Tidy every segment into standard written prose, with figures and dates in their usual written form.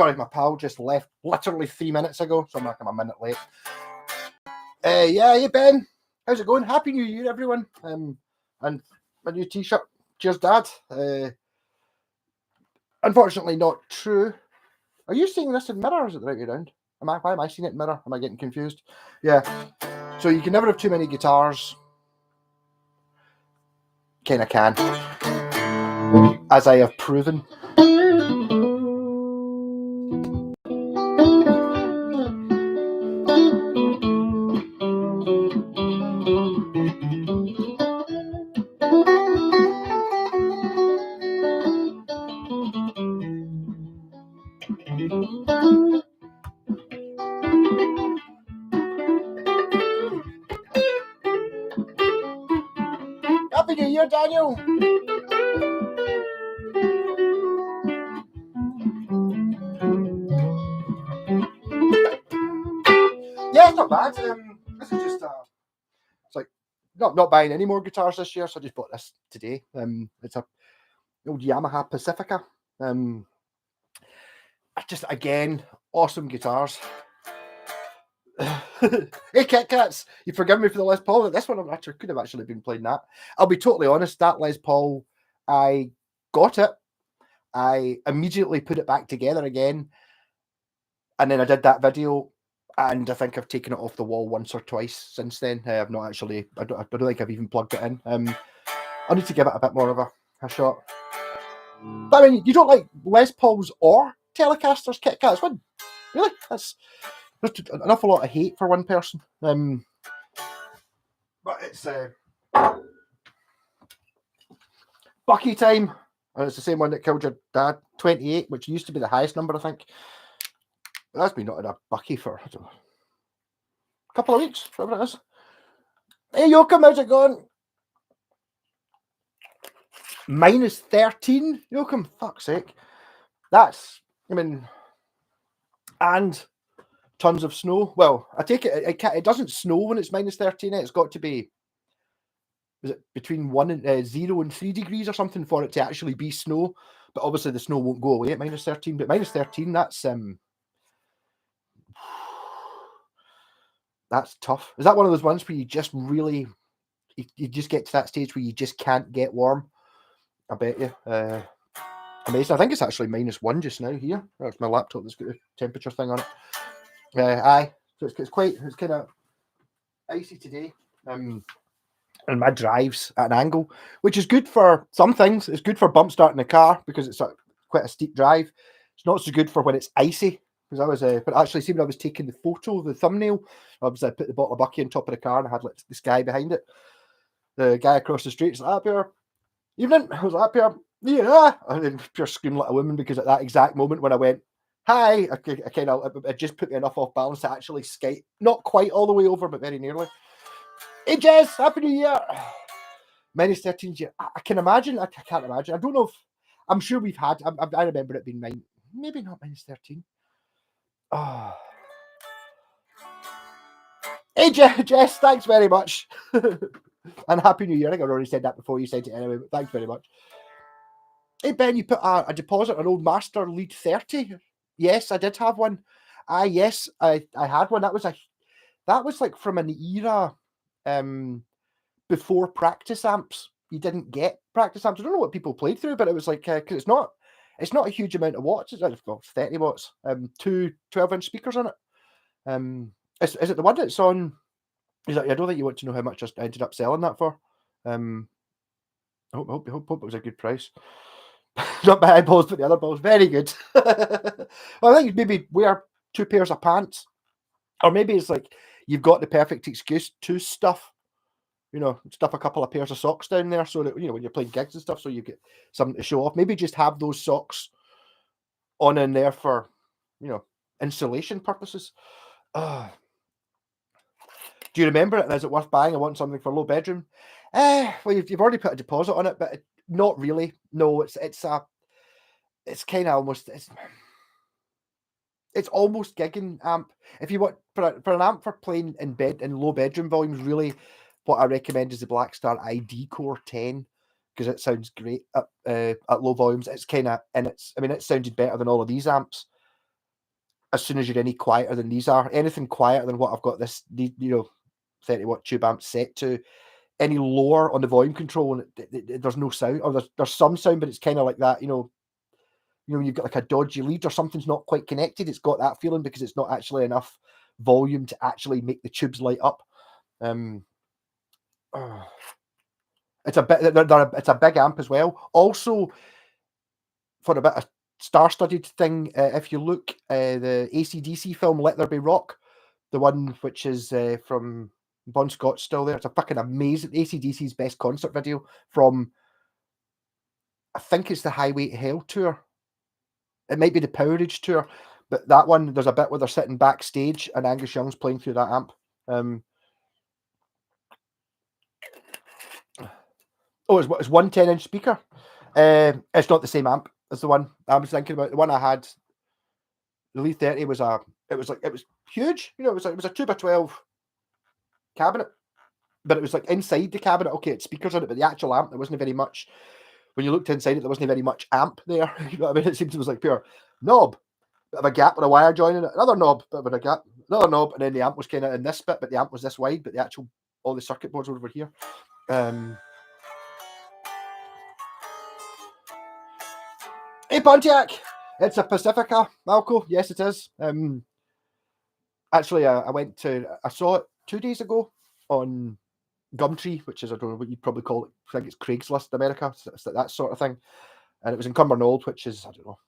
sorry, my pal just left literally 3 minutes ago, so I'm like, I'm a minute late. Yeah, hey Ben, how's it going? Happy New Year, everyone. And my new T-shirt. Cheers, Dad. Unfortunately, not true. Are you seeing this in mirror? Or is it the right way around? Why am I seeing it in mirror? Am I getting confused? Yeah. So you can never have too many guitars. Kind of can, as I have proven. Happy New Year, Daniel. Yeah, it's not bad. This is just it's like not buying any more guitars this year, so I just bought this today. It's a old Yamaha Pacifica. Just again, awesome guitars. Hey, Kit Kats, you forgive me for the Les Paul. This one I could have actually been playing that. I'll be totally honest, that Les Paul, I got it. I immediately put it back together again. And then I did that video, and I think I've taken it off the wall once or twice since then. I've not actually, I don't think I've even plugged it in. I need to give it a bit more of a shot. But I mean, you don't like Les Pauls or Telecasters, Kit Kats? What? Really? That's an awful lot of hate for one person. But it's Bucky time. And it's the same one that killed your dad, 28, which used to be the highest number, I think. But that's been not in a Bucky for, I don't know, a couple of weeks, whatever it is. Hey, Yoakum, how's it going? Minus 13, Yoakum, fuck's sake. That's, I mean, and tons of snow. Well, I take it doesn't snow when it's minus 13. It's got to be, is it between 0 and 3 degrees or something for it to actually be snow? But obviously the snow won't go away at minus 13. But minus 13, that's tough. Is that one of those ones where you just really, you just get to that stage where you just can't get warm? I bet you. Amazing. I think it's actually -1 just now here. That's my laptop that's got a temperature thing on it. Aye. So it's kind of icy today. And my drive's at an angle, which is good for some things. It's good for bump starting the car because it's quite a steep drive. It's not so good for when it's icy. Because I was, but actually, see when I was taking the photo, the thumbnail, I put the bottle of Bucky on top of the car and I had like the sky behind it. The guy across the street was like, "Up here, evening." I was like, "Up here, yeah," and then pure screaming like a woman because at that exact moment when I went, "Hi," it just put me enough off balance to actually skate, not quite all the way over, but very nearly. Hey Jess, Happy New Year. Minus 13 year. I can imagine. I can't imagine. I don't know if. I'm sure we've had. I remember it being maybe not minus 13. Oh. Hey Jess, thanks very much. And Happy New Year. I think I already said that before you said it anyway, but thanks very much. Hey Ben, you put a deposit on Old Master Lead 30. Yes, I did have one. Yes, I had one. That was like from an era before practice amps. You didn't get practice amps. I don't know what people played through, but it was like because it's not a huge amount of watts. It's 30 watts. Two 12-inch speakers on it. Is it the one that's on? I don't think you want to know how much I ended up selling that for. I hope it was a good price. Not my eyeballs, but the other balls. Very good. Well, I think maybe wear 2 pairs of pants, or maybe it's like you've got the perfect excuse to stuff a couple of pairs of socks down there, so that when you're playing gigs and stuff, so you get something to show off. Maybe just have those socks on in there for insulation purposes. Do you remember it? And is it worth buying? I want something for a low bedroom. Well, you've already put a deposit on it, but not really. No, it's kind of almost it's almost gigging amp. If you want for an amp for playing in low bedroom volumes, really, what I recommend is the Blackstar ID Core 10 because it sounds great at low volumes. It's kind of it sounded better than all of these amps. as soon as you're any quieter than these are. Anything quieter than what I've got this, 30-watt tube amp set to, any lower on the volume control, and there's no sound, or there's some sound, but it's kind of like that, when you've got like a dodgy lead or something's not quite connected. It's got that feeling because it's not actually enough volume to actually make the tubes light up. It's a bit. It's a big amp as well. Also, for a bit of star-studded thing, if you look the AC/DC film "Let There Be Rock," the one which is from Bon Scott's still there. It's a fucking amazing AC/DC's best concert video from, I think it's the Highway to Hell tour. It might be the Powerage tour, but that one, there's a bit where they're sitting backstage and Angus Young's playing through that amp. It's one 10-inch speaker. It's not the same amp as the one I was thinking about. The one I had, the Lee 30 was huge. It was a 2x12 cabinet, but it was like inside the cabinet. Okay, it's speakers in it, but the actual amp, there wasn't very much. When you looked inside it, there wasn't very much amp there. You know what I mean? It seems it was like pure knob, bit of a gap with a wire joining it, another knob, bit of a gap, another knob, and then the amp was kind of in this bit, but the amp was this wide, but all the circuit boards were over here. Hey Pontiac, it's a Pacifica, Malco. Yes, it is. Actually, I saw it 2 days ago on Gumtree, which is, I don't know what you'd probably call it. I think it's Craigslist America, so it's like that sort of thing. And it was in Cumbernauld, which is, I don't know,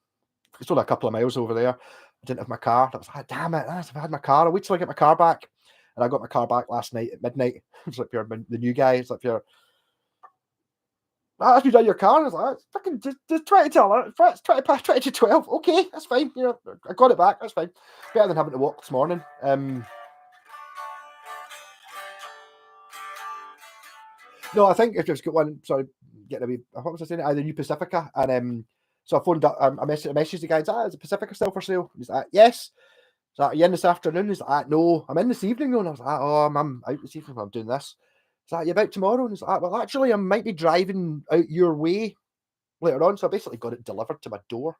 it's only a couple of miles over there. I didn't have my car. I was like, damn it, if I had my car, I'll wait till I get my car back. And I got my car back last night at midnight. It's like, you're the new guy. It's like, have you done your car? And I was like, fucking just 20 to 20 to 12. Okay, that's fine. I got it back. That's fine. Better than having to walk this morning. No, I think if you've got one, sorry, getting a wee, what was I saying? The new Pacifica. And so I phoned up, I messaged the guy, is a Pacifica still for sale? He's like, yes. So are you in this afternoon? He's like, no, I'm in this evening though. And I was like, oh, I'm out this evening, I'm doing this. He's like, you about tomorrow? And he's like, well, actually, I might be driving out your way later on. So I basically got it delivered to my door.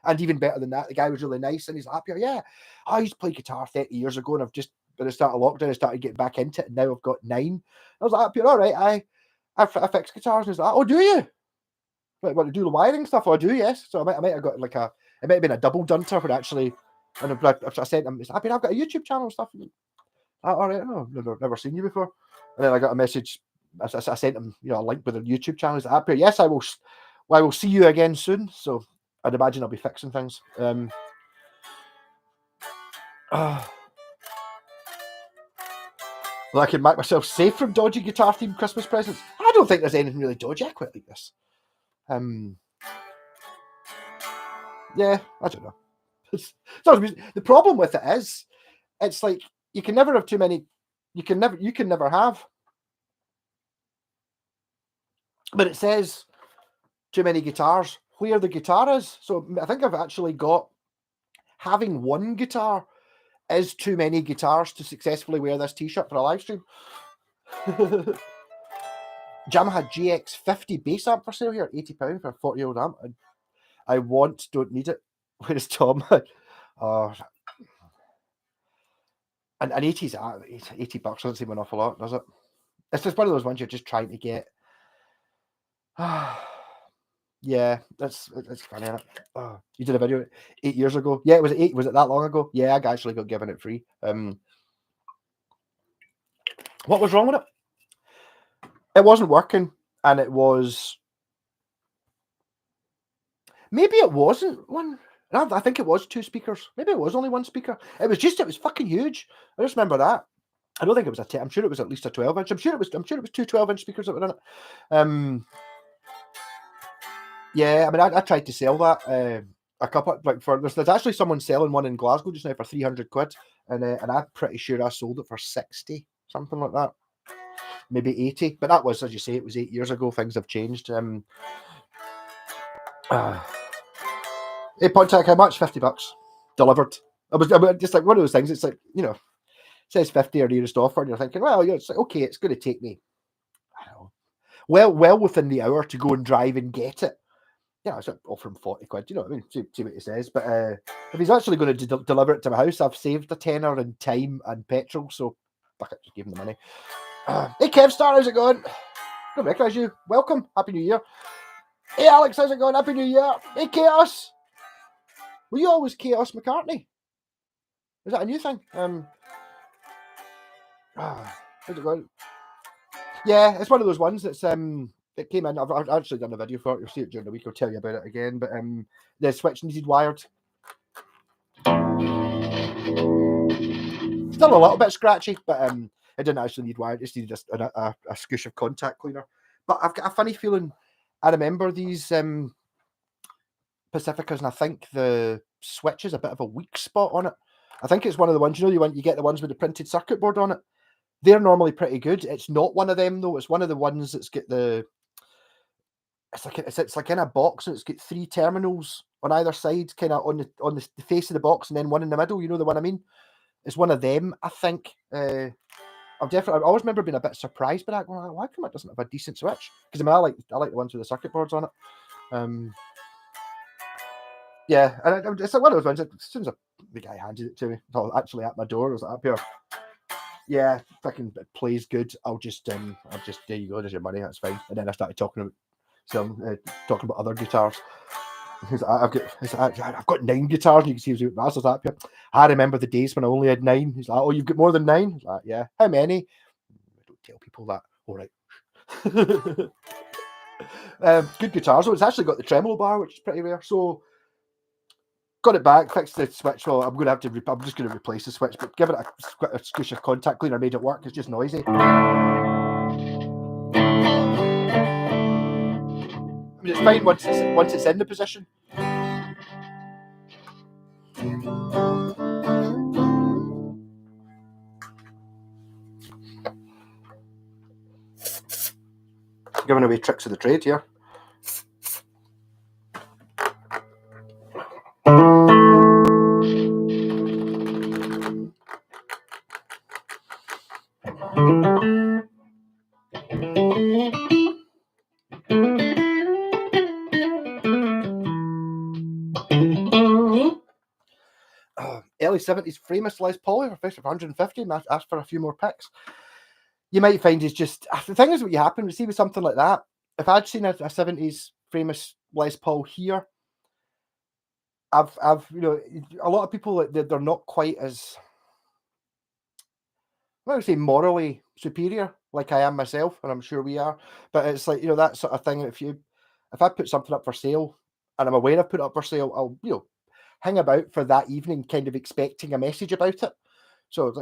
And even better than that, the guy was really nice, and he's like, yeah, I used to play guitar 30 years ago, and I've just, when I started lockdown, I started getting back into it, and now I've got 9. I was like, all right, I fix guitars. And he's like, oh, do you? Like, what, to do the wiring stuff? Oh, I do, yes. So I might have got like it might have been a double dunter, but actually, and I sent him, he's like, I've got a YouTube channel and stuff. All right, oh, never seen you before. And then I got a message. I sent him, a link with a YouTube channel. He's like, yes, I will see you again soon. So I'd imagine I'll be fixing things. Well, I can make myself safe from dodgy guitar-themed Christmas presents. I don't think there's anything really dodgy. I quite like this. Yeah, I don't know. The problem with it is, it's like you can never have too many. You can never have. But it says too many guitars where the guitar is. So I think I've actually got, having one guitar is too many guitars to successfully wear this t-shirt for a live stream. Yamaha GX50 bass amp for sale here, £80 for a 40-year-old amp. I don't need it. Where's Tom? And 80's $80 doesn't seem an awful lot, does it? It's just one of those ones you're just trying to get. Yeah, it's funny, isn't it? You did a video 8 years ago. Yeah, was it that long ago? Yeah, I actually got given it free. What was wrong with it? It wasn't working, and it was, maybe it wasn't one. I think it was 2 speakers. Maybe it was only 1 speaker. It was fucking huge. I just remember that. I don't think it was a 10. I'm sure it was at least a 12-inch. I'm sure it was 2 12-inch speakers that were in it. Yeah, I mean, I tried to sell that a couple, like, there's actually someone selling one in Glasgow just now for £300, and I'm pretty sure I sold it for 60, something like that, maybe 80. But that was, as you say, it was 8 years ago. Things have changed. Hey, Pontiac, how much? $50 delivered. I was just like one of those things. It's like, it says 50 or nearest offer, and you're thinking, well, it's like, okay, it's going to take me, I don't know, well within the hour to go and drive and get it. yeah, I should offer him 40 quid, you know what I mean? See what he says. But if he's actually going to deliver it to my house, I've saved a tenner in time and petrol, so fuck it, just give him the money. Hey, Kevstar, how's it going? Don't recognise you. Welcome. Happy New Year. Hey, Alex, how's it going? Happy New Year. Hey, Chaos. Were you always Chaos McCartney? Is that a new thing? How's it going? Yeah, it's one of those ones that's it came in. I've actually done a video for it. You'll see it during the week. I'll tell you about it again. But the switch needed wired. Still a little bit scratchy, but it didn't actually need wired. It just needed a scoosh of contact cleaner. But I've got a funny feeling. I remember these Pacificas, and I think the switch is a bit of a weak spot on it. I think it's one of the ones, you get the ones with the printed circuit board on it. They're normally pretty good. It's not one of them though. It's one of the ones that's got the. It's like in a box, and it's got 3 terminals on either side, kind of on the face of the box, and then one in the middle. You know the one I mean? It's one of them, I think. I always remember being a bit surprised by that. Going, why come it doesn't have a decent switch? Because I like the ones with the circuit boards on it. Yeah, and it's like one of those ones. As soon as the guy handed it to me, I was actually at my door. I was like, up here. Yeah, fucking it plays good. I'll just there you go. There's your money. That's fine. And then I started talking about other guitars. I've got 9 guitars. And you can see he was massive up here. I remember the days when I only had 9. He's like, oh, you've got more than 9? He's like, yeah. How many? I don't tell people that. All right. Good guitars. So it's actually got the tremolo bar, which is pretty rare. So got it back, fixed the switch. Well, I'm just going to replace the switch, but give it a scoosh of contact cleaner, made it work. It's just noisy. I mean, it's fine once it's in the position. Giving away tricks of the trade here. Early 70s famous Les Paul for 150. Asked for a few more picks. You might find is just the thing is what you happen to see with something like that. If I'd seen a 70s famous Les Paul here, I've a lot of people they're not quite as I would say morally superior like I am myself, and I'm sure we are. But it's like that sort of thing. If I put something up for sale and I'm aware I've put it up for sale, I'll hang about for that evening, kind of expecting a message about it. So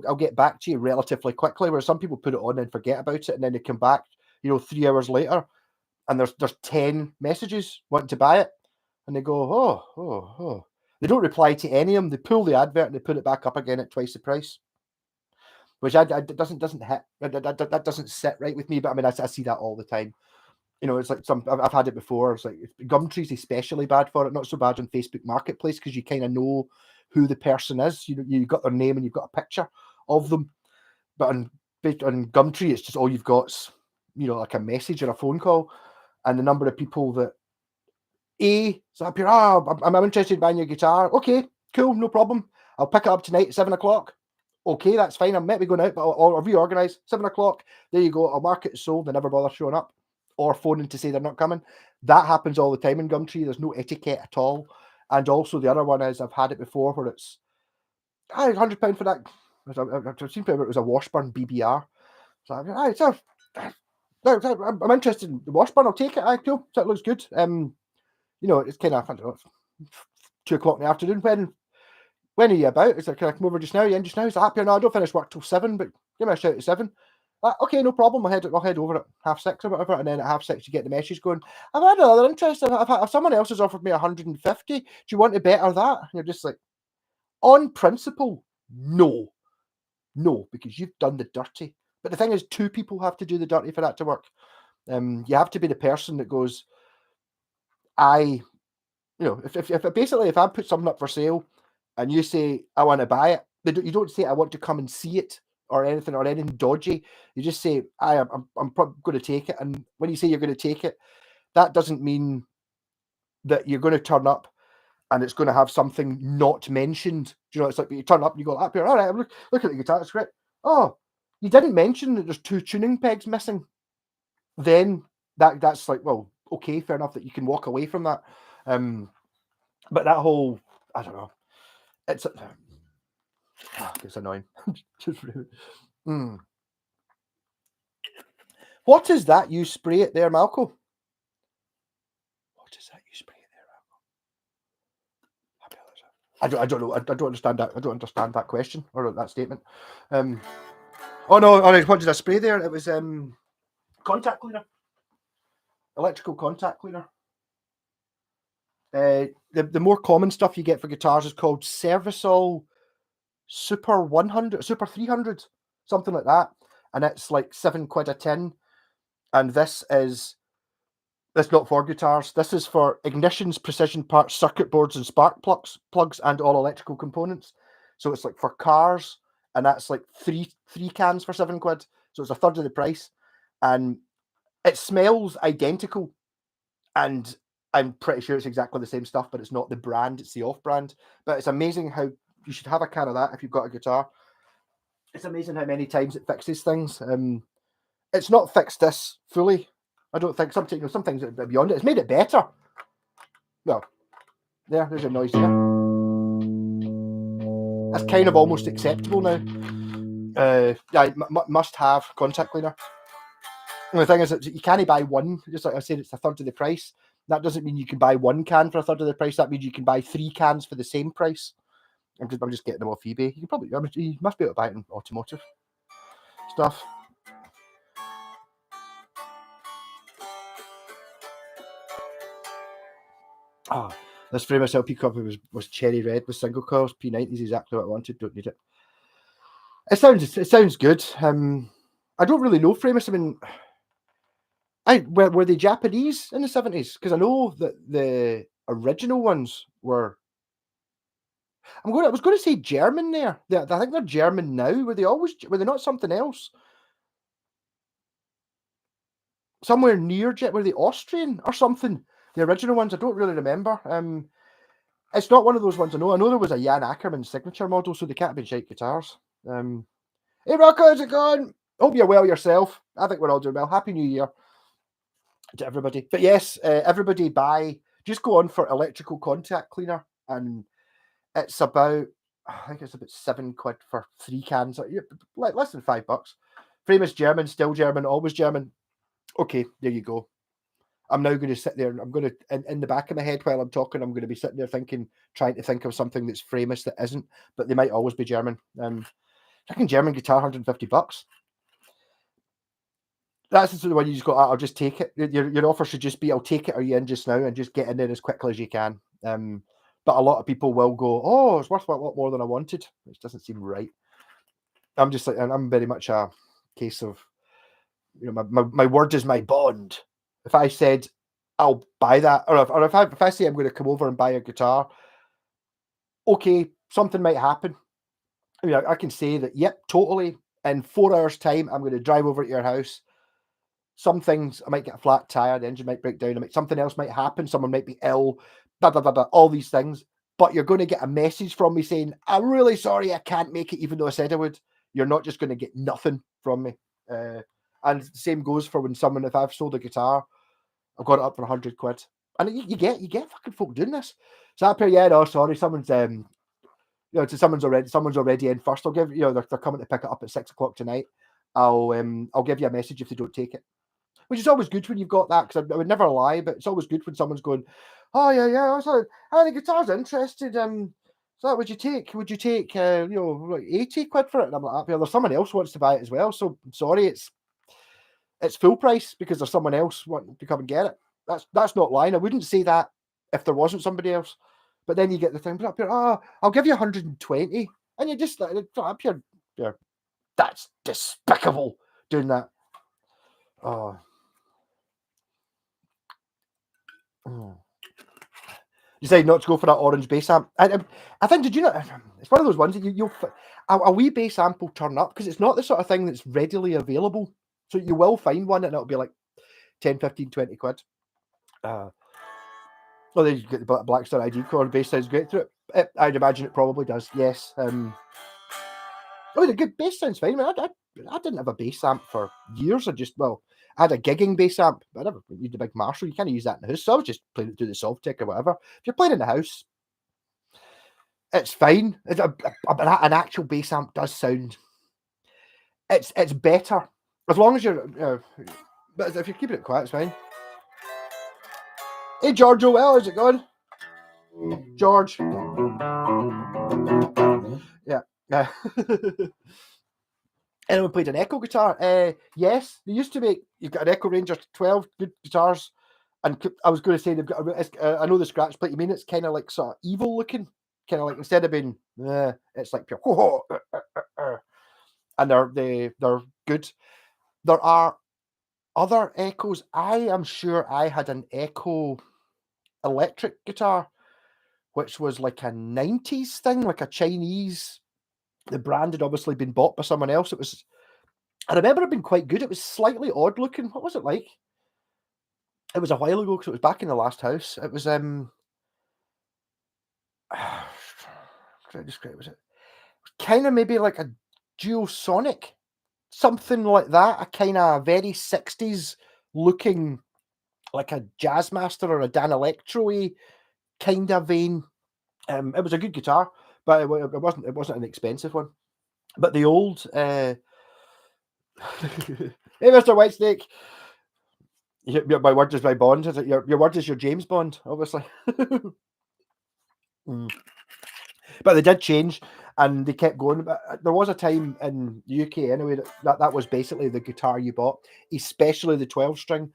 I'll get back to you relatively quickly. Where some people put it on and forget about it, and then they come back, 3 hours later, and there's 10 messages wanting to buy it, and they go, oh. They don't reply to any of them. They pull the advert and they put it back up again at twice the price, which doesn't hit. That doesn't sit right with me. But I mean, I see that all the time. It's like I've had it before. It's like Gumtree's especially bad for it. Not so bad on Facebook Marketplace because you kind of know who the person is. You got their name and you've got a picture of them. But on Gumtree, it's just all you've got's like a message or a phone call, and the number of people that so up here. I'm interested in buying your guitar. Okay, cool, no problem. I'll pick it up tonight at 7:00. Okay, that's fine. I'm maybe going out, but I'll reorganize. 7:00. There you go. I'll mark it as sold. They never bother showing up or phoning to say they're not coming. That happens all the time in Gumtree. There's no etiquette at all. And also the other one is I've had it before where it's £100 for that. I've seen it was a Washburn BBR. So I'm interested in the Washburn. I'll take it. Cool. That looks good. It's kind of 2:00 in the afternoon. When are you about? It's like, can I come over just now? You in just now? He's like, happy? No, I don't finish work till 7, but give me a shout at 7. Okay, no problem. I'll head over at 6:30 or whatever, and then at 6:30 you get the message going, I've had another interest. Someone else has offered me 150. Do you want to better that? And you're just like, on principle, no, because you've done the dirty. But the thing is, 2 people have to do the dirty for that to work. You have to be the person that goes, if I put something up for sale and you say I want to buy it, you don't say I want to come and see it or anything dodgy. You just say I'm probably going to take it. And when you say you're going to take it, that doesn't mean that you're going to turn up and it's going to have something not mentioned. Do you know, it's like you turn up and you go up here, all right, look at the guitar, it's great. Oh, you didn't mention that there's 2 tuning pegs missing. Then that's like, well, okay, fair enough that you can walk away from that. But that whole, I don't know, it's annoying. What is that you spray it there, Malcolm? What is that you spray it there, Malcolm? I don't know. I don't understand that. I don't understand that question or that statement. Oh no! All right, what did I spray there? It was contact cleaner, electrical contact cleaner. The more common stuff you get for guitars is called Serviceall Super 100, Super 300, something like that, and it's like £7 a tin. And this is not for guitars. This is for ignitions, precision parts, circuit boards, and spark plugs, and all electrical components. So it's like for cars, and that's like three cans for £7. So it's a third of the price, and it smells identical. And I'm pretty sure it's exactly the same stuff, but it's not the brand; it's the off-brand. But it's amazing how you should have a can of that if you've got a guitar. It's amazing how many times it fixes things. It's not fixed this fully. I don't think some things are beyond it. It's made it better. Well, there's a noise there. That's kind of almost acceptable now. Yeah, must have contact cleaner. And the thing is that you can't buy one. Just like I said, it's a third of the price. That doesn't mean you can buy one can for a third of the price. That means you can buy 3 cans for the same price. I'm just getting them off eBay. You must be able to buy it in automotive stuff. Oh, this famous LP copy was cherry red with single coils. P90 is exactly what I wanted. Don't need it. It sounds good. I don't really know Framus. I mean, were they Japanese in the 70s? Because I know that the original ones were. I was going to say German there. I think they're German now. Were they not something else? Somewhere near were they Austrian or something? The original ones, I don't really remember. It's not one of those ones I know. I know there was a Jan Ackerman signature model, so they can't have been shite guitars. Hey Rocco, how's it going? Hope you're well yourself. I think we're all doing well. Happy New Year to everybody. But yes, everybody just go on for electrical contact cleaner, and it's about, I think it's about £7 for 3 cans, like less than £5. Famous German, still German, always German. Okay, there you go. I'm now going to sit there and I'm going to, in the back of my head while I'm talking, I'm going to be sitting there trying to think of something that's famous that isn't, but they might always be German. Fucking German guitar, £150. That's the one you just go, I'll just take it. Your offer should just be, I'll take it, are you in just now, and just get in there as quickly as you can. But a lot of people will go, oh, it's worth a lot more than I wanted, which doesn't seem right. I'm just like, I'm very much a case of, my word is my bond. If I said I'll buy that, or if I say I'm going to come over and buy a guitar, okay, something might happen. I mean, I can say that, yep, totally. In 4 hours' time, I'm going to drive over to your house. Some things, I might get a flat tire, the engine might break down, something else might happen, someone might be ill, blah, blah, blah, blah, all these things. But you're going to get a message from me saying, I'm really sorry I can't make it, even though I said I would. You're not just going to get nothing from me. And the same goes for if I've sold a guitar, I've got it up for £100. And you get fucking folk doing this. So up here, yeah, no, sorry, someone's already in first. I'll give they're coming to pick it up at 6 o'clock tonight. I'll give you a message if they don't take it, which is always good when you've got that, because I would never lie, but it's always good when someone's going, oh yeah, sorry, the guitar's interested. So would you take like £80 for it? And I'm like, there's someone else wants to buy it as well. So I'm sorry, it's full price because there's someone else wanting to come and get it. That's not lying. I wouldn't say that if there wasn't somebody else. But then you get the thing, but up here, I'll give you 120, and you just up here, that's despicable doing that. Oh. Decide not to go for that orange bass amp. I think, did you know? It's one of those ones that a wee bass amp will turn up, because it's not the sort of thing that's readily available. So you will find one and it'll be like 10, 15, 20 quid. Oh, then you get the Black Star ID cord. Bass sounds great through it. I'd imagine it probably does. Yes. Oh, the good bass sounds fine. I didn't have a bass amp for years. I had a gigging bass amp, but I never used a big Marshall. You can't use that in the house. So I was just playing it through the Sovtech or whatever. If you're playing in the house, it's fine. An actual bass amp does sound. It's better as long as you're. But if you're keeping it quiet, it's fine. Hey, George O'Well, how's it going? George. Yeah. Anyone played an Echo guitar? Yes, they used to make. You've got an Echo Ranger 12 good guitars, and I was going to say they've got. I know the scratch plate. You mean it's kind of like sort of evil looking, kind of like instead of being, it's like pure. And they're good. There are other Echoes. I am sure I had an Echo electric guitar, which was like a 90s thing, like a Chinese. The brand had obviously been bought by someone else. I remember it being quite good. It was slightly odd looking. What was it like? It was a while ago because it was back in the last house. It was how do I describe it? Kind of maybe like a Duosonic, something like that. A kind of very 60s looking, like a Jazzmaster or a Dan Electro-y kind of vein. It was a good guitar, but it wasn't an expensive one. But the old hey, Mr. Whitesnake. My word is my bond. Is it? Your word is your James Bond, obviously. But they did change, and they kept going. But there was a time in the UK anyway that was basically the guitar you bought, especially the 12 string.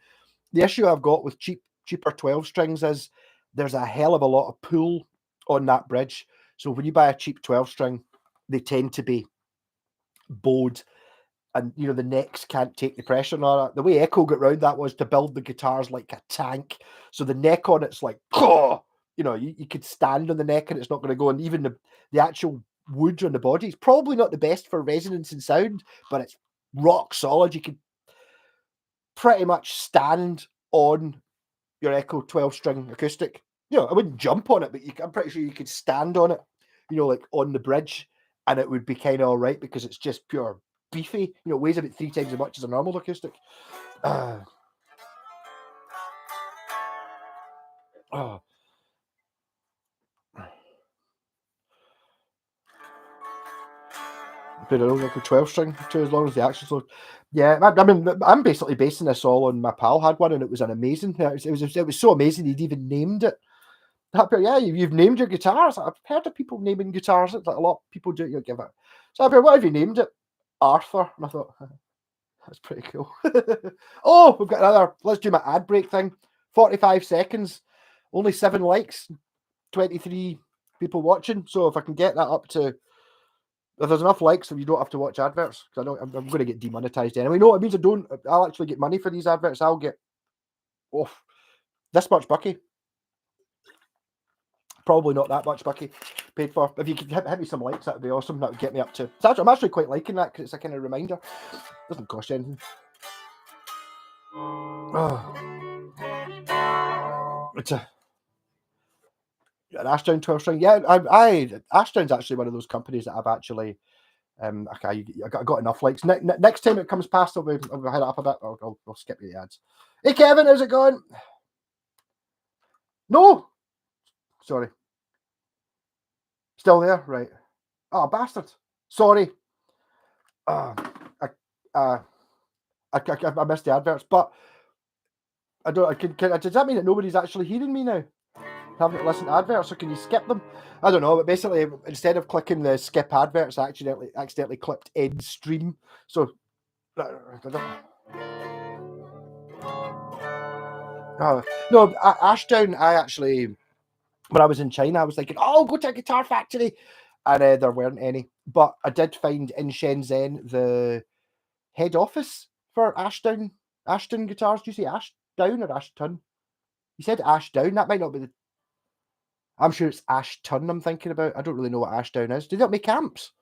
The issue I've got with cheaper 12 strings is there's a hell of a lot of pull on that bridge. So when you buy a cheap 12 string, they tend to be bowed, and the necks can't take the pressure on it. The way Echo got round that was to build the guitars like a tank. So the neck on it's like, you could stand on the neck and it's not going to go. And even the actual wood on the body is probably not the best for resonance and sound, but it's rock solid. You could pretty much stand on your Echo 12 string acoustic. I wouldn't jump on it, but I'm pretty sure you could stand on it, like on the bridge, and it would be kind of all right because it's just pure beefy. It weighs about 3 times as much as a normal acoustic. Oh. But like a 12 string too, as long as the action's low. Yeah, I mean, I'm basically basing this all on my pal had one, and it was an amazing. It was so amazing he'd even named it. Yeah, you've named your guitars. I've heard of people naming guitars. It's like a lot of people do. You give it. So I what have you named it? Arthur. And I thought that's pretty cool. Oh, we've got another. Let's do my ad break thing. 45 seconds. Only 7 likes. 23 people watching. So if I can get that up to. If there's enough likes, so you don't have to watch adverts, because I know I'm going to get demonetized anyway. No, it means I'll actually get money for these adverts. I'll get this much bucky. Probably not that much bucky paid for. If you could hit me some likes, that would be awesome. That would get me up to. I'm actually quite liking that because it's a kind of reminder. Doesn't cost you anything. It's an Ashdown 12 string. Yeah, Ashdown's actually one of those companies that I've actually. Okay, I got enough likes. Next time it comes past, I'll head it up a bit. I'll skip you the ads. Hey, Kevin, how's it going? No, sorry. Still there, right? Oh, bastard! Sorry. I missed the adverts, but I don't. Does that mean that nobody's actually hearing me now? Haven't listened to adverts, or can you skip them? I don't know, but basically, instead of clicking the skip adverts, I accidentally clicked end stream. So, no, Ashdown. I actually, when I was in China, I was thinking, oh, go to a guitar factory, and there weren't any. But I did find in Shenzhen the head office for Ashton Guitars. Do you say Ashdown or Ashton? You said Ashdown. That might not be the. I'm sure it's Ashton I'm thinking about. I don't really know what Ashdown is. Do they not make amps?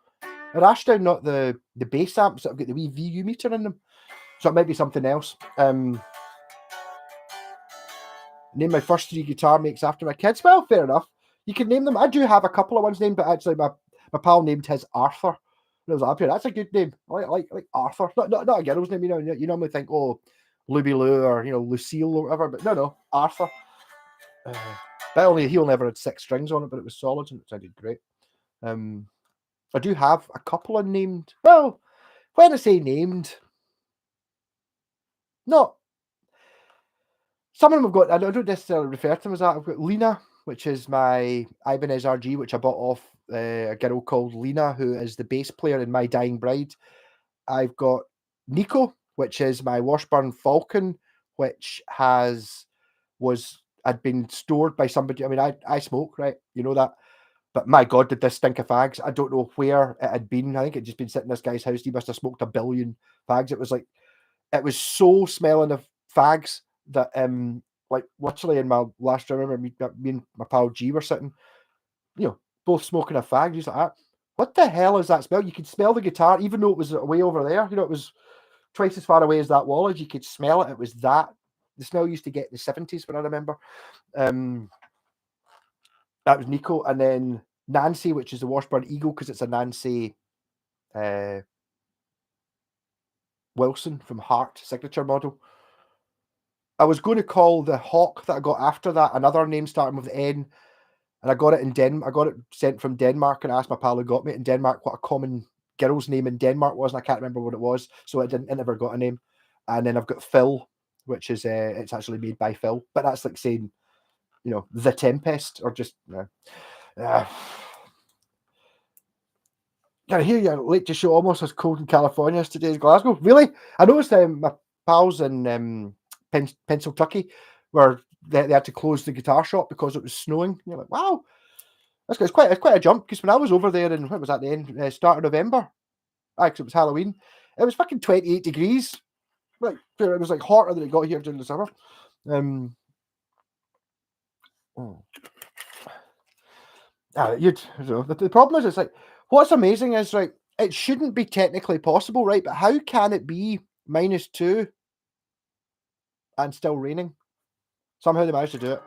Are Ashdown not the bass amps that have got the wee VU meter in them? So it might be something else. Name my first 3 guitar makes after my kids. Well, fair enough. You can name them. I do have a couple of ones named, but actually my pal named his Arthur. And I was like, up here, that's a good name. I like Arthur. Not a girl's name, you know. You normally think, oh, Luby Lou or Lucille or whatever, but no, Arthur. But he only ever had 6 strings on it, but it was solid and it sounded great. I do have a couple of named. Well, when I say named, not some of them have got. I don't necessarily refer to them as that. I've got Lena, which is my Ibanez RG, which I bought off a girl called Lena, who is the bass player in My Dying Bride. I've got Nico, which is my Washburn Falcon, which had been stored by somebody. I mean, I smoke, right? You know that. But my God, did this stink of fags? I don't know where it had been. I think it'd just been sitting in this guy's house. He must have smoked a billion fags. It was so smelling of fags that like literally in my last room, I remember me and my pal G were sitting, both smoking a fag. He's like, what the hell is that smell? You could smell the guitar, even though it was way over there. It was twice as far away as that wall as you could smell it. It was that the smell used to get in the 70s when I remember. That was Nico, and then Nancy, which is the Washburn Eagle, because it's a Nancy Wilson from Heart signature model. I was going to call the Hawk that I got after that another name starting with N, and I got it in I got it sent from Denmark, and I asked my pal who got me in Denmark what a common girl's name in Denmark was, and I can't remember what it was, so it never got a name. And then I've got Phil, which is it's actually made by Phil, but that's like saying, the Tempest, or just I hear you're late to show, almost as cold in California as today in Glasgow. Really? I noticed my pals in Pennsylvania where they had to close the guitar shop because it was snowing. You're like, wow, it's quite a jump. Because when I was over there in, what was that, the end, start of November, because it was Halloween, it was fucking 28 degrees. Like, it was like hotter than it got here during the summer. The problem is, it's like, what's amazing is, right, it shouldn't be technically possible, right? But how can it be -2 and still raining? Somehow they managed to do it.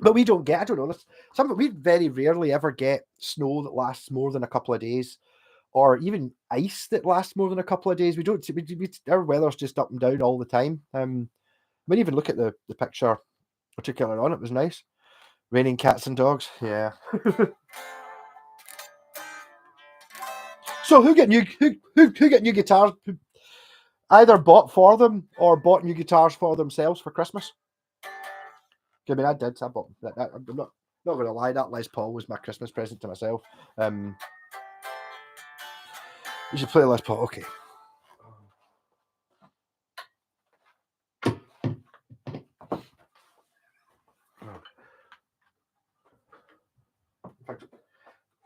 But we don't get, I don't know, we very rarely ever get snow that lasts more than a couple of days, or even ice that lasts more than a couple of days. Our weather's just up and down all the time. I mean, even look at the picture particular on it, was nice. Raining cats and dogs, yeah. So who get new guitars? Either bought for them or bought new guitars for themselves for Christmas. I mean, I did. I bought that. I'm not going to lie. That Les Paul was my Christmas present to myself. You should play Les Paul. Okay.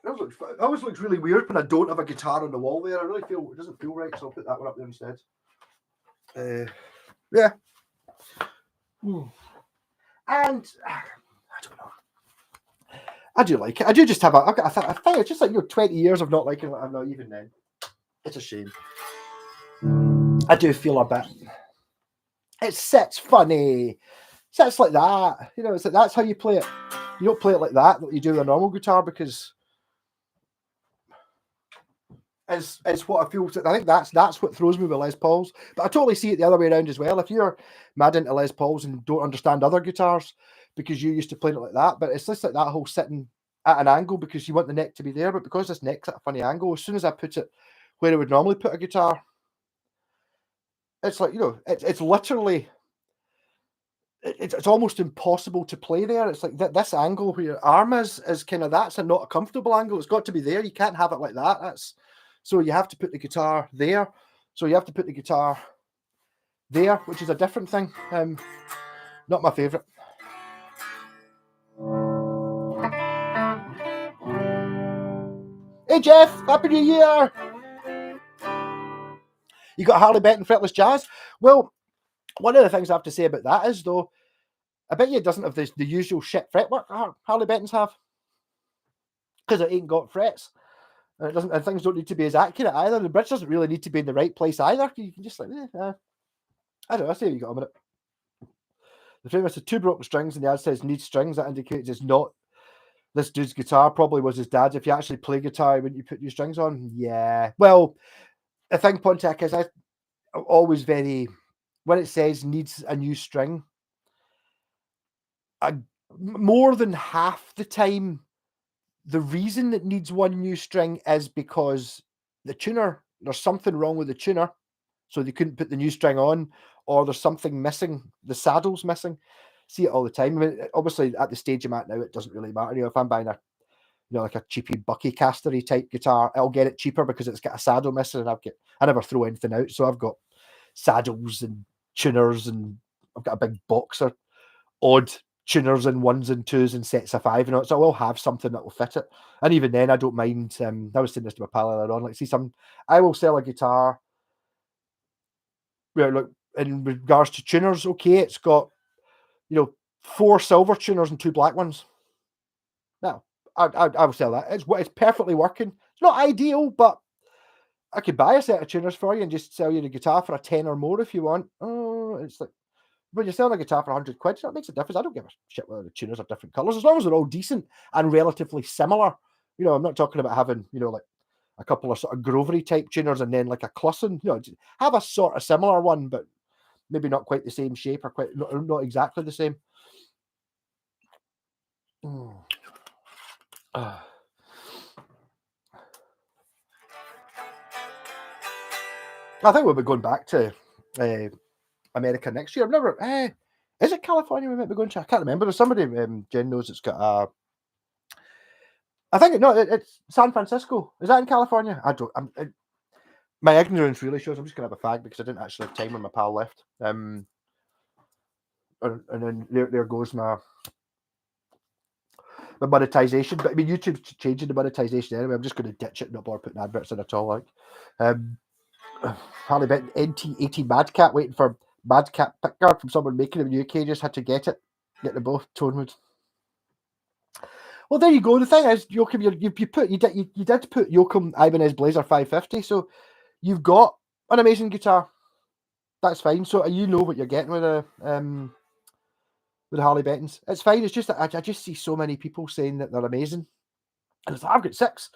It always looks really weird when I don't have a guitar on the wall there. I really feel it doesn't feel right, so I'll put that one up there instead. Yeah. And I don't know. I do like it. I do just have I think it's just like 20 years of not liking it. I'm not even then. It's a shame. I do feel a bit. It sits funny. Sits like that. It's like that's how you play it. You don't play it like that you do with a normal guitar, because it's what I feel. I think that's what throws me with Les Pauls. But I totally see it the other way around as well. If you're mad into Les Pauls and don't understand other guitars because you used to play it like that, but it's just like that whole sitting at an angle because you want the neck to be there, but because this neck's at a funny angle, as soon as I put it where I would normally put a guitar, it's like, it's literally, it's almost impossible to play there. It's like this angle where your arm is kind of, that's not a comfortable angle. It's got to be there. You can't have it like that. So you have to put the guitar there. So you have to put the guitar there, which is a different thing. Not my favourite. Hey Jeff, Happy New Year! You got Harley Benton fretless jazz? Well, one of the things I have to say about that is, though, I bet you it doesn't have the usual shit fretwork Harley Bentons have, because it ain't got frets, and it doesn't. And things don't need to be as accurate either. The bridge doesn't really need to be in the right place either. You can just like, I don't know. I say you got a minute. The famous the two broken strings, and the ad says needs strings. That indicates it's not this dude's guitar. Probably was his dad's. If you actually play guitar, wouldn't you put new strings on? Yeah. Well, the thing, Pontiac, is I'm always very when it says needs a new string. More than half the time, the reason it needs one new string is because there's something wrong with the tuner, so they couldn't put the new string on, or there's something missing, the saddle's missing. See it all the time. I mean, obviously, at the stage I'm at now, it doesn't really matter. If I'm buying like a cheapy Bucky Castery type guitar, I'll get it cheaper because it's got a saddle missing, and I never throw anything out, so I've got saddles and tuners, and I've got a big box of odd tuners and ones and twos and sets of five, so I will have something that will fit it. And even then, I don't mind. I was saying this to my pal earlier on. I will sell a guitar where, look, in regards to tuners, okay, it's got 4 silver tuners and 2 black ones. Now, I will sell that. It's perfectly working. It's not ideal, but I could buy a set of tuners for you and just sell you the guitar for a 10 or more if you want. Oh, it's like when you're selling a guitar for 100 quid, that makes a difference. I don't give a shit whether the tuners are different colours, as long as they're all decent and relatively similar. I'm not talking about having, like a couple of sort of Grovery type tuners and then like a Clussen. Have a sort of similar one, but maybe not quite the same shape or quite not exactly the same. Mm. I think we'll be going back to America next year. I've never. Is it California we might be going to? I can't remember. There's somebody, Jen knows it's got a. I think it's San Francisco. Is that in California? I don't. My ignorance really shows. I'm just gonna have a fag because I didn't actually have time when my pal left. And then there goes my monetization. But I mean, YouTube's changing the monetization anyway. I'm just going to ditch it and not bother putting adverts in at all. Harley Benton NT80 Madcat, waiting for Madcat pickguard from someone making them in the UK. Just had to get them both. Tonewood. Well, there you go. The thing is, Joachim, you did put Joachim Ibanez Blazer 550, so you've got an amazing guitar. That's fine. So you know what you're getting with a with the Harley Bentons. It's fine. It's just that I just see so many people saying that they're amazing, and it's like, I've got 6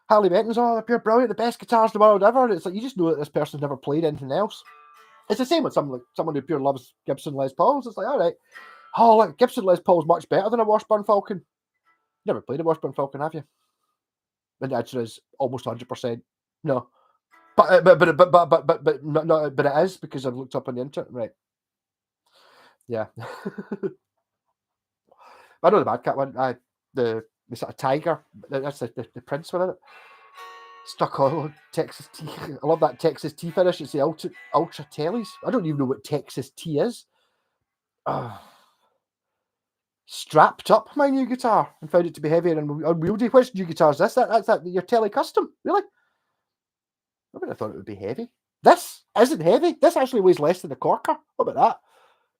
Harley Bentons. Oh, they're brilliant, the best guitars in the world ever. And it's like you just know that this person's never played anything else. It's the same with someone who pure loves Gibson Les Pauls. It's like, all right, look, Gibson Les Paul's much better than a Washburn Falcon. You never played a Washburn Falcon, have you? And the answer is almost 100%. No, but it is because I've looked up on the internet, right? Yeah. I know the Bad Cat one. The sort of tiger. That's the Prince one, isn't it? Stuck on Texas tea. I love that Texas tea finish. It's the ultra tellies. I don't even know what Texas tea is. Strapped up my new guitar and found it to be heavier and unwieldy. Which new guitar is this? That's your Telly Custom, really? I would have thought it would be heavy. This isn't heavy. This actually weighs less than a corker. What about that?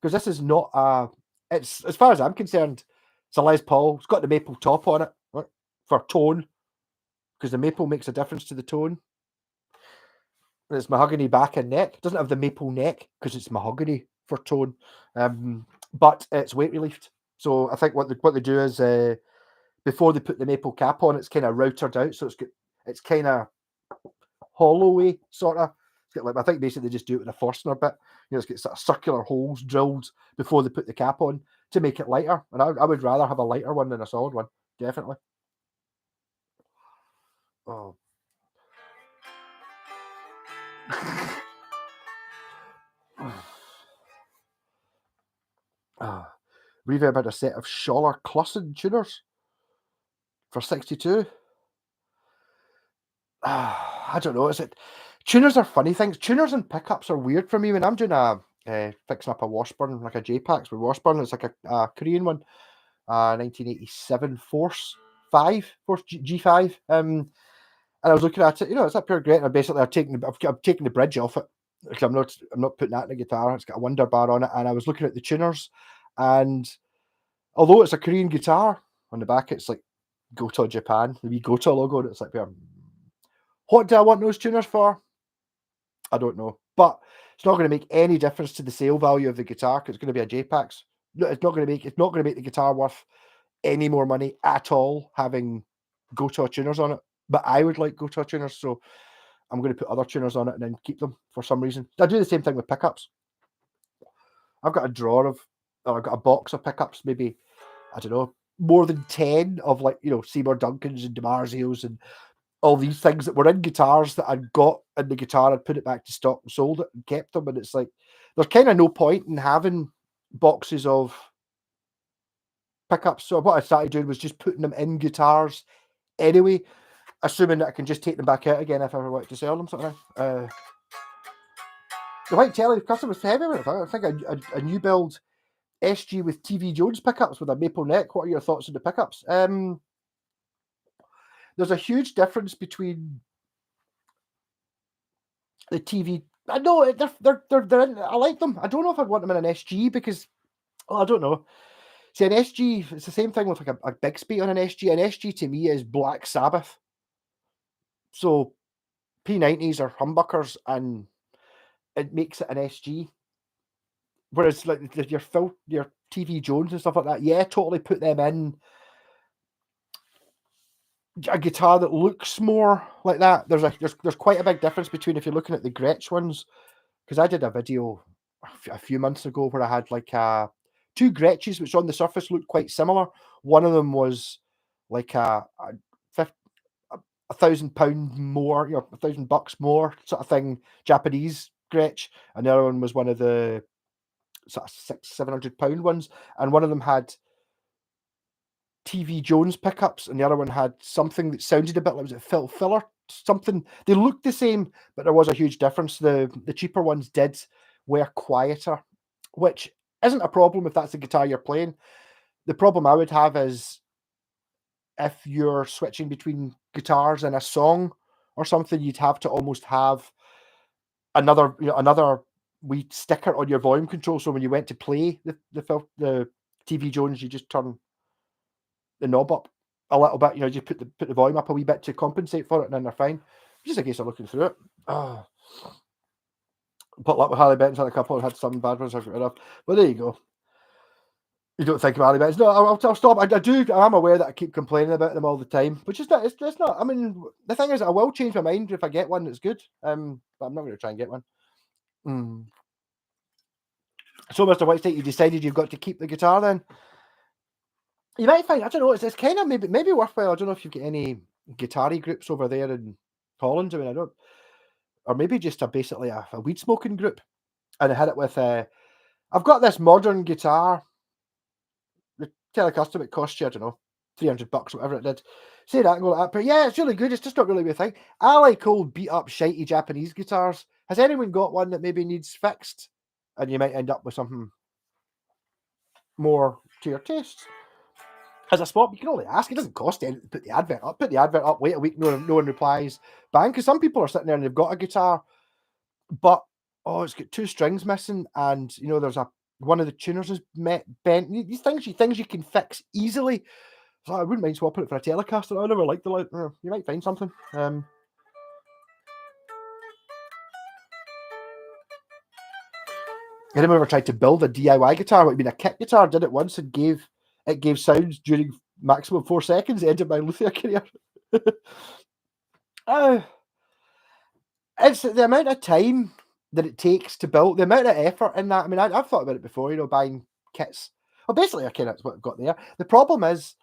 Because this is not it's, as far as I'm concerned, it's a Les Paul. It's got the maple top on it, right, for tone, because the maple makes a difference to the tone. And it's mahogany back and neck. It doesn't have the maple neck because it's mahogany for tone. But it's weight relieved. So I think what they do is before they put the maple cap on, it's kind of routed out, so it's kind of hollowy sort of. I think basically they just do it with a Forstner bit. It's got sort of circular holes drilled before they put the cap on to make it lighter. And I would rather have a lighter one than a solid one, definitely. Oh. Reverb had a set of Schaller Clussen tuners for 62. I don't know. Tuners are funny things. Tuners and pickups are weird for me. When I'm doing fixing up a Washburn, like a J-Pax with Washburn, it's like a Korean one, 1987 Force G5. And I was looking at it. It's a pure great. And basically, I've taken the bridge off it because I'm not putting that in the guitar. It's got a Wonder bar on it, and I was looking at the tuners, and although it's a Korean guitar, on the back it's like Goto Japan, the wee Goto logo, and it's like, what do I want those tuners for? I don't know. but it's not going to make any difference to the sale value of the guitar because it's going to be a JPAX. No, it's not going to make the guitar worth any more money at all having Gotoh tuners on it. But I would like Gotoh tuners, so I'm going to put other tuners on it and then keep them for some reason. I do the same thing with pickups. I've got a drawer of, or I've got a box of pickups, maybe, I don't know, more than 10 of like, Seymour Duncans and DiMarzios and all these things that were in guitars that I'd got in the guitar. I'd put it back to stock and sold it and kept them. And it's like, there's kind of no point in having boxes of pickups. So what I started doing was just putting them in guitars anyway, assuming that I can just take them back out again if I ever want to sell them, sort of thing. The white telly custom was heavy. I think a new build SG with TV Jones pickups with a maple neck. What are your thoughts on the pickups? There's a huge difference between the TV. I know they're in, I like them. I don't know if I'd want them in an SG because, well, I don't know. See, an SG, it's the same thing with like a Bixby on an SG. An SG to me is Black Sabbath. So P90s are humbuckers and it makes it an SG. Whereas like your TV Jones and stuff like that, yeah, totally put them in a guitar that looks more like that. There's quite a big difference between if you're looking at the Gretsch ones, because I did a video a few months ago where I had like two Gretches which on the surface looked quite similar. One of them was like a £1,000 more, $1,000 more sort of thing, Japanese Gretsch, and the other one was one of the sort of £600-700 ones, and one of them had TV Jones pickups, and the other one had something that sounded a bit like, was it Phil Filler? Something. They looked the same, but there was a huge difference. The cheaper ones were quieter, which isn't a problem if that's the guitar you're playing. The problem I would have is if you're switching between guitars in a song or something, you'd have to almost have another wee sticker on your volume control. So when you went to play the TV Jones, you just turn the knob up a little bit, just put the volume up a wee bit to compensate for it, and then they're fine. Just a case of looking through it. Put luck with Harley Benton's had a couple and had some bad ones I've got rid of. But there you go. You don't think of Harley Benton's? No, I'll stop. I do. I'm aware that I keep complaining about them all the time, which is not. It's not. I mean, the thing is, I will change my mind if I get one that's good. But I'm not going to try and get one. So, Mr. Whitestate, you decided you've got to keep the guitar then? You might find, I don't know, it's kind of maybe worthwhile. I don't know if you've got any guitar-y groups over there in Holland. I mean, I don't, or maybe just basically a weed smoking group, and I hit it with I've got this modern guitar. The Telecustom, it cost you, I don't know, $300, whatever it did. Say that and go like that, but yeah, it's really good. It's just not really my thing. I like old beat up, shitey Japanese guitars. Has anyone got one that maybe needs fixed, and you might end up with something more to your tastes? As a spot, you can only ask. It doesn't cost anything to put the advert up. Put the advert up, wait a week, no one replies. Bang, because some people are sitting there and they've got a guitar, but it's got two strings missing, and there's one of the tuners is bent. These things you can fix easily. So I wouldn't mind swapping it for a Telecaster. I never liked the light. You might find something. Anyone ever tried to build a DIY guitar? What, I mean, a kit guitar? Did it once and gave sounds during maximum 4 seconds. It ended my luthier career. It's the amount of time that it takes to build, the amount of effort in that. I mean, I've thought about it before, buying kits. Well, basically, okay, that's what I've got there. The problem is,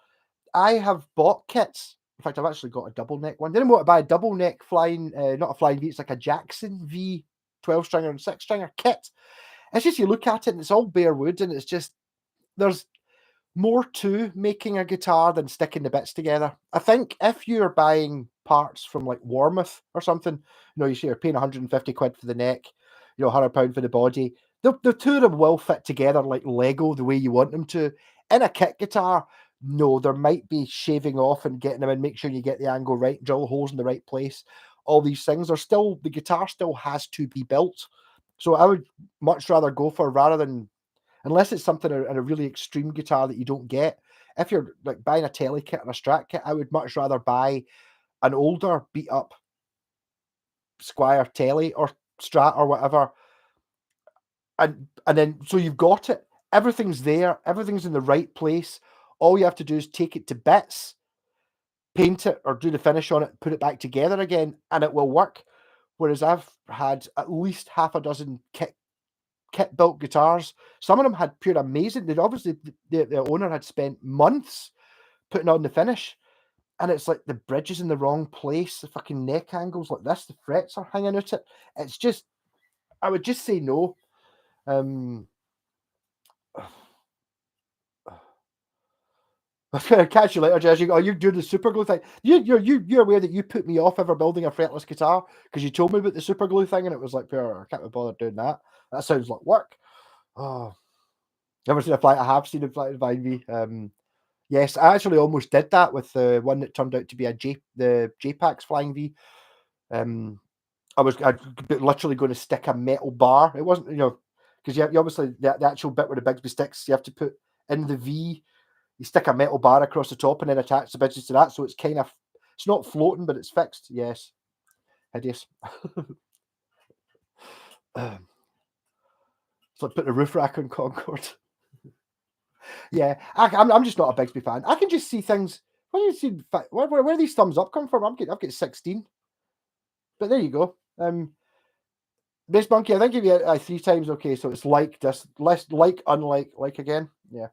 I have bought kits. In fact, I've actually got a double neck one. Didn't want to buy a double neck flying, not a flying V, it's like a Jackson V 12 stringer and 6 stringer kit. It's just, you look at it and it's all bare wood, and it's just, there's more to making a guitar than sticking the bits together. I think if you're buying parts from like Warmouth or something, you see you're paying 150 quid for the neck, £100 for the body. The two of them will fit together like Lego the way you want them to. In a kit guitar, no, there might be shaving off and getting them in, make sure you get the angle right, drill holes in the right place. All these things are still, the guitar still has to be built. So I would much rather go for, rather than, unless it's something in a really extreme guitar that you don't get. If you're like buying a Tele kit or a Strat kit, I would much rather buy an older beat up Squire Tele, or Strat or whatever, and then so you've got it. Everything's there. Everything's in the right place. All you have to do is take it to bits, paint it, or do the finish on it, put it back together again, and it will work. Whereas I've had at least half a dozen kit built guitars. Some of them had pure amazing. They'd obviously the owner had spent months putting on the finish, and it's like the bridge is in the wrong place. The fucking neck angles like this. The frets are hanging out it. It's just, I would just say no. Catch you later, Jez. You doing the super glue thing? You're aware that you put me off ever building a fretless guitar because you told me about the super glue thing, and it was like, I can't be bothered doing that. That sounds like work. Oh, never seen a flight. I have seen a flight of Ivy. Yes, I actually almost did that with the one that turned out to be the JPAX Flying V. I was literally going to stick a metal bar. It wasn't, because you obviously the actual bit where the Bigsby sticks, you have to put in the V. You stick a metal bar across the top and then attach the bridges to that, so it's kind of, it's not floating, but it's fixed. Yes, hideous. It's like putting a roof rack on Concorde. Yeah, I'm just not a Bigsby fan. I can just see things. When you see where these thumbs up come from, I've got 16. But there you go. Bass Monkey, I think if you 3 times, okay, so it's like this, less like, unlike, like again. Yeah.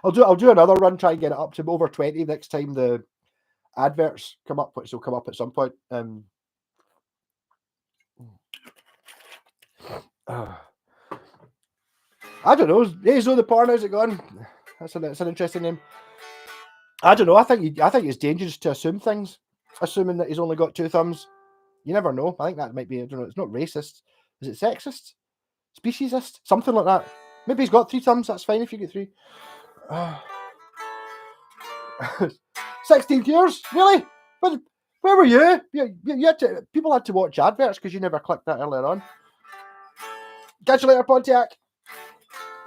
I'll do another run, try and get it up to over 20 next time the adverts come up, which will come up at some point. I don't know. Azo the Porn, how's it going? That's an interesting name. I don't know. I think it's dangerous to assume things, assuming that he's only got 2 thumbs. You never know. I think that might be, I don't know, it's not racist. Is it sexist? Speciesist? Something like that. Maybe he's got 3 thumbs. That's fine if you get 3. 16 years? Really? But where were you? You had to, people had to watch adverts because you never clicked that earlier on. Catch you later, Pontiac.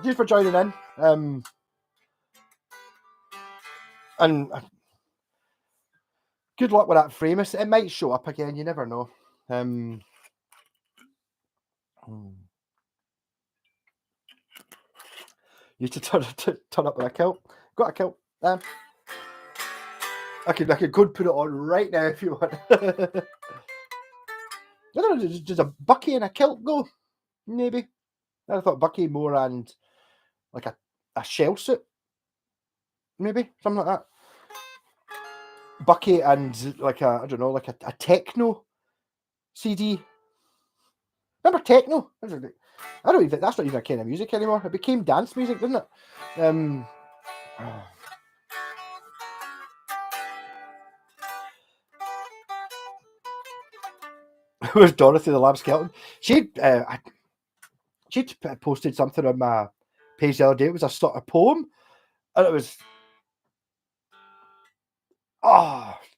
Thanks for joining in. And good luck with that frame. It might show up again. You never know. You need to turn up with a kilt. Got a kilt. I could go and put it on right now if you want. I don't know, does a Bucky and a kilt go? Maybe. I thought Bucky more and like a shell suit. Maybe something like that. Bucky and like I don't know, like a techno CD. Remember techno? I don't even, that's not even a kind of music anymore. It became dance music, didn't it? Where's Dorothy the Lab Skeleton? She'd posted something on my page the other day. It was a sort of poem, and it was,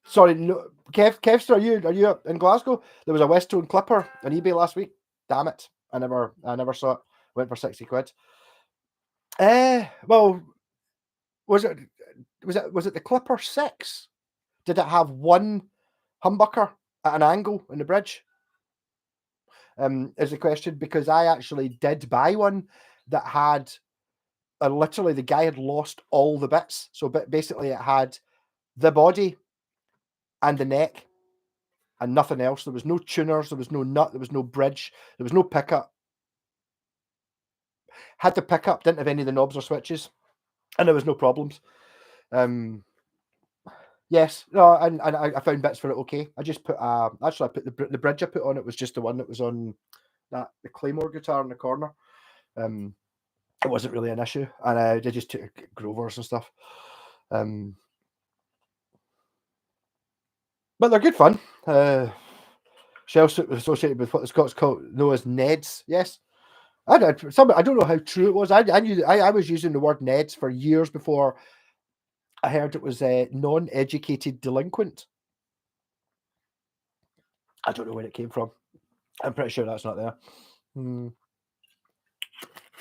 sorry, no, Kevster, are you in Glasgow? There was a Westone Clipper on eBay last week. Damn it, I never saw it. Went for 60 quid. Well, was it the Clipper 6? Did it have one humbucker at an angle in the bridge? Is the question, because I actually did buy one that had literally the guy had lost all the bits. So basically it had the body and the neck and nothing else. There was no tuners, there was no nut, there was no bridge, there was no pickup. Had the pickup, didn't have any of the knobs or switches, and there was no problems. Yes, no, and I found bits for it okay. I just put actually I put the bridge I put on it was just the one that was on the Claymore guitar in the corner. It wasn't really an issue, and I just took Grovers and stuff. But they're good fun. Shell suit was associated with what the Scots know as Neds. Yes, I don't know how true it was. I knew I was using the word Neds for years before I heard it was non-educated delinquent. I don't know where it came from. I'm pretty sure that's not there.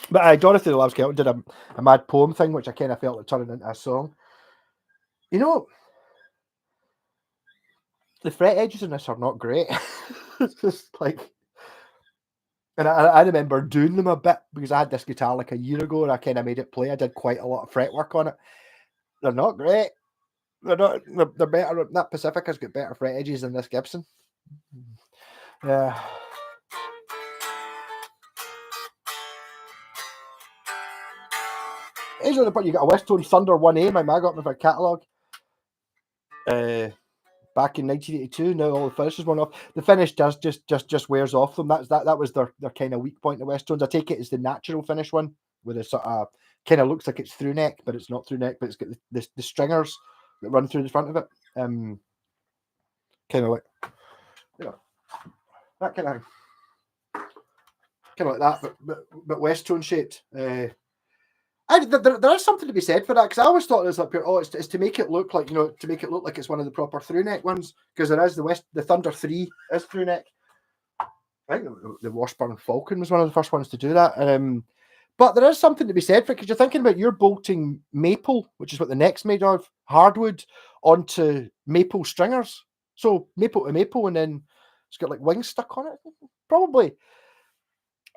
But Dorothy the Lab Skeleton did a mad poem thing, which I kind of felt like turning into a song. You know, the fret edges in this are not great. It's just like And I remember doing them a bit because I had this guitar like a year ago and I kind of made it play. I did quite a lot of fretwork on it. They're not great. They're not. They're better. That Pacifica's got better fret edges than this Gibson. Yeah. Here's the point. You got a Westone Thunder 1A. My mag got me for a catalogue. Back in 1982. Now all the finishes worn off. The finish does just wears off them. That was their kind of weak point. The Westones. I take it is the natural finish one, where it sort of kind of looks like it's through neck, but it's not through neck. But it's got the stringers that run through the front of it. Kind of like, you know, that kind of like that, but Westone shaped. There is something to be said for that because I always thought it was like, it's to make it look like to make it look like it's one of the proper through neck ones because there is the Thunder 3 is through neck. I think the Washburn Falcon was one of the first ones to do that. But there is something to be said for it because you're thinking about you're bolting maple, which is what the neck's made of, hardwood onto maple stringers. So maple to maple, and then it's got like wings stuck on it. Probably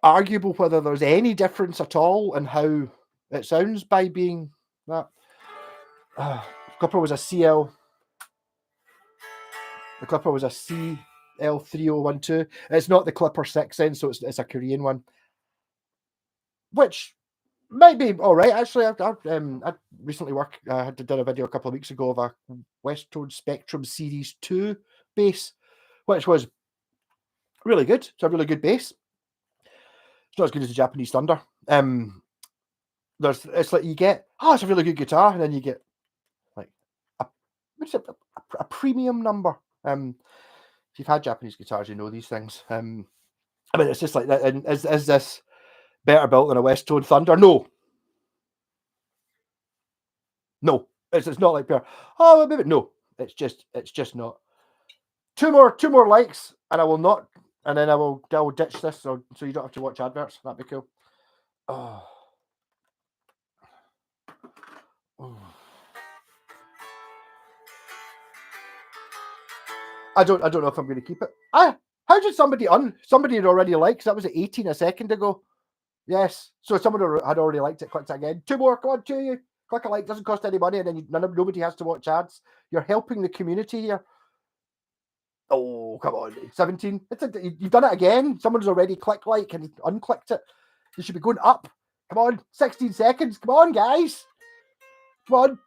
arguable whether there's any difference at all in how it sounds by being that. Clipper was a CL. The Clipper was a CL3012. It's not the Clipper 6 then, so it's a Korean one, which might be all right. Actually, I recently did a video a couple of weeks ago of a Westone Spectrum Series 2 bass, which was really good. It's a really good bass. It's not as good as the Japanese Thunder. It's like you get, it's a really good guitar, and then you get like a premium number. If you've had Japanese guitars, you know these things. I mean, it's just like that. And is this better built than a Westone Thunder? No. It's not like pure. Oh, maybe no. It's just not. Two more likes, and I will not. And then I will ditch this, so you don't have to watch adverts. That'd be cool. Oh. I don't know if I'm going to keep it. How did somebody had already liked? That was at 18 a second ago. Yes, so someone had already liked it. Clicked it again. 2 more. Come on, 2 you. Click a like. Doesn't cost any money, and then nobody has to watch ads. You're helping the community here. Oh, come on, 17. You've done it again. Someone's already clicked like and unclicked it. You should be going up. Come on, 16 seconds. Come on, guys. Come on,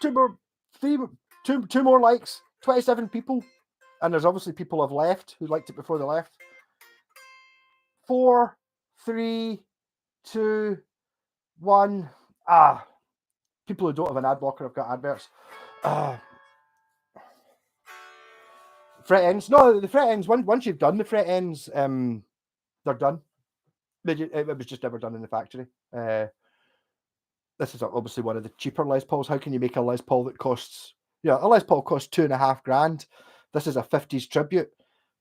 2 more, 2 more likes. 27 people, and there's obviously people have left who liked it before they left. 4, 3, 2, 1. People who don't have an ad blocker have got adverts. Fret ends. No, the fret ends. Once you've done the fret ends, they're done. It was just never done in the factory. This is obviously one of the cheaper Les Pauls. How can you make a Les Paul that costs? A Les Paul costs $2,500. This is a 50s tribute.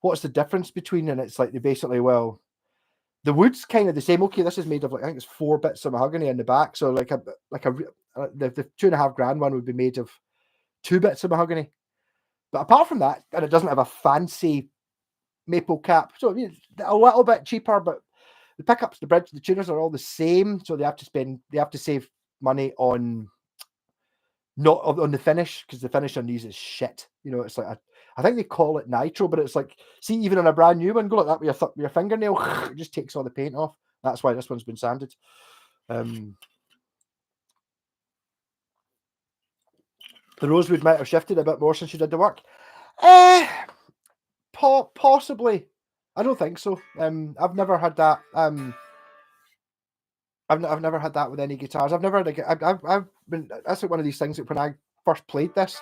What's the difference between? And it's like they basically, the wood's kind of the same. Okay, this is made of I think it's 4 bits of mahogany in the back. So the $2,500 one would be made of 2 bits of mahogany. But apart from that, and it doesn't have a fancy maple cap, so a little bit cheaper. But the pickups, the bridge, the tuners are all the same, so they have to save money on the finish because the finish on these is shit. It's like I think they call it nitro, but it's like, see, even on a brand new one, go like that with your fingernail, it just takes all the paint off. That's why this one's been sanded. The rosewood might have shifted a bit more since you did the work. Possibly. I don't think so. I've never had that. I've never had that with any guitars. I've never had I've been. That's like one of these things that when I first played this,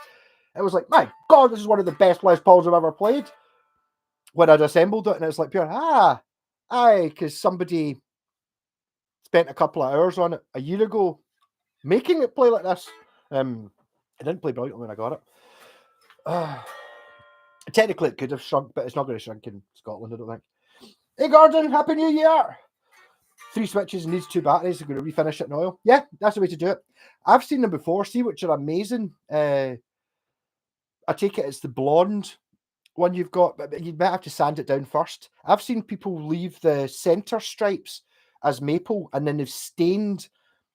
it was like, my God, this is one of the best Les Pauls I've ever played. When I'd assembled it, and it's like pure, because somebody spent a couple of hours on it a year ago, making it play like this. It didn't play brilliantly when I got it. Technically, it could have shrunk, but it's not going to shrink in Scotland, I don't think. Hey, Gordon, Happy New Year! 3 switches and needs 2 batteries. They're going to refinish it in oil. Yeah, that's the way to do it. I've seen them before, which are amazing. I take it it's the blonde one you've got, but you might have to sand it down first. I've seen people leave the center stripes as maple, and then they've stained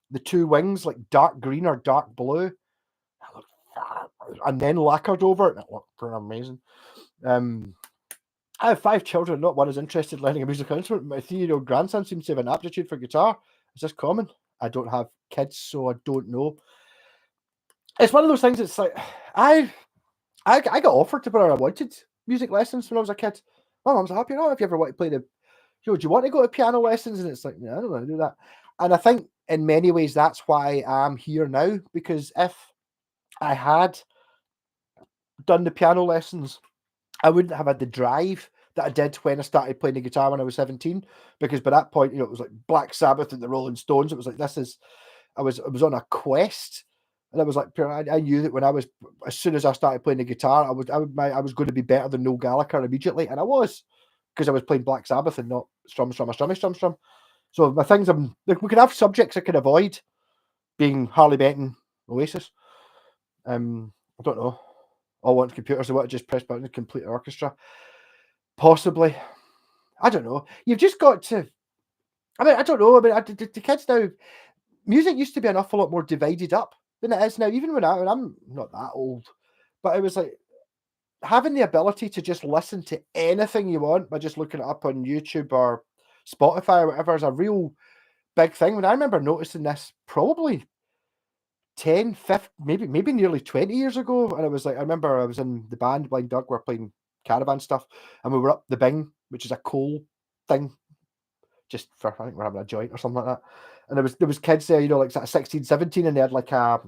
the two wings like dark green or dark blue, and then lacquered over it. And it looked pretty amazing. I have 5 children. Not one is interested in learning a musical instrument. My 3-year-old grandson seems to have an aptitude for guitar. Is this common? I don't have kids, so I don't know. It's one of those things. It's like I got offered to, but I wanted music lessons when I was a kid. My mum's happy. Oh, if you ever want to play do you want to go to piano lessons? And it's like, no, I don't want to do that. And I think in many ways that's why I'm here now, because if I had done the piano lessons, I wouldn't have had the drive that I did when I started playing the guitar when I was 17, because by that point, it was like Black Sabbath and the Rolling Stones. It was like, I was on a quest, and I was like, I knew that as soon as I started playing the guitar, I was going to be better than Noel Gallagher immediately, and I was, because I was playing Black Sabbath and not strum. So my things, we can have subjects I can avoid, being Harley Benton, Oasis. I don't know. All want computers, they want to just press buttons and complete the orchestra. Possibly. I don't know. You've just got to. I don't know. The kids now, music used to be an awful lot more divided up than it is now. Even when I'm not that old, but it was like having the ability to just listen to anything you want by just looking it up on YouTube or Spotify or whatever is a real big thing. When I remember noticing this probably 10, 15, maybe nearly 20 years ago. And I remember I was in the band Blind Duck, we were playing caravan stuff, and we were up the Bing, which is a coal thing, just for, I think we're having a joint or something like that. And there was kids there, like sort of 16, 17, and they had like a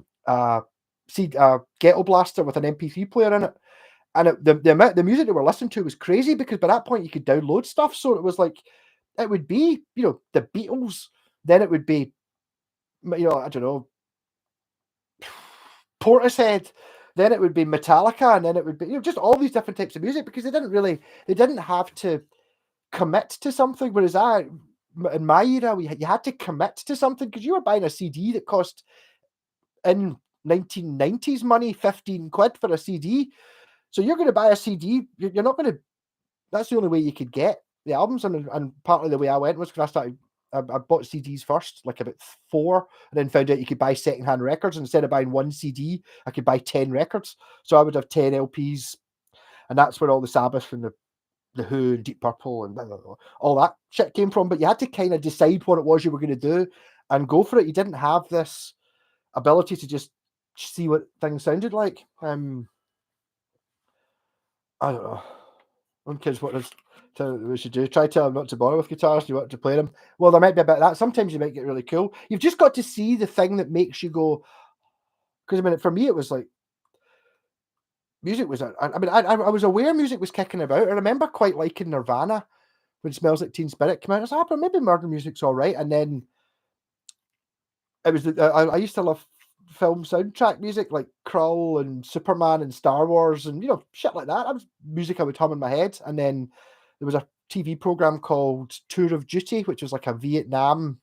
ghetto blaster with an MP3 player in it. And the amount the music they were listening to was crazy, because by that point you could download stuff. So it was like, it would be, the Beatles, then it would be, I don't know, Portishead, then it would be Metallica, and then it would be, just all these different types of music, because they didn't have to commit to something. Whereas in my era, you had to commit to something, because you were buying a CD that cost, in 1990s money, 15 quid for a CD. So you're going to buy a CD, you're not going to, that's the only way you could get the albums. And partly the way I went was because I bought CDs first, like about 4, and then found out you could buy secondhand records. And instead of buying one CD, I could buy 10 records. So I would have 10 LPs, and that's where all the Sabbath and the Who and Deep Purple and all that shit came from. But you had to kind of decide what it was you were going to do and go for it. You didn't have this ability to just see what things sounded like. I don't know. When kids what we should do, try to tell them not to bother with guitars, you want to play them. Well, there might be a bit of that. Sometimes you might get really cool. You've just got to see the thing that makes you go, because for me it was like, music was, I was aware music was kicking about. I remember quite liking Nirvana when Smells Like Teen Spirit came out. I was like, but maybe modern music's all right. And then it was, I used to love film soundtrack music like Krull and Superman and Star Wars and shit like that. That was music I would hum in my head. And then there was a TV program called Tour of Duty, which was like a Vietnam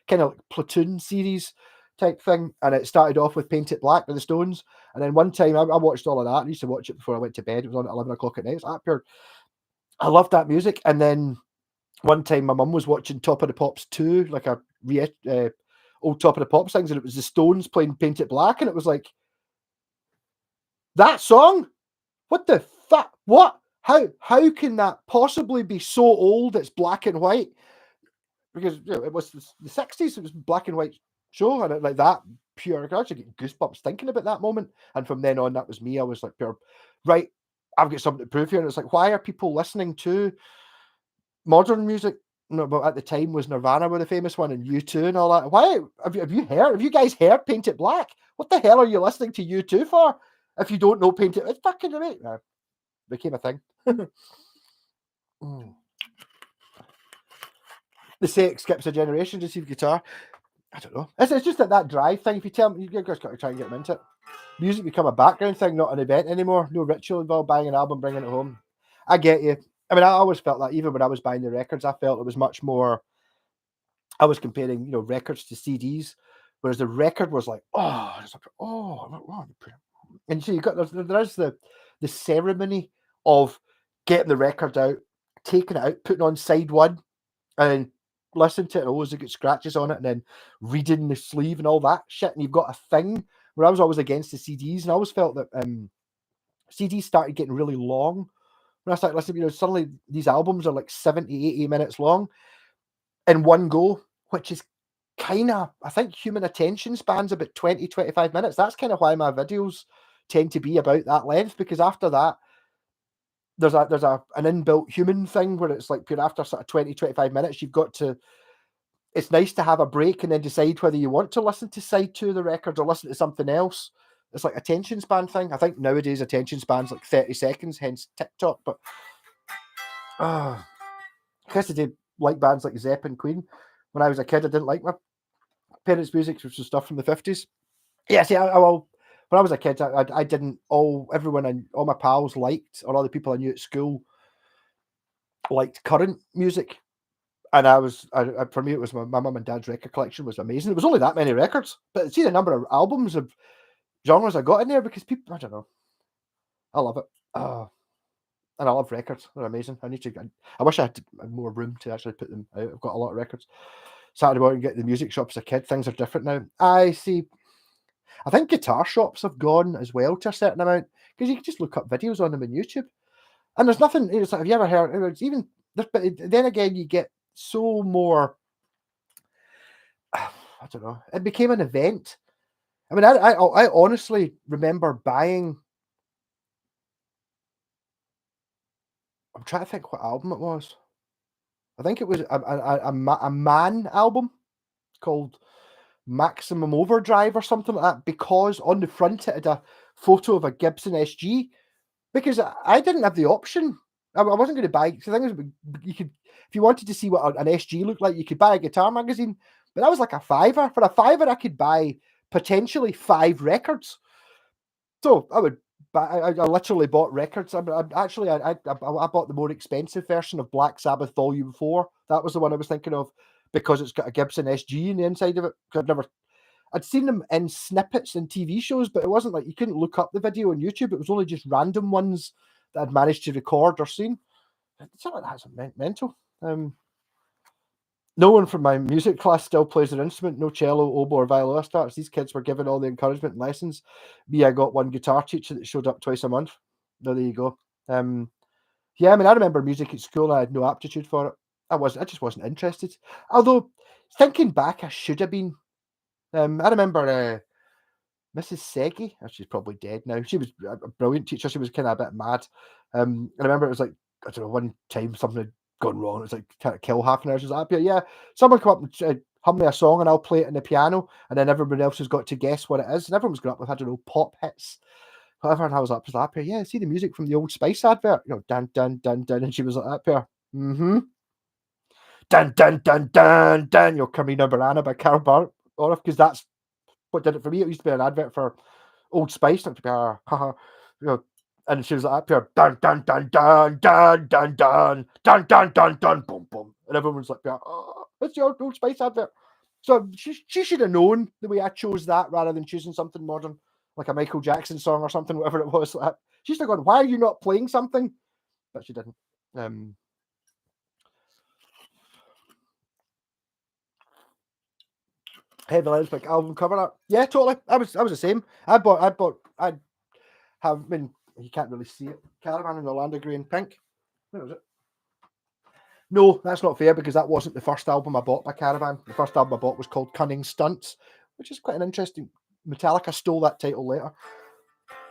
kind of like platoon series type thing, and it started off with Paint It Black by the Stones. And then one time I watched all of that. I used to watch it before I went to bed. It was on at 11 o'clock at night. I loved that music. And then one time my mum was watching Top of the Pops 2, like a old Top of the Pops things, and it was the Stones playing Paint It Black, and it was like, that song? What the fuck? What? How can that possibly be so old? It's black and white, because it was the 60s. It was black and white show, and like that pure. I could actually get goosebumps thinking about that moment. And from then on, that was me. I was like, pure right. I've got something to prove here. And it's like, why are people listening to modern music? No, but at the time was Nirvana were the famous one, and U2 and all that. Why have you guys heard Paint It Black? What the hell are you listening to U2 for? If you don't know Paint It, it's fucking right. Became a thing. They say it skips a generation to receive guitar. I don't know. It's just that drive thing. If you tell me, you guys got to try and get them into it. Music become a background thing, not an event anymore. No ritual involved, buying an album, bringing it home. I get you. I always felt that even when I was buying the records, I felt it was much more. I was comparing, records to CDs, whereas the record was like, and so you got there's the ceremony of getting the record out, taking it out, putting on side one, and listening to it, and always get scratches on it, and then reading the sleeve and all that shit. And you've got a thing where I was always against the CDs, and I always felt that CDs started getting really long. When I started listening, suddenly these albums are like 70, 80 minutes long in one go, which is kind of, I think human attention span's about 20, 25 minutes. That's kind of why my videos tend to be about that length, because after that, there's an inbuilt human thing where it's like, after sort of 20, 25 minutes, you've got to, it's nice to have a break and then decide whether you want to listen to side two of the record or listen to something else. It's like attention span thing. I think nowadays attention span's like 30 seconds, hence TikTok. But I guess I did like bands like Zepp and Queen. When I was a kid, I didn't like my parents' music, which was stuff from the 50s. Yeah, see, when I was a kid, I didn't, all my pals liked, or all the people I knew at school liked current music. And for me, it was my mum and dad's record collection was amazing. It was only that many records, but see the number of albums of genres I got in there, because people, I don't know, I love it. And I love records. They're amazing. I wish I had more room to actually put them out. I've got a lot of records. Saturday morning, get the music shops as a kid. Things are different now. I think guitar shops have gone as well to a certain amount, because you can just look up videos on them on YouTube. And there's nothing, it's like, have you ever heard, it's even, but then again, you get so more, I don't know, it became an event. I mean, I honestly remember buying, I'm trying to think what album it was. I think it was a Man album called Maximum Overdrive or something like that, because on the front it had a photo of a Gibson SG, because I didn't have the option. I wasn't going to buy. The thing is, you could, if you wanted to see what an SG looked like, you could buy a guitar magazine, but that was like a fiver. For a fiver, I could buy potentially 5 records. So I would buy. I literally bought records. I bought the more expensive version of Black Sabbath Volume 4. That was the one I was thinking of, because it's got a Gibson SG in the inside of it. I'd seen them in snippets in TV shows, but it wasn't like, you couldn't look up the video on YouTube. It was only just random ones that I'd managed to record or seen. Something like that's mental. No one from my music class still plays an instrument. No cello, oboe, or violista. These kids were given all the encouragement and lessons. Me, I got one guitar teacher that showed up twice a month. No, there you go. Yeah, I mean, I remember music at school. I had no aptitude for it. I just wasn't interested. Although, thinking back, I should have been. I remember Mrs. Segi. She's probably dead now. She was a brilliant teacher. She was kind of a bit mad. I remember it was like, I don't know, one time something had gone wrong. It was like, kind of kill half an hour. She was like, yeah, someone come up and hum me a song and I'll play it on the piano, and then everyone else has got to guess what it is. And everyone's got up with, I don't know, pop hits, whatever. And I was like, yeah, see the music from the Old Spice advert, dun dun dun dun. And she was like, up here, dun dun dun dun dun. Carmina Burana by Carol Borough, because that's what did it for me. It used to be an advert for Old Spice, not to be and she was like, up here, dun dun dun dun dun dun dun dun dun dun dun, boom boom, and everyone's like, oh, it's the Old Spice advert. So she should have known the way I chose that, rather than choosing something modern like a Michael Jackson song or something, whatever it was. Like, she's still going, why are you not playing something? But she didn't. Heavy Lipstick album cover art. Yeah, totally. I was the same. I mean, you can't really see it. Caravan in Orlando Green Pink. Where was it? No, that's not fair, because that wasn't the first album I bought by Caravan. The first album I bought was called Cunning Stunts, which is quite an interesting. Metallica stole that title later.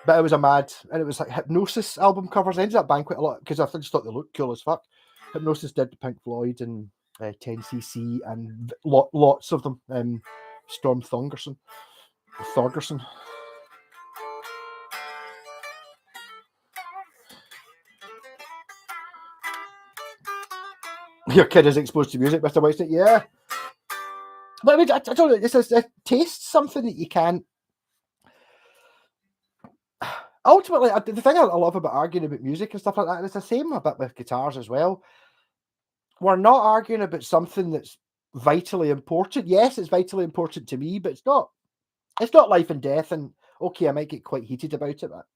But it was and it was like Hypnosis album covers. I ended up buying quite a lot, because I just thought they looked cool as fuck. Hypnosis did the Pink Floyd and 10cc and lots of them. Storm Thorgerson. Your kid is exposed to music, Mr. Whitesnake. Yeah. But I mean, I don't know. It's a taste, something that you can't. Ultimately, the thing I love about arguing about music and stuff like that, and it's the same a bit with guitars as well. We're not arguing about something that's vitally important. Yes, it's vitally important to me, but it's not. It's not life and death. And okay, I might get quite heated about it, but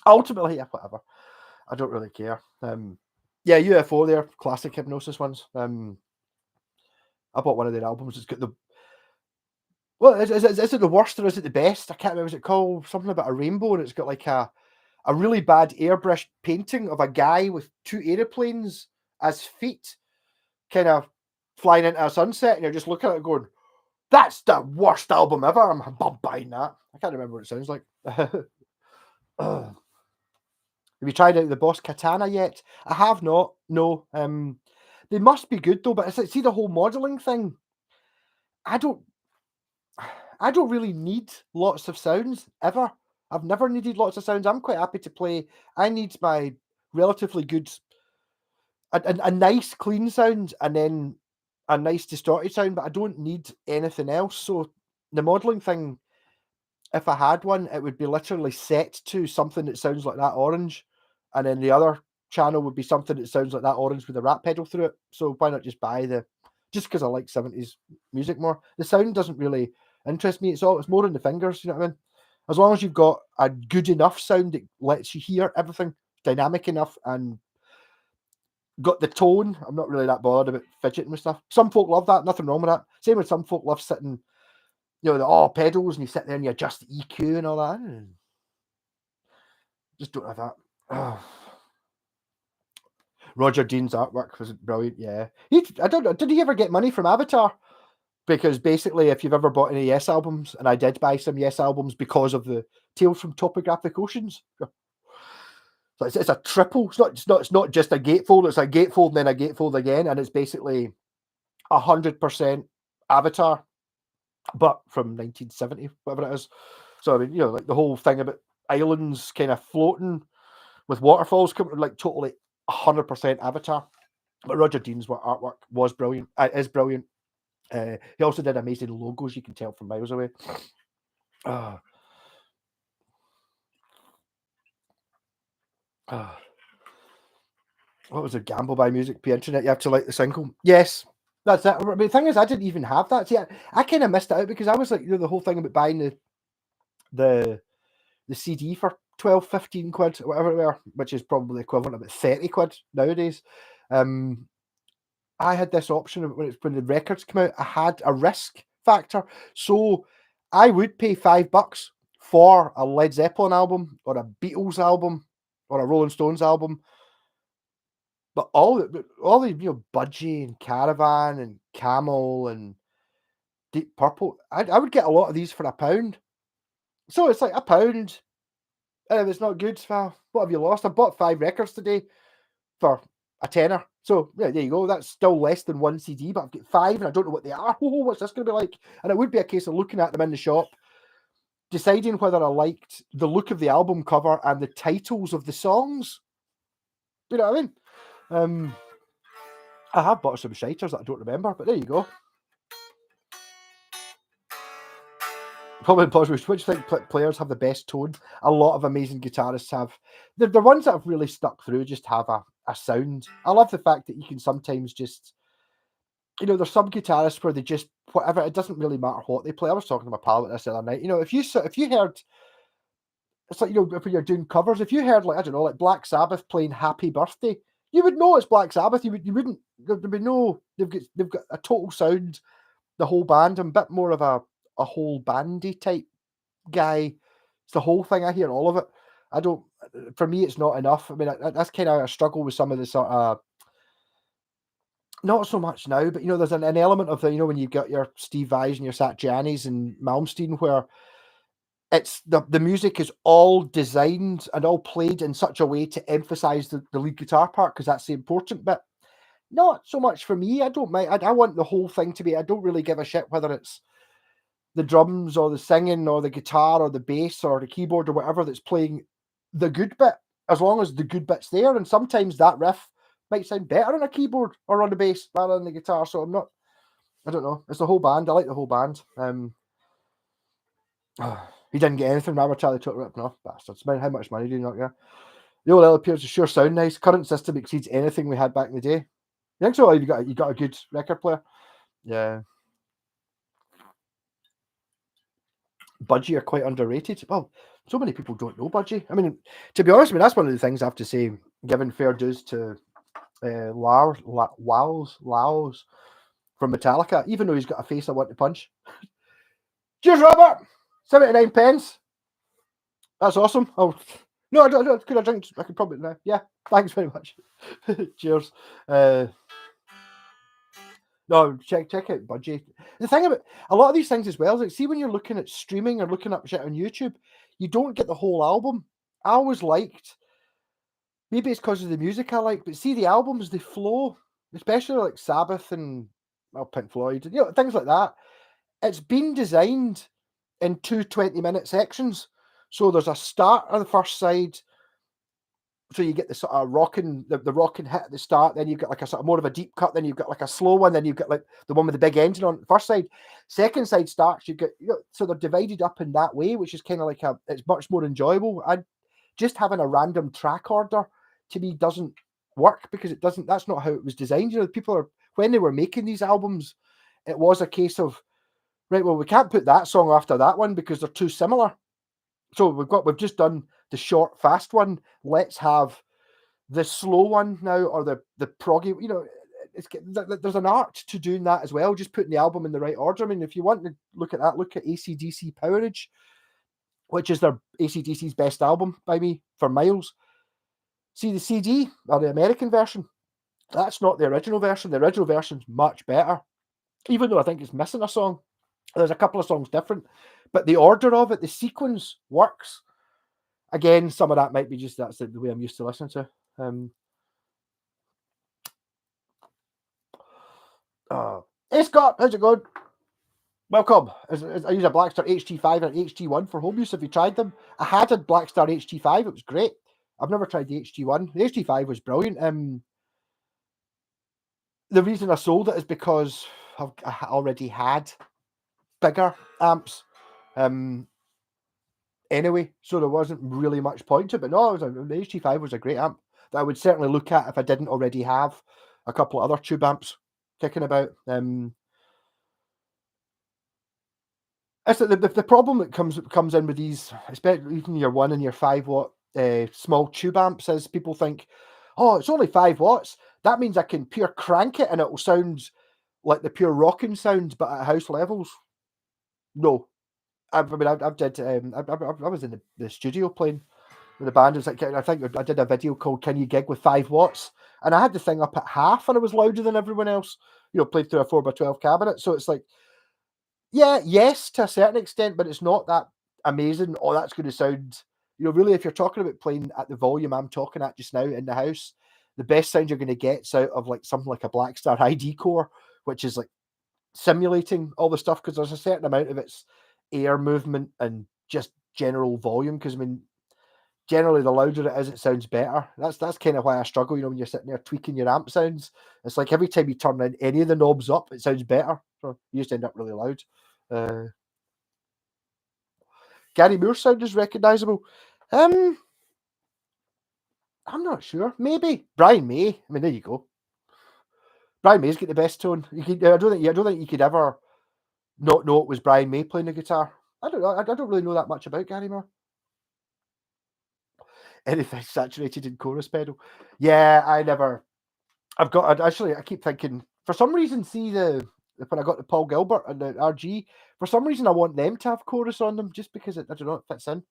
ultimately, yeah, whatever. I don't really care. Yeah, UFO, they're classic Hypnosis ones. I bought one of their albums. It's got the well, is it the worst or is it the best? I can't remember. Is it called something about a rainbow? And it's got like a really bad airbrush painting of a guy with two aeroplanes as feet, kind of flying into a sunset, and you're just looking at it going, "That's the worst album ever." I'm buying that. I can't remember what it sounds like. Have you tried out the Boss Katana yet? I have not. No. They must be good though. But it's like, see the whole modeling thing. I don't really need lots of sounds ever. I've never needed lots of sounds. I'm quite happy to play. I need my relatively good, a nice clean sound, and then a nice distorted sound. But I don't need anything else. So the modeling thing, if I had one, it would be literally set to something that sounds like that orange, and then the other channel would be something that sounds like that orange with a rap pedal through it. So why not just buy just because I like 70s music more? The sound doesn't really interest me. It's more in the fingers, you know what I mean? As long as you've got a good enough sound that lets you hear everything, dynamic enough, and got the tone, I'm not really that bothered about fidgeting with stuff. Some folk love that, nothing wrong with that. Same with some folk love sitting, the pedals, and you sit there and you adjust the EQ and all that. Just don't have that. Oh. Roger Dean's artwork was brilliant. Yeah, I don't know. Did he ever get money from Avatar? Because basically, if you've ever bought any Yes albums, and I did buy some Yes albums because of the Tales from Topographic Oceans. So it's a triple. It's not just a gatefold. It's a gatefold and then a gatefold again, and it's basically 100% Avatar, but from 1970, whatever it is. So I mean, like the whole thing about islands kind of floating with waterfalls, like totally 100% Avatar. But Roger Dean's artwork was brilliant. Is brilliant. He also did amazing logos. You can tell from miles away. What was a gamble by music? P internet. You have to like the single. Yes, that's it. But the thing is, I didn't even have that. See, I kind of missed it out because I was like, the whole thing about buying the CD for 12, 15 quid, or whatever it were, which is probably equivalent about 30 quid nowadays. I had this option when the records come out. I had a risk factor, so I would pay $5 for a Led Zeppelin album or a Beatles album or a Rolling Stones album. But all the Budgie and Caravan and Camel and Deep Purple, I would get a lot of these for £1. So it's like £1. And if it's not good, well, what have you lost? I bought 5 records today for a tenner. So yeah, there you go. That's still less than one CD, but I've got 5 and I don't know what they are. Oh, what's this going to be like? And it would be a case of looking at them in the shop, deciding whether I liked the look of the album cover and the titles of the songs. You know what I mean? I have bought some shiters that I don't remember, but there you go. Probably pause. Which do you think players have the best tone? A lot of amazing guitarists have. The ones that have really stuck through just have a sound. I love the fact that you can sometimes just, there's some guitarists where they just, whatever, it doesn't really matter what they play. I was talking to my pal about this the other night. If you heard, it's like, if you're doing covers, if you heard, like, I don't know, like Black Sabbath playing Happy Birthday, you would know it's Black Sabbath. You wouldn't, there'd be no, they've got a total sound, the whole band. I'm a bit more of a whole bandy type guy. It's the whole thing. I hear all of it. For me, it's not enough. I mean, that's kind of a struggle with some of the sort of, not so much now, but there's an element of the, when you've got your Steve Vais and your Satrianis and Malmsteen, where it's the music is all designed and all played in such a way to emphasize the lead guitar part, because that's the important bit. Not so much for me. I don't mind. I want the whole thing to be. I don't really give a shit whether it's the drums or the singing or the guitar or the bass or the keyboard or whatever that's playing the good bit, as long as the good bit's there. And sometimes that riff might sound better on a keyboard or on the bass rather than the guitar. So I don't know. It's the whole band. I like the whole band. He didn't get anything. Robert Charlie took ripping off bastards. How much money do you not get? The old LPs sure sound nice. Current system exceeds anything we had back in the day. You think so? You got a good record player? Yeah. Budgie are quite underrated. Well, so many people don't know Budgie. I mean, to be honest, that's one of the things I have to say. giving fair dues to Lars from Metallica, even though he's got a face I want to punch. Cheers, Robert. 79 pence. That's awesome. Oh no, I don't. Could I drink? I could probably no. Yeah, thanks very much. Cheers. No, check out Budgie. The thing about a lot of these things as well is like, see when you're looking at streaming or looking up shit on YouTube, you don't get the whole album. I always liked. Maybe it's because of the music I like, but see the albums, they flow, especially like Sabbath and Pink Floyd, things like that. It's been designed in 20-minute sections. So there's a start on the first side. So you get the sort of rocking, the rocking hit at the start, then you've got like a sort of more of a deep cut, then you've got like a slow one, then you've got like the one with the big engine on the first side. Second side starts, you get, so they're divided up in that way, which is kind of like it's much more enjoyable. And just having a random track order to me doesn't work because that's not how it was designed. When they were making these albums, it was a case of, right, well, we can't put that song after that one because they're too similar. So we've just done the short, fast one. Let's have the slow one now, or the proggy. There's an art to doing that as well. Just putting the album in the right order. I mean, if you want to look at that, look at AC/DC Powerage, which is their AC/DC's best album by me for miles. See the CD or the American version. That's not the original version. The original version's much better, even though I think it's missing a song. There's a couple of songs different, but the order of it, the sequence works. Again, some of that might be just that's the way I'm used to listening to. Hey Scott, how's it going? Welcome. I use a Blackstar HT5 and an HT1 for home use. Have you tried them? I had a Blackstar HT5. It was great. I've never tried the HT1. The HT5 was brilliant. The reason I sold it is because I already had bigger amps. Anyway, so there wasn't really much point to it. But no, the HT5 was a great amp that I would certainly look at if I didn't already have a couple of other tube amps kicking about. It's the problem that comes in with these, especially even your 1 and your 5 watt small tube amps, is people think, oh, it's only 5 watts. That means I can pure crank it and it will sound like the pure rocking sound, but at house levels. No, I was in the studio playing with the band. It was like, I think I did a video called "Can You Gig with 5 watts?" and I had the thing up at half, and it was louder than everyone else. Played through a 4x12 cabinet, so it's like, yeah, yes, to a certain extent, but it's not that amazing. Oh, that's going to sound, really, if you're talking about playing at the volume I'm talking at just now in the house, the best sound you're going to get is out of like something like a Blackstar ID core, which is like simulating all the stuff because there's a certain amount of its air movement and just general volume. Because I mean, generally the louder it is, it sounds better. That's kind of why I struggle. When you're sitting there tweaking your amp sounds, it's like every time you turn in any of the knobs up, it sounds better. So you just end up really loud. Gary Moore's sound is recognisable. I'm not sure. Maybe Brian May. I mean, there you go. Brian May's got the best tone. I don't think you could ever not know it was Brian May playing the guitar. I don't know. I don't really know that much about Gary Moore. Anything saturated in chorus pedal. Yeah, I keep thinking, for some reason, when I got the Paul Gilbert and the RG, for some reason I want them to have chorus on them just because I don't know, it fits in.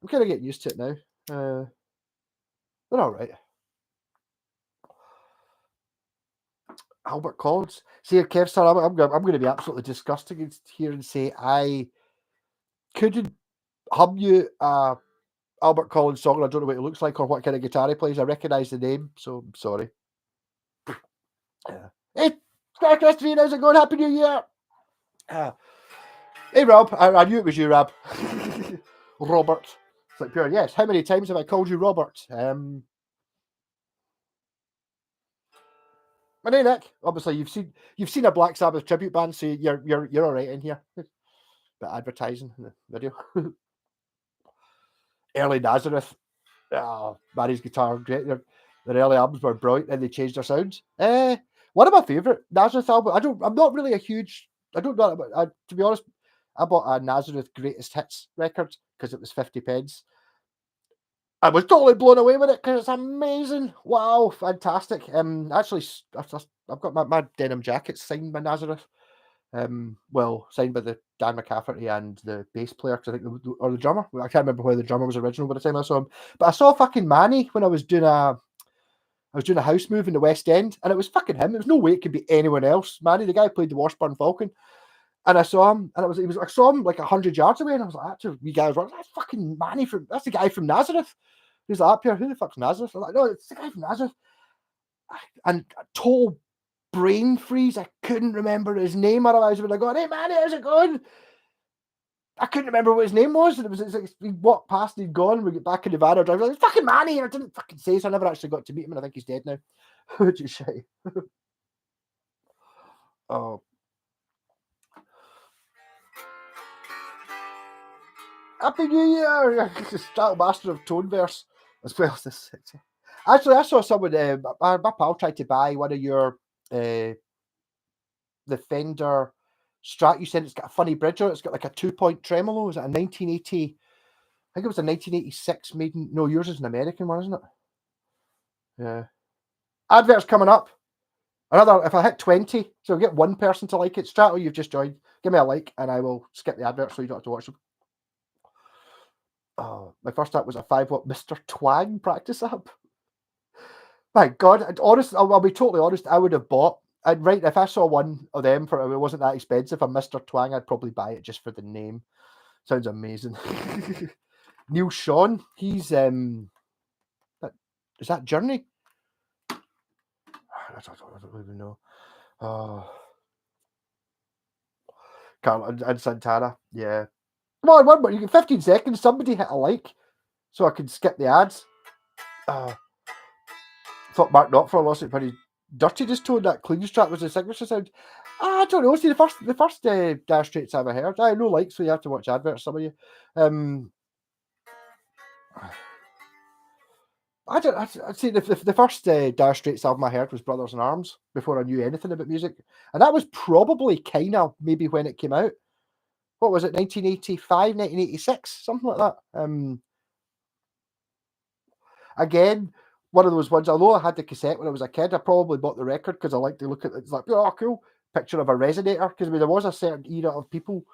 I'm kind of getting used to it now. They're all right. Albert Collins. See, Kev, sir, I'm going to be absolutely disgusting here and say I couldn't hum you Albert Collins song, and I don't know what it looks like or what kind of guitar he plays. I recognise the name, so I'm sorry. Hey, Star Christine, how's it going? Happy New Year! Hey, Rob. I knew it was you, Rob. Robert. It's like pure. Yes. How many times have I called you Robert? My name, Nick. Obviously, you've seen a Black Sabbath tribute band, so you're all right in here. Bit advertising in the video. Early Nazareth. Barry's guitar, great. Their early albums were brilliant, and they changed their sounds. One of my favourite Nazareth albums. I'm not really a huge. I don't know. To be honest, I bought a Nazareth Greatest Hits record because it was 50 pence. I was totally blown away with it because it's amazing. Wow, fantastic. Actually, I've got my denim jacket signed by Nazareth. Well, signed by the Dan McCafferty and the bass player, 'cause I think or the drummer. I can't remember whether the drummer was original by the time I saw him. But I saw fucking Manny when I was doing a house move in the West End, and it was fucking him. There was no way it could be anyone else. Manny, the guy who played the Washburn Falcon. And I saw him, and I saw him like 100 yards away, and I was like, "That's you guys were that's fucking Manny that's the guy from Nazareth." He's like, "Up here, who the fuck's Nazareth?" I'm like, "No, it's the guy from Nazareth." And total brain freeze. I couldn't remember his name. Otherwise, I would have gone, "Hey, Manny, how's it going?" I couldn't remember what his name was. And it's like he walked past, he'd gone. We get back in the van, I was like, "Fucking Manny!" And I didn't fucking say so. I never actually got to meet him, and I think he's dead now. Which is shit. Oh, Happy New Year! Start master of Toneverse as well as this. Actually, I saw someone. My pal tried to buy one of your the Fender Strat you said. It's got a funny bridge on it. It's got like a 2-point tremolo. Is it a 1980? I think it was a 1986 made. No, yours is an American one, isn't it? Yeah. Adverts coming up. Another. If I hit 20, so get one person to like it. Strato, you've just joined. Give me a like, and I will skip the adverts so you don't have to watch them. Oh, my first app was a 5-watt Mr. Twang practice app. My God, honestly, I'll be totally honest. I would have bought. Right, if I saw one of them for it wasn't that expensive, a Mr. Twang, I'd probably buy it just for the name. Sounds amazing. Neil Sean, he's is that Journey? I don't even know. Oh, Carl and Santana, yeah. Come on, one more. You get 15 seconds. Somebody hit a like, so I can skip the ads. Thought Mark Knopfler lost it when he Dirty just told that clean strap was the signature sound. I don't know. See, the first Dire Straits I ever heard. I no like, so you have to watch adverts. Some of you. I'd say the first Dire Straits album I heard was Brothers in Arms before I knew anything about music, and that was probably kind of maybe when it came out. What was it? 1985, 1986, something like that. Again, one of those ones. Although I had the cassette when I was a kid, I probably bought the record because I like to look at it. It's like, oh, cool picture of a resonator. Because there was a certain era of people,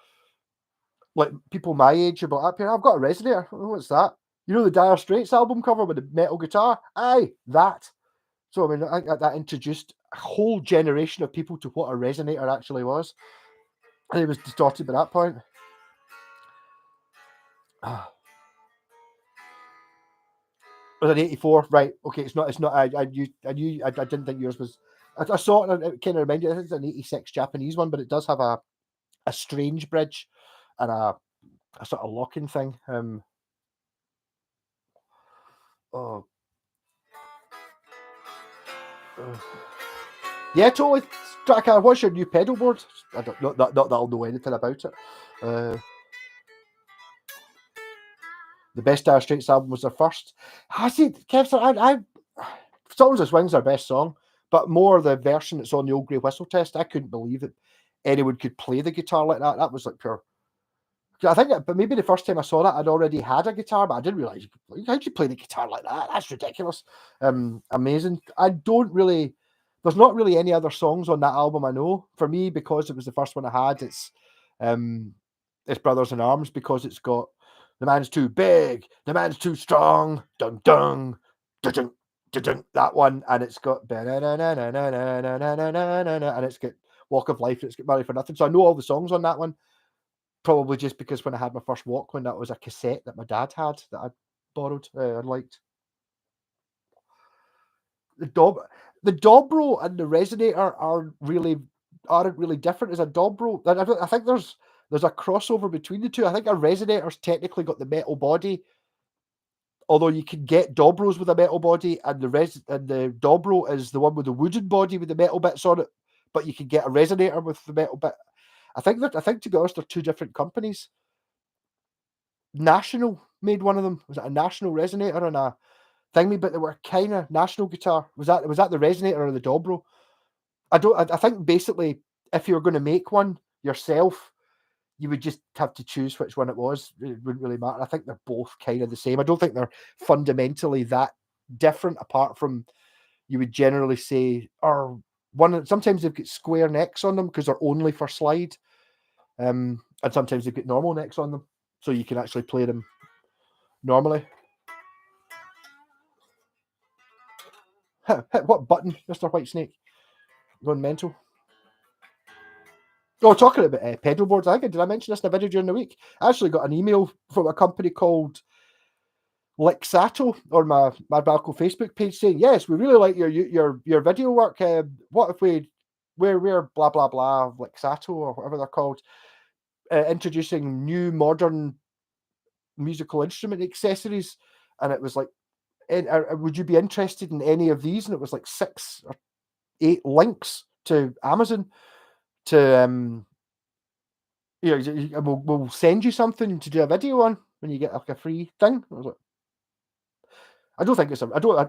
like people my age, about up here. I've got a resonator. Oh, what's that? You know the Dire Straits album cover with the metal guitar? Aye, that. So I mean, I think that introduced a whole generation of people to what a resonator actually was. And it was distorted by that point. Was an 84, right? Okay, it's not. It's not. I knew. I didn't think yours was. I saw it. And it kind of reminded. I think it's an 86 Japanese one, but it does have a strange bridge and a sort of locking thing. Oh, yeah, totally. Straka, what's your new pedal board? I don't know. Not that I'll know anything about it. The best Dire Straits album was their first. I see, Kev. I Songs of Swing's their best song, but more the version that's on the Old Grey Whistle Test. I couldn't believe that anyone could play the guitar like that. That was like pure. I think, but maybe the first time I saw that, I'd already had a guitar, but I didn't realize how'd you play the guitar like that? That's ridiculous. Amazing. I don't really. There's not really any other songs on that album I know. For me, because it was the first one I had, it's Brothers in Arms because it's got the man's too big, the man's too strong, dun dun, dun dun, dun dun, that one, and it's got and it's got Walk of Life, and it's got Money for Nothing. So I know all the songs on that one. Probably just because when I had my first Walkman, that was a cassette that my dad had that I borrowed and liked. The Dobro and the Resonator aren't really different as a Dobro. I think there's a crossover between the two. I think a Resonator's technically got the metal body, although you can get Dobros with a metal body, and the Dobro is the one with the wooden body with the metal bits on it. But you can get a Resonator with the metal bit. I think to be honest, they're two different companies. National made one of them. Was it a National Resonator and a thingy? But they were kind of National guitar. Was that the Resonator or the Dobro? I think basically if you're going to make one yourself, you would just have to choose which one it was. It wouldn't really matter. I think they're both kind of the same. I don't think they're fundamentally that different, apart from you would generally say, or one. Sometimes they've got square necks on them because they're only for slide, and sometimes they've got normal necks on them, so you can actually play them normally. Hit what button, Mr. Whitesnake? Going mental. Oh, talking about pedal boards, did I mention this in a video during the week? I actually got an email from a company called Lexato on my Balco Facebook page saying, yes, we really like your video work. What if we're blah blah blah Lexato or whatever they're called, introducing new modern musical instrument accessories, and it was like, would you be interested in any of these? And it was like 6 or 8 links to Amazon to we'll send you something to do a video on when you get like a free thing. I was like, I don't think it's a. I don't. I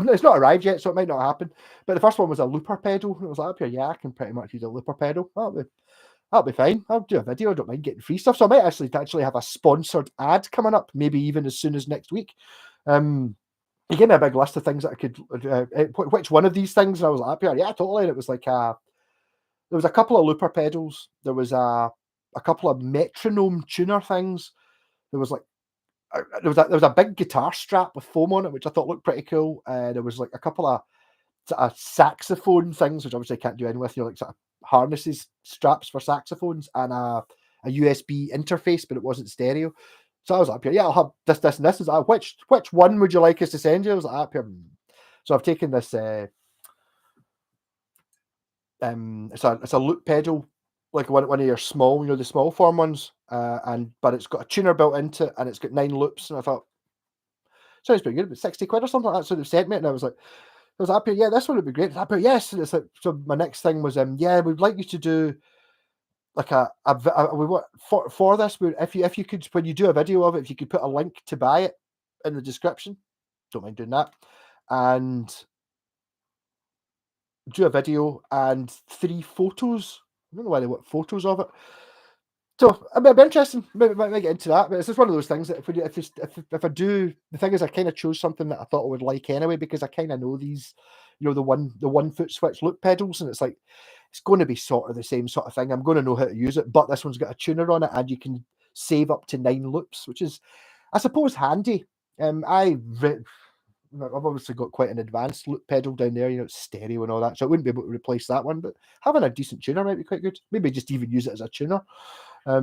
mean, it's not arrived yet, so it might not happen. But the first one was a looper pedal. And I was like, up here, yeah, I can pretty much use a looper pedal. That'll be fine. I'll do a video. I don't mind getting free stuff. So I might actually have a sponsored ad coming up, maybe even as soon as next week. He gave me a big list of things that I could. Which one of these things? And I was like, up here, yeah, totally. And it was like there was a couple of looper pedals. There was a couple of metronome tuner things. There was like. There was a big guitar strap with foam on it, which I thought looked pretty cool. There was like a couple of sort of saxophone things, which obviously I can't do anything with. Like sort of harnesses, straps for saxophones, and a USB interface, but it wasn't stereo. So I was up here, yeah, I'll have this, and this. Is which one would you like us to send you? I was like, up here. So I've taken this. It's a loop pedal, like one of your small, the small form ones, but it's got a tuner built into it, and it's got 9 loops. And I thought, sounds pretty good, about 60 quid or something like that. So they sent me it, and I was happy. Yeah, this one would be great. Happy, yes. And it's like, so my next thing was, yeah, we'd like you to do like we want for this. If you could, when you do a video of it, if you could put a link to buy it in the description, don't mind doing that, and do a video and 3 photos. I don't know why they want photos of it. So it'd be interesting. Maybe might get into that, but it's just one of those things that if I do, the thing is, I kind of chose something that I thought I would like anyway, because I kind of know these, the 1 foot switch loop pedals, and it's like it's going to be sort of the same sort of thing. I'm going to know how to use it, but this one's got a tuner on it, and you can save up to 9 loops, which is, I suppose, handy. I've obviously got quite an advanced loop pedal down there, it's stereo and all that, so I wouldn't be able to replace that one. But having a decent tuner might be quite good. Maybe just even use it as a tuner. Why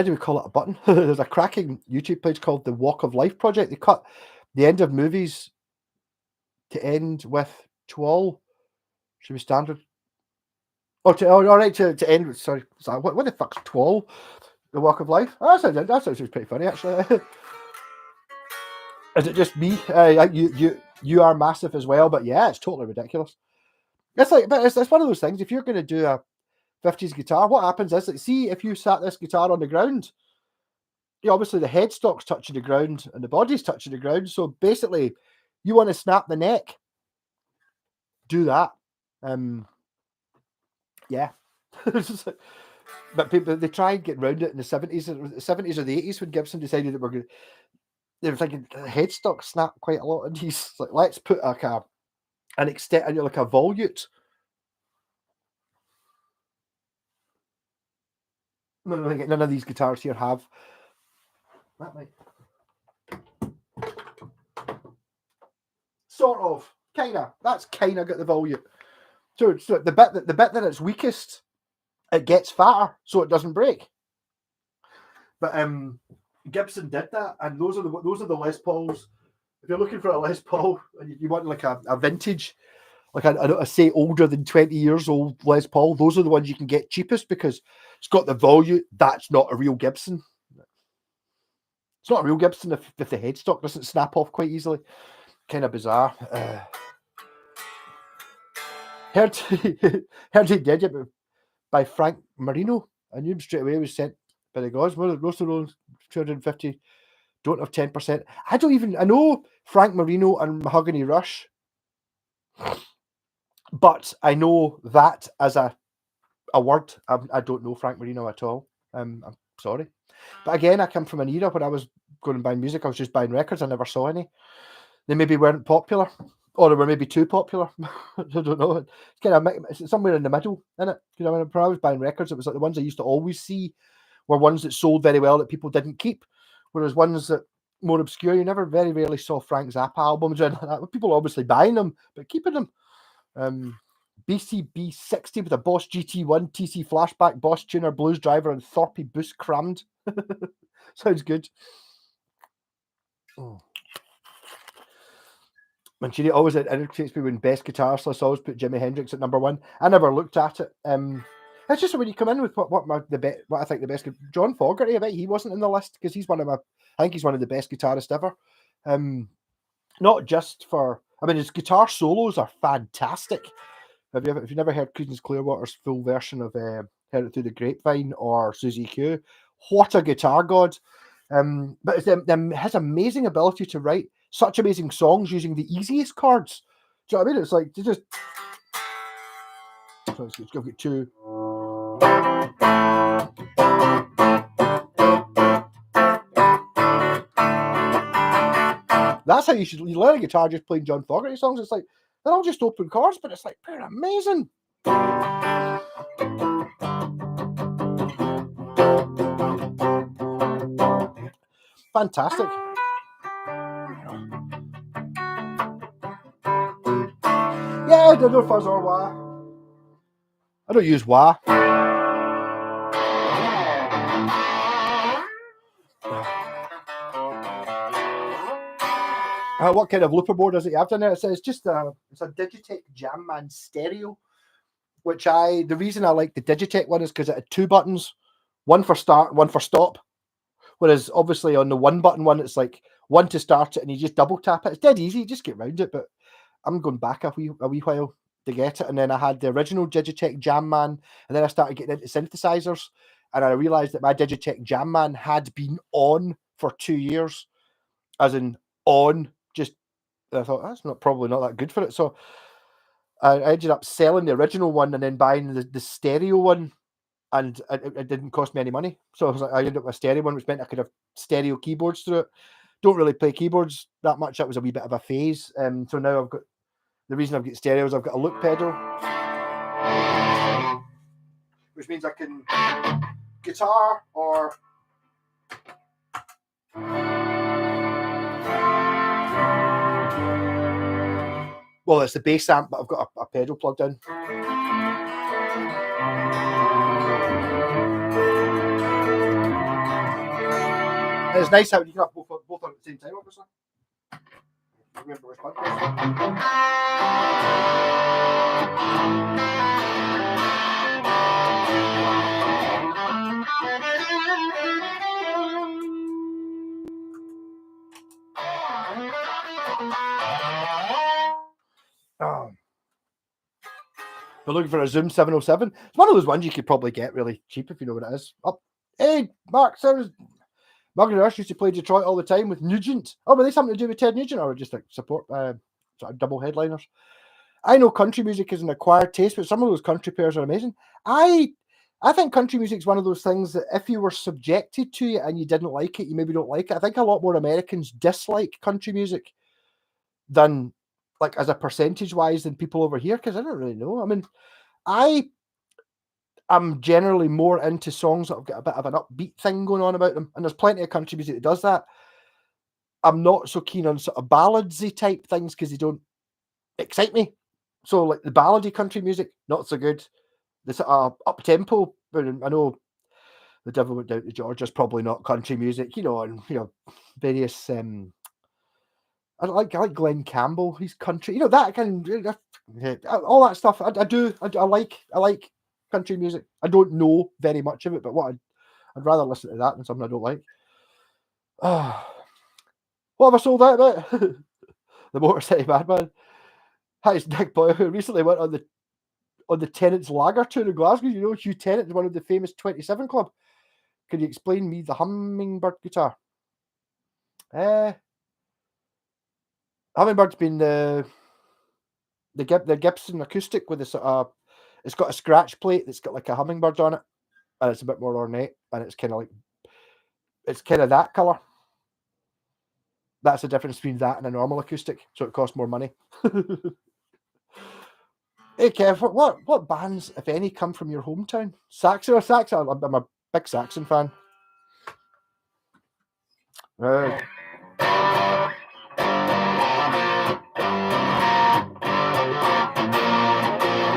do we call it a button? There's a cracking YouTube page called the Walk of Life Project. They cut the end of movies to end with "Twal." Should be standard. All right, to end with, sorry. What the fuck's "Twal"? The Walk of Life. Oh, that sounds pretty funny, actually. Is it just me? You are massive as well, but yeah, it's totally ridiculous. It's like, but it's one of those things. If you're going to do a 50s guitar, what happens is, like, see, if you sat this guitar on the ground, obviously the headstock's touching the ground and the body's touching the ground. So basically, you want to snap the neck, do that. Yeah. But people, they try and get around it in the 70s or the 80s when Gibson decided that they were thinking the headstock snapped quite a lot, and he's like, let's put like an extent, like a volute. None of these guitars here have that. Might sort of, that's kind of got the volute. So the bit that it's weakest, it gets fatter, so it doesn't break. But Gibson did that, and those are the Les Pauls. If you're looking for a Les Paul and you want like a vintage, like I say older than 20 years old Les Paul, those are the ones you can get cheapest because it's got the volute. That's not a real Gibson. It's not a real Gibson if the headstock doesn't snap off quite easily. Kind of bizarre. Heard he did it by Frank Marino. I knew him straight away. He was sent by the gods. Most of those 250 don't have 10%. I know Frank Marino and Mahogany Rush, but I know that as a word. I don't know Frank Marino at all. I'm sorry. But again, I come from an era when I was going and buying music, I was just buying records. I never saw any. They maybe weren't popular, or they were maybe too popular. I don't know. It's kind of it's somewhere in the middle, isn't it? You know, when I was buying records, it was like the ones I used to always see were ones that sold very well that people didn't keep, whereas ones that more obscure, you never very rarely saw Frank Zappa albums or anything like that. People obviously buying them, but keeping them. BCB 60 with a Boss GT1, TC Flashback, Boss Tuner, Blues Driver, and Thorpe Boost crammed. Sounds good. Oh. Mancini always irritates me when best guitarist always put Jimi Hendrix at number one. I never looked at it. It's just when you come in with what I think the best. John Fogerty, I bet he wasn't in the list because he's I think he's one of the best guitarists ever. Not just for, I mean, his guitar solos are fantastic. If you've never heard Creedence Clearwater's full version of Heard It Through the Grapevine or Susie Q, what a guitar god. But it's his amazing ability to write such amazing songs using the easiest chords. Do you know what I mean? It's like, just... So it's got two... That's how you learn a guitar, just playing John Fogerty songs. It's like, they're all just open chords, but it's like, they're amazing. Fantastic. Yeah, I don't know fuzz or wah. I don't use wah. What kind of looper board is it you have in there? It says it's a Digitech Jamman stereo, which the reason I like the Digitech one is because it had two buttons, one for start, one for stop. Whereas obviously on the one button one, it's like one to start it and you just double tap it. It's dead easy, just get around it. But I'm going back a wee while to get it. And then I had the original Digitech Jamman, and then I started getting into synthesizers, and I realized that my Digitech Jamman had been on for 2 years, as in on. Just, I thought that's probably not that good for it. So I ended up selling the original one and then buying the stereo one, and it didn't cost me any money. So I was like, I ended up with a stereo one, which meant I could have stereo keyboards through it. Don't really play keyboards that much. That was a wee bit of a phase. So now I've got, the reason I've got stereos, I've got a loop pedal, which means I can guitar or well, it's the bass amp, but I've got a pedal plugged in. And it's nice how you can have both on at the same time, obviously. Remember which one. We're looking for a Zoom 707. It's one of those ones you could probably get really cheap if you know what it is. Hey, Mark, Margaret Rush used to play Detroit all the time with Nugent. Oh, were they something to do with Ted Nugent, or just like support sort of double headliners? I know country music is an acquired taste, but some of those country pairs are amazing. I think country music is one of those things that if you were subjected to it and you didn't like it, you maybe don't like it. I think a lot more Americans dislike country music than, like, as a percentage wise, than people over here, because I don't really know. I mean, I'm generally more into songs that have got a bit of an upbeat thing going on about them, and there's plenty of country music that does that. I'm not so keen on sort of balladsy type things because they don't excite me. So, like the ballady country music, not so good. The sort of up tempo, I know The Devil Went Down to Georgia's probably not country music, and various. I like Glenn Campbell. He's country, that kind of all that stuff. I like country music. I don't know very much of it, but I'd rather listen to that than something I don't like. What have I sold out about? The Motor City Madman. Hi, it's Nick Boyle, who recently went on the Tennant's Lager tour in Glasgow. You know, Hugh Tennant is one of the famous 27 Club. Can you explain me the hummingbird guitar? Hummingbird's been the Gibson acoustic with the sort of, it's got a scratch plate that's got like a hummingbird on it, and it's a bit more ornate, and it's kind of like, it's kind of that color. That's the difference between that and a normal acoustic, so it costs more money. Hey Kev, what bands, if any, come from your hometown? Saxon or Saxon? I'm a big Saxon fan.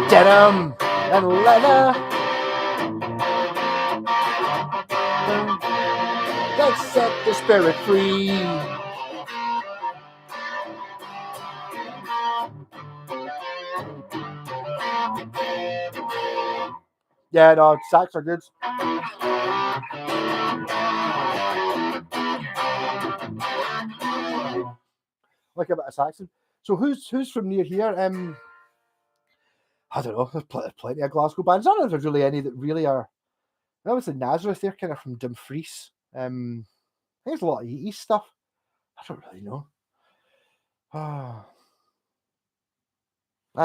Denim and leather. Let's set the spirit free. Yeah, no, sax are good. Like a bit of Saxon. So who's from near here? I don't know. There's plenty of Glasgow bands. I don't know if there's really any that really are. That was the Nazareth. They're kind of from Dumfries. I think there's a lot of East stuff. I don't really know.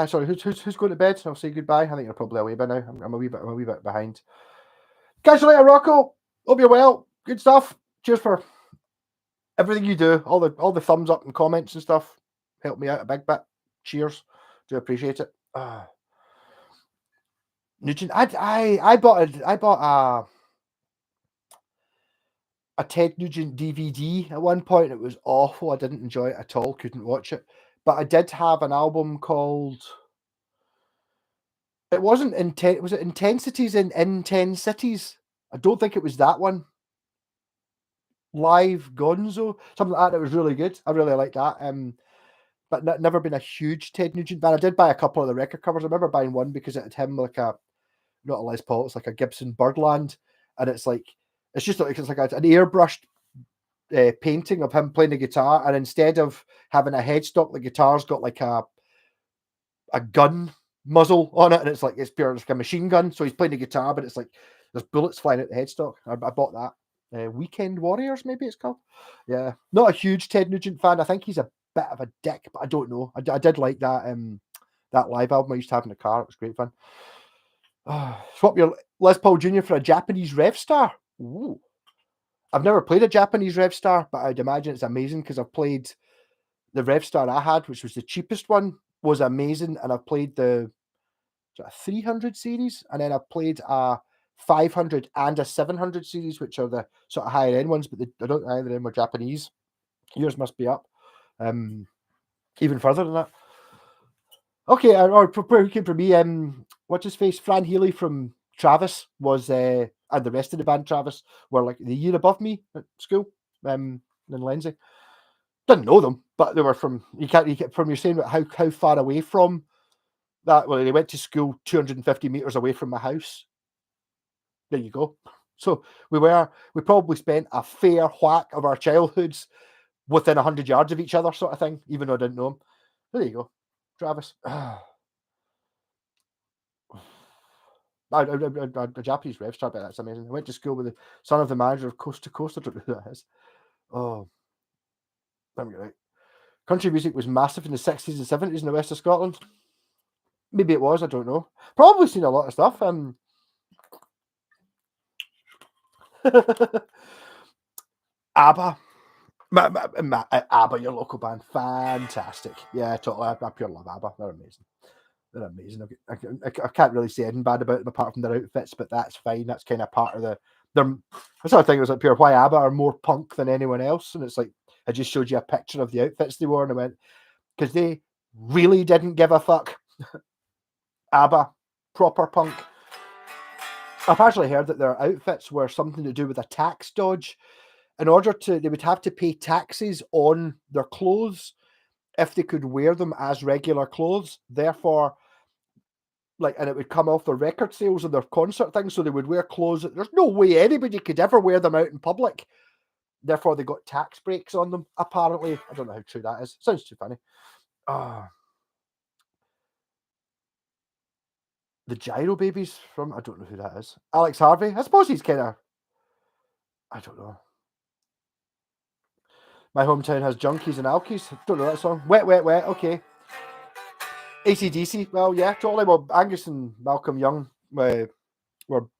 Sorry, who's going to bed? I'll say goodbye. I think you're probably away by now. I'm a wee bit behind. Catch you later, Rocco. Hope you're well. Good stuff. Cheers for everything you do. All the thumbs up and comments and stuff. Help me out a big bit. Cheers. Do appreciate it. Nugent, I bought a Ted Nugent DVD at one point. It was awful. I didn't enjoy it at all. Couldn't watch it. But I did have an album called. It wasn't intent. Was it Intensities in 10 Cities? I don't think it was that one. Live Gonzo, something like that. It was really good. I really liked that. But never been a huge Ted Nugent fan. I did buy a couple of the record covers. I remember buying one because it had him like a, not a Les Paul, it's like a Gibson Birdland, and it's like it's just like, it's like an airbrushed painting of him playing the guitar, and instead of having a headstock, the guitar's got like a gun muzzle on it, and it's like it's pure like a machine gun. So he's playing the guitar, but it's like there's bullets flying out the headstock. I bought that. Weekend Warriors, maybe it's called. Yeah, not a huge Ted Nugent fan. I think he's a bit of a dick, but I don't know. I did like that that live album I used to have in the car. It was great fun. Swap your Les Paul Jr. for a Japanese Rev Star. Ooh. I've never played a Japanese Rev Star, but I'd imagine it's amazing because I've played the Rev Star I had, which was the cheapest one, was amazing, and I've played the 300 series, and then I've played a 500 and a 700 series, which are the sort of higher end ones, but I don't either of them were Japanese. Yours must be up even further than that. Okay, or came for me, what's his face? Fran Healy from Travis was, and the rest of the band Travis were like the year above me at school, in Lindsay. Didn't know them, but they were from, you can't from you're saying about how far away from that, well, they went to school 250 meters away from my house. There you go. So we probably spent a fair whack of our childhoods within 100 yards of each other, sort of thing, even though I didn't know him. There you go, Travis. A Japanese Rev Star, but that's amazing. I went to school with the son of the manager of Coast to Coast. I don't know who that is. Oh, let me get right. Country music was massive in the 60s and 70s in the west of Scotland. Maybe it was, I don't know. Probably seen a lot of stuff. ABBA. ABBA, your local band. Fantastic. Yeah, totally. I pure love ABBA. They're amazing. They're amazing. I can't really say anything bad about them apart from their outfits, but that's fine. That's kind of part of the. I sort of think it was like pure why ABBA are more punk than anyone else, and it's like I just showed you a picture of the outfits they wore, and I went because they really didn't give a fuck. ABBA, proper punk. I've actually heard that their outfits were something to do with a tax dodge. In order to, they would have to pay taxes on their clothes if they could wear them as regular clothes. Therefore, like, and it would come off their record sales and their concert things, so they would wear clothes that there's no way anybody could ever wear them out in public. Therefore, they got tax breaks on them. Apparently, I don't know how true that is. Sounds too funny. The Gyro Babies from, I don't know who that is. Alex Harvey. I suppose he's kind of, I don't know. My hometown has junkies and alkies. Don't know that song. Wet, wet, wet. Okay. AC/DC. Well, yeah, totally. Well, Angus and Malcolm Young were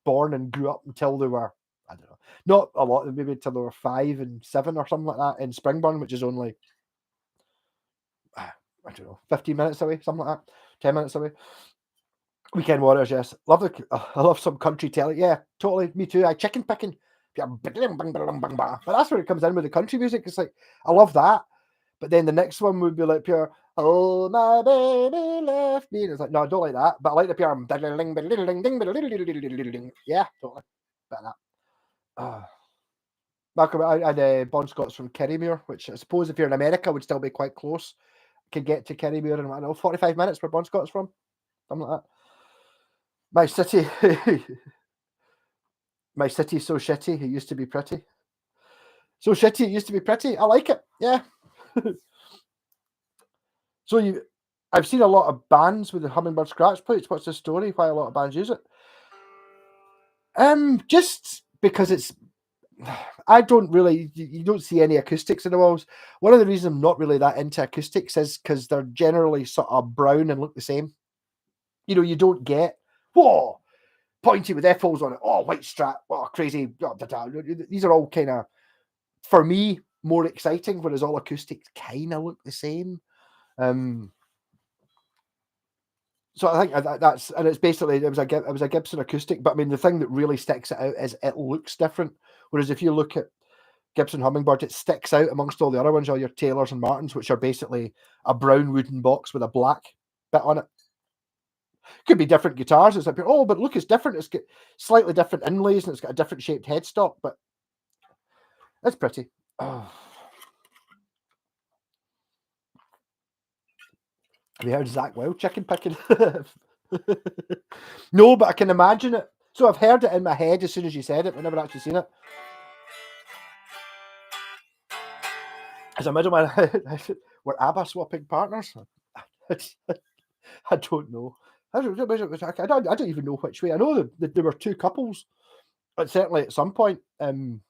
born and grew up until they were, I don't know, not a lot, maybe until they were 5 and 7 or something like that in Springburn, which is only, I don't know, 15 minutes away, something like that, 10 minutes away. Weekend Warriors, yes. I love some country telly. Yeah, totally. Me too. I chicken picking. But that's where it comes in with the country music. It's like, I love that. But then the next one would be like pure, oh, my baby left me. And it's like, no, I don't like that. But I like the pure, yeah, totally. Bit of that. Malcolm, I had Bon Scott's from Kirriemuir, which I suppose if you're in America would still be quite close. Could get to Kirriemuir in, I don't know, 45 minutes where Bon Scott's from. Something like that. My city, my city's so shitty, it used to be pretty. So shitty, it used to be pretty. I like it. Yeah. So I've seen a lot of bands with the hummingbird scratch plates. What's the story? Why a lot of bands use it? Just because I don't really, you don't see any acoustics in the walls. One of the reasons I'm not really that into acoustics is because they're generally sort of brown and look the same. You know, you don't get, whoa, pointy with F-holes on it. Oh, white strap. Oh, crazy. These are all kind of, for me, more exciting, whereas all acoustics kind of look the same. So I think that's, and it's basically, it was a Gibson acoustic, but I mean, the thing that really sticks it out is it looks different. Whereas if you look at Gibson Hummingbird, it sticks out amongst all the other ones, all your Taylors and Martins, which are basically a brown wooden box with a black bit on it. Could be different guitars. It's like, oh, but look, it's different. It's got slightly different inlays and it's got a different shaped headstock, but it's pretty. Oh. Have you heard Zach Wild chicken picking? No, but I can imagine it. So I've heard it in my head as soon as you said it, but never actually seen it. As a middleman, were ABBA swapping partners? I don't know. I don't even know which way. I know that there were two couples, but certainly at some point, I mean,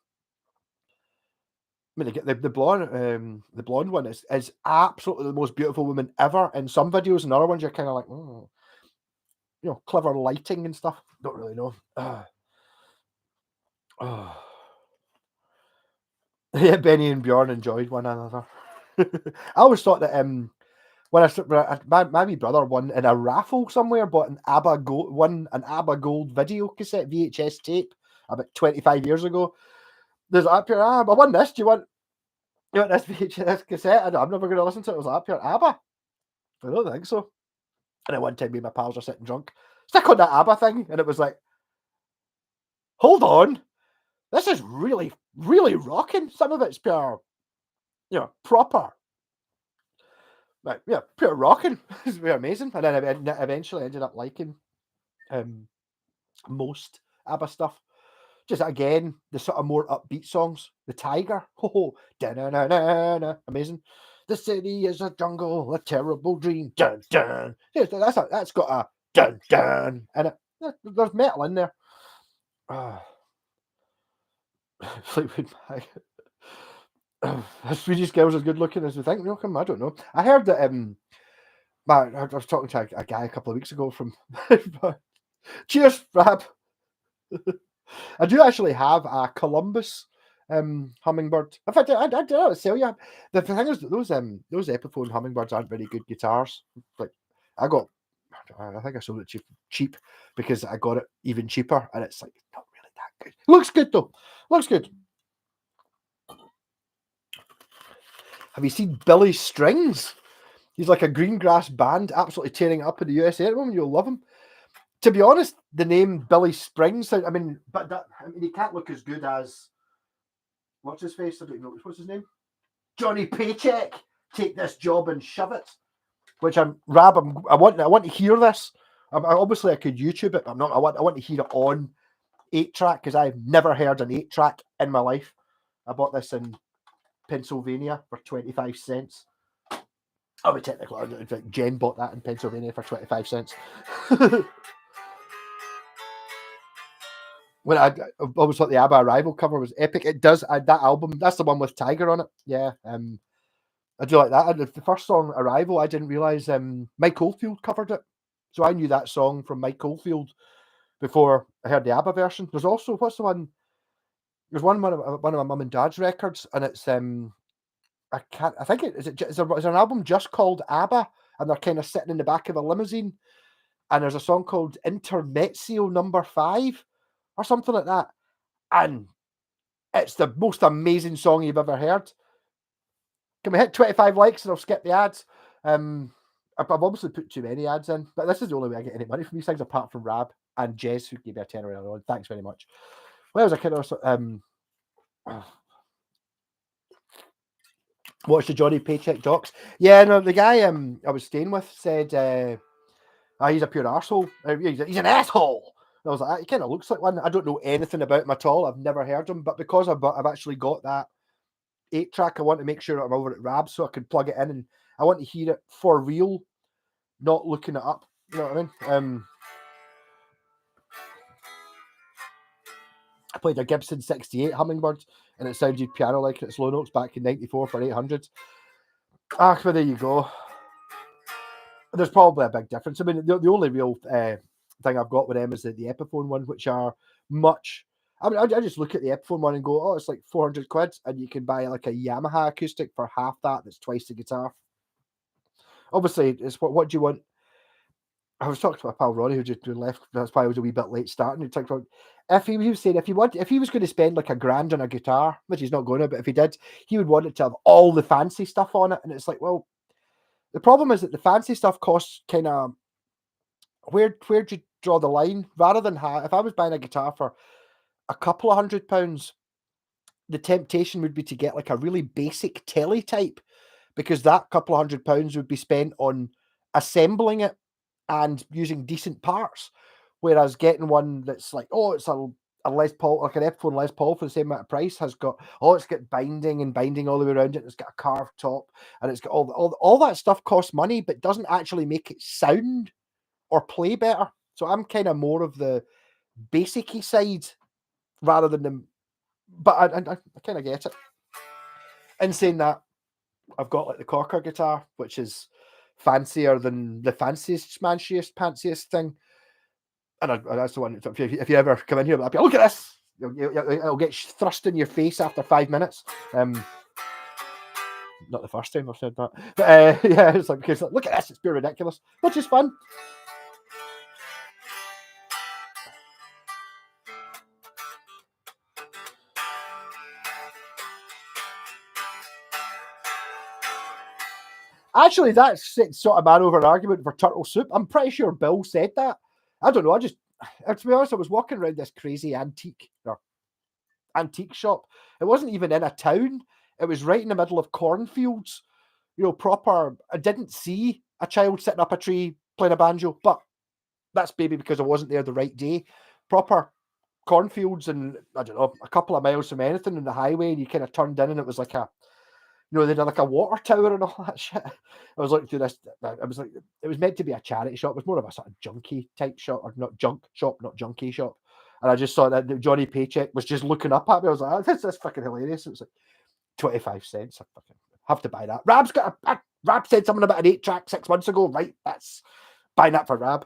the blonde one is absolutely the most beautiful woman ever in some videos, and other ones you're kind of like, oh, you know, clever lighting and stuff. Don't really know. Yeah, Benny and Bjorn enjoyed one another. I always thought that when my wee brother won in a raffle somewhere, bought an ABBA Gold video cassette VHS tape about 25 years ago. There's up here, I won this. Do you want this VHS cassette? I'm never going to listen to it. It was up here, ABBA. I don't think so. And at one time, me and my pals are sitting drunk, stick on that ABBA thing, and it was like, hold on, this is really, really rocking. Some of it's pure, you know, proper. Like, yeah, pure rocking. It's really amazing. And then I eventually ended up liking most ABBA stuff. Just again, the sort of more upbeat songs. The Tiger. Oh, da-na-na-na-na. Amazing. The city is a jungle, a terrible dream. Dun dun. Yeah, that's got a dun dun in it. There's metal in there. Fleetwood Mac. Swedish girls as good looking as we think. No, come, I don't know. I heard that I was talking to a guy a couple of weeks ago from cheers, Rab. I do actually have a Columbus hummingbird. In fact, I don't know to tell you. The thing is that those Epiphone hummingbirds aren't very good guitars. Like I think I sold it cheap because I got it even cheaper, and it's like not really that good. Looks good though. Looks good. Have you seen Billy Strings? He's like a green grass band, absolutely tearing it up in the USA at the moment. You'll love him. To be honest, the name Billy Springs, I mean, he can't look as good as what's his face? I don't know what's his name. Johnny Paycheck. Take this job and shove it. Which I want to hear this. Obviously, I could YouTube it, but I'm not. I want to hear it on 8-track because I've never heard an 8-track in my life. I bought this in Pennsylvania for 25 cents. Oh, technically, in fact, Jen bought that in Pennsylvania for 25 cents. when I always thought the ABBA Arrival cover was epic. It does that album. That's the one with Tiger on it. Yeah, I do like that. The first song, Arrival, I didn't realize Mike Oldfield covered it, so I knew that song from Mike Oldfield before I heard the ABBA version. There's also what's the one? There's one of my mum and dad's records, and it's I can't. I think it's an album just called ABBA, and they're kind of sitting in the back of a limousine, and there's a song called Intermezzo Number 5 or something like that, and it's the most amazing song you've ever heard. Can we hit 25 likes and I'll skip the ads? I've obviously put too many ads in, but this is the only way I get any money from these things apart from Rab and Jez, who gave me a tenner earlier on. Thanks very much. Well, as a kid, also, watch the Johnny Paycheck docs. Yeah, no, the guy I was staying with said, he's a pure arsehole. He's an asshole. And I was like, he kind of looks like one. I don't know anything about him at all. I've never heard him, but because I've actually got that 8-track, I want to make sure I'm over at Rab so I can plug it in and I want to hear it for real, not looking it up. You know what I mean? I played a Gibson 68 Hummingbird and it sounded piano like it's low notes back in 94 for 800s. Well, there you go. There's probably a big difference. I mean, the only real thing I've got with them is the Epiphone one, which are much. I mean, I just look at the Epiphone one and go, oh, it's like 400 quid, and you can buy like a Yamaha acoustic for half that. That's twice the guitar. Obviously, it's what do you want? I was talking to my pal Ronnie who just left. That's why I was a wee bit late starting. He talked about if he was saying if he was going to spend like $1,000 on a guitar, which he's not going to, but if he did, he would want it to have all the fancy stuff on it. And it's like, well, the problem is that the fancy stuff costs kind of where'd you draw the line? Rather than if I was buying a guitar for a couple of £100, the temptation would be to get like a really basic teletype, because that couple of £100 would be spent on assembling it and using decent parts. Whereas getting one that's like, oh, it's a Les Paul, like an Epiphone Les Paul for the same amount of price, has got, it's got binding all the way around it. It's got a carved top and it's got all that stuff costs money, but doesn't actually make it sound or play better. So I'm kind of more of the basic-y side rather than the, but I kind of get it. In saying that, I've got like the Corker guitar, which is fancier than the fanciest, smanshiest, pantsiest thing. And that's the one. If you ever come in here, I'll be, look at this. It'll get thrust in your face after 5 minutes. Not the first time I've said that, but yeah, it's like, because look at this, it's pure ridiculous, which is fun. Actually, that's sort of man over an argument for turtle soup. I'm pretty sure Bill said that. I don't know. To be honest, I was walking around this crazy antique shop. It wasn't even in a town. It was right in the middle of cornfields. Proper. I didn't see a child sitting up a tree playing a banjo, but that's maybe because I wasn't there the right day. Proper cornfields, and I don't know, a couple of miles from anything on the highway, and you kind of turned in, and it was like they did like a water tower and all that shit. I was looking through this. I was like, it was meant to be a charity shop. It was more of a sort of junkie type shop, or not junk shop, not junkie shop. And I just saw that Johnny Paycheck was just looking up at me. I was like, oh, this is fucking hilarious. It was like 25 cents. I fucking have to buy that. Rab said something about an 8-track 6 months ago. Right, that's buying that for Rab.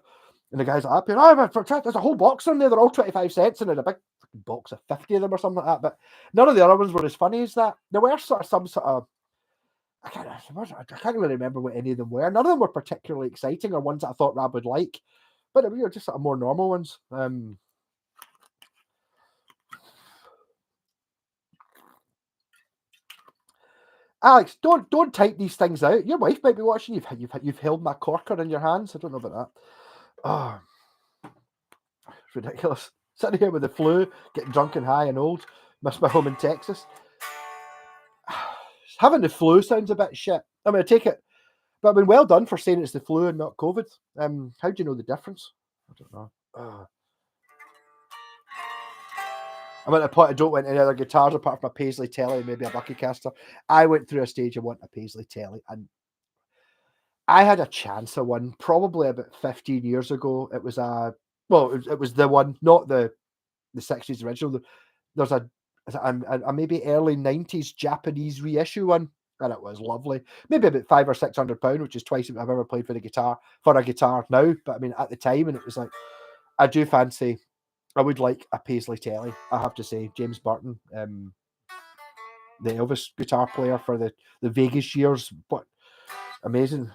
And the guy's like, there's a whole box on there. They're all 25 cents, and then a big box of 50 of them or something like that. But none of the other ones were as funny as that. There were some sort of, I can't really remember what any of them were. None of them were particularly exciting or ones that I thought Rab would like, but they were just sort of more normal ones. Alex, don't type these things out. Your wife might be watching. You've held my corker in your hands. I don't know about that. Oh, it's ridiculous. Sitting here with the flu, getting drunk and high and old. Miss my home in Texas. Having the flu sounds a bit shit. I mean, I take it, but I mean, well done for saying it's the flu and not COVID. How do you know the difference? I don't know. I'm at a point I don't want any other guitars apart from a Paisley Telly and maybe a Buckycaster. I went through a stage of wanting a Paisley Telly, and I had a chance of one probably about 15 years ago. It was it was the one, not the the 60s original. There's a maybe early 90s Japanese reissue one, and it was lovely. Maybe about £500 or £600, which is twice what I've ever played for a guitar now. But I mean, at the time, and it was like, I do fancy. I would like a Paisley Telly, I have to say. James Burton, the Elvis guitar player for the Vegas years, but amazing.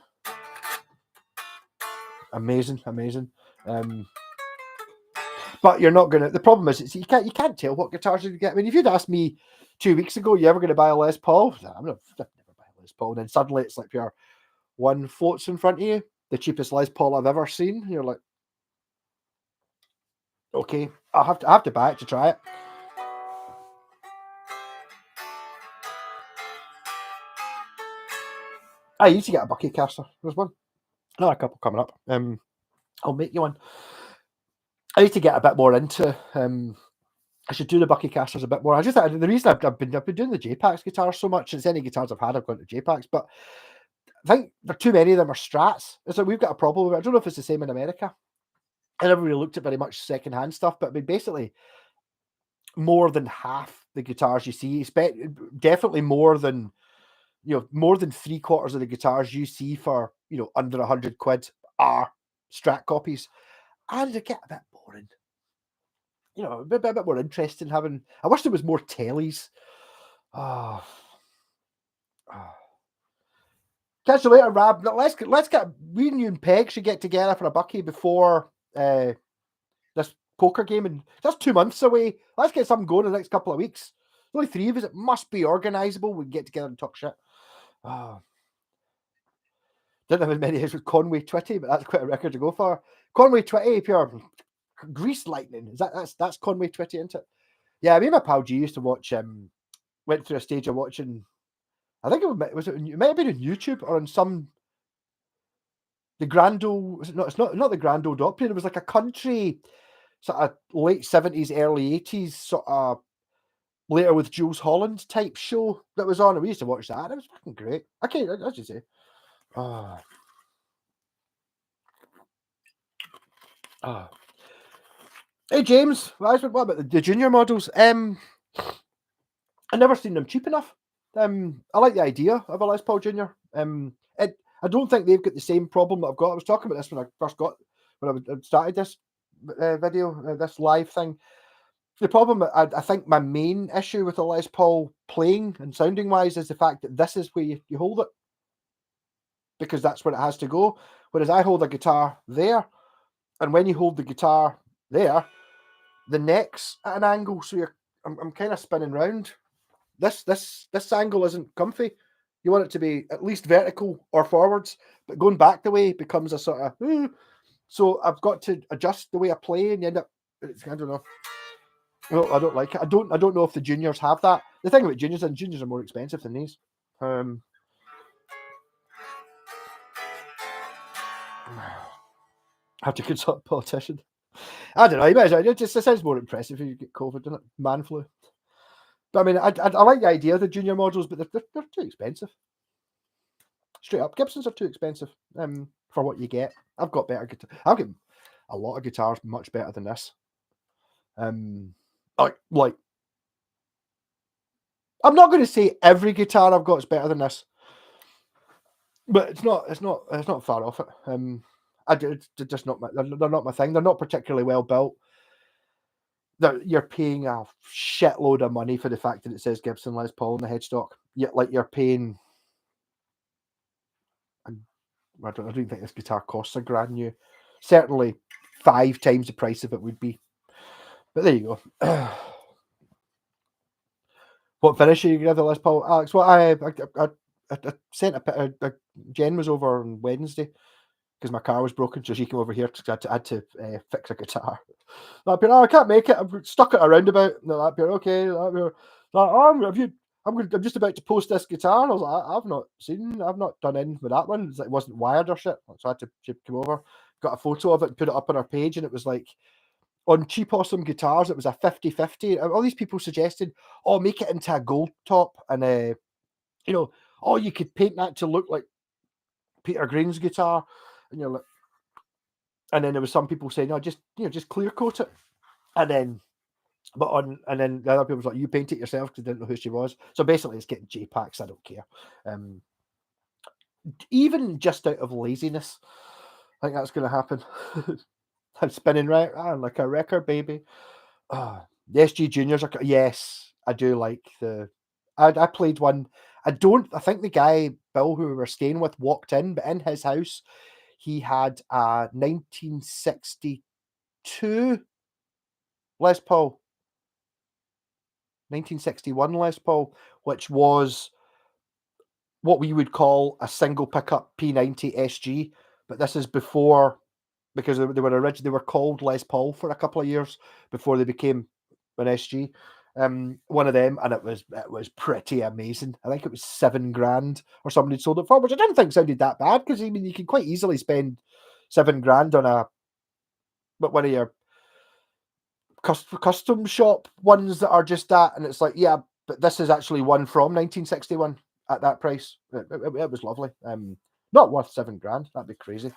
But you're not gonna. The problem is, you can't tell what guitars you get. I mean, if you'd asked me 2 weeks ago, you ever going to buy a Les Paul? No, I'd never buy a Les Paul. And then suddenly it's like your one floats in front of you, the cheapest Les Paul I've ever seen. You're like, okay, I have to buy it to try it. I used to get a Buckycaster. There's one. Another couple coming up. I'll make you one. I need to get a bit more into. I should do the Buckycasters a bit more. I just the reason I've been doing the J-Pax guitars so much. It's any guitars I've had, I've gone to J-Pax, but I think there too many of them are Strats. It's like we've got a problem with it. I don't know if it's the same in America. I never really looked at very much secondhand stuff, but I mean, basically, more than half the guitars you see, definitely more than more than 3/4 of the guitars you see for under £100 are Strat copies, and they get a bit boring. A bit more interesting having. I wish there was more tellies. Catch you later, Rab. Let's get we and you and Peg should get together for a bucky before this poker game, and that's 2 months away. Let's get something going in the next couple of weeks. There's only 3 of us. It must be organisable. We can get together and talk shit. Didn't have as many as with Conway Twitty, but that's quite a record to go for. Conway Twitty, pure grease lightning. That's Conway Twitty, isn't it? Yeah, me and my pal G used to watch. Went through a stage of watching. I think it might have been on YouTube or on some. The Grand Ole. It's not the Grand Ole Opry. It was like a country, sort of late 70s, early 80s, sort of later with Jules Holland type show that was on. And we used to watch that. It was fucking great. Okay, as you say. Hey James, what about the junior models? I've never seen them cheap enough. I like the idea of a Les Paul Junior. I don't think they've got the same problem that I've got. I was talking about this when I started this video, this live thing. The problem, I think, my main issue with the Les Paul playing and sounding wise is the fact that this is where you hold it, because that's where it has to go. Whereas I hold a guitar there, and when you hold the guitar there, the neck's at an angle, so I'm kind of spinning round. This angle isn't comfy. You want it to be at least vertical or forwards, but going back the way becomes a sort of. So I've got to adjust the way I play, and you end up. I don't know. No, I don't like it. I don't know if the juniors have that. The thing about juniors are more expensive than these. Have to consult a politician. I don't know. It sounds more impressive if you get COVID, doesn't it? Man flu. But I mean, I like the idea of the junior models, but they're too expensive. Straight up, Gibsons are too expensive for what you get. I've got better guitar. I've got a lot of guitars much better than this. Like I'm not going to say every guitar I've got is better than this, but it's not far off it. They're just not they're not my thing. They're not particularly well built. You're paying a shitload of money for the fact that it says Gibson Les Paul on the headstock. Yet, like, you're paying. I don't think this guitar costs $1,000 new. Certainly 5 times the price of it would be. But there you go. What finish are you give the Les Paul, Alex? Well, I sent a Jen was over on Wednesday because my car was broken, so she came over here because I had to fix a guitar. I can't make it. I'm stuck at a roundabout. No, okay. I'm just about to post this guitar. I was like, I've not done anything with that one. It wasn't wired or shit. So I had to come over, got a photo of it, and put it up on our page, and it was like, on Cheap Awesome Guitars, it was a 50-50. All these people suggested, make it into a gold top, and you could paint that to look like Peter Green's guitar, and you're like, and then there was some people saying, just clear coat it, and then But and then the other people was like, you paint it yourself because they didn't know who she was. So basically, it's getting JPEGs. I don't care. Even just out of laziness, I think that's going to happen. I'm spinning right like a record, baby. The SG Juniors are. Yes, I do like the. I played one. I think the guy Bill who we were staying with walked in, but in his house, he had a 1962 Les Paul, 1961 Les Paul, which was what we would call a single pickup P90 SG. But this is before, because they were originally, they were called Les Paul for a couple of years before they became an SG. One of them, and it was pretty amazing. I think it was $7,000 or somebody sold it for, which I didn't think sounded that bad, because I mean you can quite easily spend $7,000 on one of your custom shop ones that are just that, and it's like, yeah, but this is actually one from 1961 at that price. It was lovely. Not worth $7,000. That'd be crazy.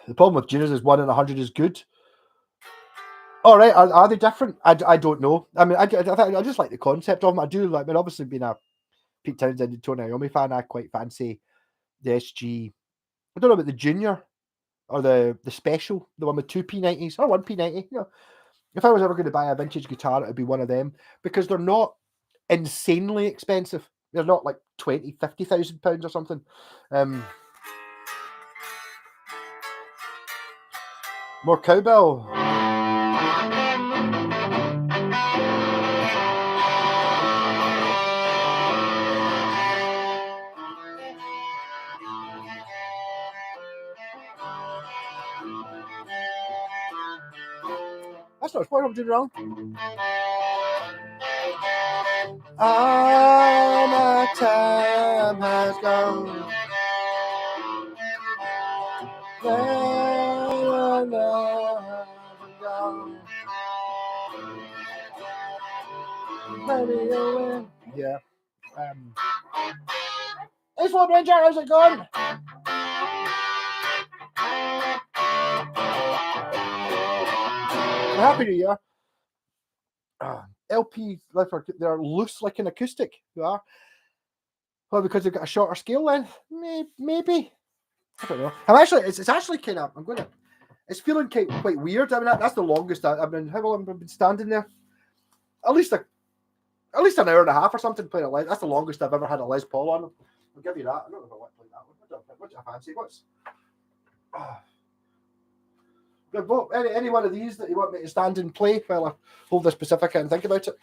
The problem with juniors is 1 in 100 is good. All right, are they different? I don't know. I mean, I just like the concept of them. I do like. I mean, obviously being a Pete Townsend and Tony Iommi fan, I quite fancy the SG. I don't know about the junior or the special, the one with 2 P90s or 1 P90. You know, if I was ever going to buy a vintage guitar, it would be one of them, because they're not insanely expensive. They're not like 20,000, 50,000 pounds or something. More cowbell. That's not what I'm doing wrong. All my time has gone. Yeah. Hey, Sword Ranger, how's it going? Happy New Year. LP, they're loose like an acoustic. They are. Well, because they've got a shorter scale length. Maybe. I don't know. It's actually kind of. It's feeling quite weird. I mean, that's the longest I've been. How long have I been standing there? At least an hour and a half or something playing a Les. That's the longest I've ever had a Les Paul on. I'll give you that. I don't know if I want to play that one. What do I fancy? Any one of these that you want me to stand and play while I hold this Pacifica and think about it?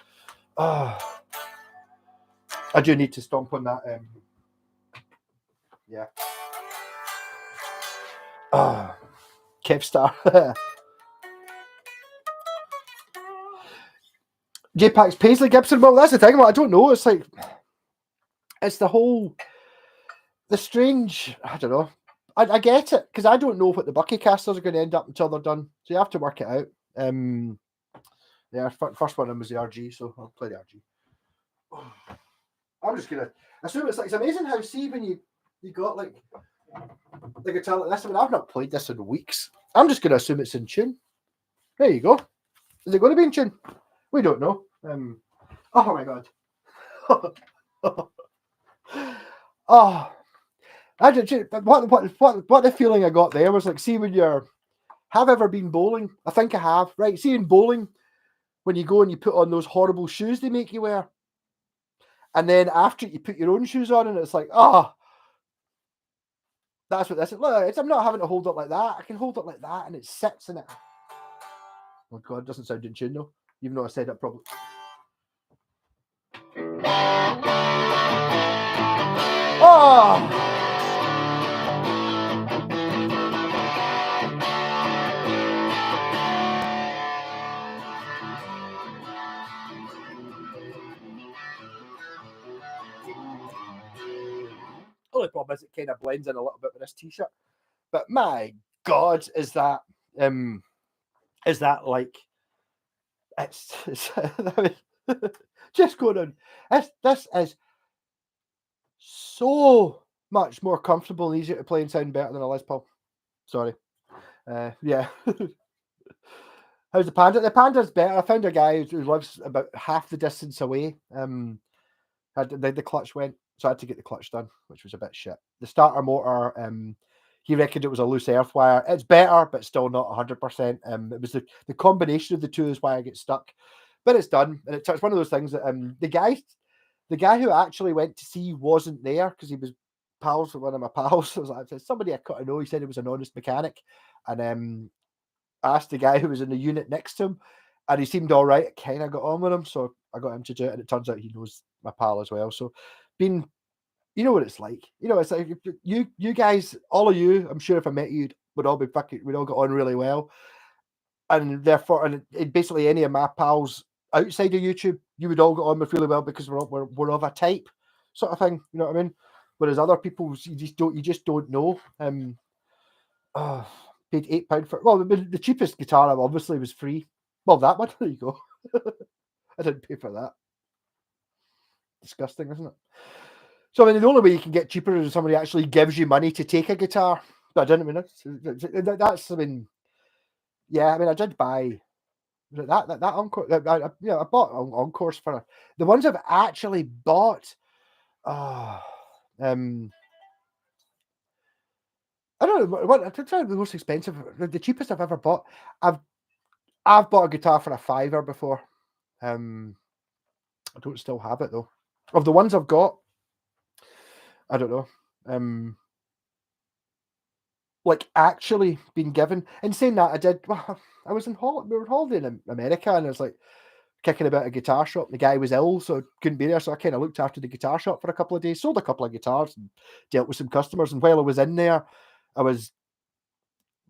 I do need to stomp on that. Yeah. Kevstar. J-Pax Paisley Gibson. Well, that's the thing. I don't know. It's like, it's the strange. I don't know. I get it, because I don't know what the Buckycasters are going to end up until they're done. So you have to work it out. Yeah, first one was the RG, so I'll play the RG. I'm just gonna assume it's amazing how, see, when you got like the guitar like this. I mean, I've not played this in weeks. I'm just gonna assume it's in tune. There you go. Is it going to be in tune? We don't know. Oh my god. Oh, what the feeling I got there was like, see, when have ever been bowling? I think I have. Right, see, in bowling, when you go and you put on those horrible shoes they make you wear, and then after you put your own shoes on, and it's like, that's what this is. Look, I'm not having to hold it like that. I can hold it like that, and it sits in it. Oh god, it doesn't sound in tune though, even though I said it probably. Oh! Only problem is it kind of blends in a little bit with this t-shirt. But my god, is that like it's I mean, just going on. This is so much more comfortable and easier to play and sound better than a Les Paul. Sorry. Yeah. How's the Panda? The Panda's better. I found a guy who lives about half the distance away. The clutch went, so I had to get the clutch done, which was a bit shit. The starter motor, he reckoned it was a loose earth wire. It's better, but still not 100%. It was the combination of the two is why I get stuck. But it's done, and it's one of those things that the guy who I actually went to see wasn't there because he was pals with one of my pals. I was like, somebody I couldn't know. He said he was an honest mechanic, and I asked the guy who was in the unit next to him, and he seemed all right. Kind of got on with him, so I got him to do it, and it turns out he knows my pal as well. So, being, you know what it's like. You know, it's like you guys, all of you. I'm sure if I met you, we'd all we'd all get on really well, and therefore, basically any of my pals outside of YouTube, you would all get on with really well because we're of a type, sort of thing. You know what I mean? Whereas other people, you just don't know. Oh, paid £8 for, well, the cheapest guitar obviously was free. Well, that one, there you go. I didn't pay for that. Disgusting, isn't it? So I mean, the only way you can get cheaper is if somebody actually gives you money to take a guitar. But I didn't. I mean, that's. I mean, yeah. I mean, I did buy that Encore. I bought Encores for the ones I've actually bought. Oh, I don't know what. I'm trying the most expensive, the cheapest I've ever bought. I've bought a guitar for a £5 before. I don't still have it though. Of the ones I've got, I don't know. Like actually been given. And saying that, I did. Well, I was in holiday. We were on holiday in America, and I was like kicking about a guitar shop. The guy was ill, so couldn't be there. So I kind of looked after the guitar shop for a couple of days, sold a couple of guitars, and dealt with some customers. And while I was in there, I was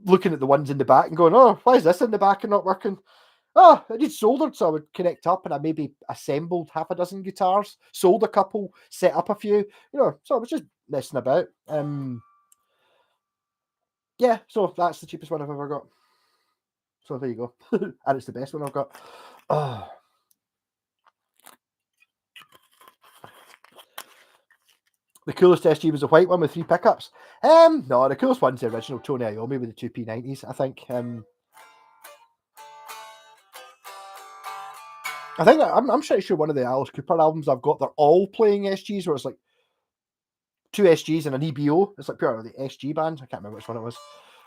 looking at the ones in the back and going, "Oh, why is this in the back and not working?" Oh, I need soldered, so I would connect up, and I maybe assembled half a dozen guitars, sold a couple, set up a few, you know. So I was just messing about. Yeah, so that's the cheapest one I've ever got. So there you go, and it's the best one I've got. Oh, the coolest SG was the white one with 3 pickups. No, the coolest one's the original Tony Iommi with the 2 P90s. I think. I'm pretty sure one of the Alice Cooper albums I've got, they're all playing SGs, where it's like 2 SGs and an EBO. It's like pure the SG band. I can't remember which one it was.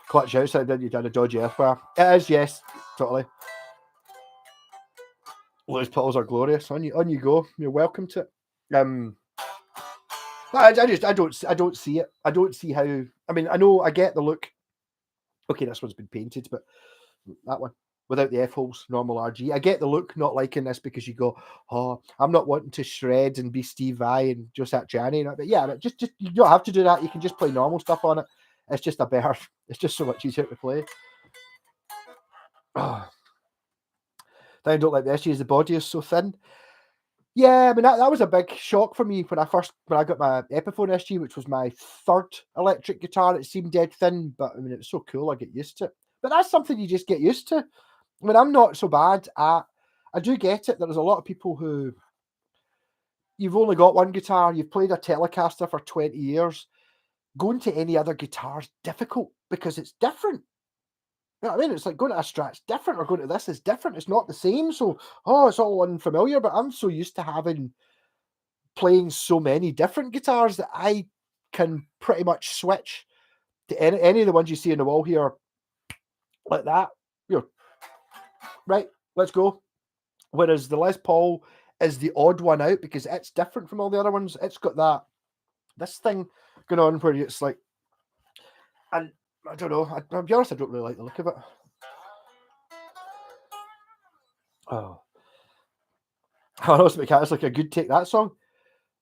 Clutch outside, then you did a dodgy earthware. It is, yes, totally. Les Pauls are glorious. On you go. You're welcome to it. I don't see it. I don't see how. I mean, I know I get the look. Okay, this one's been painted, but that one without the F holes, normal RG. I get the look not liking this because you go, oh, I'm not wanting to shred and be Steve Vai and just at Johnny. But yeah, but just you don't have to do that. You can just play normal stuff on it. It's just a better. It's just so much easier to play. Oh, I don't like the SG. The body is so thin. Yeah, I mean that was a big shock for me when I got my Epiphone SG, which was my third electric guitar. It seemed dead thin, but I mean it was so cool. I get used to it. But that's something you just get used to. I mean, I'm not so bad at. I do get it. There's a lot of people who you've only got one guitar. You've played a Telecaster for 20 years. Going to any other guitar is difficult because it's different. You know what I mean? It's like going to a Strat's different, or going to this is different. It's not the same. So, it's all unfamiliar. But I'm so used to playing so many different guitars that I can pretty much switch to any of the ones you see on the wall here, like that. You know, right? Let's go. Whereas the Les Paul is the odd one out because it's different from all the other ones. It's got this thing going on where it's like, and I don't know. I'll be honest, I don't really like the look of it. Oh, Honest Mechanics like a good Take That song.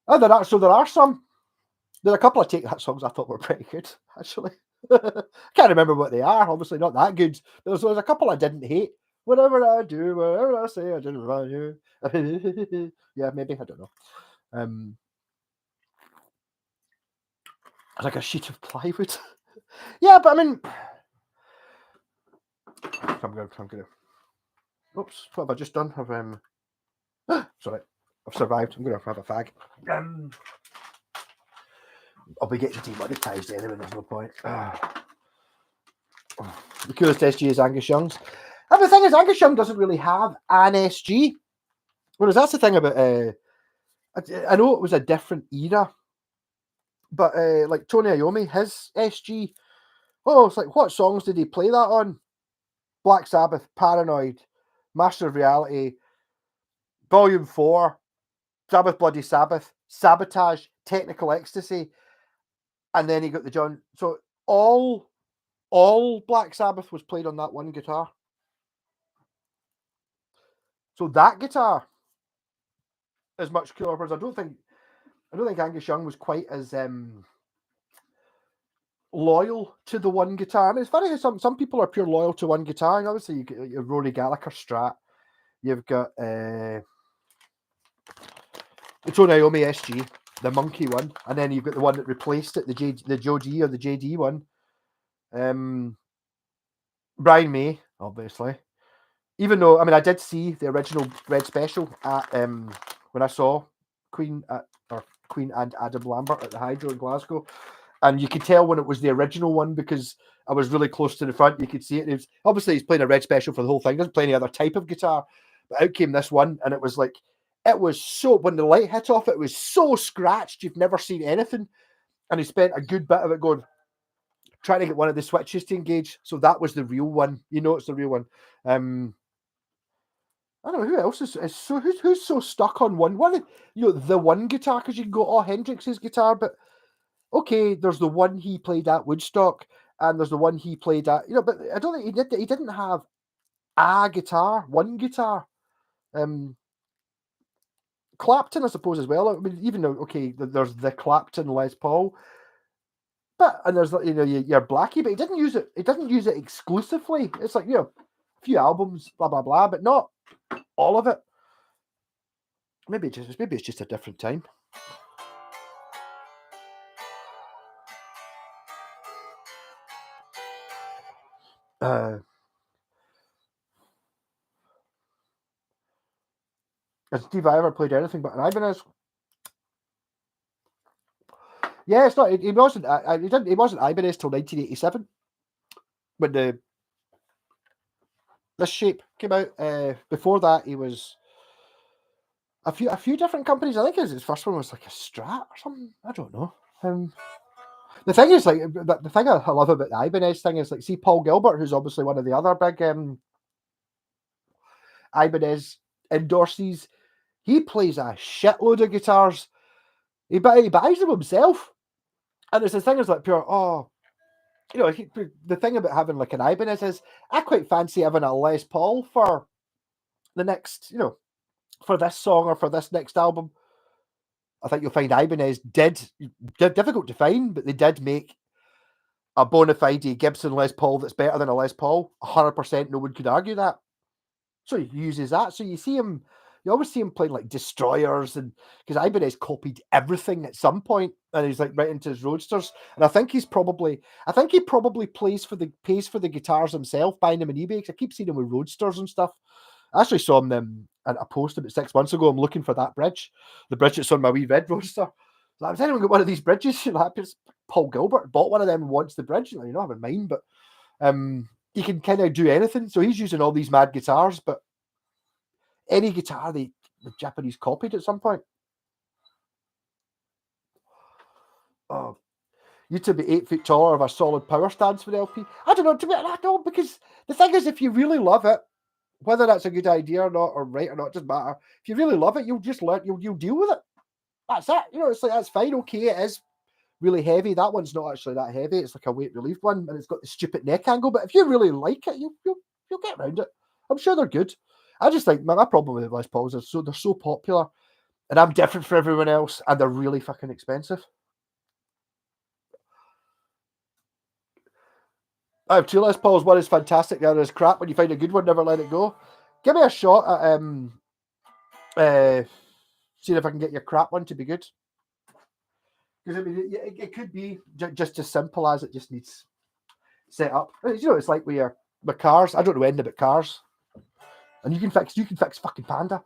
Oh, there are some. There are a couple of Take That songs I thought were pretty good, actually. I can't remember what they are. Obviously, not that good. There's a couple I didn't hate. Whatever I do, whatever I say, I didn't run you. Yeah, maybe, I don't know. Like a sheet of plywood. Yeah, but I mean, I'm gonna. Oops, what have I just done? Sorry, I've survived. I'm gonna have a fag. I'll be getting demonetized anyway, there's no point. The coolest SG is Angus Young's. And the thing is, Angus Young doesn't really have an SG. Whereas that's the thing about, I know it was a different era, but like Tony Iommi, his SG, it's like, what songs did he play that on? Black Sabbath, Paranoid, Master of Reality, Volume 4, Sabbath Bloody Sabbath, Sabotage, Technical Ecstasy, and then he got the John. So all Black Sabbath was played on that one guitar. So that guitar is much cooler, because I don't think Angus Young was quite as loyal to the one guitar. I mean, it's funny how some people are pure loyal to one guitar. And obviously, you get your Rory Gallagher Strat. You've got the Tony Iommi SG, the monkey one, and then you've got the one that replaced it, the Joe G or the JD one. Brian May, obviously. Even though, I mean, I did see the original Red Special at when I saw Queen and Adam Lambert at the Hydro in Glasgow, and you could tell when it was the original one because I was really close to the front. You could see it. It was, obviously, he's playing a Red Special for the whole thing. Doesn't play any other type of guitar, but out came this one, and it was like, it was so, when the light hit off, it was so scratched. You've never seen anything, and he spent a good bit of it trying to get one of the switches to engage. So that was the real one. You know, it's the real one. I don't know who else is so who's so stuck on one, the one guitar, because you can go, Hendrix's guitar, but okay, there's the one he played at Woodstock, and there's the one he played at, but I don't think he didn't have a guitar, one guitar. Clapton, I suppose, as well. I mean, even though, okay, there's the Clapton Les Paul, and there's your Blackie, but he didn't use it. He doesn't use it exclusively. It's like a few albums, blah blah blah, but not all of it. Maybe it's just a different time. Has Steve ever played anything but an Ibanez? Yeah, it's not. He wasn't. He wasn't Ibanez till 1987 when this shape came out. Before that, he was a few different companies. I think his first one was like a Strat or something. I don't know. The thing is, like, the thing I love about the Ibanez thing is, like, see Paul Gilbert, who's obviously one of the other big Ibanez endorsees. He plays a shitload of guitars. He buys them himself, and it's the thing is like pure. The thing about having like an Ibanez is I quite fancy having a Les Paul for the next, for this song or for this next album. I think you'll find Ibanez difficult to find, but they did make a bona fide Gibson Les Paul that's better than a Les Paul. 100%, no one could argue that. So he uses that. So you always see him playing like Destroyers, and because Ibanez copied everything at some point, and he's like right into his Roadsters. And I think he probably pays for the guitars himself, buying them on eBay. Because I keep seeing him with Roadsters and stuff. I actually saw him at a post about 6 months ago. I'm looking for that bridge, the bridge that's on my wee red Roadster. So has anyone got one of these bridges? Paul Gilbert bought one of them and wants the bridge. I don't have in mind, but he can kind of do anything. So he's using all these mad guitars, but any guitar the Japanese copied at some point. Oh, you to be 8 feet taller, have a solid power stance for the LP. I don't know. I don't, because the thing is, if you really love it, whether that's a good idea or not, or right or not, it doesn't matter. If you really love it, you'll just you'll deal with it. That's it. It's like, that's fine. Okay, it is really heavy. That one's not actually that heavy. It's like a weight relief one, and it's got the stupid neck angle. But if you really like it, you'll get around it. I'm sure they're good. I just think my problem with Les Pauls is they're so popular, and I'm different from everyone else, and they're really fucking expensive. I have 2 Les Pauls. One is fantastic, the other is crap. When you find a good one, never let it go. Give me a shot at seeing if I can get your crap one to be good. Because I mean, it could be just as simple as it just needs set up. It's like with cars. I don't know anything about cars, and you can fix fucking Panda.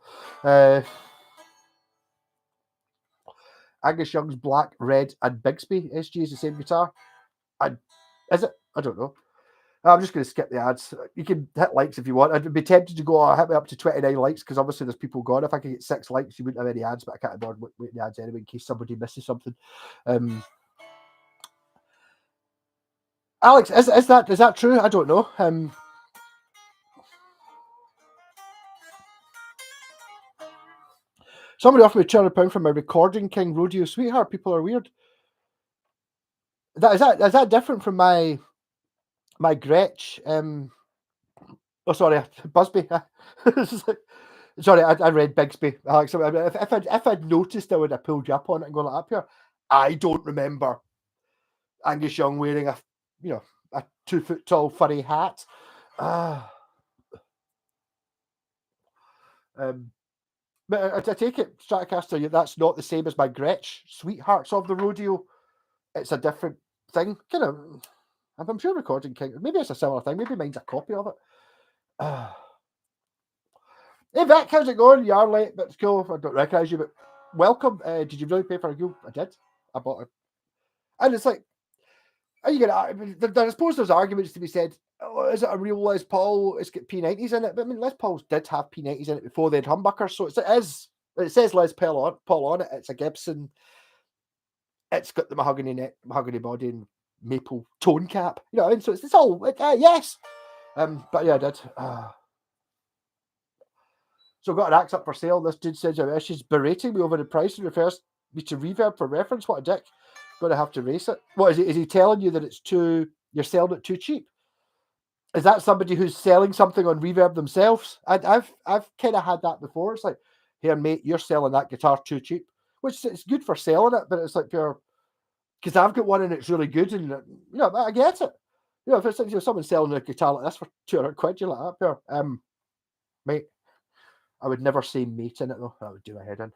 Angus Young's Black, Red, and Bigsby SG is the same guitar. Is it? I don't know. I'm just going to skip the ads. You can hit likes if you want. I'd be tempted to go, hit me up to 29 likes because obviously there's people gone. If I could get 6 likes, you wouldn't have any ads, but I can't afford waiting the ads anyway in case somebody misses something. Alex, is that true? I don't know. Somebody offered me £200 for my Recording King Rodeo Sweetheart. People are weird. Is that different from my Gretsch? Oh, sorry, Busby. Sorry, I read Bigsby. Alex, if I'd noticed, I would have pulled you up on it and gone up here. I don't remember Angus Young wearing a 2 foot tall furry hat. But I take it, Stratocaster, that's not the same as my Gretsch Sweethearts of the Rodeo. It's a different thing. Kind of, I'm sure Recording King, maybe it's a similar thing. Maybe mine's a copy of it. Hey Vic, how's it going? You are late, but it's cool. I don't recognise you, but welcome. Did you really pay for a Go? I did. I bought it. And it's like, are you gonna? I suppose there's arguments to be said. Oh, is it a real Les Paul? It's got P90s in it, but I mean, Les Pauls did have P90s in it before they had humbuckers, so it is. It says Les Paul on it. It's a Gibson. It's got the mahogany body and maple tone cap. You know, what I mean? So it's all yes. But yeah, I did. So I've got an axe up for sale. This dude says she's berating me over the price and refers me to Reverb for reference. What a dick. Going to have to race it. What is he? Is he telling you that it's you're selling it too cheap? Is that somebody who's selling something on Reverb themselves? I've kind of had that before. It's like, here, mate, you're selling that guitar too cheap, which it's good for selling it, but it's like because I've got one and it's really good, and I get it. If it's like someone selling a guitar like this for £200, you're like, pure. Mate, I would never say mate in it though. That would do my head in.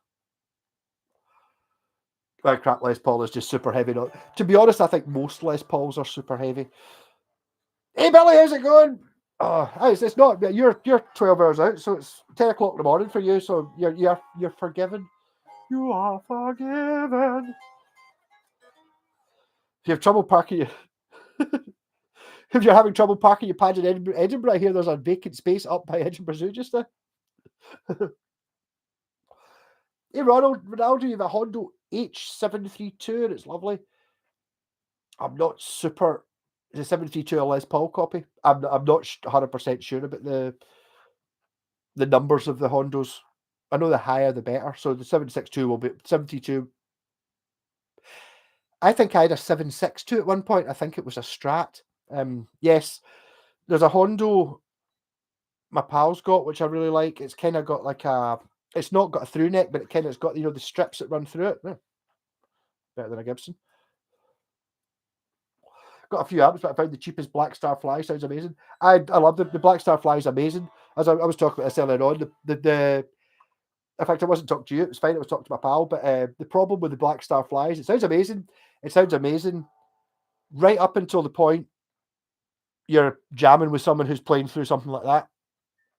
That crap Les Paul is just super heavy. To be honest, I think most Les Pauls are super heavy. Hey Billy, how's it going? Oh, it's not. You're 12 hours out, so it's 10 o'clock in the morning for you. So you're forgiven. You are forgiven. If you have trouble parking, if you're having trouble parking your pad in Edinburgh, I hear there's a vacant space up by Edinburgh Zoo just now. Hey Ronaldo, you have a Hondo H732 and it's lovely. I'm not super. Is a 732 a Les Paul copy? I'm not 100% sure about the numbers of the Hondos. I know the higher the better. So the 762 will be 72. I think I had a 762 at one point. I think it was a Strat. Yes, there's a Hondo my pal's got, which I really like. It's kind of got like it's not got a through neck, but it kind of's got the strips that run through it. Yeah. Better than a Gibson. Got a few amps, but I found the cheapest Black Star Fly sounds amazing. I love the Black Star Fly is amazing. As I was talking about this earlier on, the in fact I wasn't talking to you. It was fine. I was talking to my pal. But the problem with the Black Star Flies, it sounds amazing. It sounds amazing right up until the point you're jamming with someone who's playing through something like that,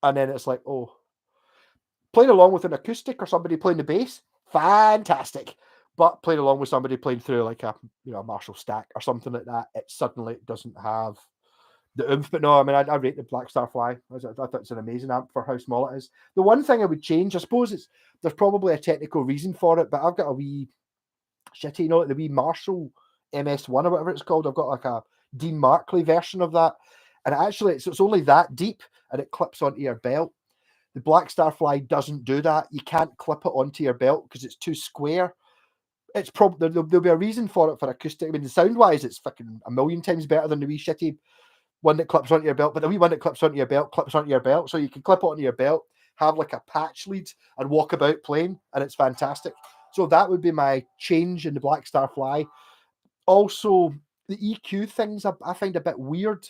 and then it's like, oh, playing along with an acoustic or somebody playing the bass, fantastic. But playing along with somebody playing through like a Marshall stack or something like that, it suddenly doesn't have the oomph. But no, I mean, I rate the Black Star Fly. I thought it's an amazing amp for how small it is. The one thing I would change, I suppose, there's probably a technical reason for it, but I've got a wee shitty, like the wee Marshall MS1 or whatever it's called. I've got like a Dean Markley version of that, and actually it's only that deep, and it clips onto your belt. The Black Star Fly doesn't do that. You can't clip it onto your belt because it's too square. It's probably there'll be a reason for it for acoustic. I mean, the sound wise, it's fucking a million times better than the wee shitty one that clips onto your belt. But the wee one that clips onto your belt clips onto your belt, so you can clip it onto your belt, have like a patch lead, and walk about playing, and it's fantastic. So that would be my change in the Black Star Fly. Also, the EQ things I find a bit weird,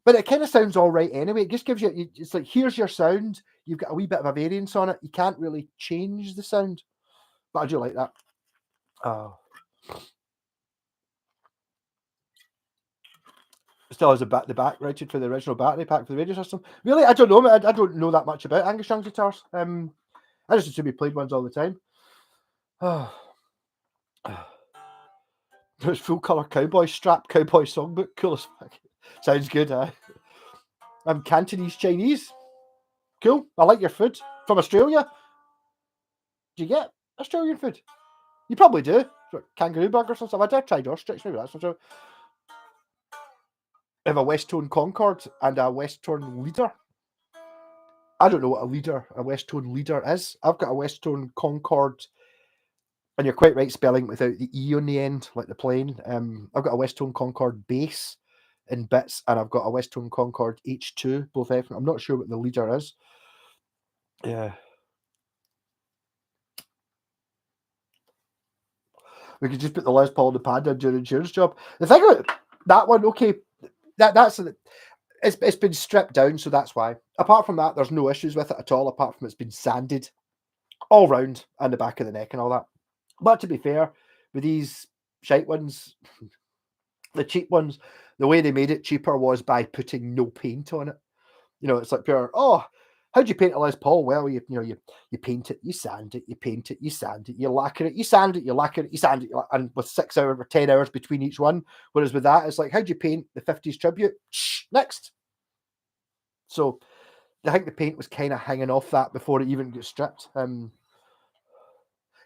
but it kind of sounds all right anyway. It just gives you. It's like, here's your sound. You've got a wee bit of a variance on it. You can't really change the sound, but I do like that. Oh. Still has the back rated for the original battery pack for the radio system. Really, I don't know. I don't know that much about Angus Young guitars. I just assume he played ones all the time. Oh. There's full colour cowboy strap, cowboy songbook, cool as fuck. Sounds good, huh? I'm Cantonese Chinese. Cool. I like your food. From Australia. Do you get Australian food? You probably do. Kangaroo burgers and stuff. I did tried ostrich, maybe that's what I have a West Tone Concord and a West Tone Leader. I don't know what a West Tone Leader is. I've got a West Tone Concord, and you're quite right spelling without the E on the end, like the plane. I've got a West Tone Concord base in bits, and I've got a West Tone Concord H2, both F. I'm not sure what the Leader is. Yeah. We could just put the Les Paul in the pad and do an insurance job. The thing about that one, okay, that's it's been stripped down, so that's why. Apart from that, there's no issues with it at all, apart from it's been sanded all round and the back of the neck and all that. But to be fair, with these shite ones, the cheap ones, the way they made it cheaper was by putting no paint on it. You know, it's like pure, oh, how do you paint a Les Paul? Well, you paint it, you sand it, you paint it, you sand it, you lacquer it, you sand it, you lacquer it, you sand it, and with 6 hours or 10 hours between each one. Whereas with that, it's like, how do you paint the 50s tribute? Shh, next. So I think the paint was kind of hanging off that before it even got stripped.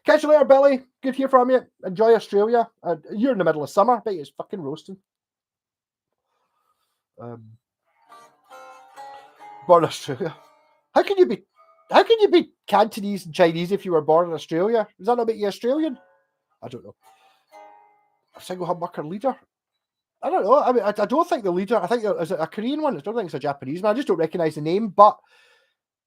Catch you later, Billy. Good to hear from you. Enjoy Australia. You're in the middle of summer. I bet it's fucking roasting. Born in Australia. How can you be Cantonese and Chinese if you were born in Australia? Does that not make you Australian? I don't know. A single humbucker Leader. I don't know. I mean, I don't think the Leader. I think is it a Korean one. I don't think it's a Japanese one. I just don't recognise the name. But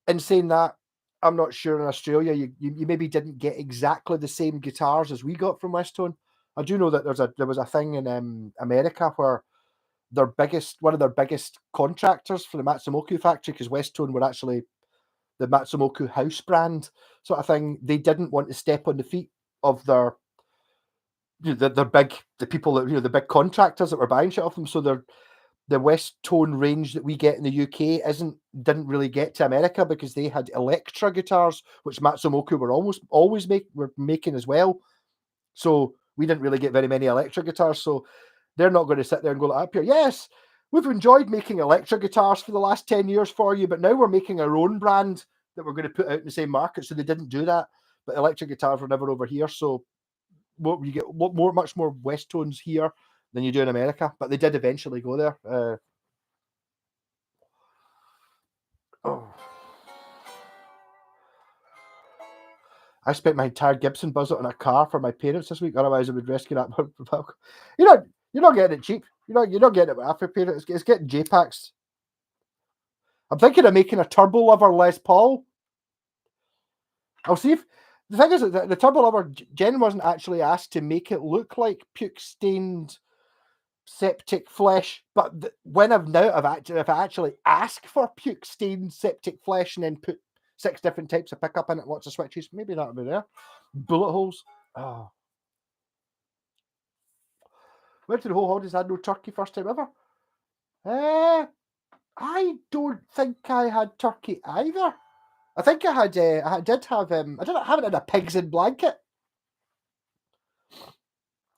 in saying that, I'm not sure in Australia you maybe didn't get exactly the same guitars as we got from Westtone. I do know that there was a thing in America where one of their biggest contractors for the Matsumoku factory, because Westtone were actually the Matsumoku house brand sort of thing. They didn't want to step on the feet of the people that the big contractors that were buying shit off them. So the Westtone range that we get in the UK didn't really get to America because they had Electra guitars, which Matsumoku were always making as well. So we didn't really get very many Electra guitars. So they're not going to sit there and go up here. Yes, we've enjoyed making Electra guitars for the last 10 years for you, but now we're making our own brand that we're going to put out in the same market. So they didn't do that. But electric guitars were never over here. So you get much more Westtones here than you do in America. But they did eventually go there. I spent my entire Gibson budget on a car for my parents this week. Otherwise, I would rescue that. You're not getting it cheap. You're not getting it with half your parents. It's getting J-Packs. I'm thinking of making a turbo lover Les Paul. I'll see if the thing is that the turbo lover, Jen wasn't actually asked to make it look like puke stained septic flesh, but when I've actually asked for puke stained septic flesh and then put 6 different types of pickup in it, lots of switches, maybe that'll be there. Bullet holes. Oh. Went to the whole holidays, had no turkey first time ever. I don't think I had turkey either. I think I did have I didn't have it in a pigs in blanket.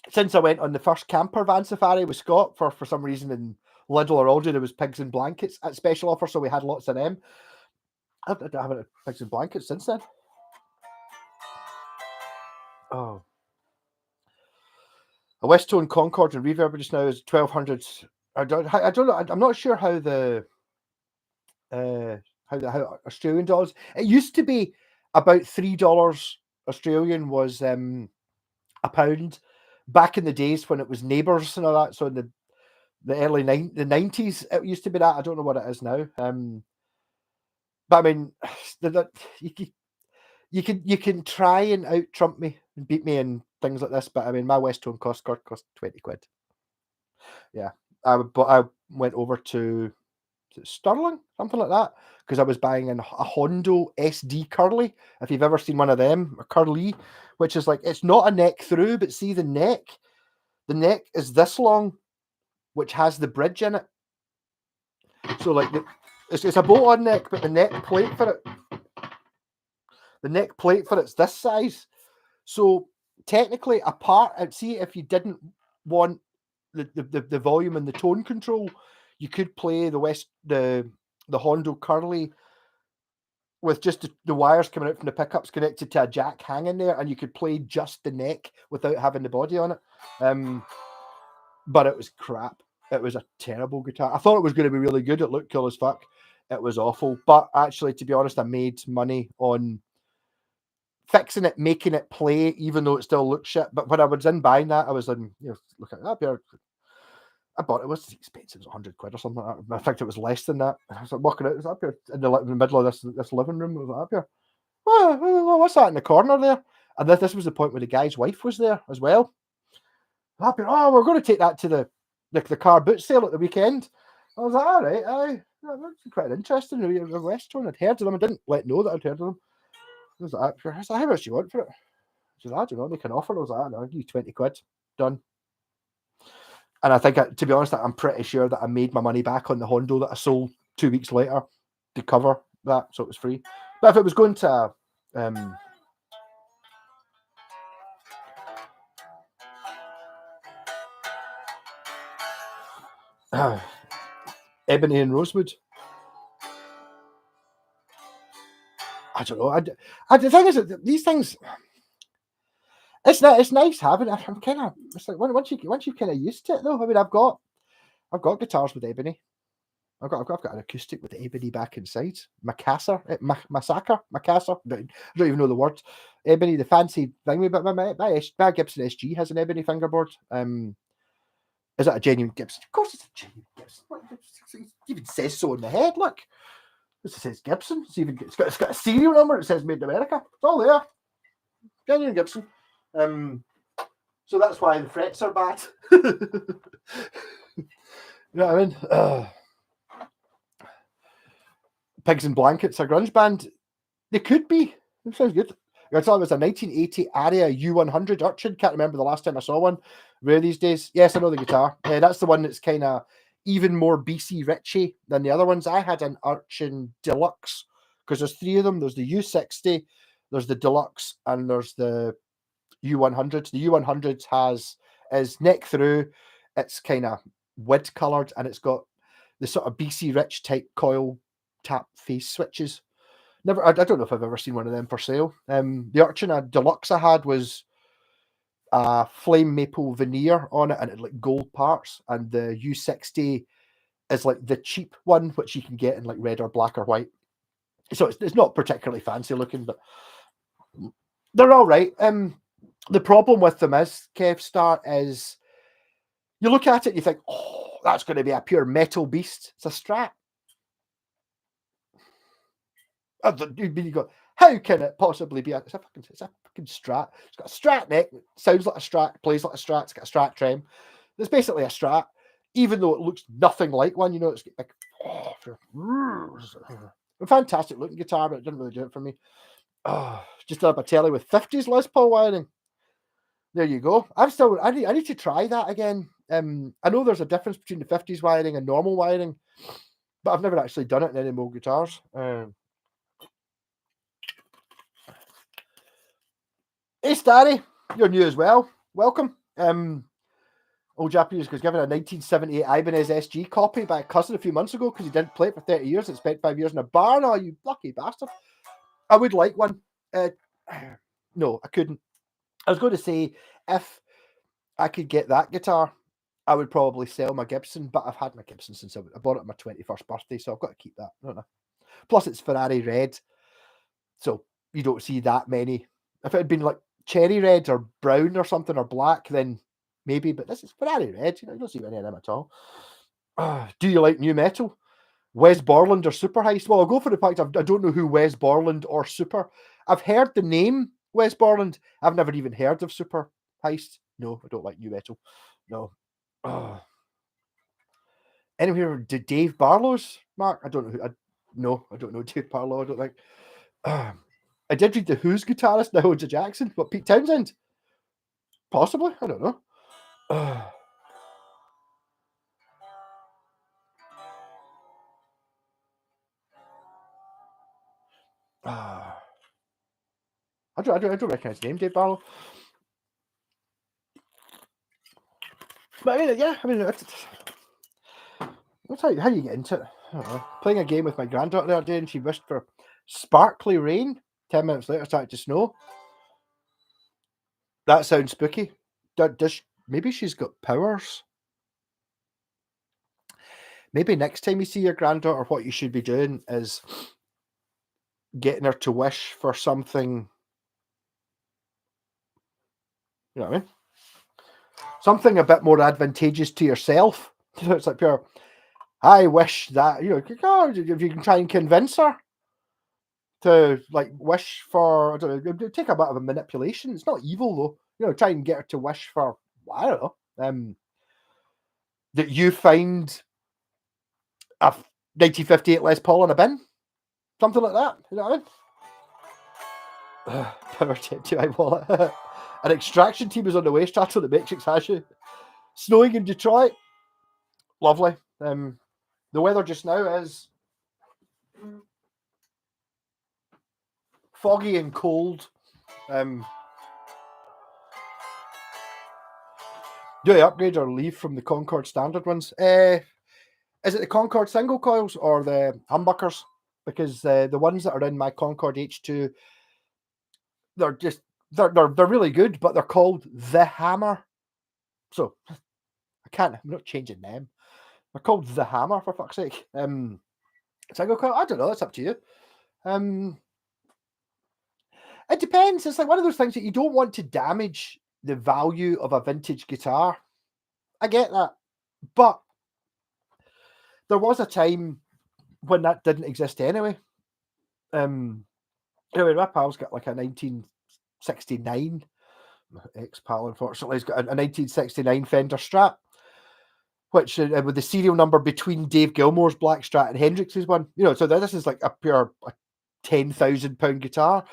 Since I went on the first camper van safari with Scott for some reason in Lidl or Aldi, there was pigs in blankets at special offer, so we had lots of them. I haven't had pigs in blankets since then. Oh, a Westtone Concord and Reverb just now is 1,200. I don't know. I'm not sure how how Australian dollars. It used to be about $3 Australian was a pound back in the days when it was neighbours and all that. So in the early the 90s, it used to be that. I don't know what it is now. But I mean, you can try and out trump me and beat me in things like this. But I mean, my Westtone cost 20 quid. Yeah, I went over to Sterling, something like that, because I was buying a Hondo SD Curly. If you've ever seen one of them, a Curly, which is like, it's not a neck through, but see the neck is this long, which has the bridge in it. So like it's a bolt-on neck, but the neck plate for it's this size. So technically, apart, see, if you didn't want the volume and the tone control, you could play the Hondo Curly with just the wires coming out from the pickups connected to a jack hanging there, and you could play just the neck without having the body on it. But it was crap. It was a terrible guitar. I thought it was going to be really good. It looked cool as fuck. It was awful. But actually, to be honest, I made money on fixing it, making it play, even though it still looked shit. But when I was in buying that, I was in, look at that pair. I bought it. Was expensive. It was £100 or something like that. In fact, it was less than that. I was like walking out. It was up here in the middle of this living room. It was like, up here. What's that in the corner there? And this was the point where the guy's wife was there as well. Happy. Oh, we're going to take that to the car boot sale at the weekend. I was like, all right, that's quite interesting. The West Tone, I'd heard of them. I didn't know that I'd heard of them. I was like, how much do you want for it? She was like, I don't know, they can offer. I was like, I don't know, I'll give you 20 quid. Done. And I think, to be honest, I'm pretty sure that I made my money back on the Hondo that I sold 2 weeks later to cover that, so it was free. But if it was going to Ebony and Rosewood, I don't know. The thing is that these things, it's nice having it. I'm kind of, it's like once you kind of used to it though. I mean, I've got guitars with ebony. I've got an acoustic with the ebony back inside. Macassar. I don't even know the word. Ebony, the fancy thing. But my Gibson SG has an ebony fingerboard. Is that a genuine Gibson? Of course, it's a genuine Gibson. It even says so on the head. Look, this says Gibson. It's got a serial number. It says made in America. It's all there. Genuine Gibson. So that's why the frets are bad. You know what I mean? Pigs and Blankets, a grunge band. They could be. It sounds good. I thought it was a 1980 Aria U100 Urchin. Can't remember the last time I saw one. Rare these days. Yes, I know the guitar. That's the one that's kind of even more BC Richie than the other ones. I had an Urchin Deluxe because there's three of them. There's the U60, there's the Deluxe, and there's the U100. The U100 is neck through. It's kind of wood coloured, and it's got the sort of BC Rich type coil tap face switches. I don't know if I've ever seen one of them for sale. The Urchin Deluxe I had was a flame maple veneer on it, and it had like gold parts. And the U60 is like the cheap one, which you can get in like red or black or white. So it's not particularly fancy looking, but they're all right. The problem with them is, Kev Star, is you look at it and you think, oh, that's going to be a pure metal beast. It's a Strat. You go, how can it possibly be? It's a fucking Strat. It's got a Strat neck. Sounds like a Strat. Plays like a Strat. It's got a Strat trem. It's basically a Strat, even though it looks nothing like one. It's like a fantastic looking guitar, but it didn't really do it for me. Just up a telly with 50s Les Paul wiring. There you go. I need to try that again. I know there's a difference between the 50s wiring and normal wiring, but I've never actually done it in any more guitars. Hey, Starry, you're new as well. Welcome. Old Japanese was given a 1978 Ibanez SG copy by a cousin a few months ago because he didn't play it for 30 years and spent 5 years in a barn. Oh, you lucky bastard. I would like one. No, I couldn't. I was going to say, if I could get that guitar, I would probably sell my Gibson, but I've had my Gibson since I bought it on my 21st birthday, so I've got to keep that, don't I? Plus, it's Ferrari red, so you don't see that many. If it had been like cherry red or brown or something or black, then maybe, but this is Ferrari red. You don't see any of them at all. Do you like new metal? Wes Borland or Super Heist? Well, I'll go for the fact I don't know who Wes Borland or Super. I've heard the name Wes Borland. I've never even heard of Super Heist. No, I don't like new metal. No. Anywhere Dave Barlow's, Mark? I don't know who. I don't know Dave Barlow. I don't think. I did read the Who's guitarist now, Joe Jackson, but Pete Townsend? Possibly. I don't know. I don't recognize his name, Dave Barlow. But I mean, yeah, I mean, that's how you get into it. I don't know. Playing a game with my granddaughter the other day, and she wished for sparkly rain. 10 minutes later, it started to snow. That sounds spooky. Maybe she's got powers. Maybe next time you see your granddaughter, what you should be doing is getting her to wish for something. You know what I mean? Something a bit more advantageous to yourself. It's like pure. I wish that if you can try and convince her to like wish for. I don't know. Take a bit of a manipulation. It's not evil though. Try and get her to wish for. I don't know. That you find a 1958 Les Paul in a bin, something like that. You know what I mean? Power tip to my wallet. An extraction team is on the way. Starts on the Matrix has you. Snowing in Detroit. Lovely. The weather just now is foggy and cold. Do I upgrade or leave from the Concorde standard ones? Is it the Concorde single coils or the humbuckers? Because the ones that are in my Concorde H2, they're really good, but they're called the Hammer. So I'm not changing them. They're called the Hammer, for fuck's sake. Single coil, I don't know. It's up to you. It depends. It's like one of those things that you don't want to damage the value of a vintage guitar. I get that, but there was a time when that didn't exist anyway. My pal's got like a 1969. My ex-pal, unfortunately, has got a 1969 Fender Strat, which with the serial number between Dave Gilmour's Black Strat and Hendrix's one. So this is like a pure £10,000 guitar.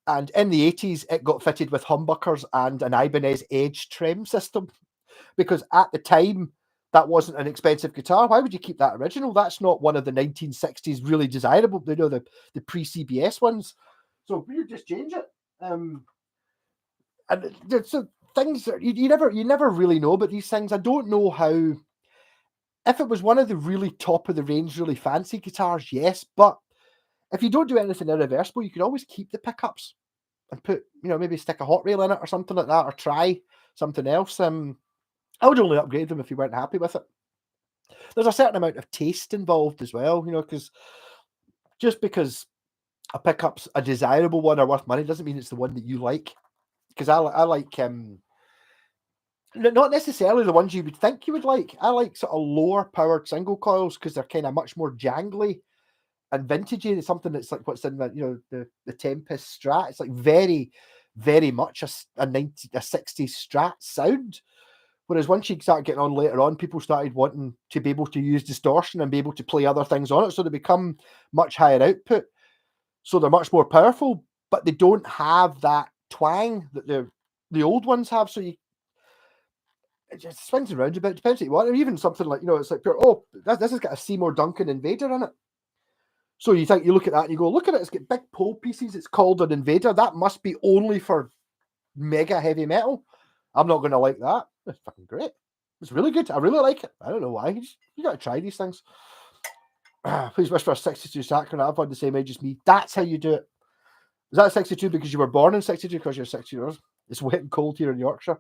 And in the 80s, it got fitted with humbuckers and an Ibanez Edge trem system. Because at the time, that wasn't an expensive guitar. Why would you keep that original? That's not one of the 1960s really desirable, the pre-CBS ones. So you just change it. And so things you never really know about these things. I don't know how. If it was one of the really top of the range, really fancy guitars, yes. But if you don't do anything irreversible, you can always keep the pickups and put, maybe stick a hot rail in it or something like that, or try something else. I would only upgrade them if you weren't happy with it. There's a certain amount of taste involved as well, because just because a pickup's a desirable one or worth money doesn't mean it's the one that you like. Because I like not necessarily the ones you would think you would like. I like sort of lower powered single coils because they're kind of much more jangly and vintagey. It's something that's like what's in the Tempest Strat. It's like very, very much a 60s Strat sound. Whereas once you start getting on later on, people started wanting to be able to use distortion and be able to play other things on it. So they become much higher output. So they're much more powerful, but they don't have that twang that the old ones have. So it just swings around a bit. Depends what you want. Or even something like, it's like, this has got a Seymour Duncan Invader in it. So you look at that and you go, look at it. It's got big pole pieces. It's called an Invader. That must be only for mega heavy metal. I'm not going to like that. It's fucking great. It's really good. I really like it. I don't know why. You got to try these things. Please wish for a 62 Saccharin. I've had the same age as me. That's how you do it. Is that 62 because you were born in 62? Because you're 60 years. It's wet and cold here in Yorkshire.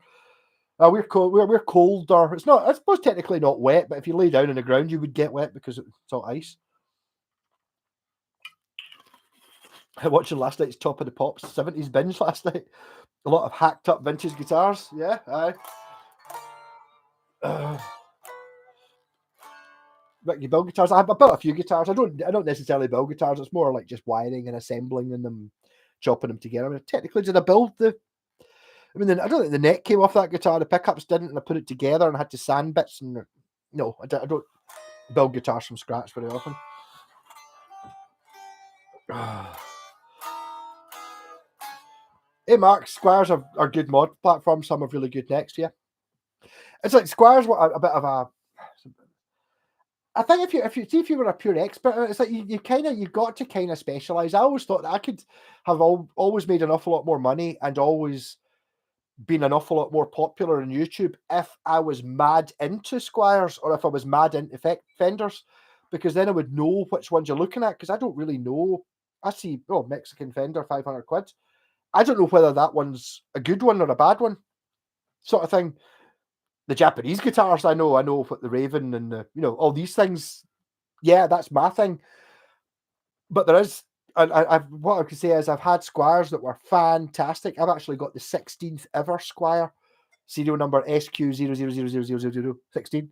We're cold. We're colder. It's not. I suppose technically not wet, but if you lay down on the ground, you would get wet because it's all ice. I watched last night's Top of the Pops 70s binge last night. A lot of hacked up vintage guitars. Yeah, aye. Ricky build guitars. I built a few guitars. I don't necessarily build guitars. It's more like just wiring and assembling them, chopping them together. I mean, technically, did I build I don't think the neck came off that guitar. The pickups didn't, and I put it together and had to sand bits. And no, I don't build guitars from scratch very often. Hey, Mark, Squires are good mod platforms. Some have really good necks. Yeah, it's like Squires were a bit of a. I think if you were a pure expert, it's like you've got to kind of specialize. I always thought that I could have always made an awful lot more money and always been an awful lot more popular on YouTube if I was mad into Squires or if I was mad into Fenders, because then I would know which ones you're looking at, because I don't really know. I see, oh, Mexican Fender, 500 quid. I don't know whether that one's a good one or a bad one, sort of thing. The Japanese guitars, I know what the Raven and the, all these things. Yeah, that's my thing. But there is, what I could say is I've had Squires that were fantastic. I've actually got the 16th ever Squire, serial number SQ00000016.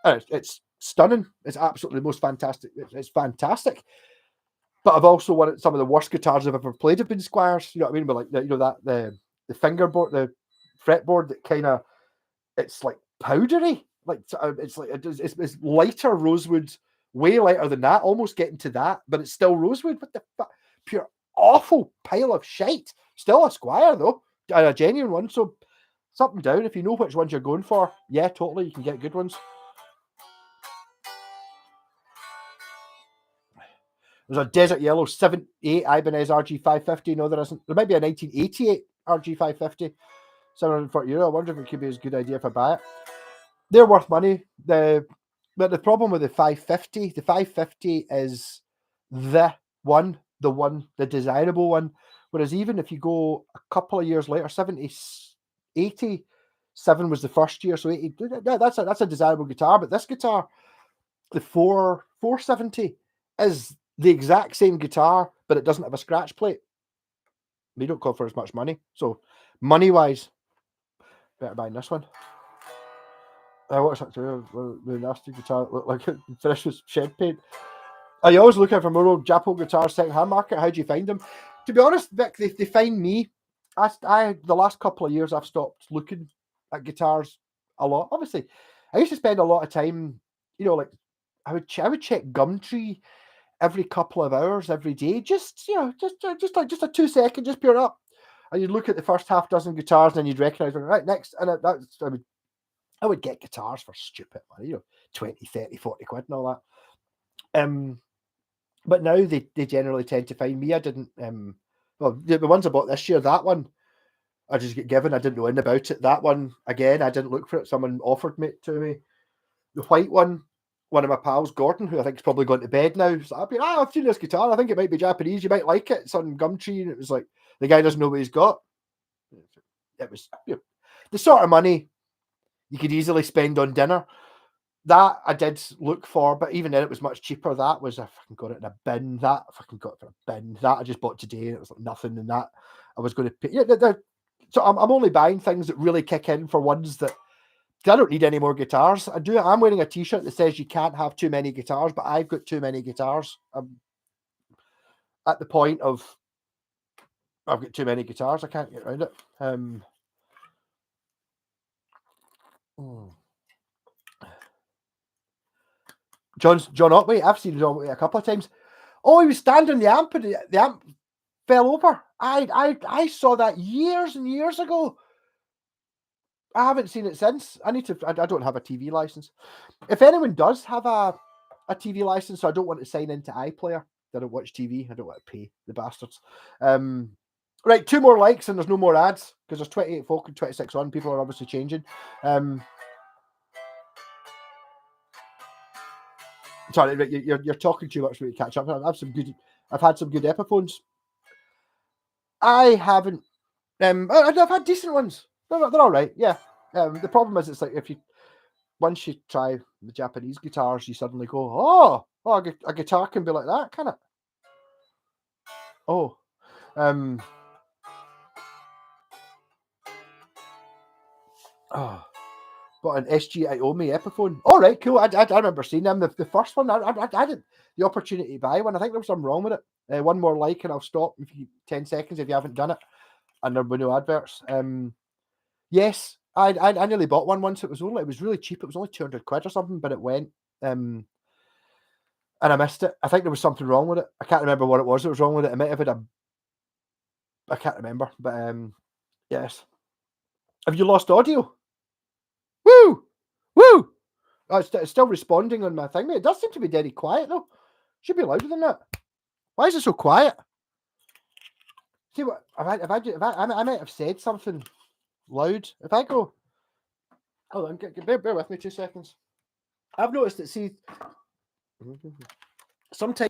It's stunning. It's absolutely the most fantastic. It's fantastic. But I've also won some of the worst guitars I've ever played have been Squires. You know what I mean? But like the fingerboard, the fretboard that kind of, it's like powdery. Like it's like it's lighter rosewood, way lighter than that, almost getting to that, but it's still rosewood. What the fuck? Pure awful pile of shite. Still a Squire though, a genuine one. So something down. If you know which ones you're going for, yeah, totally, you can get good ones. There's a Desert Yellow 78 Ibanez RG550. No, there isn't. There might be a 1988 RG550. €740. I wonder if it could be as good idea if I buy it. They're worth money. But the problem with the 550 is the desirable one. Whereas even if you go a couple of years later, 87 was the first year, so 80, that's a desirable guitar. But this guitar, the 470, is the exact same guitar, but it doesn't have a scratch plate. They don't call for as much money. So money wise, better buying this one. What's that? The nasty guitar look like it finished with shed paint. Are you always looking for more old Japo guitars second hand market? How do you find them? To be honest, Vic, they find me. I the last couple of years I've stopped looking at guitars a lot. Obviously, I used to spend a lot of time, like I would check Gumtree every couple of hours every day, just just a 2 second, just pure up, and you'd look at the first half dozen guitars, and then you'd recognize them. Right, next, and I would get guitars for stupid money, 20, 30, 40 quid and all that. But now they generally tend to find me. I didn't, well, the ones I bought this year, that one, I just get given. I didn't know anything about it. That one, again, I didn't look for it. Someone offered it to me. The white one of my pals, Gordon, who I think is probably gone to bed now. So I've seen this guitar. I think it might be Japanese. You might like it. It's on Gumtree. And it was like, the guy doesn't know what he's got. It was the sort of money you could easily spend on dinner. That I did look for, but even then it was much cheaper. That was, I fucking got it in a bin. That I fucking got it for a bin. That I just bought today, and it was like nothing. And that I was going to pay. Yeah, so I'm only buying things that really kick in for ones that I don't need any more guitars. I'm wearing a T-shirt that says you can't have too many guitars, but I've got too many guitars. I'm at the point of I've got too many guitars. I can't get around it. John Otway. I've seen John Otway a couple of times. Oh, he was standing on the amp, and the amp fell over. I saw that years and years ago. I haven't seen it since. I don't have a TV license. If anyone does have a TV license, so I don't want to sign into iPlayer. I don't watch TV. I don't want to pay the bastards. Right, 2 more likes and there's no more ads because there's 28 folk and 26 on. People are obviously changing. Sorry, you're talking too much for me to catch up. I've had some good Epiphones. I haven't. I've had decent ones. They're all right. Yeah. The problem is, it's like once you try the Japanese guitars, you suddenly go, a guitar can be like that, can it? Oh, but an SG Iommi Epiphone. All right, cool. I remember seeing them. The first one, I had the opportunity to buy one. I think there was something wrong with it. One more like, and I'll stop 10 seconds if you haven't done it. And there were no adverts. Yes, I nearly bought one once. It was really cheap. It was only 200 quid or something, but it went. And I missed it. I think there was something wrong with it. I can't remember what it was that was wrong with it. It might have had I can't remember, but yes. Have you lost audio? Woo! Woo! Oh, it's still responding on my thing, mate. It does seem to be very quiet though. Should be louder than that. Why is it so quiet? See what I might have said something. loud. If I go, hold on, bear with me 2 seconds. I've noticed that, see, sometimes.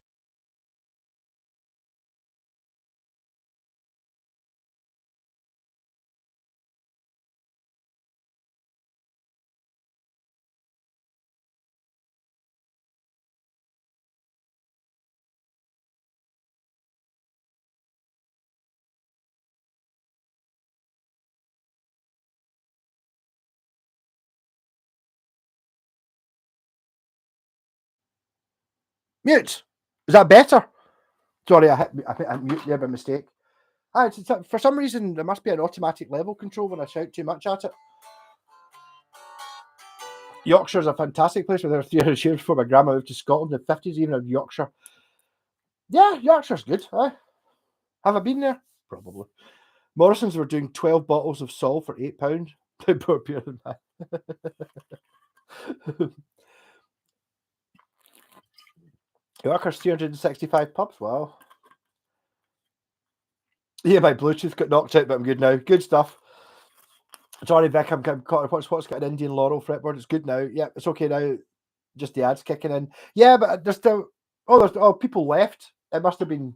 Mute. Is that better? Sorry, I hit mute there by mistake. For some reason, there must be an automatic level control when I shout too much at it. Yorkshire's a fantastic place. Where there were 300 years before my grandma moved to Scotland in the 50s, even in Yorkshire. Yeah, Yorkshire's good. Have I been there? Probably. Morrison's were doing 12 bottles of Sol for £8. Poor beer than that. Yorkshire's 365 pubs. Wow. Yeah, my Bluetooth got knocked out, but I'm good now. Good stuff. Sorry, Vic, I'm caught. What's got an Indian Laurel fretboard? It's good now. Yeah, it's okay now. Just the ads kicking in. Yeah, but there's still. People left. It must have been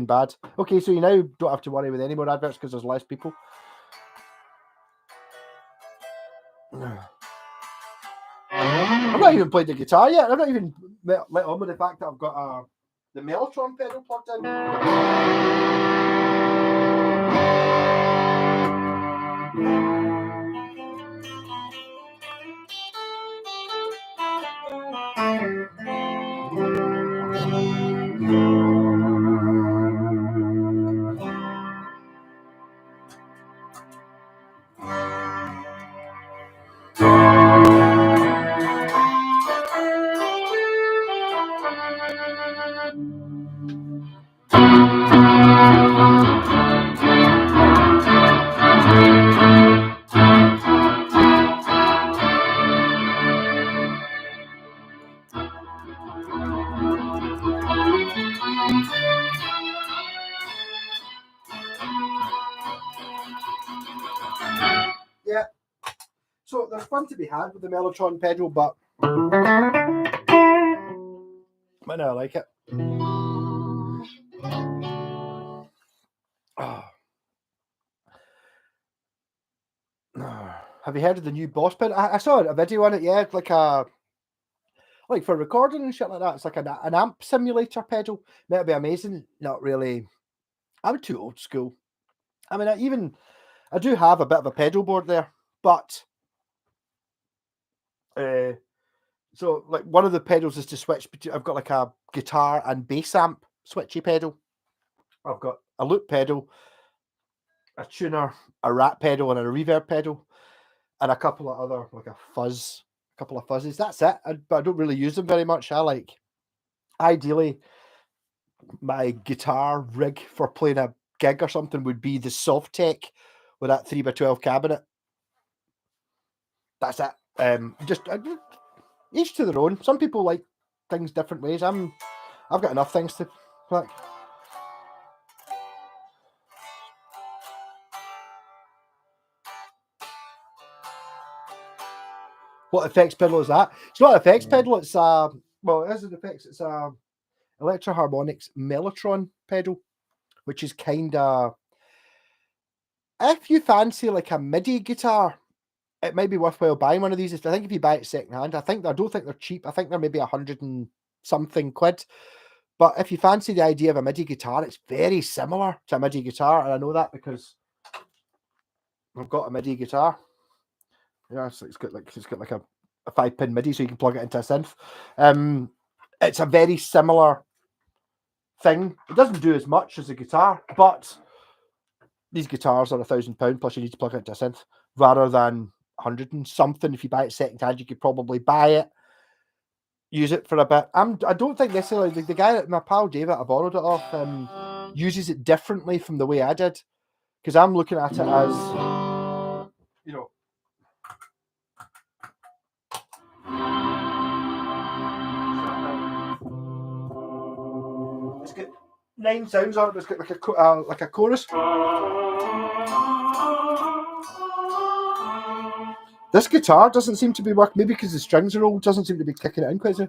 bad. Okay, so you now don't have to worry with any more adverts because there's less people. I'm not even played the guitar yet. I'm not even let on with the fact that I've got the Mellotron pedal plugged in. Yeah. So there's fun to be had with the Mellotron pedal, but I know I like it. Have you heard of the new Boss pedal? I saw a video on it. Yeah, it's like for recording and shit like that. It's like an amp simulator pedal. That'd be amazing. Not really. I'm too old school. I mean, I do have a bit of a pedal board there, but so like one of the pedals is to switch between. I've got like a guitar and bass amp switchy pedal. I've got a loop pedal, a tuner, a rat pedal, and a reverb pedal, and a couple of other like a couple of fuzzes. That's it. But I don't really use them very much. Ideally, my guitar rig for playing a gig or something would be the Sovtech with that 3x12 cabinet. That's it. Each to their own. Some people like things different ways. I've got enough things to like. What effects pedal is that? It's not an effects pedal. It's it is an effects. It's a Electro Harmonix Mellotron pedal, which is kind of, if you fancy like a MIDI guitar, it might be worthwhile buying one of these. I think if you buy it secondhand, I don't think they're cheap. I think they're maybe 100 and something quid. But if you fancy the idea of a MIDI guitar, it's very similar to a MIDI guitar, and I know that because I've got a MIDI guitar. Yeah, so it's got like a 5-pin MIDI, so you can plug it into a synth. It's a very similar thing. It doesn't do as much as a guitar, but these guitars are £1,000 plus you need to plug it into a synth, rather than 100 and something. If you buy it second hand, you could probably buy it, use it for a bit. I don't think necessarily the guy that my pal David I borrowed it off uses it differently from the way I did, because I'm looking at it as, you know, it's good. 9 sounds on it, but it's got like a chorus. This guitar doesn't seem to be working, maybe because the strings are old, doesn't seem to be kicking it in quite so.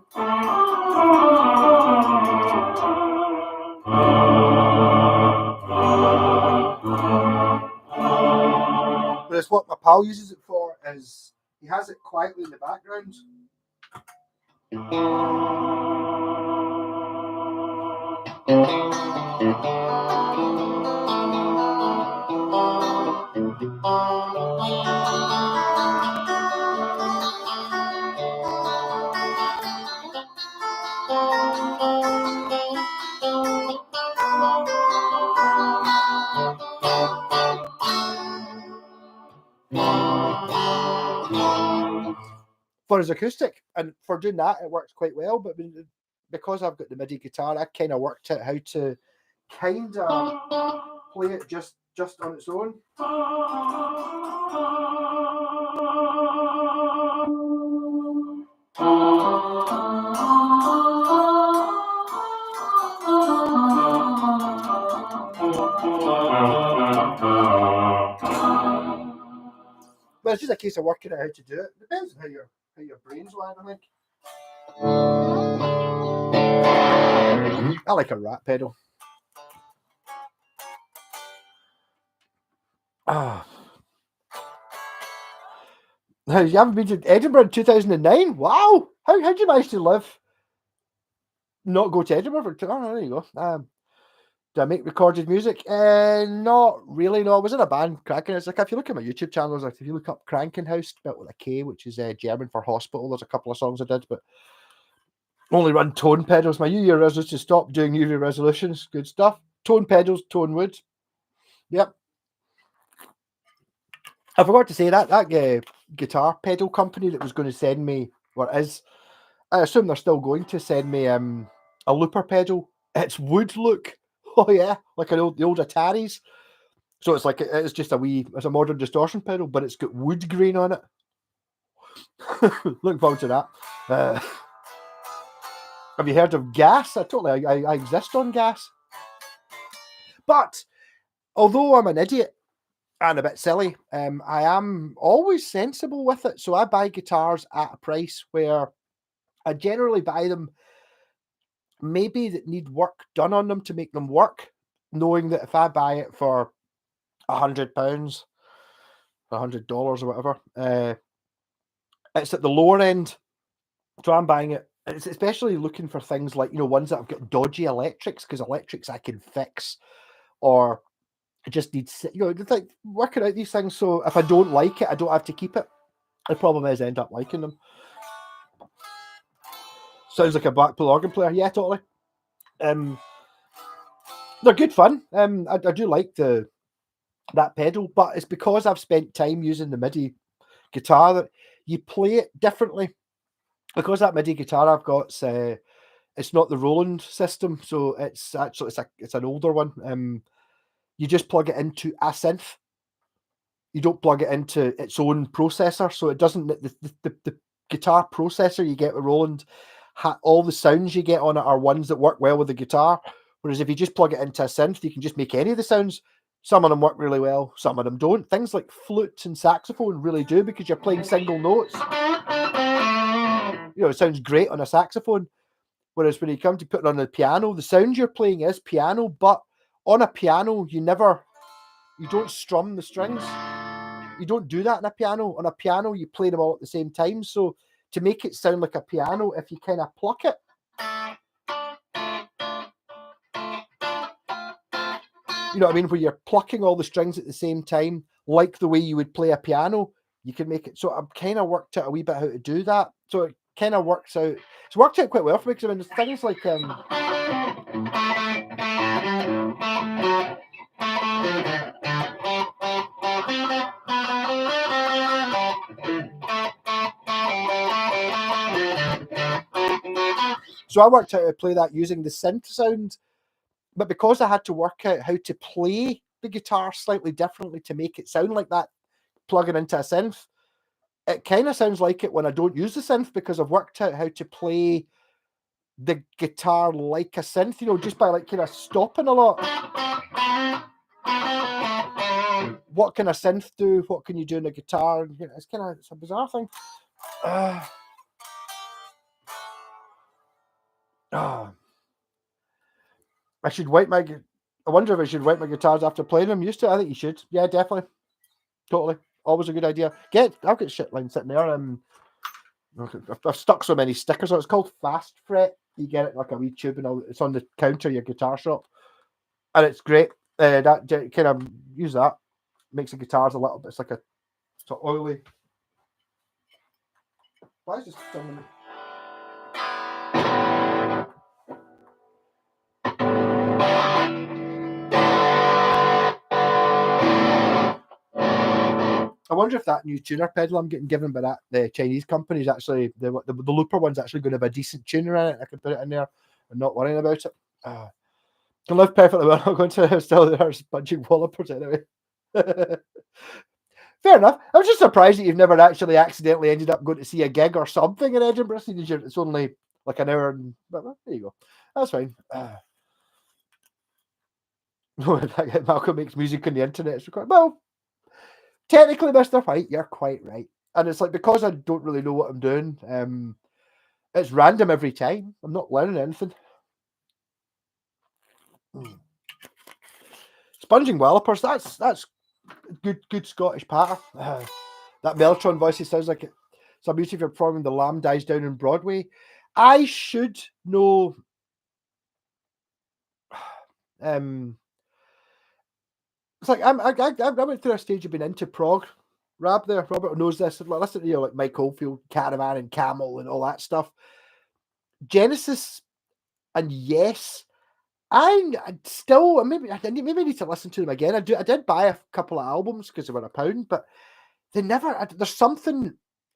But it's what my pal uses it for, is he has it quietly in the background. For his acoustic, and for doing that, it works quite well. But because I've got the MIDI guitar, I kind of worked out how to kind of play it just on its own. But it's just a case of working out how to do it. Depends on how your brain's wired, I think. I like a rat pedal. Now, you haven't been to Edinburgh in 2009? Wow! How did you manage to live? Not go to Edinburgh for? Oh, there you go. Do I make recorded music? Not really. No, I was in a band, Krankenhaus. Like if you look at my YouTube channels, like if you look up Krankenhaus, spelled with a K, which is German for hospital, there's a couple of songs I did, but only run tone pedals. My New Year resolution to stop doing New Year resolutions. Good stuff. Tone pedals, tone wood. Yep. I forgot to say that guitar pedal company that was going to send me, or is, I assume they're still going to send me a looper pedal. It's wood look. Oh yeah, like the old Ataris. So it's like it's just it's a modern distortion pedal, but it's got wood grain on it. Look forward to that. Have you heard of gas? I exist on gas. But although I'm an idiot and a bit silly, I am always sensible with it. So I buy guitars at a price where I generally buy them maybe that need work done on them to make them work, knowing that if I buy it for £100, $100 or whatever, it's at the lower end. So I'm buying it. It's especially looking for things like, ones that have got dodgy electrics, because electrics I can fix, or it just needs, like working out these things. So if I don't like it, I don't have to keep it. The problem is I end up liking them. Sounds like a Blackpool organ player. Yeah, totally. They're good fun. I do like that pedal, but it's because I've spent time using the MIDI guitar that you play it differently. Because that MIDI guitar I've got, it's not the Roland system, so it's actually it's an older one. You just plug it into a synth. You don't plug it into its own processor, so it doesn't. The guitar processor you get with Roland, all the sounds you get on it are ones that work well with the guitar. Whereas if you just plug it into a synth, you can just make any of the sounds. Some of them work really well, some of them don't. Things like flute and saxophone really do, because you're playing single notes. It sounds great on a saxophone. Whereas when you come to putting on the piano, the sound you're playing is piano, but on a piano, you don't strum the strings. You don't do that on a piano. On a piano, you play them all at the same time. So to make it sound like a piano, if you kind of pluck it, you know what I mean? Where you're plucking all the strings at the same time, like the way you would play a piano, you can make it. So I've kind of worked out a wee bit how to do that. So it kind of works out. It's worked out quite well for me, because I mean, there's things like so I worked out how to play that using the synth sound, but because I had to work out how to play the guitar slightly differently to make it sound like that, plugging into a synth, it kind of sounds like it when I don't use the synth, because I've worked out how to play the guitar like a synth, you know, just by like kind of stopping a lot. What can a synth do? What can you do in a guitar? It's a bizarre thing. I should wipe my. I wonder if I should wipe my guitars after playing them. Used to, I think you should. Yeah, definitely, totally. Always a good idea. I've got shit line sitting there. I've stuck so many stickers on. It's called Fast Fret. You get it like a wee tube, and it's on the counter of your guitar shop, and it's great. That kind of use that makes the guitars a little bit. It's like a sort of oily. Why is this something? I wonder if that new tuner pedal I'm getting given by the Chinese company is actually the looper one's actually going to have a decent tuner in it. I can put it in there and not worrying about it. Can live perfectly well. I'm going to still there sponging wallopers anyway. Fair enough. I was just surprised that you've never actually accidentally ended up going to see a gig or something in Edinburgh. It's only like an hour, but there you go. That's fine. Malcolm makes music on the internet. It's quite well. Technically, Mr. White, you're quite right. And it's like, because I don't really know what I'm doing, it's random every time. I'm not learning anything. Sponging wallopers, that's good Scottish patter. That Mellotron voice, it sounds like it. Some music you're performing The Lamb Dies Down in Broadway. I should know. It's like I went through a stage of being into prog rap there. Robert knows this. Listen to like Mike Oldfield, Caravan and Camel and all that stuff. Genesis and Yes, I still maybe I need to listen to them again. I did buy a couple of albums because they were £1, but they never. There's something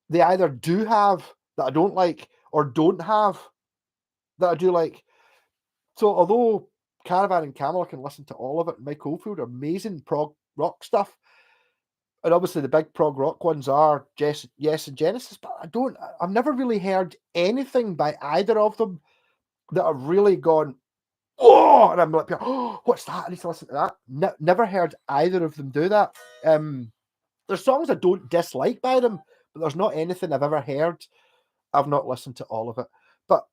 they either do have that I don't like or don't have that I do like. So although Caravan and Camel, I can listen to all of it. Mike Oldfield, amazing prog rock stuff. And obviously the big prog rock ones are Yes and Genesis, but I've never really heard anything by either of them that have really gone, oh, and I'm like, oh, what's that? I need to listen to that. Never heard either of them do that. There's songs I don't dislike by them, but there's not anything I've ever heard. I've not listened to all of it, but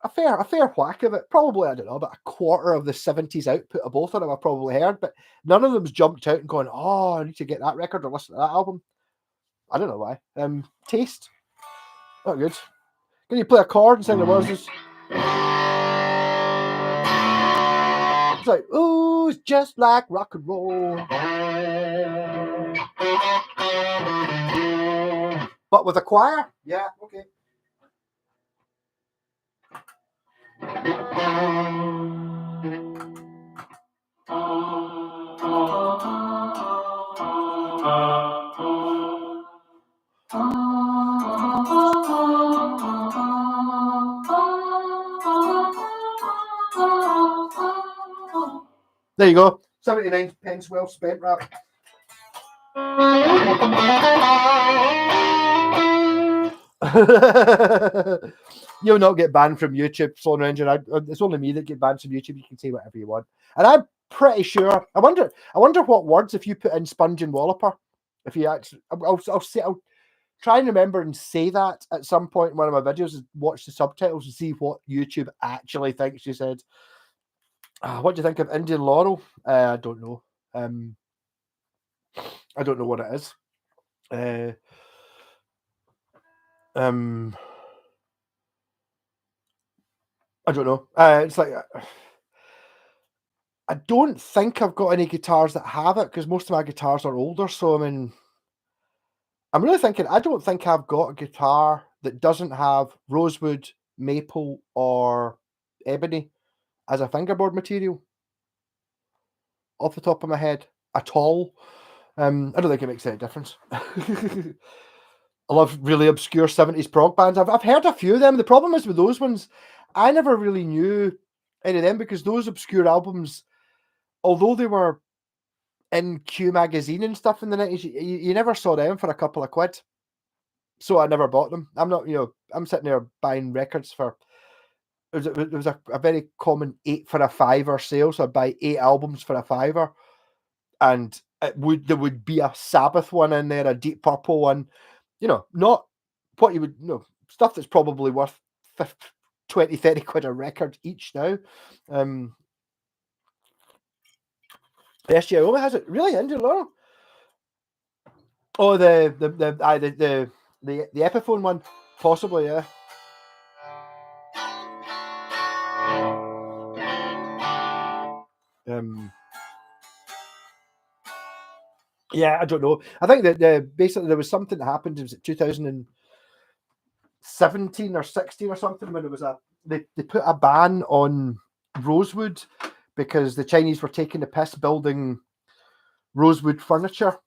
a fair whack of it. Probably, I don't know, about a quarter of the 70s output of both of them I've probably heard, but none of them's jumped out and gone, oh, I need to get that record or listen to that album. I don't know why. Taste. Not good. Can you play a chord and sing the words? It's like, ooh, it's just like rock and roll. But with a choir? Yeah, okay. There you go. 79 pence well spent, rap. You'll not get banned from YouTube, Sloan Ranger. It's only me that get banned from YouTube. You can say whatever you want. And I'm pretty sure. I wonder what words, if you put in sponge and walloper, if you actually, I'll try and remember and say that at some point in one of my videos, and watch the subtitles and see what YouTube actually thinks you said. What do you think of Indian Laurel? I don't know. I don't know what it is. I don't know. It's like I don't think I've got any guitars that have it because most of my guitars are older. So I mean, I'm really thinking. I don't think I've got a guitar that doesn't have rosewood, maple, or ebony as a fingerboard material. Off the top of my head, at all. I don't think it makes any difference. I love really obscure 70s prog bands. I've heard a few of them. The problem is with those ones, I never really knew any of them because those obscure albums, although they were in Q magazine and stuff in the 90s, you never saw them for a couple of quid. So I never bought them. I'm not, I'm sitting there buying records for There was a very common 8 for a fiver sale, so I'd buy 8 albums for a fiver, and there would be a Sabbath one in there, a Deep Purple one, not what you would, stuff that's probably worth 50, 20, 30 quid a record each now. SGI has it really Indian Laurel. Oh, the Epiphone one, possibly, yeah. Yeah, I don't know. I think that basically there was something that happened. It was 2017 or 16 or something when it was they put a ban on rosewood because the Chinese were taking the piss building rosewood furniture,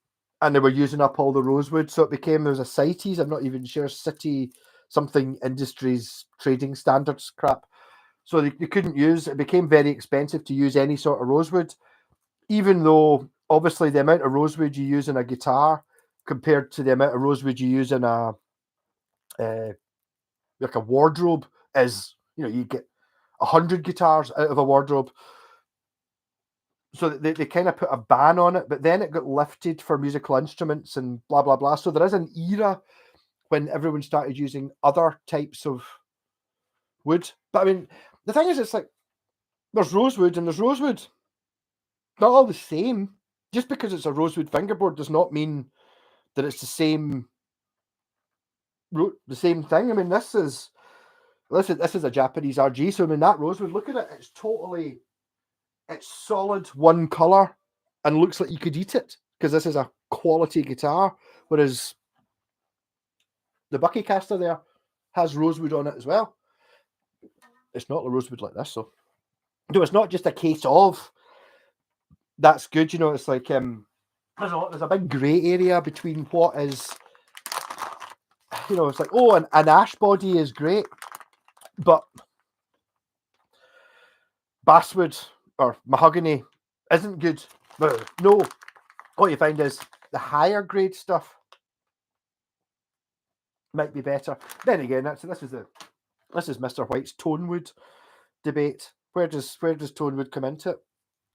and they were using up all the rosewood. So there was a CITES, I'm not even sure, City something Industries Trading Standards crap. So they couldn't use it. Became very expensive to use any sort of rosewood, even though obviously the amount of rosewood you use in a guitar compared to the amount of rosewood you use in a like a wardrobe is, you get 100 guitars out of a wardrobe. So they kind of put a ban on it, but then it got lifted for musical instruments and blah, blah, blah. So there is an era when everyone started using other types of wood. But I mean, the thing is, it's like there's rosewood and there's rosewood. Not all the same. Just because it's a rosewood fingerboard does not mean that it's the same thing. I mean, this is a Japanese RG. So I mean, that rosewood, look at it. It's solid one color and looks like you could eat it because this is a quality guitar. Whereas the Buckycaster there has rosewood on it as well. It's not a rosewood like this, so no, it's not just a case of that's good. It's like there's a big grey area between what is, it's like, oh, an ash body is great, but basswood or mahogany isn't good. No, what you find is the higher grade stuff might be better. Then again, this is Mr. White's tonewood debate. Where does tonewood come into it?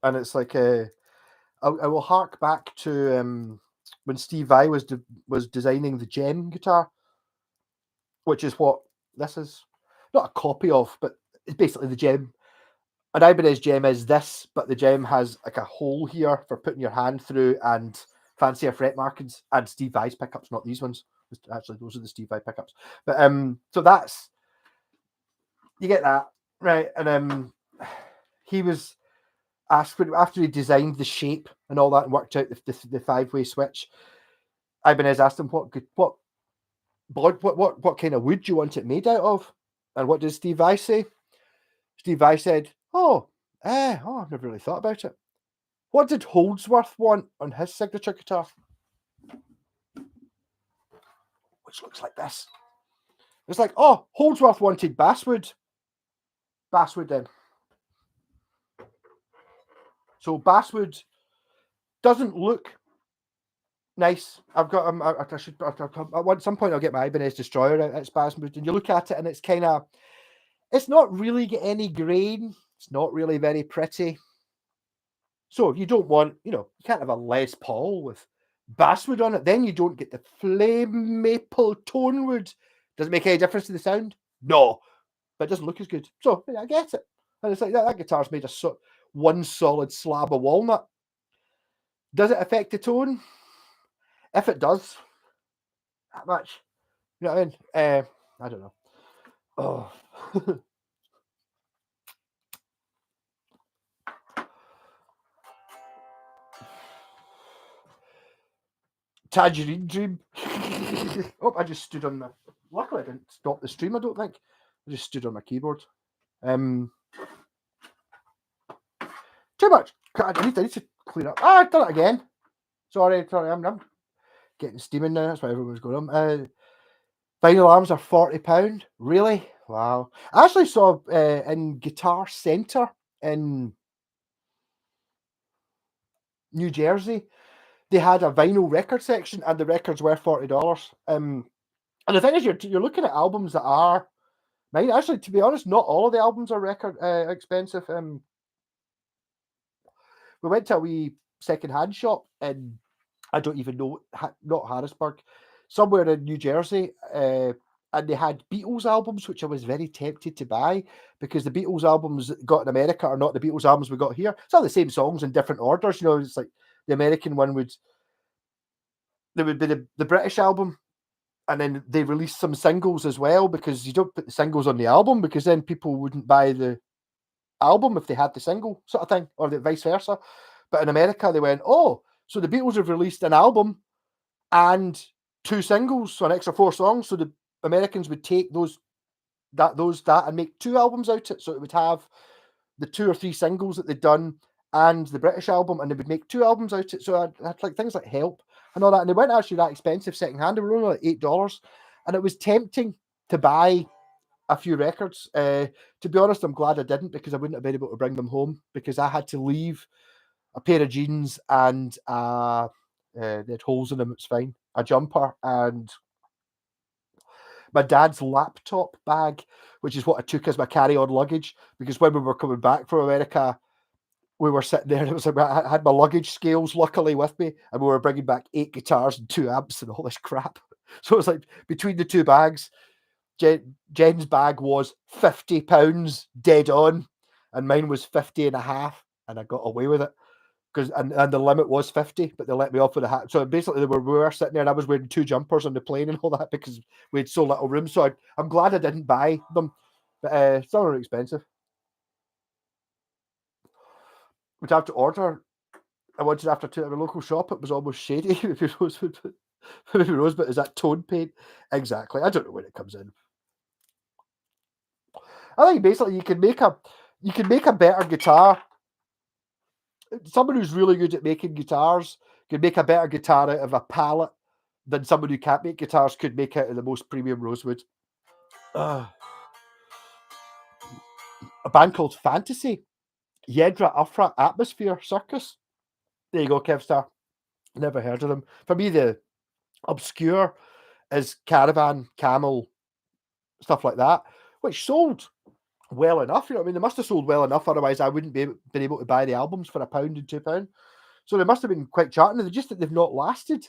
And it's like I will hark back to when Steve Vai was designing the Gem guitar, which is what this is. Not a copy of, but it's basically the Gem. An Ibanez Gem is this, but the Gem has like a hole here for putting your hand through and fancier fret markings, and Steve Vai's pickups, not these ones. Actually, those are the Steve Vai pickups. But so that's, you get that, right? And he was asked after he designed the shape and all that and worked out the 5-way switch. Ibanez asked him what kind of wood do you want it made out of, and what did Steve Vai say? Steve Vai said, I've never really thought about it. What did Holdsworth want on his signature guitar? Which looks like this. It's like, Holdsworth wanted basswood. Basswood then. So basswood doesn't look nice. I've got at some point I'll get my Ibanez Destroyer out. It's basswood, and you look at it and it's kind of, it's not really got any grain. It's not really very pretty. So if you don't want, you can't have a Les Paul with basswood on it. Then you don't get the flame maple tonewood. Does it make any difference to the sound? No, but it doesn't look as good. So yeah, I get it. And it's like that guitar's made of one solid slab of walnut. Does it affect the tone? If it does, that much. You know what I mean? I don't know. Oh. Tangerine Dream. I just stood on the. Luckily, I didn't stop the stream. I don't think. I just stood on my keyboard. Too much. I need to clean up. I've done it again. Sorry. I'm getting steaming now. That's why everyone's going on. Vinyl arms are £40. Really? Wow. I actually saw in Guitar Center in New Jersey, they had a vinyl record section, and the records were $40. And the thing is, you're looking at albums that are Mine, actually, to be honest, not all of the albums are record expensive. We went to a wee second-hand shop in, I don't even know, not Harrisburg, somewhere in New Jersey, and they had Beatles albums, which I was very tempted to buy because the Beatles albums that got in America are not the Beatles albums we got here. It's all the same songs in different orders. You know, it's like the American one there would be the British album, and then they released some singles as well because you don't put the singles on the album because then people wouldn't buy the album if they had the single sort of thing, or the vice versa. But in America, they went, oh, so the Beatles have released an album and two singles, so an extra four songs. So the Americans would take that and make two albums out of it. So it would have the two or three singles that they'd done and the British album, and they would make two albums out of it. So I had like things like Help and all that, and they weren't actually that expensive secondhand. They were only like $8, and it was tempting to buy a few records. To be honest, I'm glad I didn't because I wouldn't have been able to bring them home because I had to leave a pair of jeans and they had holes in them. It's fine. A jumper and my dad's laptop bag, which is what I took as my carry-on luggage because when we were coming back from America, we were sitting there and it was like I had my luggage scales luckily with me, and we were bringing back 8 guitars and 2 amps and all this crap. So it was like between the two bags, Jen's bag was £50 dead on, and mine was 50 and a half, and I got away with it because and the limit was 50, but they let me off with a hat. So basically, we were sitting there, and I was wearing 2 jumpers on the plane and all that because we had so little room. So I'm glad I didn't buy them, but it's not really expensive. We'd have to order. I wanted after to a local shop. It was almost shady. Maybe Rosebud, is that tone paint? Exactly. I don't know when it comes in. I think basically you can make a better guitar. Someone who's really good at making guitars could make a better guitar out of a palette than someone who can't make guitars could make out of the most premium rosewood. A band called Fantasy, Yedra Afra Atmosphere Circus. There you go, Kevstar. Never heard of them. For me, the obscure is Caravan, Camel, stuff like that, which sold well enough. You know, I mean, they must have sold well enough. Otherwise, I wouldn't been able to buy the albums for £1 and £2. So they must have been quite charting. They're just that they've not lasted.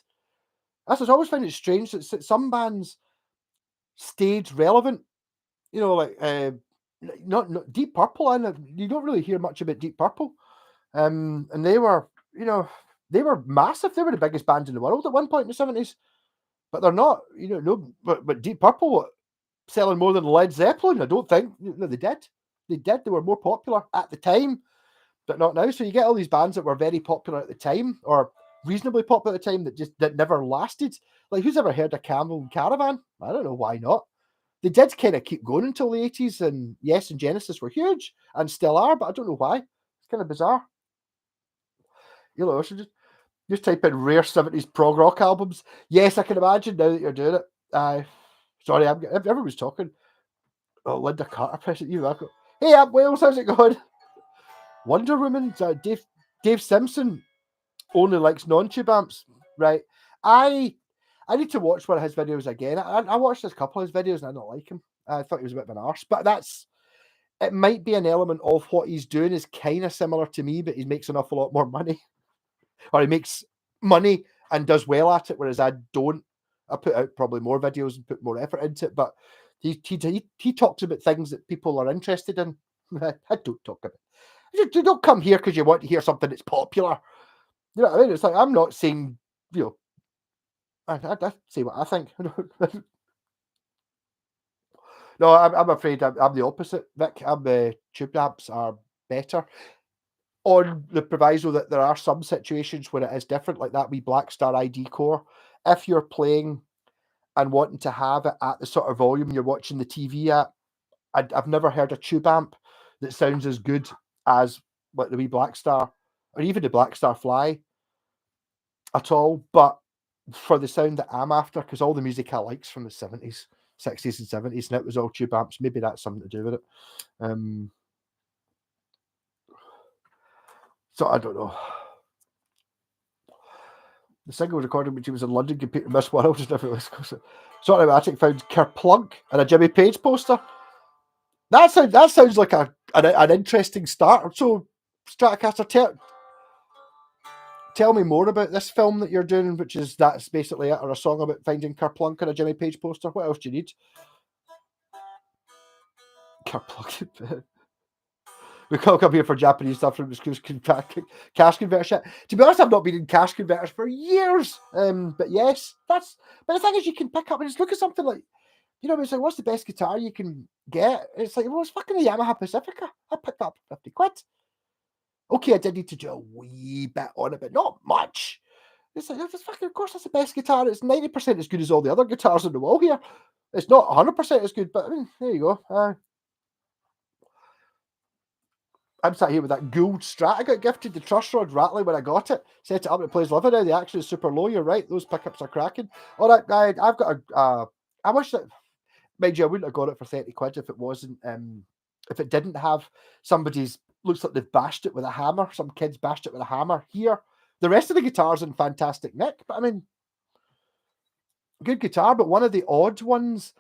That's what I always find it strange that some bands stayed relevant. You know, like not Deep Purple, and you don't really hear much about Deep Purple. And they were, they were massive. They were the biggest band in the world at one point in the 70s. But they're not, but Deep Purple were selling more than Led Zeppelin. I don't think. No, they did. They did. They were more popular at the time, but not now. So you get all these bands that were very popular at the time, or reasonably popular at the time, that never lasted. Like, who's ever heard of Camel and Caravan? I don't know why not. They did kind of keep going until the 80s, and Yes and Genesis were huge and still are, but I don't know why. It's kind of bizarre. I should just type in rare 70s prog rock albums. Yes, I can imagine now that you're doing it. Sorry, everyone's talking. Oh, Linda Carter pressing you. Hey, up Wales, how's it going? Wonder Woman, Dave Simpson only likes non-tube amps, right? I need to watch one of his videos again. I watched a couple of his videos and I don't like him. I thought he was a bit of an arse, but it might be an element of what he's doing is kind of similar to me, but he makes an awful lot more money, or he makes money and does well at it, whereas I don't. I put out probably more videos and put more effort into it, but he talks about things that people are interested in. I don't talk about. You don't come here because you want to hear something that's popular. You know what I mean? It's like I'm not saying, I say what I think. No, I'm afraid I'm the opposite, Vic. Tube amps are better on the proviso that there are some situations where it is different, like that wee Black Star ID core. If you're playing and wanting to have it at the sort of volume you're watching the TV at, I've never heard a tube amp that sounds as good as like the wee Black Star or even the Black Star Fly at all. But for the sound that I'm after, because all the music I likes from the 70s, 60s and 70s, and it was all tube amps, maybe that's something to do with it. So I don't know. The single was recorded when she was in London competing Miss World and everything. Sort of Attic found Kerplunk and a Jimmy Page poster. That sounds like an interesting start. So, Stratocaster, tell me more about this film that you're doing, that's basically it, or a song about finding Kerplunk on a Jimmy Page poster. What else do you need? Kerplunk. We can't come here for Japanese stuff from cash converter shit. To be honest, I've not been in cash converters for years. But yes, but the thing is, you can pick up and just look at something like, it's like, what's the best guitar you can get? It's like, well, it's fucking the Yamaha Pacifica. I picked up 50 quid. Okay, I did need to do a wee bit on it, but not much. It's like, that's fucking, of course, that's the best guitar. It's 90% as good as all the other guitars on the wall here. It's not 100% as good, but I mean, there you go. I'm sat here with that gold Strat. I got gifted the truss rod rattling when I got it. Set it up and it plays live now. The action is super low. You're right. Those pickups are cracking. All right, I've got I wish that, mind you, I wouldn't have got it for 30 quid if it wasn't, if it didn't have somebody's, looks like they've bashed it with a hammer. Some kids bashed it with a hammer here. The rest of the guitar's in fantastic nick, but I mean, good guitar, but one of the odd ones.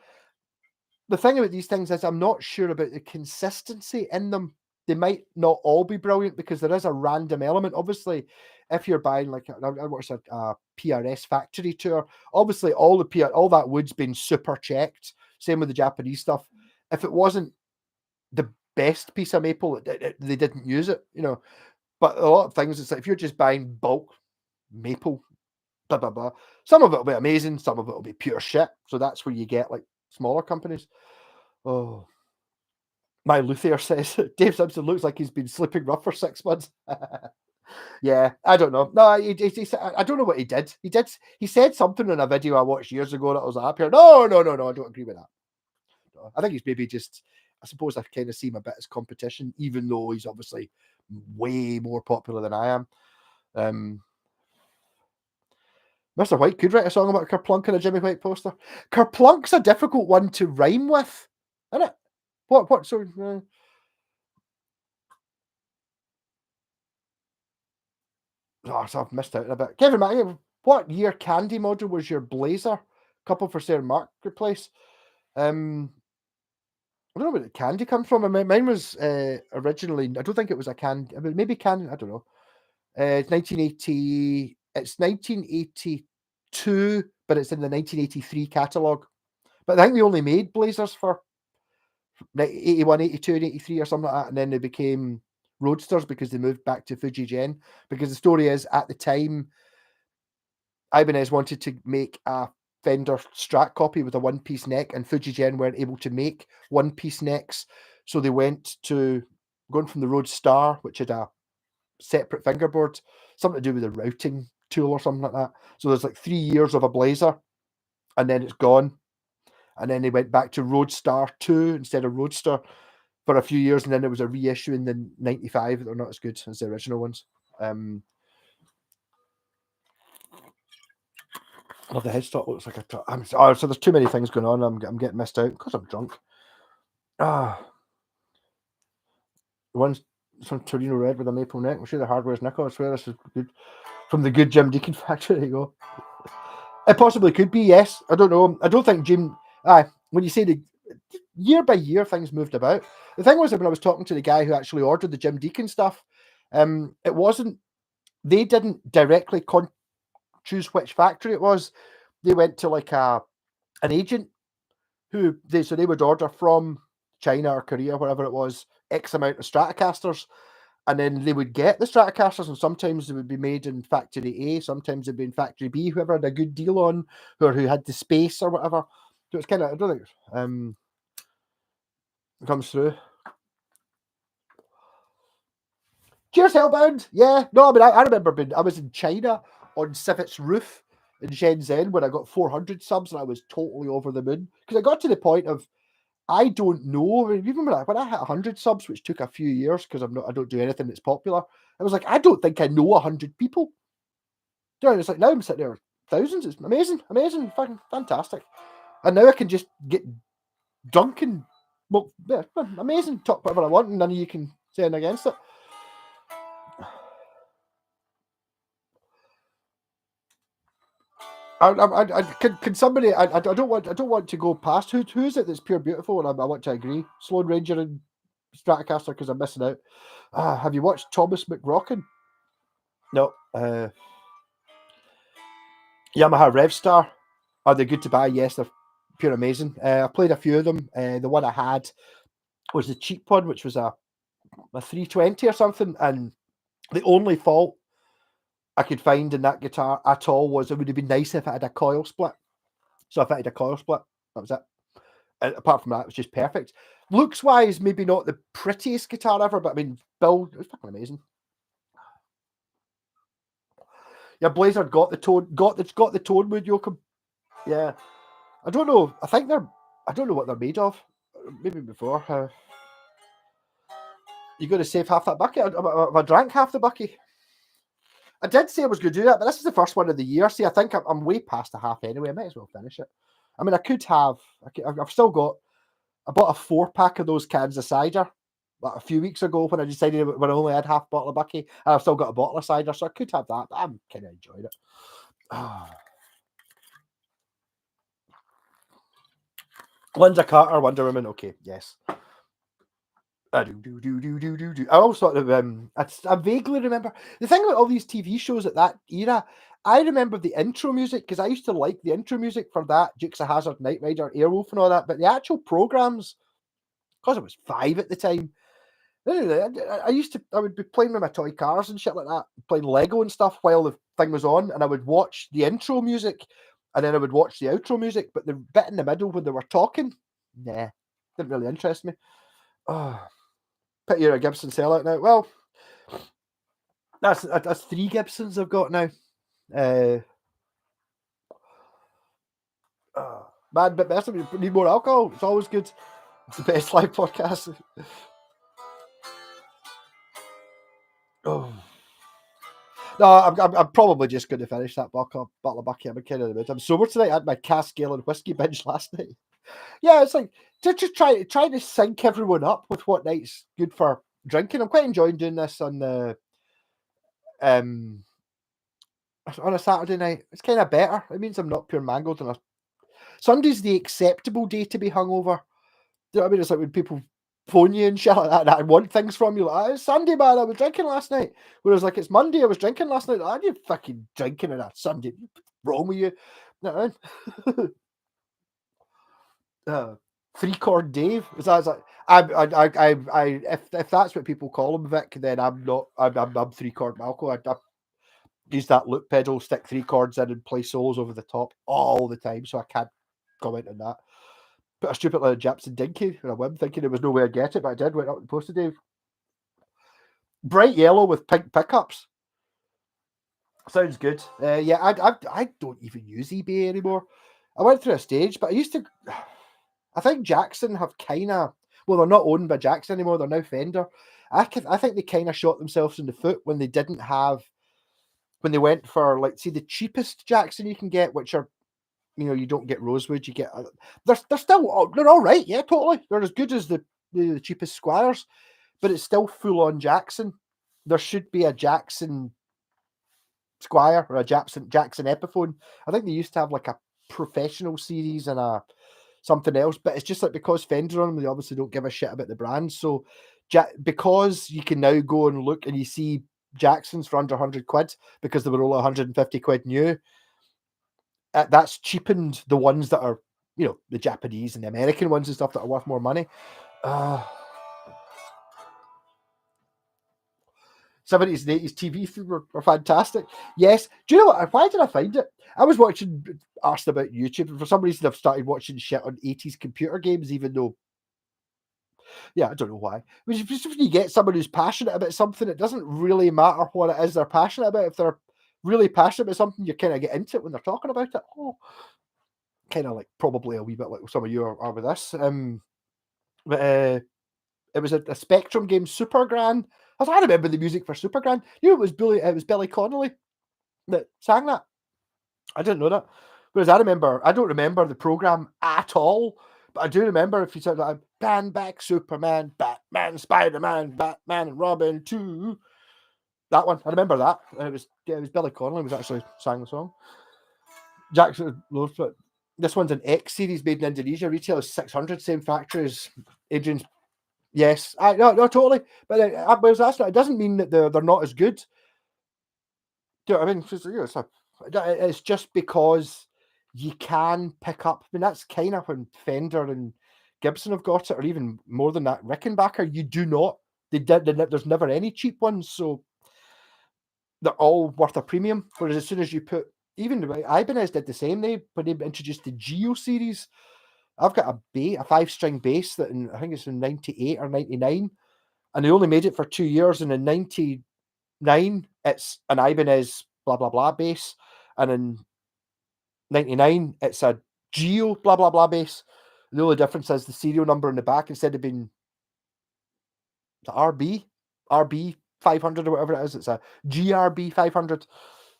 The thing about these things is I'm not sure about the consistency in them. They might not all be brilliant because there is a random element. Obviously, if you're buying like I watched a PRS factory tour, obviously all that wood's been super checked. Same with the Japanese stuff. If it wasn't the best piece of maple, they didn't use it, But a lot of things, it's like if you're just buying bulk maple, blah blah blah. Some of it will be amazing, some of it will be pure shit. So that's where you get like smaller companies. Oh. My luthier says Dave Simpson looks like he's been sleeping rough for 6 months. Yeah, I don't know. No, I don't know what he did. He said something in a video I watched years ago that I was up here. No, I don't agree with that. No, I think he's maybe just, I suppose I kind of see him a bit as competition, even though he's obviously way more popular than I am. Mr. White could write a song about Kerplunk on a Jimmy White poster. Kerplunk's a difficult one to rhyme with, isn't it? What? So so I've missed out a bit. Kevin Mack, what year Candy model was your Blazer? Couple for Sarah Marketplace. I don't know where the Candy comes from. Mine was originally, I don't think it was a Candy. I mean, maybe Candy, I don't know. It's 1980. It's 1982, but it's in the 1983 catalogue. But I think they only made Blazers for 81, 82, and 83 or something like that, and then they became Roadsters because they moved back to Fujigen. Because the story is, at the time, Ibanez wanted to make a Fender Strat copy with a one-piece neck, and Fujigen weren't able to make one-piece necks, so they went to going from the Rhodes Star, which had a separate fingerboard, something to do with the routing tool or something like that. So there's like 3 years of a Blazer, and then it's gone. And then they went back to Roadstar 2 instead of Roadster for a few years, and then there was a reissue in the 95 that are not as good as the original ones. Well, the headstock looks like so there's too many things going on. I'm getting missed out because I'm drunk. One's some Torino red with a maple neck. I'm sure the hardware's nickel. I swear this is good. From the good Jim Deacon factory. There you go. It possibly could be, yes. I don't know. I don't think Jim. When you say the year by year, things moved about. The thing was that when I was talking to the guy who actually ordered the Jim Deacon stuff, it wasn't. They didn't directly choose which factory it was. They went to like an agent who they would order from China or Korea, wherever it was, X amount of Stratocasters, and then they would get the Stratocasters, and sometimes they would be made in factory A, sometimes they'd be in factory B, whoever had a good deal on, or who had the space or whatever. So it's kind of, I don't think it comes through. Cheers, Hellbound. Yeah, no, I mean, I remember I was in China on Civit's roof in Shenzhen when I got 400 subs, and I was totally over the moon because I got to the point of, I don't know. I mean, even when I hit 100 subs, which took a few years because I don't do anything that's popular. I was like, I don't think I know 100 people. It's like now I'm sitting there with thousands. It's amazing, fucking fantastic. And now I can just get drunk and amazing, talk whatever I want, and none of you can say anything against it. Can somebody? I don't want to go past who is it that's pure beautiful, and I want to agree. Sloan Ranger and Stratocaster because I'm missing out. Have you watched Thomas McRockin? No. Yamaha Revstar. Are they good to buy? Yes, they're pure amazing. I played a few of them. The one I had was the cheap one, which was a 320 or something, and the only fault I could find in that guitar at all was it would have been nice if it had a coil split. So if it had a coil split, that was it. And apart from that, it was just perfect. Looks wise, maybe not the prettiest guitar ever, but I mean, build, it was fucking amazing. Yeah, Blazer got the tone, got the tone with Yoakum. Yeah, I don't know. I don't know what they're made of. Maybe before. You got to save half that bucket. I drank half the bucket. I did say I was going to do that, but this is the first one of the year. See, I think I'm way past the half anyway. I might as well finish it. I mean, I could have. I've still got. I bought a 4-pack of those cans of cider a few weeks ago when I decided when I only had half a bottle of bucky, and I've still got a bottle of cider, so I could have that. But I'm kind of enjoying it. Linda Carter, Wonder Woman. Okay, yes. I do. I also sort of I vaguely remember the thing about all these TV shows at that era. I remember the intro music because I used to like the intro music for that Dukes of Hazzard, Knight Rider, Airwolf, and all that. But the actual programs, because I was 5 at the time, I would be playing with my toy cars and shit like that, playing Lego and stuff while the thing was on, and I would watch the intro music, and then I would watch the outro music. But the bit in the middle when they were talking, nah, didn't really interest me. Oh, pity you're a Gibson sellout now. Well, that's 3 Gibsons I've got now. Uh, Man, but best we need more alcohol. It's always good. It's the best live podcast. Oh. No, I'm probably just going to finish that bottle of bucky. I'm kind of in the mood. I'm sober tonight. I had my cask ale and whiskey binge last night. Yeah, it's like just try to sync everyone up with what night's good for drinking. I'm quite enjoying doing this on the on a Saturday night. It's kind of better. It means I'm not pure mangled on a Sunday's the acceptable day to be hungover. You know what I mean? It's like when people phone you and shit like that, and I want things from you. Like, it's Sunday, man. I was drinking last night. Whereas, like, it's Monday. I was drinking last night. Like, you fucking drinking on a Sunday? What's wrong with you? No. Three chord Dave. Is that like if that's what people call him, Vic, then I'm not. I'm 3 chord Malco. I use that loop pedal, stick 3 chords in, and play solos over the top all the time, so I can't comment on that. Put a stupid little Japson dinky on a whim, thinking there was no way I'd get it, but I did. Went up and posted Dave. Bright yellow with pink pickups. Sounds good. Yeah, I don't even use eBay anymore. I went through a stage, but I used to. I think Jackson have kind of. Well, they're not owned by Jackson anymore. They're now Fender. I think they kind of shot themselves in the foot when they didn't have. When they went for, like, see, the cheapest Jackson you can get, which are, you don't get rosewood. You get they're still they're all right. Yeah, totally. They're as good as the cheapest Squires, but it's still full on Jackson. There should be a Jackson Squire or a Jackson Epiphone. I think they used to have like a professional series and a something else, but it's just like because Fender on them, they obviously don't give a shit about the brand. So because you can now go and look and you see Jacksons for under 100 quid because they were all 150 quid new. That's cheapened the ones that are, the Japanese and the American ones and stuff that are worth more money. 70s and 80s TV were fantastic. Yes. Do you know what? Why did I find it? I was asked about YouTube, and for some reason I've started watching shit on 80s computer games, even though, yeah, I don't know why. When you get someone who's passionate about something, it doesn't really matter what it is they're passionate about. If they're really passionate about something, you kind of get into it when they're talking about it. Oh, kind of like probably a wee bit like some of you are with this. But it was a Spectrum game, Super Grand. I remember the music for Super Grand. It was Billy Connolly that sang that. I didn't know that. Whereas I don't remember the program at all, but I do remember if you said like Ban Back Superman, Batman, Spider-Man, Batman and Robin 2. That one. I remember that. It was Billy Connolly was actually sang the song. Jackson, but this one's an X series made in Indonesia. Retail is 600, same factory as Adrian's. Yes, no, totally. But it doesn't mean that they're not as good. Do you know what I mean? It's just because you can pick up. I mean, that's kind of when Fender and Gibson have got it, or even more than that. Rickenbacker, you do not. There's never any cheap ones, so they're all worth a premium. Whereas as soon as you put, even Ibanez did the same. When they introduced the Geo series, I've got a 5-string bass that I think it's in 98 or 99, and they only made it for 2 years. And in 99, it's an Ibanez blah blah blah bass, and in 99, it's a Geo blah blah blah bass. The only difference is the serial number in the back, instead of being the RB 500 or whatever it is, it's a GRB 500.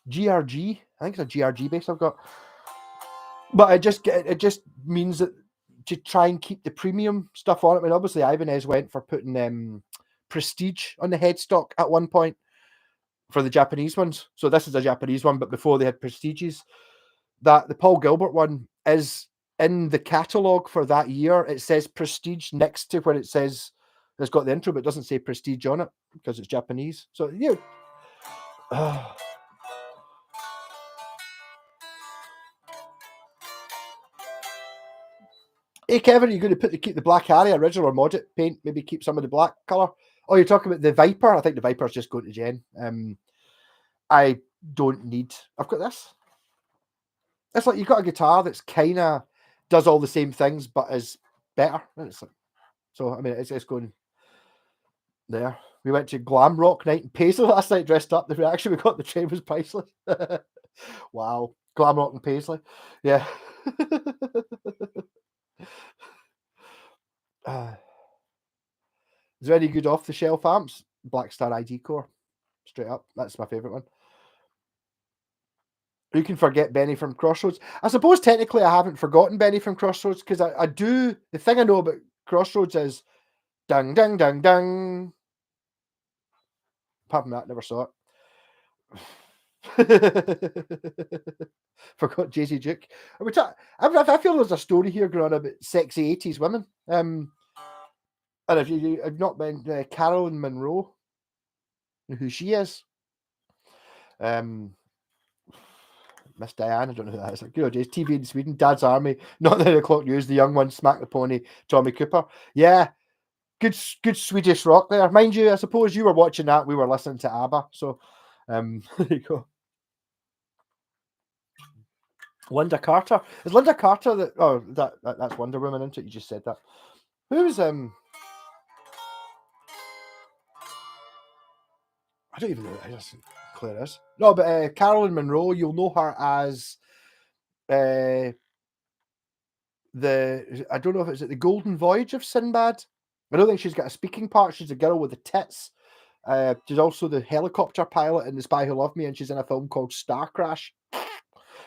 GRG, I think it's a GRG bass I've got. But it just means that to try and keep the premium stuff on it. I mean, obviously Ibanez went for putting Prestige on the headstock at one point for the Japanese ones. So this is a Japanese one, but before they had Prestiges. That the Paul Gilbert one is in the catalogue for that year. It says Prestige next to where it says it's got the intro, but it doesn't say Prestige on it because it's Japanese. So Hey Kevin, are you going to keep the black Harrier original or mod it paint? Maybe keep some of the black colour. Oh, you're talking about the Viper? I think the Viper's just going to Jen. I don't need. I've got this. It's like you've got a guitar that's kind of does all the same things, but is better. It's like, so I mean, it's going there. We went to Glam Rock Night in Paisley last night, dressed up. The reaction we got on the train was priceless. Wow, Glam Rock and Paisley, yeah. Is there any good off-the-shelf amps? Black Star ID Core, straight up. That's my favourite one. You can forget Benny from Crossroads. I suppose technically I haven't forgotten Benny from Crossroads because I do. The thing I know about Crossroads is dang, dang, dang, dang. Apart from that, never saw it. Forgot Jay-Z Duke. I feel there's a story here going on about sexy 80s women. And if you've not been Carolyn Monroe, who she is, Miss Diane, I don't know who that is. Good old days. TV in Sweden, Dad's Army, Not 9 O'Clock News, The Young One, Smack the Pony, Tommy Cooper. Yeah, good Swedish rock there. Mind you, I suppose you were watching that. We were listening to ABBA. So, there you go. Linda Carter. Is Linda Carter that? Oh, that's Wonder Woman, isn't it? You just said that. Who's I don't even know who it is. Claire is. No, but Carolyn Monroe. You'll know her as I don't know if it's the Golden Voyage of Sinbad. I don't think she's got a speaking part. She's a girl with the tits. She's also the helicopter pilot in The Spy Who Loved Me, and she's in a film called Star Crash.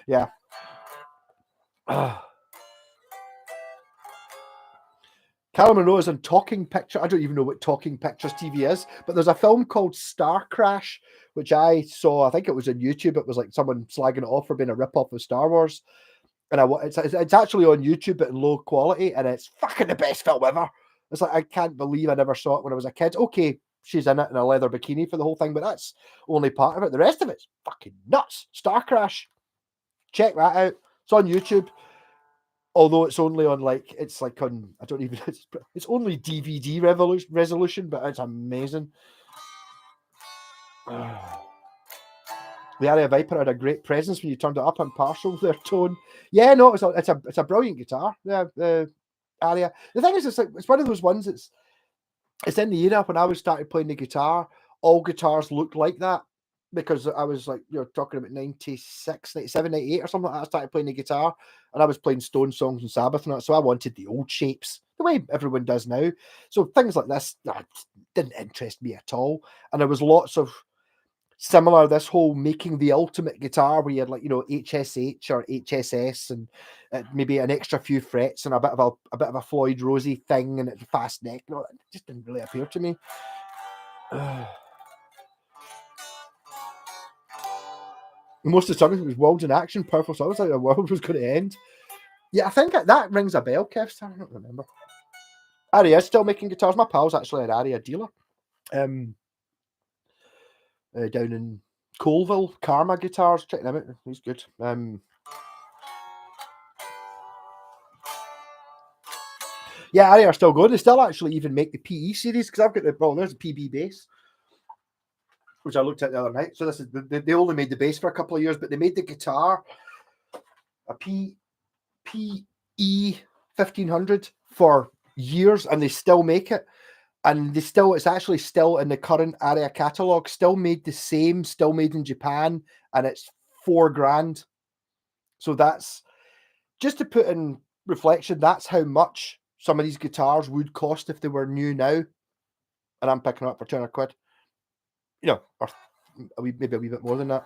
Yeah. Carol Monroe is in Talking Picture. I don't even know what Talking Pictures TV is, but there's a film called Star Crash, which I saw. I think it was on YouTube. It was like someone slagging it off for being a rip-off of Star Wars. And it's actually on YouTube, but in low quality, and it's fucking the best film ever. It's like, I can't believe I never saw it when I was a kid. Okay, she's in it in a leather bikini for the whole thing, but that's only part of it. The rest of it's fucking nuts. Star Crash. Check that out. It's on YouTube. Although it's only on it's only DVD resolution, but it's amazing. The Aria Viper had a great presence when you turned it up and partial their tone. Yeah, no, it's a brilliant guitar. Yeah, the Aria. The thing is, it's one of those ones. It's in the era when I was started playing the guitar. All guitars looked like that because I was talking about 96, 97, 98 or something like that. I started playing the guitar and I was playing Stone songs and Sabbath and that. So I wanted the old shapes, the way everyone does now. So things like this didn't interest me at all. And there was lots of similar, this whole making the ultimate guitar where you had HSH or HSS and maybe an extra few frets and a bit of a Floyd Rosey thing and it's a fast neck. No, it just didn't really appeal to me. Most of the time it was worlds in action, powerful songs like the world was going to end. Yeah, I think that rings a bell, Kev. I don't remember. Ari is still making guitars. My pal's actually an Ari dealer. Down in Colville, Karma Guitars. Check them out. He's good. Yeah, Ari are still good. They still actually even make the PE series because I've got there's a PB bass, which I looked at the other night. So this is they only made the bass for a couple of years, but they made the guitar a PE 1500 for years, and they still make it. And it's actually still in the current Aria catalog, still made the same, still made in Japan, and it's $4,000. So that's just to put in reflection, that's how much some of these guitars would cost if they were new now. And I'm picking them up for 200 quid. Or maybe a wee bit more than that.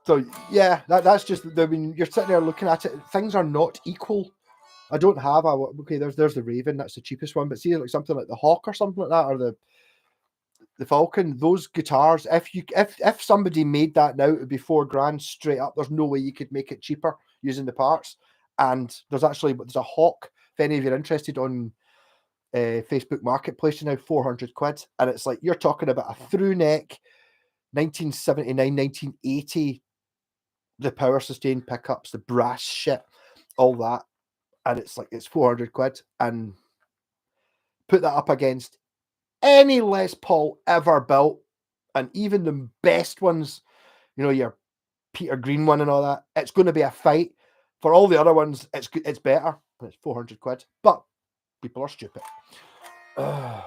So yeah, that's just, I mean, you're sitting there looking at it, things are not equal. I don't have there's the Raven, that's the cheapest one, but see like something like the Hawk or something like that, or the Falcon, those guitars, if somebody made that now, it would be $4,000 straight up. There's no way you could make it cheaper using the parts. And there's a Hawk, if any of you are interested, on Facebook Marketplace now, 400 quid. And it's like, you're talking about a through neck 1979, 1980, the power sustained pickups, the brass shit, all that. And it's like, it's 400 quid. And put that up against any Les Paul ever built, and even the best ones, your Peter Green one and all that, it's going to be a fight. For all the other ones, it's better. It's 400 quid. But people are stupid. Love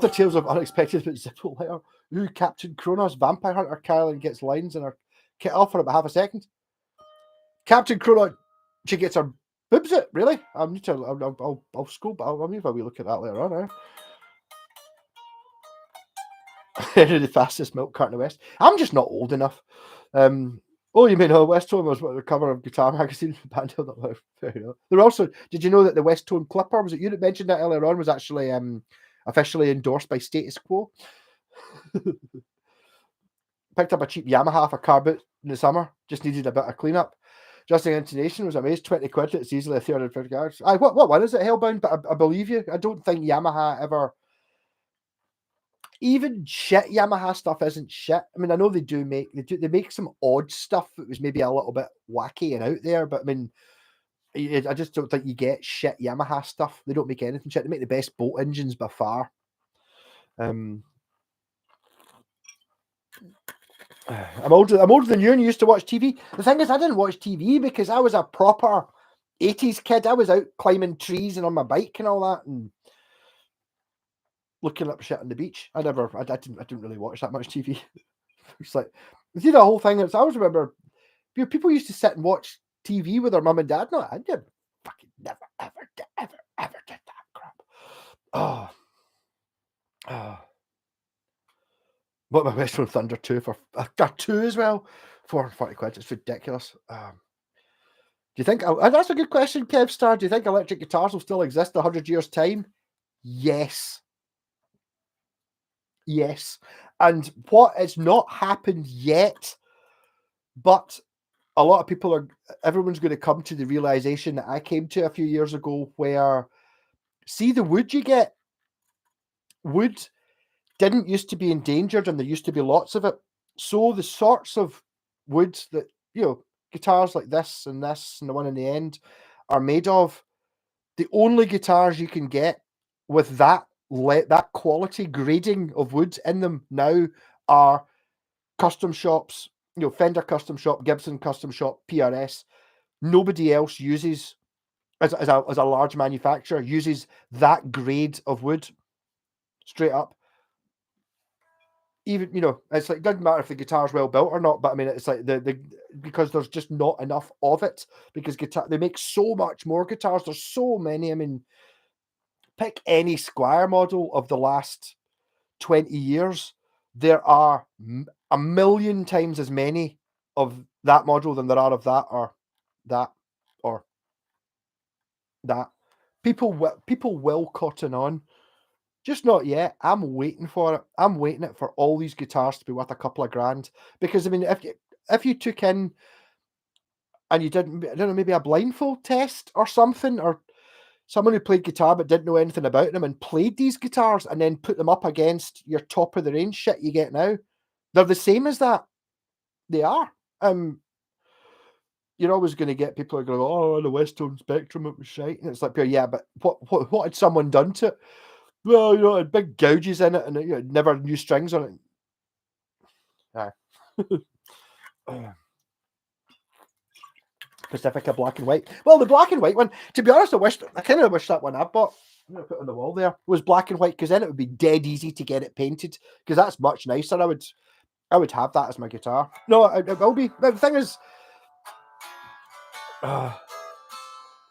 the tales of unexpected but Zippo later. Ooh, Captain Kronos, Vampire Hunter Carolyn gets lines in her kit off for about half a second. Captain Kronos, she gets her boobs it, really? I'll scroll, but I'll maybe we look at that later on. The fastest milk cart in the West. I'm just not old enough. You mean West Tone was the cover of Guitar Magazine? There also, did you know that the West Tone Clipper, was it you that mentioned that earlier on, was actually officially endorsed by Status Quo? Picked up a cheap Yamaha for car boot in the summer, just needed a bit of cleanup. Adjusting intonation, was amazed, 20 quid, it's easily a 350 yards. What one is it, Hellbound? But I believe you. I don't think Yamaha ever, even shit Yamaha stuff isn't shit. I mean, I know they make some odd stuff that was maybe a little bit wacky and out there, but I mean, I just don't think you get shit Yamaha stuff. They don't make anything shit. They make the best boat engines by far. I'm older than you and used to watch TV. The thing is, I didn't watch TV because I was a proper 80s kid. I was out climbing trees and on my bike and all that, and looking up shit on the beach. I didn't really watch that much TV. It's like, see the whole thing. I always remember people used to sit and watch TV with their mum and dad. No, I did fucking never, ever did that crap. What my Western Thunder 2 for 2 as well, 440 quid. It's ridiculous. Do you think that's a good question, Kev Star? Do you think electric guitars will still exist 100 years' time? Yes. And what has not happened yet, but a lot of people everyone's going to come to the realization that I came to a few years ago, where, see the wood you get? Wood didn't used to be endangered, and there used to be lots of it. So the sorts of woods that, guitars like this and the one in the end are made of, the only guitars you can get with that quality grading of wood in them now are custom shops, Fender custom shop, Gibson custom shop, PRS. Nobody else uses, as a large manufacturer, uses that grade of wood straight up. Even, it's like, it doesn't matter if the guitar's well built or not, but I mean, it's like because there's just not enough of it, because they make so much more guitars. There's so many. I mean, pick any Squire model of the last 20 years. There are a million times as many of that model than there are of that or that or that. People will cotton on Just not yet. I'm waiting for it. I'm waiting it for all these guitars to be worth a couple of grand. Because I mean, if you took in and you didn't, I don't know, maybe a blindfold test or something, or someone who played guitar but didn't know anything about them and played these guitars and then put them up against your top of the range shit you get now, they're the same as that. They are. You're always going to get people who are going, oh, the Western Spectrum, it was shite. And it's like, yeah, but what had someone done to it? Well, it had big gouges in it and it never new strings on it. Aye. Pacifica black and white. Well, the black and white one, to be honest, I kind of wish that one I bought, I'm gonna put on the wall there, was black and white, because then it would be dead easy to get it painted, because that's much nicer. I would have that as my guitar. No, it will be. But the thing is,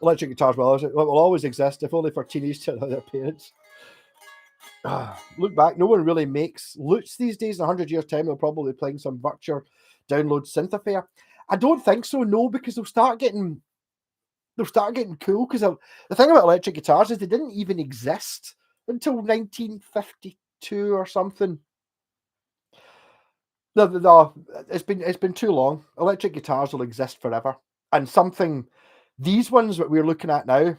electric guitars will always exist, if only for teenagers to their parents. Look back, no one really makes lutes these days. In 100 years' time, they'll probably be playing some virtual download synth. I don't think so, no, because they'll start getting cool. Because the thing about electric guitars is they didn't even exist until 1952 or something. No, it's been too long. Electric guitars will exist forever, and these ones that we're looking at now,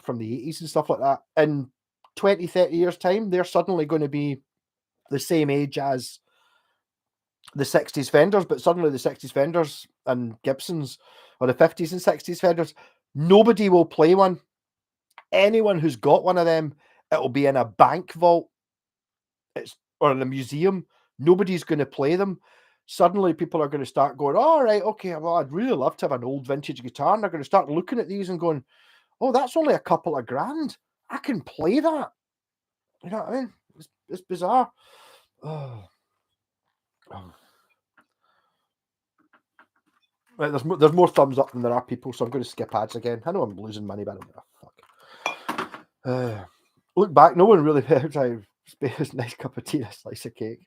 from the 80s and stuff like that, in 20, 30 years' time, they're suddenly going to be the same age as the 60s Fenders, but suddenly the 60s Fenders and Gibsons, or the 50s and 60s Fenders, nobody will play one. Anyone who's got one of them, it'll be in a bank vault, or in a museum. Nobody's going to play them. Suddenly people are going to start going, all right, okay, well, I'd really love to have an old vintage guitar. And they're going to start looking at these and going, oh, that's only a couple of grand. I can play that. You know what I mean? It's bizarre. Oh. Right, there's more thumbs up than there are people, so I'm going to skip ads again. I know I'm losing money, but I don't give a fuck. Look back, no one really heard I space nice cup of tea and a slice of cake.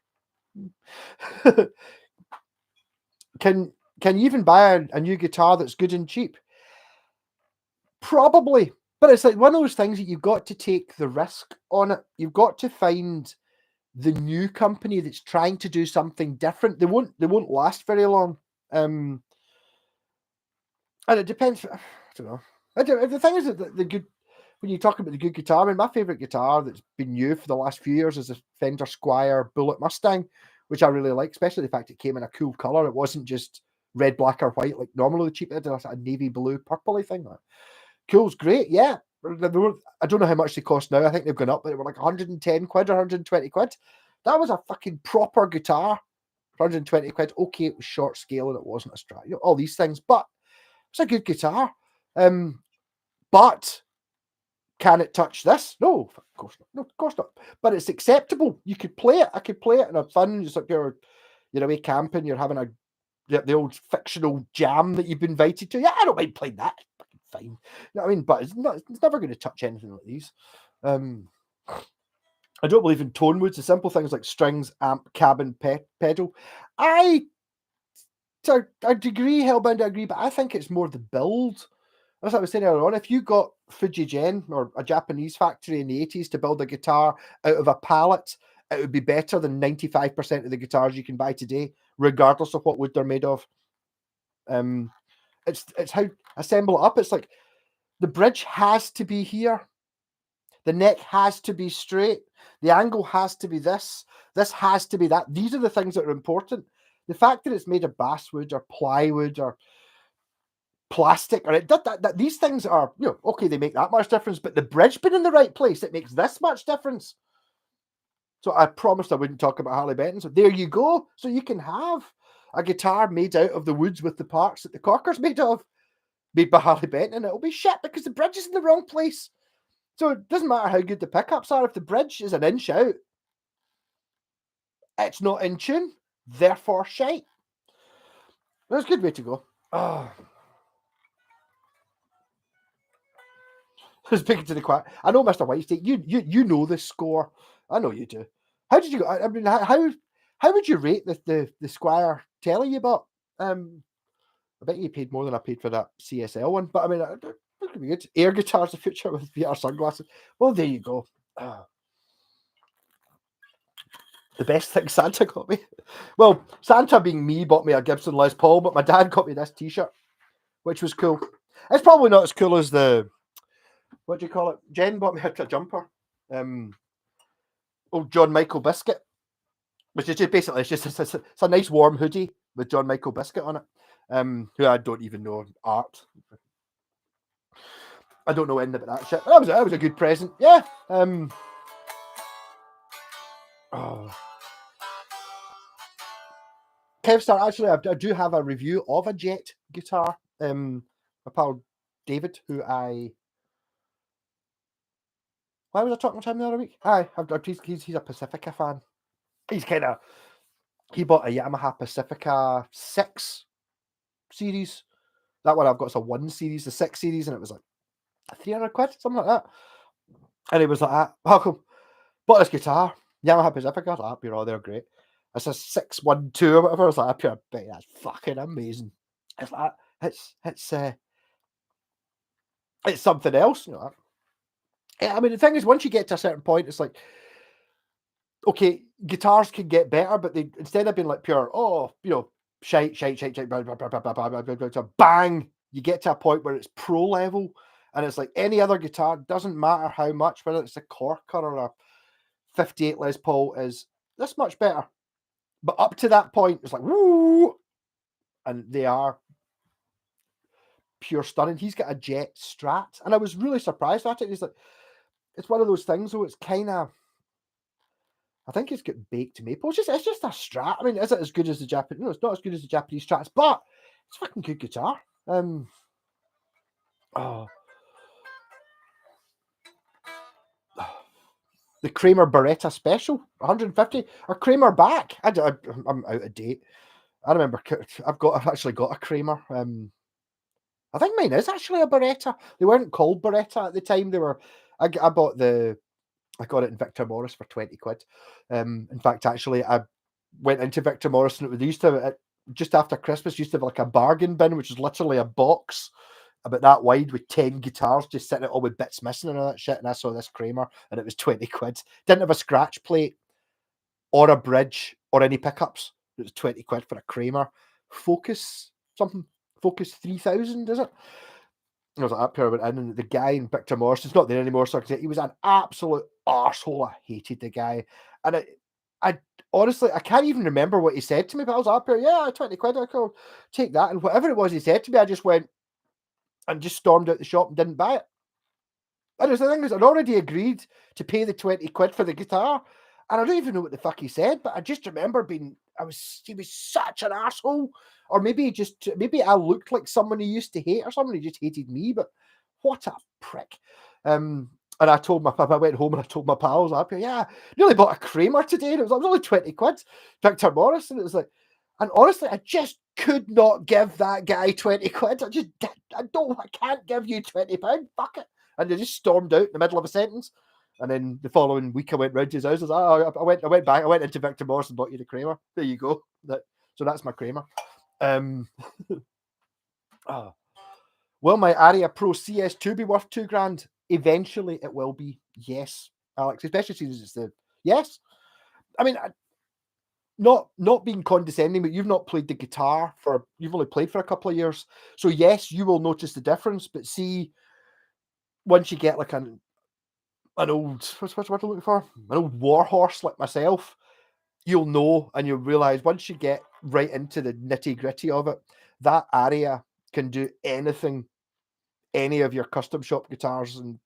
Can you even buy a new guitar that's good and cheap? Probably, but it's like one of those things that you've got to take the risk on it. You've got to find the new company that's trying to do something different. They won't last very long. And it depends. I don't know. The thing is that the good, when you talk about the good guitar, I mean, my favorite guitar that's been new for the last few years is the Fender Squier Bullet Mustang, which I really like, especially the fact it came in a cool color. It wasn't just red, black, or white like normally the cheap. It had a navy blue, purpley thing. Cool's great, yeah. I don't know how much they cost now. I think they've gone up, but they were like 110 quid or 120 quid. That was a fucking proper guitar. 120 quid. Okay, it was short scale and it wasn't a Strat. All these things, but it's a good guitar. But can it touch this? No, of course not. No, of course not. But it's acceptable. You could play it. I could play it and have fun. Just like you're away camping, you're having the old fictional jam that you've been invited to. Yeah, I don't mind playing that. It's fucking fine. You know what I mean? But it's never going to touch anything like these. I don't believe in tone woods. The simple things like strings, amp, cab, and pedal. To a degree, hellbound to agree, but I think it's more the build. As I was saying earlier on, if you got Fujigen or a Japanese factory in the 80s to build a guitar out of a pallet, it would be better than 95% of the guitars you can buy today, regardless of what wood they're made of. It's how assemble it up. It's like the bridge has to be here. The neck has to be straight. The angle has to be this. This has to be that. These are the things that are important. The fact that it's made of basswood or plywood or plastic, or these things are, okay, they make that much difference, but the bridge being in the right place, it makes this much difference. So I promised I wouldn't talk about Harley Benton. So there you go. So you can have a guitar made out of the woods with the parts that the Corker's made by Harley Benton, and it'll be shit because the bridge is in the wrong place. So it doesn't matter how good the pickups are. If the bridge is an inch out, it's not in tune, therefore shite. That's a good way to go. Speaking to the quiet, I know Mr. Whitestate, you know this score. I know you do. How did you go? I mean, how would you rate the Squire telly you bought? I bet you paid more than I paid for that CSL one, but I mean, that could be good. Air guitars, the future with VR sunglasses. Well, there you go. The best thing Santa got me. Well, Santa being me bought me a Gibson Les Paul, but my dad got me this T-shirt, which was cool. It's probably not as cool as the, what do you call it? Jen bought me a jumper. Old John Michael Biscuit, which is just basically it's a nice warm hoodie with John Michael Biscuit on it. Who I don't even know art. I don't know anything about that shit. But that was a good present. Yeah. Oh. Kevstar, actually, I do have a review of a Jet guitar. My pal David, why was I talking to him the other week? He's a Pacifica fan. He bought a Yamaha Pacifica 6 series. That one I've got is a 1 series, the 6 series, and it was like 300 quid, something like that. And he was like, welcome, bought this guitar, Yamaha Pacifica. I was like, you're all there, great. It's a 612 or whatever. I was like, I bet that's fucking amazing. It's like, it's something else. You know? I mean, the thing is, once you get to a certain point, it's like, okay, guitars can get better, but they, instead of being like pure, shite, bang, you get to a point where it's pro level, and it's like any other guitar, doesn't matter how much, whether it's a Corker or a 58 Les Paul, is this much better. But up to that point, it's like, woo, and they are pure stunning. He's got a Jet Strat, and I was really surprised at it. He's like, it's one of those things, though, it's kind of, I think it's got baked maple. It's just a Strat. I mean, is it as good as the Japanese? No, it's not as good as the Japanese Strats, but it's a fucking good guitar. The Kramer Beretta Special, 150, or Kramer back. I'm out of date. I remember I've actually got a Kramer. I think mine is actually a Beretta. They weren't called Beretta at the time. They were. I got it in Victor Morris for 20 quid. In fact, actually, I went into Victor Morris and they used to, just after Christmas, used to have like a bargain bin, which was literally a box about that wide with 10 guitars just sitting all with bits missing and all that shit. And I saw this Kramer and it was 20 quid. Didn't have a scratch plate or a bridge or any pickups. It was 20 quid for a Kramer. Focus 3000, is it? I was like, up here, I went in, and the guy in Victor Morris is not there anymore. So he was an absolute arsehole. I hated the guy. And I honestly, I can't even remember what he said to me, but I was up here, yeah, 20 quid, I could take that. And whatever it was he said to me, I just went and just stormed out the shop and didn't buy it. And the thing is, I'd already agreed to pay the 20 quid for the guitar. And I don't even know what the fuck he said, but I just remember he was such an asshole. Or maybe I looked like someone he used to hate or someone who just hated me, but what a prick. And I went home and I told my pals, I nearly bought a Kramer today, and it was only 20 quid, Victor Morris, and it was like, and honestly, I just could not give that guy 20 quid. I can't give you £20, fuck it. And they just stormed out in the middle of a sentence. And then the following week, I went round to his house. I went back. I went into Victor Morris and bought you the Kramer. There you go. So that's my Kramer. Will my Aria Pro CS2 be worth £2,000? Eventually, it will be. Yes, Alex. Especially since it's yes. I mean, not being condescending, but you've not played the guitar you've only played for a couple of years. So yes, you will notice the difference. But see, once you get like an old, what's what I'm looking for? An old warhorse like myself, you'll know and you'll realize once you get right into the nitty gritty of it, that Aria can do anything any of your custom shop guitars, and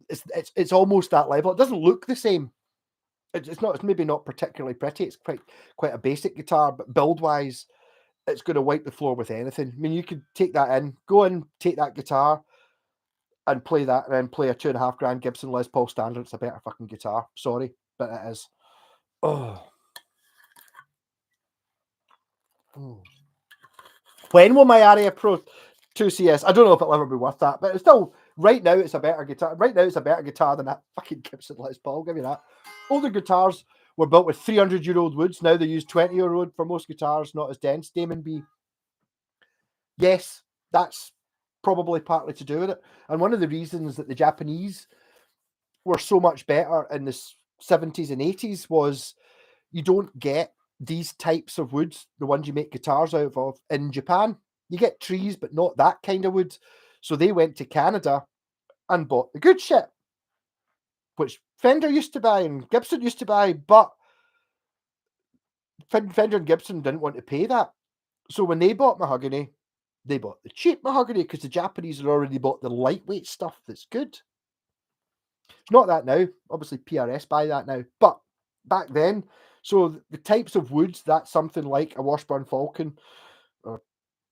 it's almost that level. It doesn't look the same. It's maybe not particularly pretty. It's quite a basic guitar, but build wise, it's going to wipe the floor with anything. I mean, you could take that in, go and take that guitar and play that, and then play a $2,500 Gibson Les Paul standard. It's a better fucking guitar. Sorry, but it is. When will my Aria Pro 2 CS? I don't know if it'll ever be worth that, but it's still, right now, it's a better guitar. Right now, it's a better guitar than that fucking Gibson Les Paul. I'll give you that. Older guitars were built with 300-year-old woods. Now they use 20-year-old for most guitars, not as dense. Damon B. Yes, that's probably partly to do with it. And one of the reasons that the Japanese were so much better in the 70s and 80s was you don't get these types of woods, the ones you make guitars out of, in Japan. You get trees, but not that kind of wood. So they went to Canada and bought the good shit, which Fender used to buy and Gibson used to buy, but Fender and Gibson didn't want to pay that. So when they bought mahogany, they bought the cheap mahogany because the Japanese had already bought the lightweight stuff that's good. It's not that now. Obviously, PRS buy that now. But back then, so the types of woods that something like a Washburn Falcon or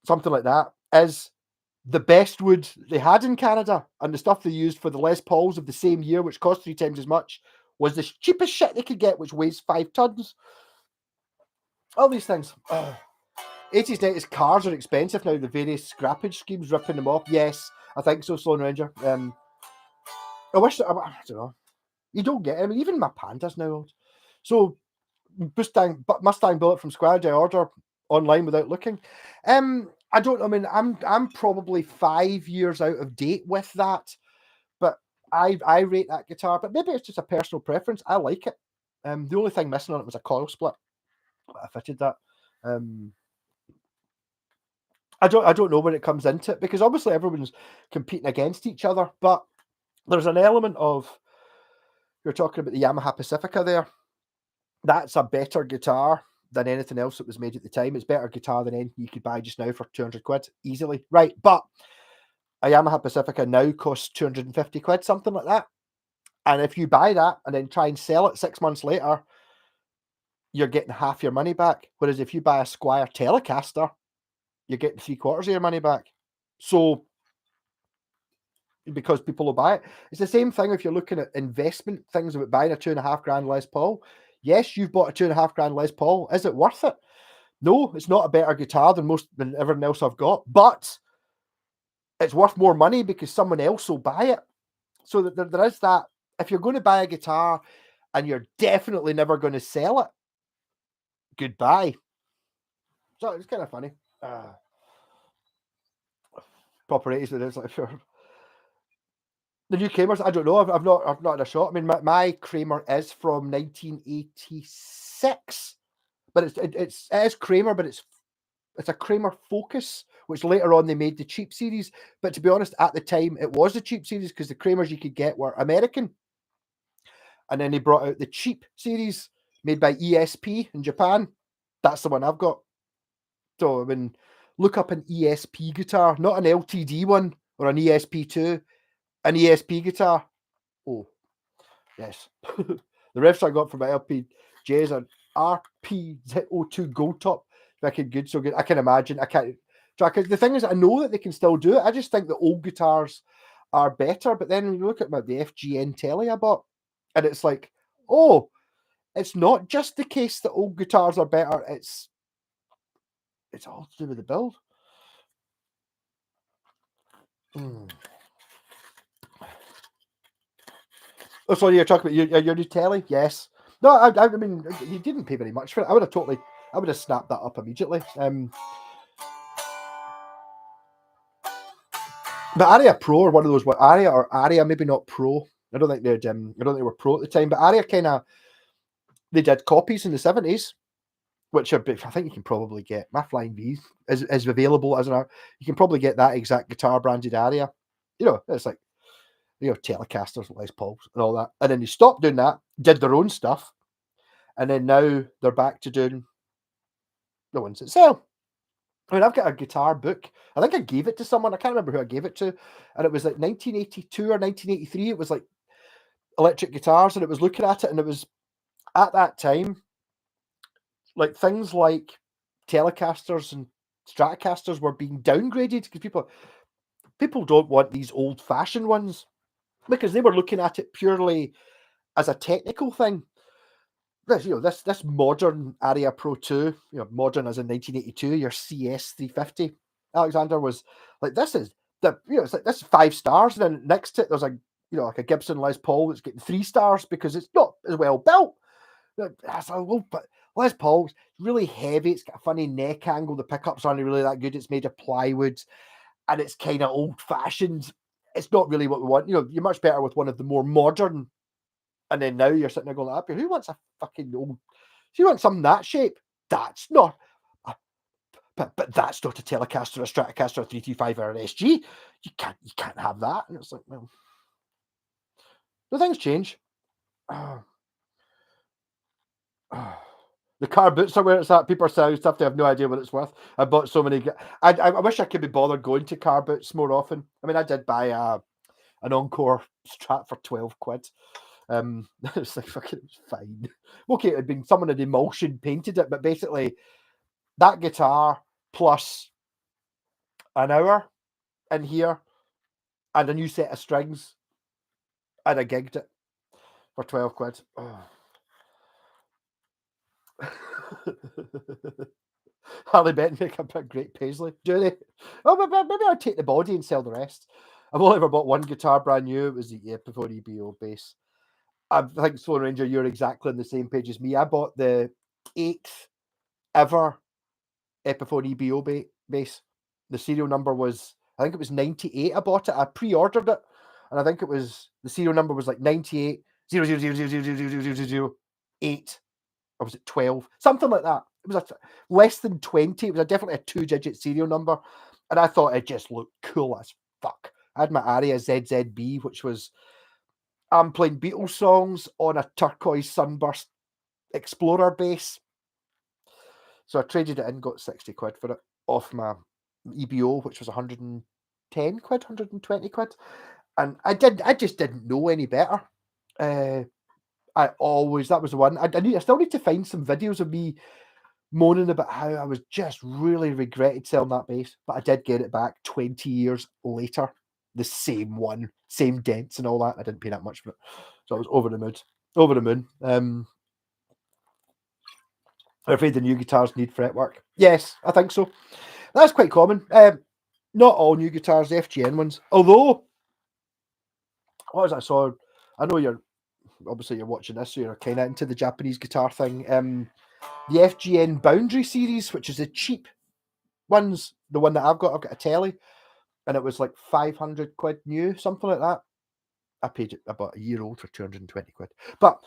something like that is the best wood they had in Canada. And the stuff they used for the Les Pauls of the same year, which cost 3 times as much, was the cheapest shit they could get, which weighs 5 tons. All these things. 80s, 90s cars are expensive now. The various scrappage schemes ripping them off. Yes, I think so, Sloan Ranger. I wish I don't know. You don't get. I mean, even my Panda's now old. So Mustang Bullet from Squad, I order online without looking. I don't. I mean, I'm probably 5 years out of date with that, but I rate that guitar. But maybe it's just a personal preference. I like it. The only thing missing on it was a coil split. I fitted that. I don't know when it comes into it, because obviously everyone's competing against each other, but there's an element of, you're talking about the Yamaha Pacifica there. That's a better guitar than anything else that was made at the time. It's better guitar than anything you could buy just now for 200 quid easily. Right, but a Yamaha Pacifica now costs 250 quid, something like that. And if you buy that and then try and sell it 6 months later, you're getting half your money back. Whereas if you buy a Squire Telecaster, you're getting 3/4 of your money back. So, because people will buy it. It's the same thing if you're looking at investment things about buying a 2.5 grand Les Paul. Yes, you've bought a 2.5 grand Les Paul. Is it worth it? No, it's not a better guitar than everything else I've got, but it's worth more money because someone else will buy it. So that there is that. If you're going to buy a guitar and you're definitely never going to sell it, goodbye. So it's kind of funny. Proper 80s, but it's like the new Kramers. I don't know. I've not had a shot. I mean, my Kramer is from 1986, but it is Kramer, but it's a Kramer Focus, which later on they made the cheap series. But to be honest, at the time it was the cheap series because the Kramers you could get were American, and then they brought out the cheap series made by ESP in Japan. That's the one I've got. So I mean, look up an ESP guitar, not an LTD one or an ESP2. An ESP guitar. Oh, yes. The riffs I got from my LPJ is an RPZ02 Gold Top. Fucking good, so good. I can imagine. I can't. The thing is, I know that they can still do it. I just think the old guitars are better. But then when you look at the FGN Telly I bought, and it's like, oh, it's not just the case that old guitars are better. It's all to do with the build. Oh, sorry, you're talking about your new telly? Yes. No, I mean, you didn't pay very much for it. I would have snapped that up immediately. The Aria Pro or one of those, Aria, maybe not Pro. I don't think they were Pro at the time, but Aria they did copies in the 70s, which I think you can probably get. My Flying V is available as an, you can probably get that exact guitar branded Aria. It's like, Telecasters, Les Pauls, and all that. And then they stopped doing that, did their own stuff, and then now they're back to doing the ones that sell. I mean, I've got a guitar book. I think I gave it to someone. I can't remember who I gave it to, and it was like 1982 or 1983. It was like electric guitars, and it was looking at it, and it was at that time, like things like Telecasters and Stratocasters were being downgraded because people don't want these old-fashioned ones, because they were looking at it purely as a technical thing. This modern Aria Pro 2, modern as in 1982, your CS 350, Alexander, was like, this is it's like, this is 5 stars, and then next to it there's like a Gibson Les Paul that's getting 3 stars because it's not as well built. But Les Paul's really heavy. It's got a funny neck angle. The pickups aren't really that good. It's made of plywood, and it's kind of old-fashioned. It's not really what we want. You're much better with one of the more modern. And then now you're sitting there going, who wants a fucking old So you want something that shape? That's not. But that's not a Telecaster, a Stratocaster, a 325, or an SG. You can't have that. And it's like, well, the things change. The car boots are where it's at. People are selling stuff. They have no idea what it's worth. I bought so many. I wish I could be bothered going to car boots more often. I mean, I did buy an Encore Strat for 12 quid. It's like fucking, it was fine. Okay, it had been someone had emulsion painted it, but basically that guitar plus an hour in here and a new set of strings, and I gigged it for 12 quid. Oh. Harley Benton make a great paisley, do they? Oh, maybe I'll take the body and sell the rest. I've only ever bought one guitar brand new. It was the Epiphone EBO bass. I think Sloan Ranger, you're exactly on the same page as me. I bought the 8th ever Epiphone EBO bass. The serial number was, I think it was 98. I bought it. I pre-ordered it, and I think it was, the serial number was like 98 000000008, or was it 12? Something like that. It was less than 20. It was definitely a 2-digit serial number, and I thought it just looked cool as fuck. I had my Aria ZZB, which was, I'm playing Beatles songs on a turquoise Sunburst Explorer bass. So I traded it in, got 60 quid for it off my EBO, which was 110 quid, 120 quid. And I just didn't know any better. That was the one. I still need to find some videos of me moaning about how I was just really regretted selling that bass, but I did get it back 20 years later. The same one, same dents and all that. I didn't pay that much for it. So I was over the moon. I'm afraid the new guitars need fretwork. Yes, I think so. That's quite common. Not all new guitars, the FGN ones. Although, what was I saw? I know you're watching this, so you're kind of into the Japanese guitar thing. The FGN Boundary series, which is the cheap ones, the one that I've got a telly, and it was like 500 quid new, something like that. I paid it about a year old for 220 quid. But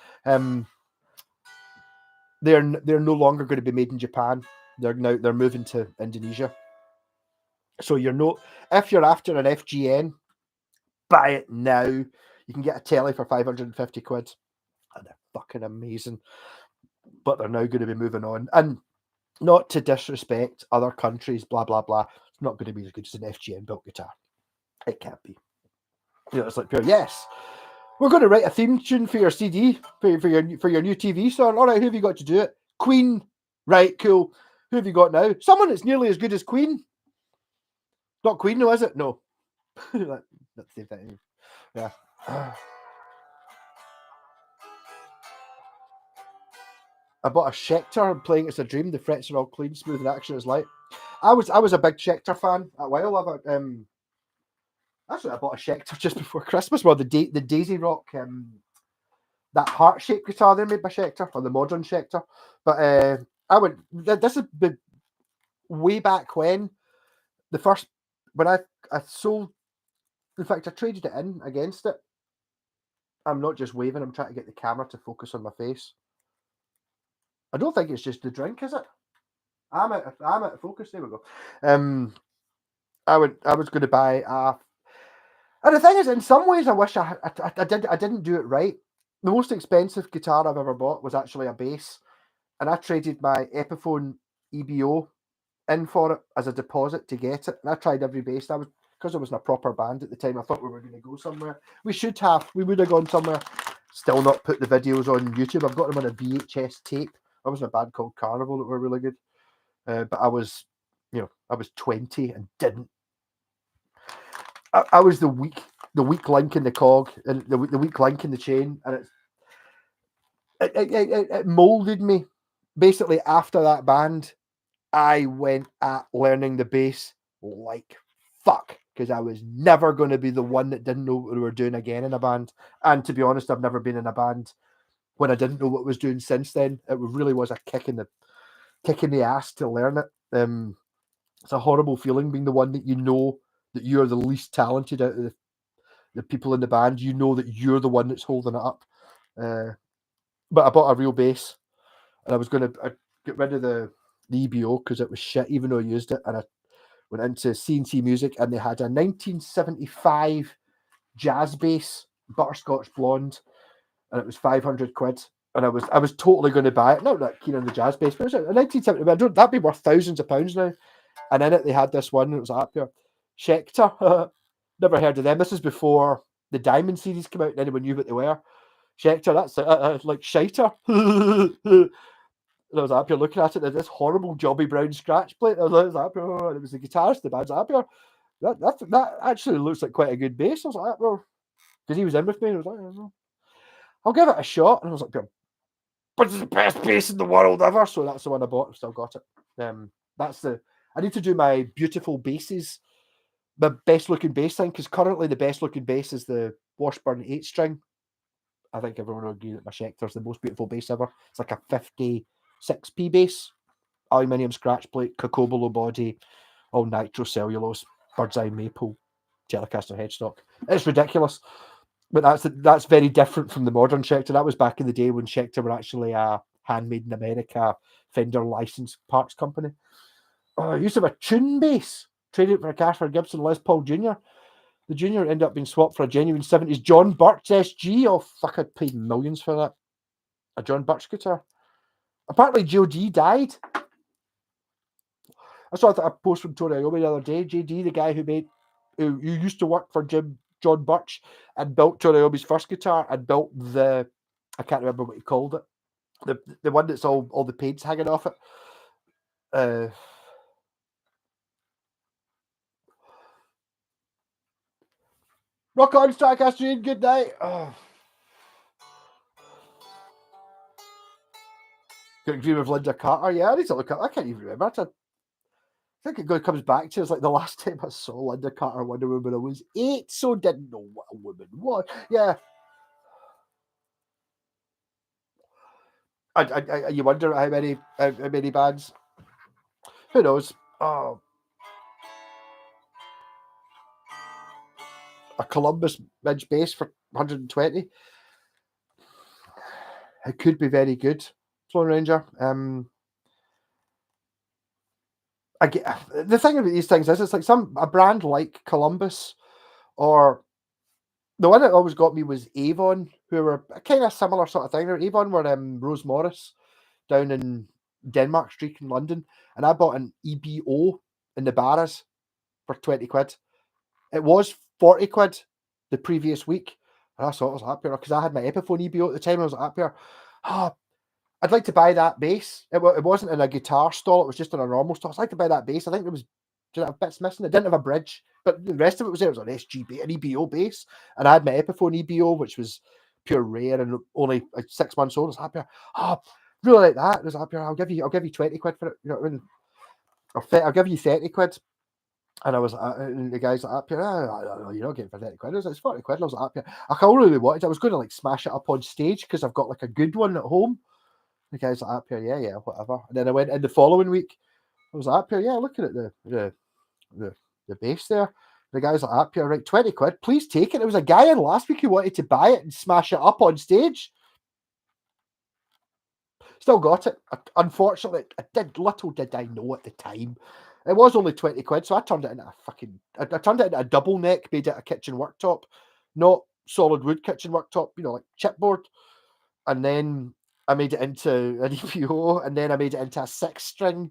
they're no longer going to be made in Japan. They're moving to Indonesia. So if you're after an FGN, buy it now. You can get a telly for 550 quid. And they're fucking amazing. But they're now going to be moving on. And not to disrespect other countries, blah, blah, blah. It's not going to be as good as an FGN built guitar. It can't be. It's like, yes, we're going to write a theme tune for your CD, for your new TV song. All right, who have you got to do it? Queen. Right, cool. Who have you got now? Someone that's nearly as good as Queen. Not Queen, though, is it? No. That's the same thing. Yeah. I bought a Schecter. I'm playing It's a Dream. The frets are all clean, smooth, and action is light. I was a big Schecter fan a while. Actually, I bought a Schecter just before Christmas. Well, the Daisy Rock, that heart-shaped guitar they made by Schecter, or the modern Schecter. But this is way back when I sold. In fact, I traded it in against it. I'm not just waving. I'm trying to get the camera to focus on my face. I don't think it's just the drink, is it? I'm out of focus. There we go. I was going to buy and the thing is, in some ways, I wish I didn't do it right. The most expensive guitar I've ever bought was actually a bass, and I traded my Epiphone EBO in for it as a deposit to get it. And I tried every bass. Because I was in a proper band at the time. I thought we were going to go somewhere. We would have gone somewhere. Still not put the videos on YouTube. I've got them on a VHS tape. I was in a band called Carnival that were really good. But I was 20 and didn't. I was the weak link in the cog and the weak link in the chain, and it molded me. Basically, after that band, I went at learning the bass like fuck, because I was never going to be the one that didn't know what we were doing again in a band. And to be honest, I've never been in a band when I didn't know what I was doing since then. It really was a kick in the ass to learn it. It's a horrible feeling being the one that you know that you're the least talented out of the people in the band. You know that you're the one that's holding it up. But I bought a real bass, and I was going to get rid of the EBO because it was shit, even though I used it. And I went into C&C Music, and they had a 1975 jazz bass, butterscotch blonde, and it was 500 quid. And I was totally going to buy it. Not that keen on the jazz bass, but it was a 1970. That'd be worth thousands of pounds now. And in it, they had this one. It was up here, Schecter. Never heard of them. This is before the Diamond series came out, and anyone knew what they were. Schecter, that's like shiter. And I was up here looking at it, and this horrible Jobby Brown scratch plate. I was up here, and it was the guitarist, the band's up here. That actually looks like quite a good bass. I was like, well, because he was in with me, and I was like, I'll give it a shot. And I was like, but it's the best bass in the world ever. So that's the one I bought. I've still got it. I need to do my beautiful basses, the best looking bass thing, because currently the best looking bass is the Washburn 8 string. I think everyone will agree that my Schecter's the most beautiful bass ever. It's like a 56p bass, aluminium scratch plate, Cocobolo body, all nitrocellulose, bird's eye maple, Telecaster headstock. It's ridiculous. But that's very different from the modern Schecter. That was back in the day when Schecter were actually a handmade in America Fender licensed parts company. I used to have a tune bass, traded it for a Casper Gibson Les Paul Jr. The Junior ended up being swapped for a genuine 70s John Birch SG. Oh, fuck, I'd paid millions for that. A John Birch guitar. Apparently, JD died. I saw a post from Tony Iommi the other day. JD, the guy who used to work for John Birch and built Tony Iommi's first guitar and built I can't remember what he called it. The one that's all the paint's hanging off it. Rock on, Starcaster, good night. Oh. Got a dream of Linda Carter. Yeah, I need to look up. I can't even remember. I think it comes back to it's like the last time I saw Linda Carter Wonder Woman, I was 8, so didn't know what a woman was. Yeah. You wonder how many bands. Who knows? Oh, a Columbus Midge bass for 120. It could be very good, Flone Ranger. I get the thing about these things is it's like a brand like Columbus, or the one that always got me was Avon, who were a kind of similar sort of thing. Avon were Rose Morris down in Denmark Street in London, and I bought an EBO in the Barras for 20 quid. It was 40 quid the previous week, and I thought I was happier because I had my Epiphone EBO at the time. I was happier. I'd like to buy that bass. It wasn't in a guitar stall, it was just in a normal stall. I'd like to buy that bass. I think there was bits missing. It didn't have a bridge, but the rest of it was there. It was an SGB, an EBO bass, and I had my Epiphone EBO, which was pure rare and only like 6 months old. I was happier. Really like that. I was happier. I'll give you 20 quid for it. You know what I mean? I'll give you 30 quid. And I was, and the guys like, you're not getting for 30 quid. I was like, it's 40 quid. And I was like, I really wanted. I was going to like smash it up on stage because I've got like a good one at home. The guy's like, yeah, whatever. And then I went in the following week. I was like, yeah, looking at the bass there. The guy's like, right, 20 quid. Please take it. There was a guy in last week who wanted to buy it and smash it up on stage. Still got it. Unfortunately, little did I know at the time. It was only 20 quid, so I turned it into I turned it into a double neck, made it a kitchen worktop, not solid wood kitchen worktop, like chipboard. And then I made it into an EPO, and then I made it into a 6-string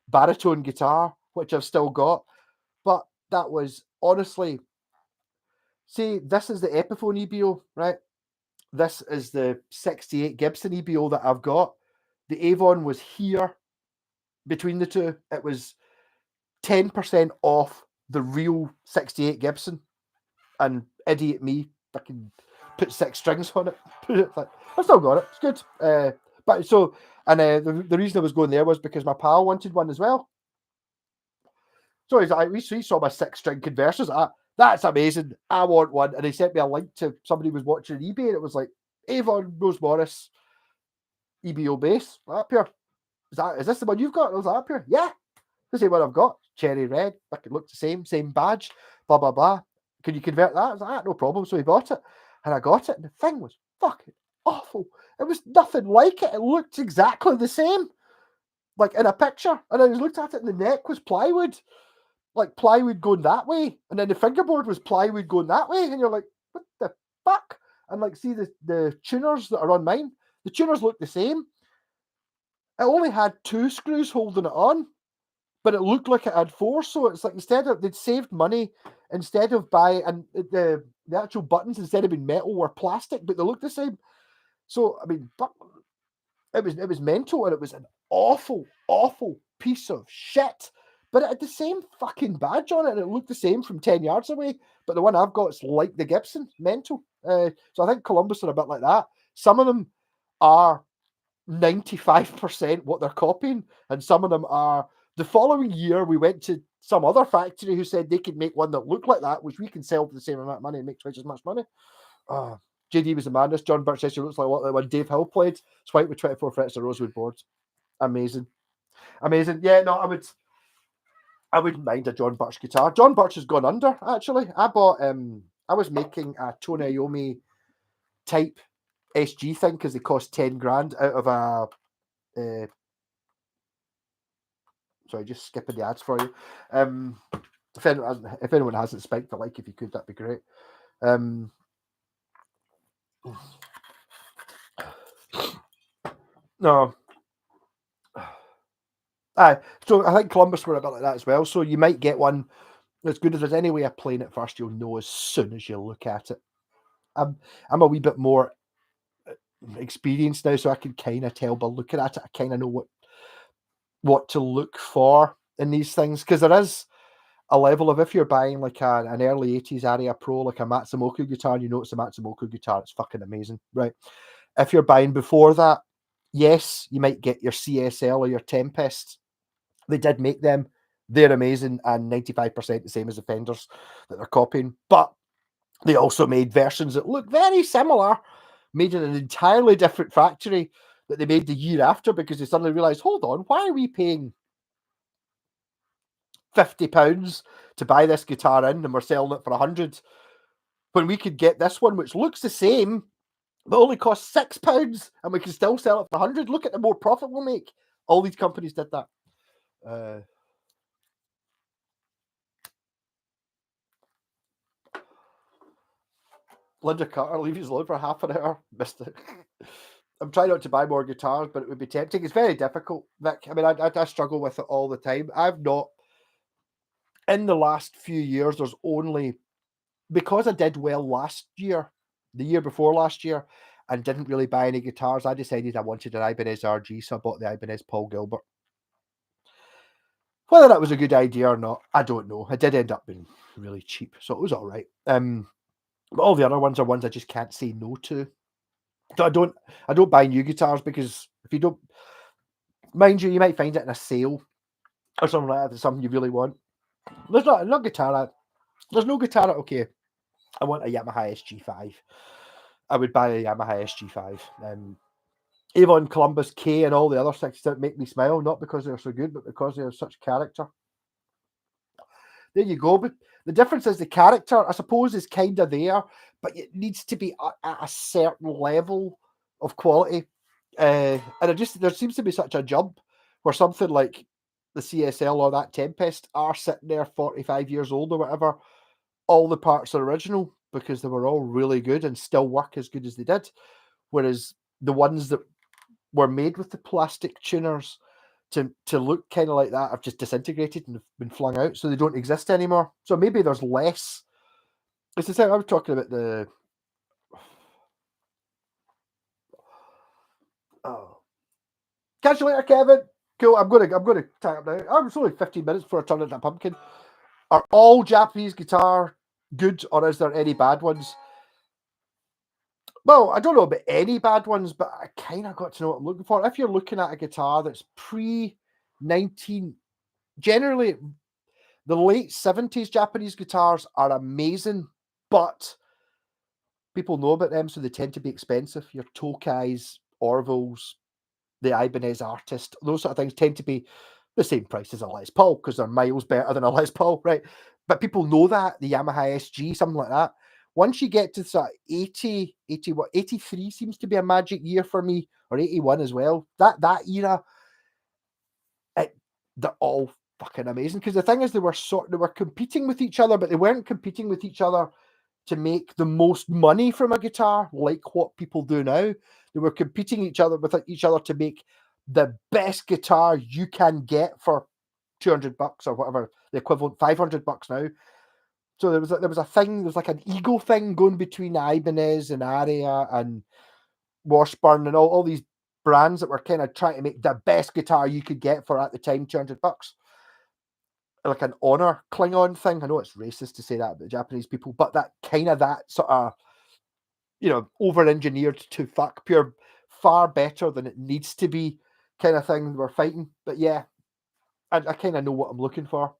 baritone guitar, which I've still got. But that was honestly, see, this is the Epiphone EBO, right? This is the 68 Gibson EBO that I've got. The Avon was here between the two. It was 10% off the real 68 Gibson, and idiot me fucking put 6 strings on it. I still got it. It's good. But so, and the reason I was going there was because my pal wanted one as well. So he saw my 6-string converters. That's amazing. I want one. And he sent me a link to somebody who was watching eBay, and it was like Avon Rose Morris EBO bass. Up here. Is this the one you've got? And I was like, up here. Yeah. This is what I've got. Cherry red. I could look the same badge. Blah blah blah. Can you convert that? I was like, no problem. So he bought it, and I got it, and the thing was fucking awful. It was nothing like it. It looked exactly the same, like in a picture. And I looked at it, and the neck was plywood, like plywood going that way, and then the fingerboard was plywood going that way, and you're like, what the fuck? And like, see the tuners that are on mine, the tuners look the same. It only had 2 screws holding it on, but it looked like it had 4. So it's like, instead of, they'd saved money, instead of buying, and the actual buttons, instead of being metal, were plastic, but they look the same. So I mean, but it was mental, and it was an awful, awful piece of shit. But it had the same fucking badge on it, and it looked the same from 10 yards away. But the one I've got is like the Gibson, mental. So I think Columbus are a bit like that. Some of them are 95% what they're copying, and some of them are. The following year, we went to some other factory who said they could make one that looked like that, which we can sell for the same amount of money and make twice as much money. JD was a madness. John Birch says he looks like what when Dave Hill played. It's white with 24 frets of rosewood boards. Amazing. Yeah, no, I wouldn't mind a John Birch guitar. John Birch has gone under, actually. I was making a Tony Iommi type SG thing because they cost 10 grand out of a sorry, just skipping the ads for you. If anyone hasn't spiked a like, if you could, that'd be great. No. So I think Columbus were a bit like that as well. So you might get one that's good. If there's any way of playing it first, you'll know as soon as you look at it. I'm a wee bit more experienced now, so I can kind of tell by looking at it. I kind of know what to look for in these things, because there is a level of, if you're buying like an early 80s Aria Pro, like a Matsumoku guitar, you know it's a Matsumoku guitar, it's fucking amazing, right? If you're buying before that, yes, you might get your CSL or your Tempest. They did make them. They're amazing, and 95% the same as the Fenders that they're copying. But they also made versions that look very similar, made in an entirely different factory that they made the year after, because they suddenly realised, hold on, why are we paying £50 to buy this guitar in, and we're selling it for 100 when we could get this one, which looks the same, but only costs £6, and we can still sell it for 100. Look at the more profit we'll make. All these companies did that. Linda Carter, leave his load for half an hour. Missed it. I'm trying not to buy more guitars, but it would be tempting. It's very difficult, Vic. I mean, I struggle with it all the time. I've not, in the last few years, there's only, because I did well last year, the year before last year, and didn't really buy any guitars, I decided I wanted an Ibanez RG, so I bought the Ibanez Paul Gilbert. Whether that was a good idea or not, I don't know. It did end up being really cheap, so it was all right. But all the other ones are ones I just can't say no to. So I don't buy new guitars, because if you don't, mind you, you might find it in a sale or something like that. That's something you really want. There's no guitar. Okay, I want a Yamaha SG5. I would buy a Yamaha SG5. Avon, Columbus, K, and all the other things that make me smile, not because they're so good, but because they have such character. There you go. But the difference is the character, I suppose, is kind of there, but it needs to be at a certain level of quality. And there seems to be such a jump where something like the CSL or that Tempest are sitting there 45 years old or whatever. All the parts are original because they were all really good and still work as good as they did. Whereas the ones that were made with the plastic tuners to look kind of like that have just disintegrated and have been flung out, so they don't exist anymore. So maybe there's less. It's the same. I was talking about the. Oh, catch you later, Kevin. Cool. I'm gonna tie up now. It's only 15 minutes before I turn into a pumpkin. Are all Japanese guitar good, or is there any bad ones? Well, I don't know about any bad ones, but I kind of got to know what I'm looking for. If you're looking at a guitar that's pre-19, generally the late 70s Japanese guitars are amazing, but people know about them, so they tend to be expensive. Your Tokais, Orville's, the Ibanez Artist, those sort of things tend to be the same price as a Les Paul because they're miles better than a Les Paul, right? But people know that, the Yamaha SG, something like that. once you get to sort of 80, 83 seems to be a magic year for me, or 81 as well. That era, they're all fucking amazing. Because the thing is, they were competing with each other, but they weren't competing with each other to make the most money from a guitar, like what people do now. They were competing with each other to make the best guitar you can get for $200 or whatever the equivalent, $500 now. So there was a thing. There was like an ego thing going between Ibanez and Aria and Washburn and all these brands that were kind of trying to make the best guitar you could get for, at the time, $200. Like an honor Klingon thing. I know it's racist to say that about Japanese people, but that sort of, over engineered to fuck pure, far better than it needs to be kind of thing we're fighting. But yeah, I kind of know what I'm looking for.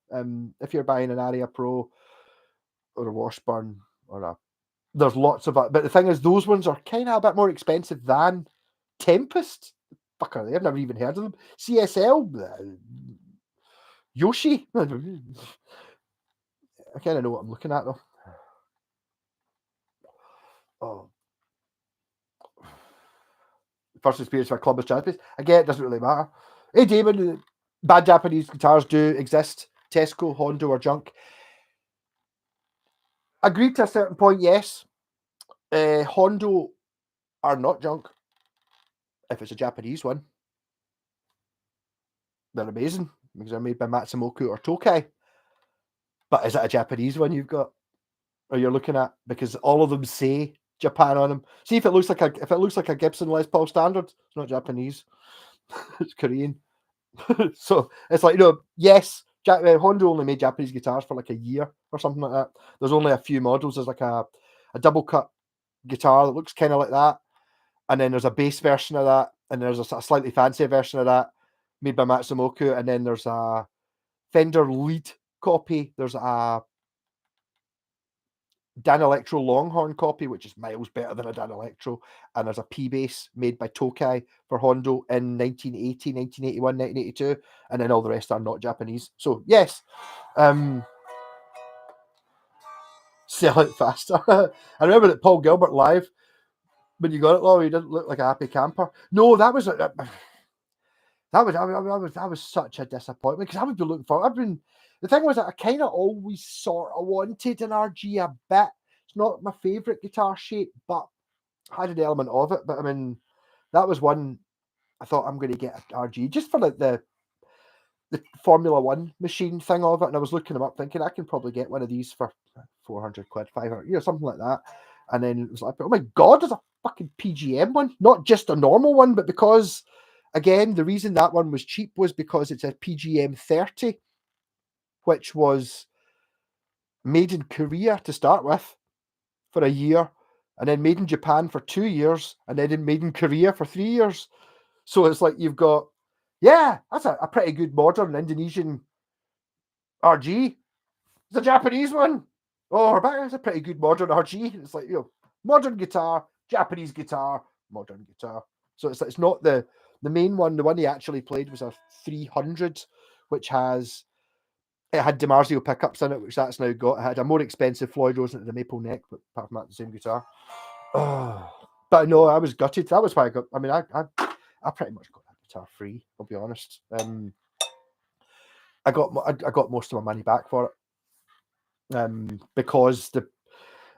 If you're buying an Aria Pro or a Washburn there's lots of it. But the thing is, those ones are kind of a bit more expensive than Tempest. Fuck are they? I've never even heard of them. CSL, Yoshi. I kind of know what I'm looking at, though. Oh. First experience for a club of Japanese. Again, it doesn't really matter. Hey, Damon, bad Japanese guitars do exist. Tesco, Hondo, or junk. Agreed to a certain point, yes. Hondo are not junk. If it's a Japanese one, they're amazing because they're made by Matsumoto or Tokai. But is it a Japanese one you've got, or you're looking at? Because all of them say Japan on them. See if it looks like a Gibson Les Paul Standard. It's not Japanese. It's Korean. So it's like, yes, Hondo only made Japanese guitars for like a year or something like that. There's only a few models. There's like a double cut guitar that looks kind of like that, and then there's a bass version of that, and there's a slightly fancier version of that made by Matsumoto, and then there's a Fender lead copy. There's a Dan Electro Longhorn copy, which is miles better than a Dan Electro, and there's a P-Bass made by Tokai for Hondo in 1980, 1981, 1982, and then all the rest are not Japanese. So, yes, sell it faster. I remember that Paul Gilbert live, when you got it, though, he didn't look like a happy camper. No, that was such a disappointment, because I would be looking for. The thing was that I kind of always sort of wanted an RG a bit. It's not my favourite guitar shape, but I had an element of it. But I mean, that was one I thought, I'm going to get an RG just for like the Formula One machine thing of it. And I was looking them up, thinking I can probably get one of these for 400 quid, 500, something like that. And then it was like, oh my god, there's a fucking PGM one, not just a normal one, but because, again, the reason that one was cheap was because it's a PGM 30, which was made in Korea to start with for a year, and then made in Japan for 2 years, and then made in Korea for 3 years. So it's like you've got, that's a pretty good modern Indonesian RG. It's a Japanese one. Oh, that's a pretty good modern RG. It's like, modern guitar, Japanese guitar, modern guitar. So it's not the main one. The one he actually played was a 300, which it had DiMarzio pickups in it, which that's now got. It had a more expensive Floyd Rose into the maple neck, but apart from that, the same guitar. Oh, but no, I was gutted. That was why I got. I mean, I pretty much got that guitar free. I'll be honest. I got most of my money back for it. Because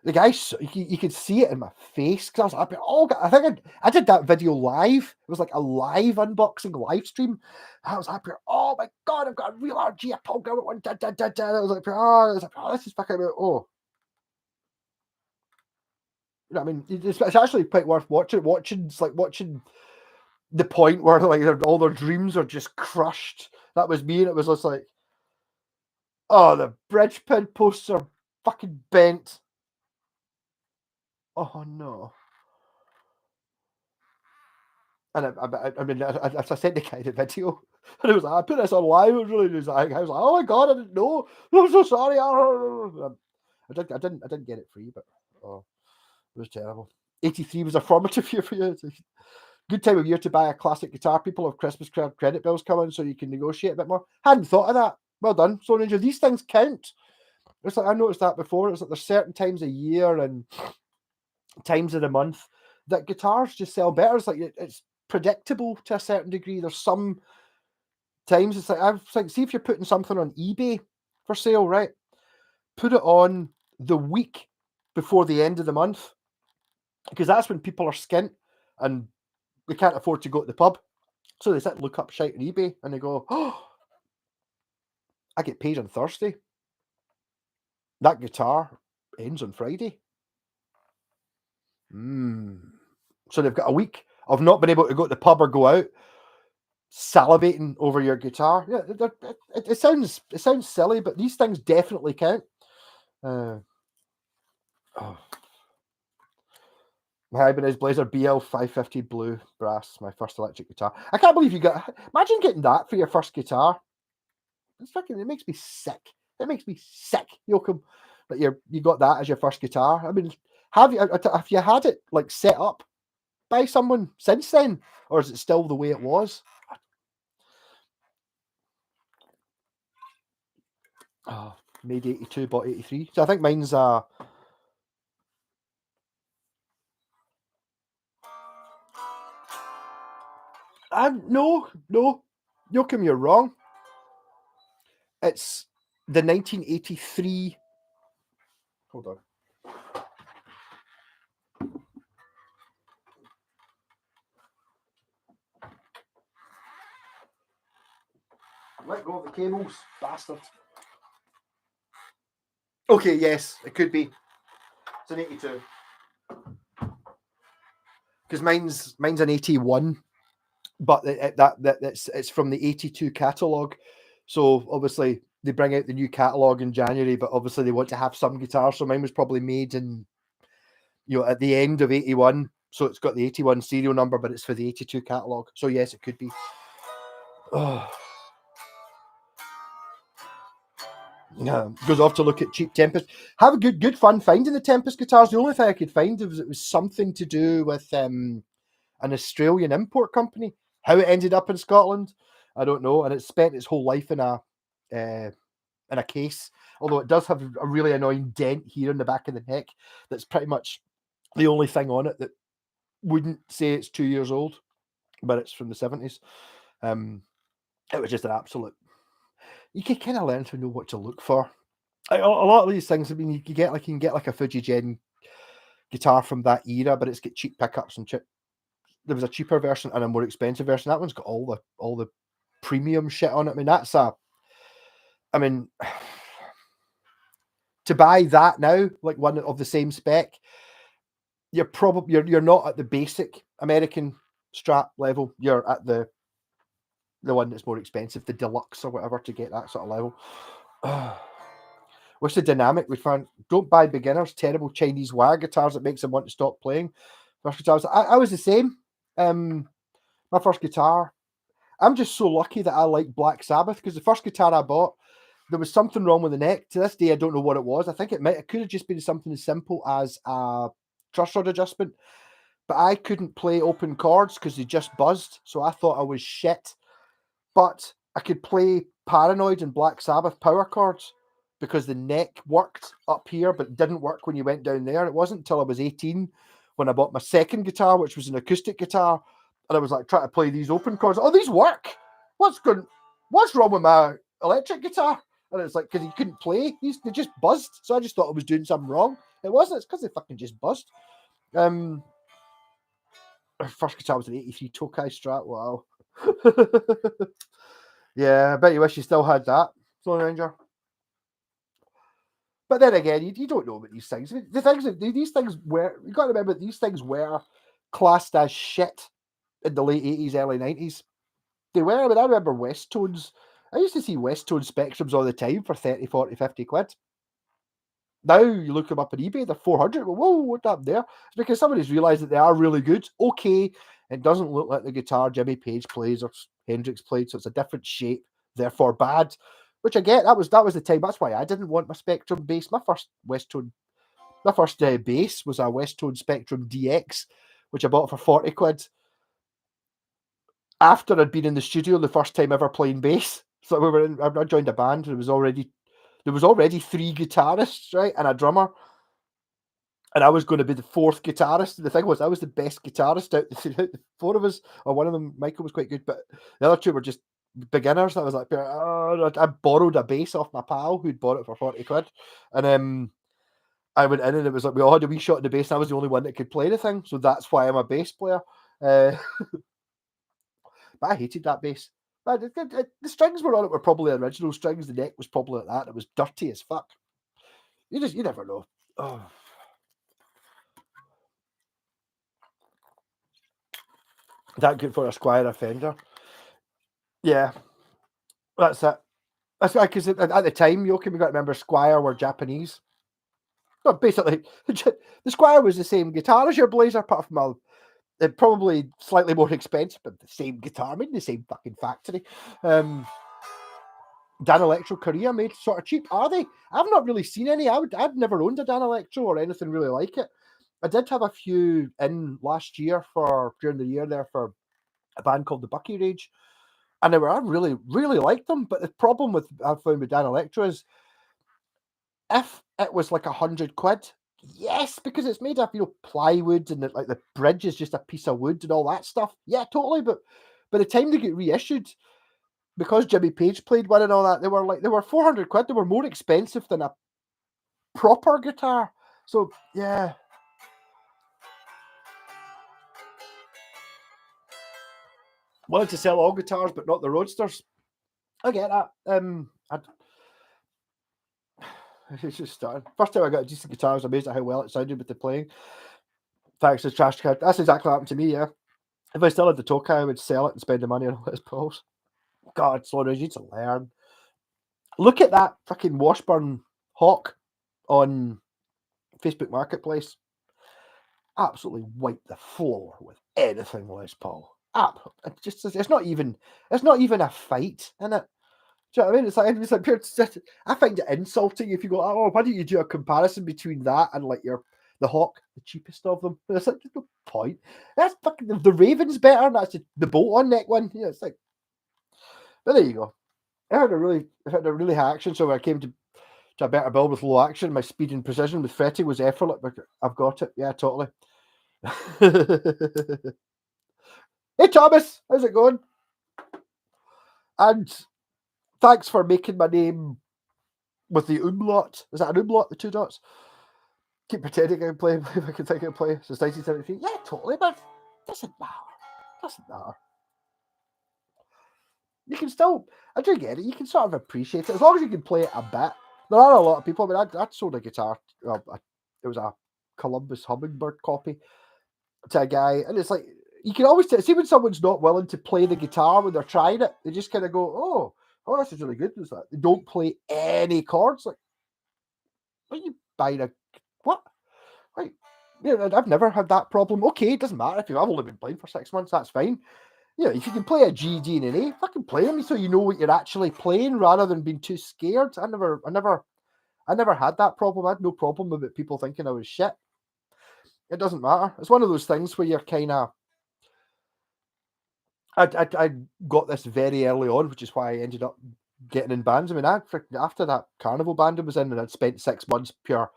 the guy, you could see it in my face, because I was like, I think I did that video live. It was like a live unboxing live stream. I was like, oh my god, I've got a real RG, a Paul Gilbert one. I was like, this is fucking about, You know what I mean? It's actually quite worth watching. It's like watching the point where like all their dreams are just crushed. That was me, and it was just like, oh, the bridge pin posts are fucking bent. Oh no. And I mean, I sent the guy the video, and it was like, I put this on live. It was really exciting. I was like, oh my god, I didn't know. I'm so sorry. I didn't get it free, but it was terrible. 83 was a formative year for you. It's a good time of year to buy a classic guitar. People have Christmas credit bills coming, so you can negotiate a bit more. Hadn't thought of that. Well done, Soul Ninja. These things count. It's like I noticed that before. It's like there's certain times a year and times of the month that guitars just sell better. It's like it's predictable to a certain degree. There's some times it's like I've like see if you're putting something on eBay for sale, right? Put it on the week before the end of the month because that's when people are skint and they can't afford to go to the pub. So they sit and look up shit on eBay and they go, "Oh, I get paid on Thursday. That guitar ends on Friday." So they've got a week of not being able to go to the pub or go out, salivating over your guitar. Yeah, it sounds silly, but these things definitely count. Oh. My Ibanez Blazer BL 550 blue brass, my first electric guitar. I can't believe you got. Imagine getting that for your first guitar. It's fucking. It makes me sick. It makes me sick, Yoakum, that you got that as your first guitar. I mean, have you had it like set up by someone since then, or is it still the way it was? Oh, made 82, bought 83. So I think mine's no. Yoakum, you're wrong. It's the 1983. Hold on. Let go of the cables, bastard. Okay, yes, it could be. It's an 82. Because mine's an 81, but it's from the 82 catalogue. So obviously they bring out the new catalogue in January, but obviously they want to have some guitars. So mine was probably made in at the end of 81. So it's got the 81 serial number, but it's for the 82 catalogue. So yes, it could be. Oh. Yeah, goes off to look at cheap Tempest. Have a good fun finding the Tempest guitars. The only thing I could find was it was something to do with an Australian import company. How it ended up in Scotland, I don't know. And it spent its whole life in a case. Although it does have a really annoying dent here in the back of the neck. That's pretty much the only thing on it that wouldn't say it's 2 years old, but it's from the 70s. It was just an absolute. You can kind of learn to know what to look for. A lot of these things, I mean, you can get like a Fujigen guitar from that era, but it's got cheap pickups and chip. There was a cheaper version and a more expensive version. That one's got all the premium shit on it. I mean, I mean, to buy that now, like one of the same spec, you're not at the basic American Strat level. You're at the one that's more expensive, the deluxe or whatever, to get that sort of level. What's the dynamic we found? Don't buy beginners, terrible Chinese wire guitars that makes them want to stop playing. First guitars, I was the same. My first guitar, I'm just so lucky that I like Black Sabbath because the first guitar I bought, there was something wrong with the neck. To this day, I don't know what it was. I think it could have just been something as simple as a truss rod adjustment, but I couldn't play open chords because they just buzzed. So I thought I was shit. But I could play Paranoid and Black Sabbath power chords because the neck worked up here, but didn't work when you went down there. It wasn't until I was 18 when I bought my second guitar, which was an acoustic guitar, and I was like trying to play these open chords. Oh, these work. What's wrong with my electric guitar? And it's like because he couldn't play, they just buzzed. So I just thought I was doing something wrong. It wasn't. It's because they fucking just buzzed. First guitar was an 83 Tokai Strat. Wow. Yeah, I bet you wish you still had that, Stone Ranger. But then again, you don't know about these things. I mean, these things were, you got to remember, these things were classed as shit in the late 80s, early 90s. They were. I mean, I remember West Tones. I used to see West Tone Spectrums all the time for 30, 40, 50 quid. Now you look them up on eBay, they're 400. Well, whoa, what happened there? It's because somebody's realised that they are really good. Okay, it doesn't look like the guitar Jimmy Page plays or Hendrix played, so it's a different shape, therefore bad. Which I get. That was the time. That's why I didn't want my Spectrum bass. My first bass was a West Tone Spectrum DX, which I bought for 40 quid after I'd been in the studio the first time ever playing bass. So I joined a band and it was already there was already 3 guitarists, right, and a drummer. And I was going to be the 4th guitarist. The thing was, I was the best guitarist out the 4 of us, or one of them, Michael, was quite good, but the other 2 were just beginners. I was like, I borrowed a bass off my pal who'd bought it for 40 quid. And I went in and it was like, we all had a wee shot at the bass, and I was the only one that could play the thing. So that's why I'm a bass player. But I hated that bass. But the strings were on it were probably original strings. The neck was probably like that. It was dirty as fuck. You never know. Oh. That good for a Squire Fender. Yeah, that's it. That's right, because at the time, Joachim, we got to remember Squire were Japanese. Well, basically, the Squire was the same guitar as your Blazer, apart from probably slightly more expensive, but the same guitar, made in the same fucking factory. Dan Electro Korea made sort of cheap. Are they? I've not really seen any. I've never owned a Dan Electro or anything really like it. I did have a few in last year during the year there for a band called the Bucky Rage. And I really, really liked them. But the problem I've found with Dan Electro is if it was like 100 quid, yes, because it's made of, plywood and like the bridge is just a piece of wood and all that stuff. Yeah, totally. But by the time they get reissued, because Jimmy Page played one and all that, they were 400 quid. They were more expensive than a proper guitar. So yeah. Wanted to sell all guitars, but not the Roadsters. I get that. It's just started. First time I got a decent guitar, I was amazed at how well it sounded with the playing. Thanks to Trash Card. That's exactly what happened to me, yeah. If I still had the Tokai, I would sell it and spend the money on Les Pauls. God, Sloan, you need to learn. Look at that fucking Washburn Hawk on Facebook Marketplace. Absolutely wipe the floor with anything Les Paul. It's not even a fight in it. Do you know what I mean? It's like pure. I find it insulting if you go, oh, why don't you do a comparison between that and like the Hawk, the cheapest of them? It's like there's no point. That's fucking the Raven's better. And that's the bolt-on neck one. Yeah, it's like. But there you go. I had a really high action. So when I came to a better build with low action, my speed and precision with Fretty was effortless. But I've got it. Yeah, totally. Hey Thomas, how's it going? And thanks for making my name with the umlaut. Is that an umlaut, the 2 dots? Keep pretending I can play if I can think I can play. Since 1973. Yeah, totally, but doesn't matter. You can still, I do get it. You can sort of appreciate it as long as you can play it a bit. There are a lot of people. I mean, I sold a guitar. It was a Columbus Hummingbird copy to a guy, and it's like you can always see when someone's not willing to play the guitar when they're trying it. They just kind of go, "Oh, this is really good." It's like they don't play any chords. Like, what are you buying what? Like, I've never had that problem. Okay, it doesn't matter if I've only been playing for 6 months. That's fine. If you can play a G, D, and an A, fucking play them so you know what you're actually playing rather than being too scared. I never had that problem. I had no problem with it, people thinking I was shit. It doesn't matter. It's one of those things where you're kind of. I got this very early on, which is why I ended up getting in bands. I mean, after that Carnival band I was in, and I'd spent 6 months pure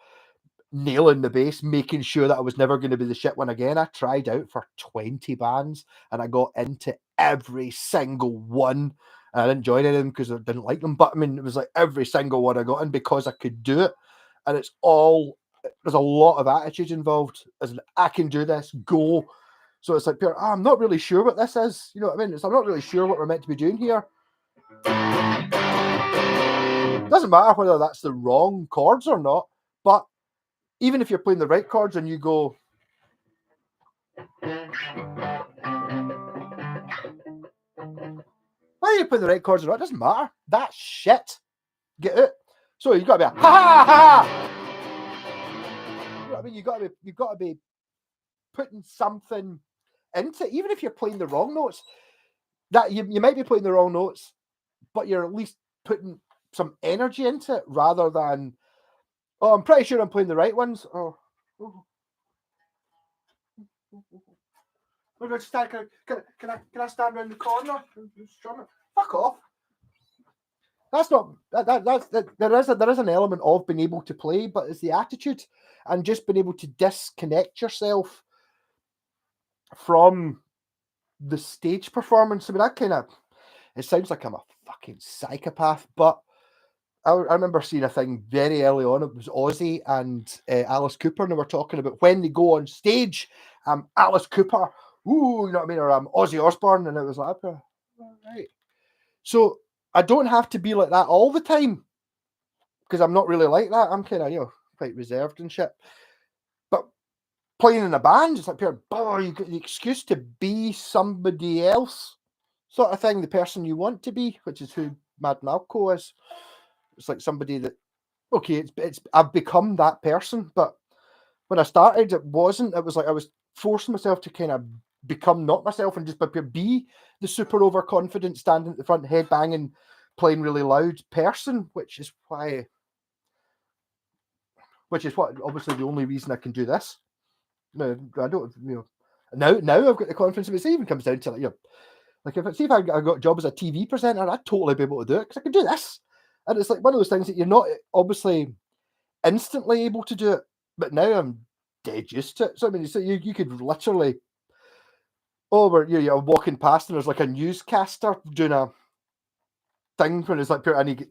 nailing the bass, making sure that I was never going to be the shit one again. I tried out for 20 bands and I got into every single one. And I didn't join any of them because I didn't like them. But I mean, it was like every single one I got in because I could do it. And there's a lot of attitude involved. As in, I can do this, go. So it's like, I'm not really sure what this is. You know what I mean? I'm not really sure what we're meant to be doing here. Doesn't matter whether that's the wrong chords or not, but even if you're playing the right chords and you go, why are you playing the right chords or not? It doesn't matter. That's shit. Get it. So you got to be ha ha ha. You know what I mean? You got to be putting something into it, even if you're playing the wrong notes. That you might be playing the wrong notes, but you're at least putting some energy into it rather than, I'm pretty sure I'm playing the right ones. Can I stand around the corner? Fuck off. That's not there is an element of being able to play, but it's the attitude and just being able to disconnect yourself from the stage performance. I mean, it sounds like I'm a fucking psychopath, but I remember seeing a thing very early on. It was Ozzy and Alice Cooper, and they were talking about when they go on stage. Alice Cooper, ooh, you know what I mean, or Ozzy Osbourne, and it was like, all right. So I don't have to be like that all the time because I'm not really like that. I'm kind of quite reserved and shit. But playing in a band, it's like pure, you get the excuse to be somebody else, sort of thing. The person you want to be, which is who Mad Malco is. It's like somebody that, okay, it's I've become that person, but when I started, it wasn't. It was like I was forcing myself to kind of become not myself and just be the super overconfident, standing at the front, head banging, playing really loud person, which is what obviously the only reason I can do this. No, I don't. Now I've got the confidence. If it even comes down to like if I got a job as a TV presenter, I'd totally be able to do it because I can do this. And it's like one of those things that you're not obviously instantly able to do it, but now I'm dead used to it. So I mean, so you could literally you're walking past and there's like a newscaster doing a thing when it's like and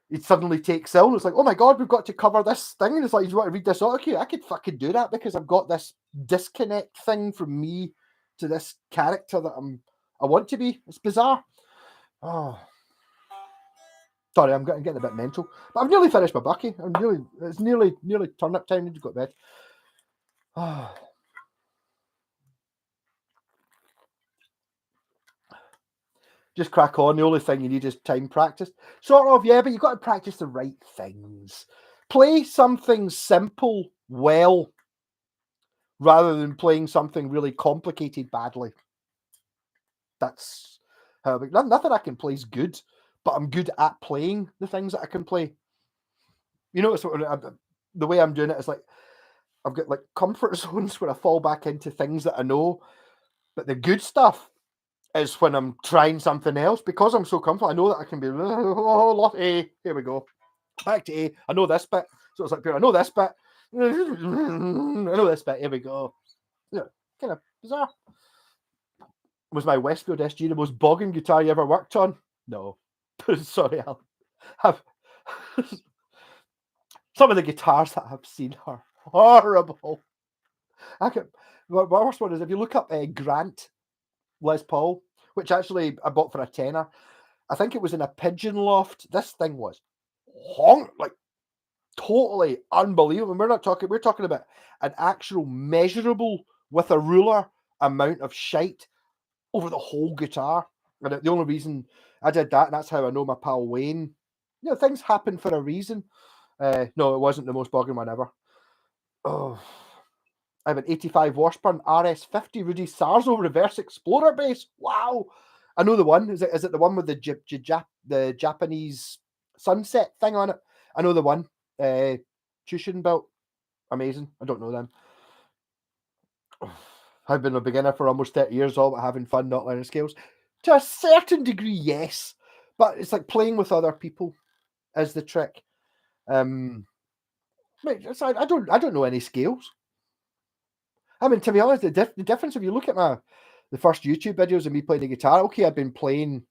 he suddenly takes ill and it's like, oh my god, we've got to cover this thing, and it's like, you want to read this autocue? I could fucking do that because I've got this disconnect thing from me to this character that I want to be. It's bizarre. Oh, sorry, I'm getting a bit mental, but I've nearly finished my bucky. It's nearly turn up time. I need to go to bed. Oh. Just crack on. The only thing you need is time practice. Sort of, yeah, but you've got to practice the right things. Play something simple well rather than playing something really complicated badly. That's how nothing I can play is good, but I'm good at playing the things that I can play. You know, the way I'm doing it is like I've got like comfort zones where I fall back into things that I know, but the good stuff is when I'm trying something else because I'm so comfortable. I know that I can be, oh, A, here we go. Back to A. I know this bit. So it's like, I know this bit. I know this bit. Here we go. Yeah, kind of bizarre. Was my Westfield SG the most bogging guitar you ever worked on? No. Sorry, I'll have some of the guitars that I've seen are horrible. The worst one is if you look up Grant Les Paul, which actually I bought for a tenner. I think it was in a pigeon loft. This thing was like totally unbelievable. We're talking about an actual measurable with a ruler amount of shite over the whole guitar. And the only reason I did that, and that's how I know my pal Wayne. Things happen for a reason. No, it wasn't the most bogging one ever. Oh, I have an 85 Washburn RS50 Rudy Sarzo reverse Explorer bass. Wow. I know the one. Is it the one with the Japanese sunset thing on it? I know the one. Chushin built. Amazing. I don't know them. I've been a beginner for almost 30 years, all about having fun, not learning scales. To a certain degree, yes. But it's like playing with other people is the trick. I don't know any scales. I mean, to be honest, the difference, if you look at the first YouTube videos of me playing the guitar, okay, I've been playing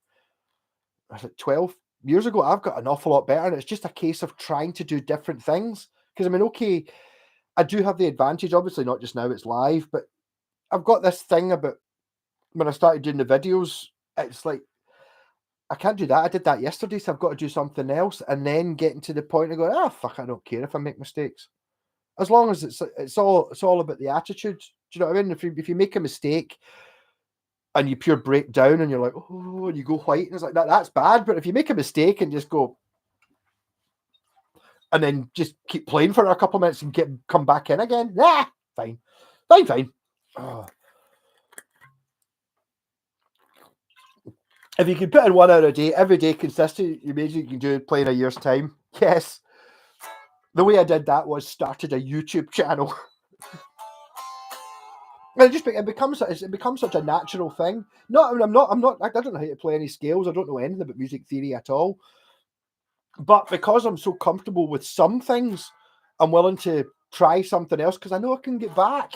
12 years ago. I've got an awful lot better, and it's just a case of trying to do different things. Because I mean, okay, I do have the advantage, obviously not just now it's live, but I've got this thing about when I started doing the videos, it's like I can't do that. I did that yesterday, so I've got to do something else, and then getting to the point of going, fuck, I don't care if I make mistakes. As long as it's all about the attitude. Do you know what I mean? If you make a mistake and you pure break down and you're like, oh, and you go white, and it's like that's bad. But if you make a mistake and just go and then just keep playing for a couple of minutes and come back in again, fine. Oh. If you can put in 1 hour a day, every day consistent, you imagine you can do it playing a year's time. Yes. The way I did that was started a YouTube channel. It becomes such a natural thing. No, I mean, I'm not. I don't know how to play any scales. I don't know anything about music theory at all. But because I'm so comfortable with some things, I'm willing to try something else because I know I can get back.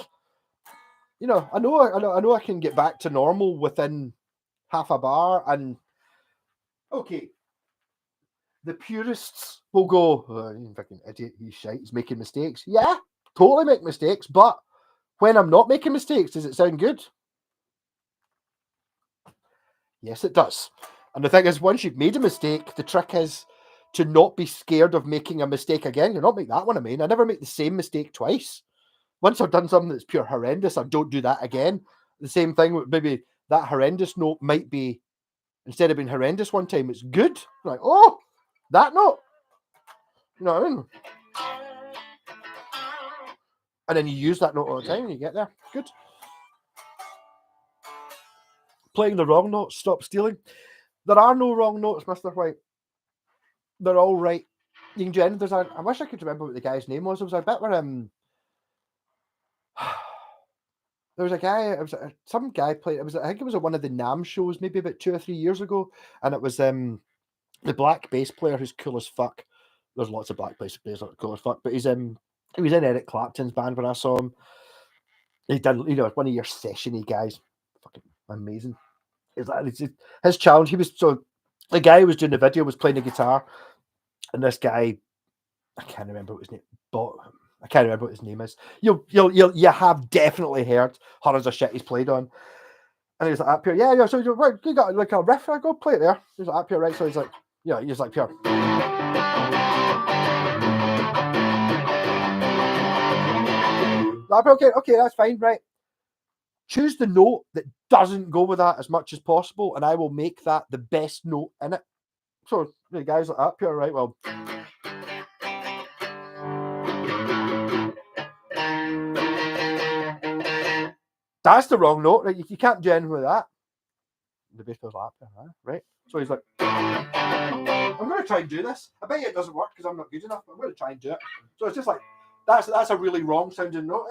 You know, I know I can get back to normal within half a bar. And okay, the purists will go, oh, you fucking idiot, he's shite, he's making mistakes. Yeah, totally make mistakes, but when I'm not making mistakes, does it sound good? Yes, it does. And the thing is, once you've made a mistake, the trick is to not be scared of making a mistake again. You not make that one. I never make the same mistake twice. Once I've done something that's pure horrendous, I don't do that again. The same thing with maybe that horrendous note might be, instead of being horrendous one time, it's good. Like, oh, that note. You know what I mean? And then you use that note all the time and you get there. Good. Playing the wrong notes, stop stealing. There are no wrong notes, Mr. White. They're all right. You can do anything. I wish I could remember what the guy's name was. There was a bit where there was a guy. It was some guy played. It was, I think it was at one of the Nam shows, maybe about 2 or 3 years ago, and it was the black bass player who's cool as fuck. There's lots of black bass players that are cool as fuck, but he was in Eric Clapton's band when I saw him. He did, one of your sessiony guys, fucking amazing. His challenge. The guy who was doing the video was playing the guitar, and this guy, I can't remember what his name, but I can't remember what his name is. You have definitely heard hundreds of shit he's played on. And he's like, up here, yeah. So you got like a riff? I go play it there. He's like, up here, right? So he's like, yeah, he's like, pure. Okay, that's fine, right? Choose the note that doesn't go with that as much as possible, and I will make that the best note in it. So the guy's like, up here, right? Well, that's the wrong note, right? You can't do anything with that. The bass player's like, up here, right? So he's like, I'm going to try and do this. I bet you it doesn't work because I'm not good enough, but I'm going to try and do it. So it's just like, that's a really wrong sounding note.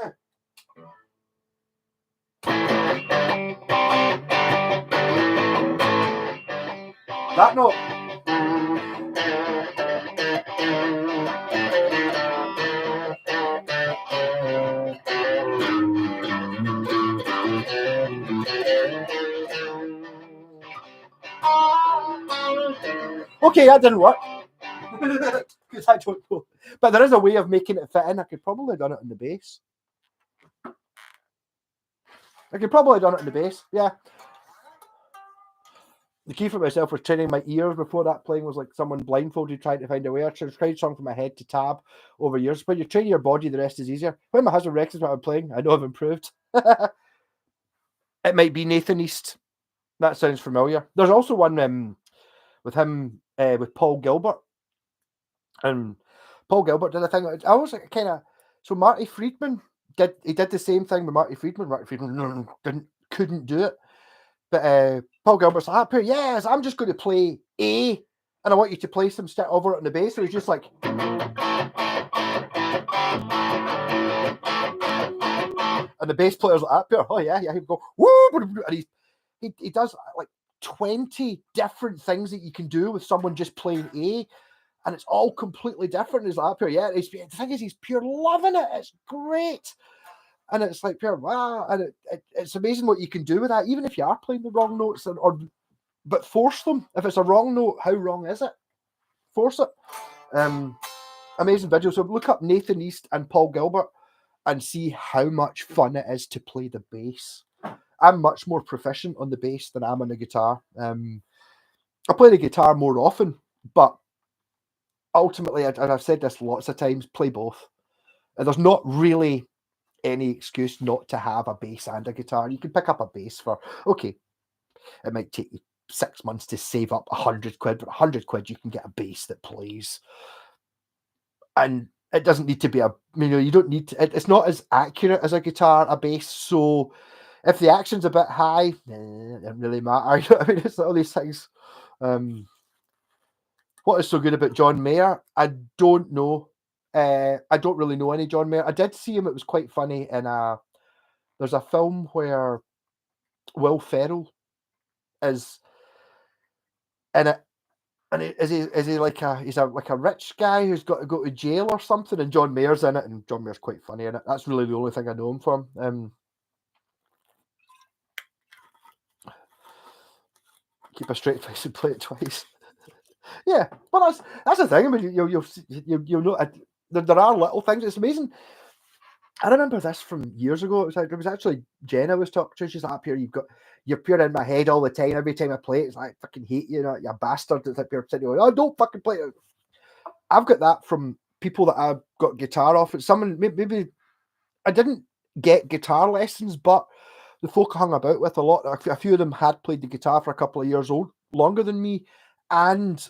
That note. Okay, that didn't work. Because I don't know. But there is a way of making it fit in. I could probably have done it on the bass. Yeah. The key for myself was training my ears before that. Playing was like someone blindfolded trying to find a way. I tried song from my head to tab over years. When you train your body, the rest is easier. When my husband records what I'm playing, I know I've improved. It might be Nathan East. That sounds familiar. There's also one with him with Paul Gilbert. And Paul Gilbert did a thing. I was like kind of, so Marty Friedman did the same thing with Marty Friedman. Marty Friedman couldn't do it. But Paul Gilbert's like, up here, yes, I'm just going to play A, and I want you to play some stuff over it on the bass. So he's just like, and the bass player's like, up here, oh yeah, he'd go, woo, and he does like 20 different things that you can do with someone just playing A, and it's all completely different. He's like, up here, yeah. The thing is, he's pure loving it. It's great. And it's like, pure, wow. And it's amazing what you can do with that, even if you are playing the wrong notes, but force them. If it's a wrong note, how wrong is it? Force it. Amazing video. So look up Nathan East and Paul Gilbert and see how much fun it is to play the bass. I'm much more proficient on the bass than I am on the guitar. I play the guitar more often, but ultimately, and I've said this lots of times, play both. And there's not really any excuse not to have a bass and a guitar. You can pick up a bass for, okay, it might take you 6 months to save up 100 quid, but 100 quid you can get a bass that plays. And it doesn't need to be you don't need to, it's not as accurate as a guitar, a bass. So if the action's a bit high, it doesn't really matter. You know what I mean? It's all these things. What is so good about John Mayer? I don't know. I don't really know any John Mayer. I did see him. It was quite funny. There's a film where Will Ferrell is in it, And is he like he's like a rich guy who's got to go to jail or something? And John Mayer's in it, and John Mayer's quite funny in it. That's really the only thing I know him from. Keep a straight face and play it twice. Yeah, but that's the thing. I mean, you'll know there are little things. It's amazing. I remember this from years ago. It was actually Jenna was talking to. She's like, up here, you're pure in my head all the time. Every time I play it, it's like, I fucking hate you, you bastard. It's like you're sitting going, oh, don't fucking play it. I've got that from people that I've got guitar off. It's someone, maybe I didn't get guitar lessons, but the folk I hung about with a lot, a few of them had played the guitar for a couple of years longer than me. And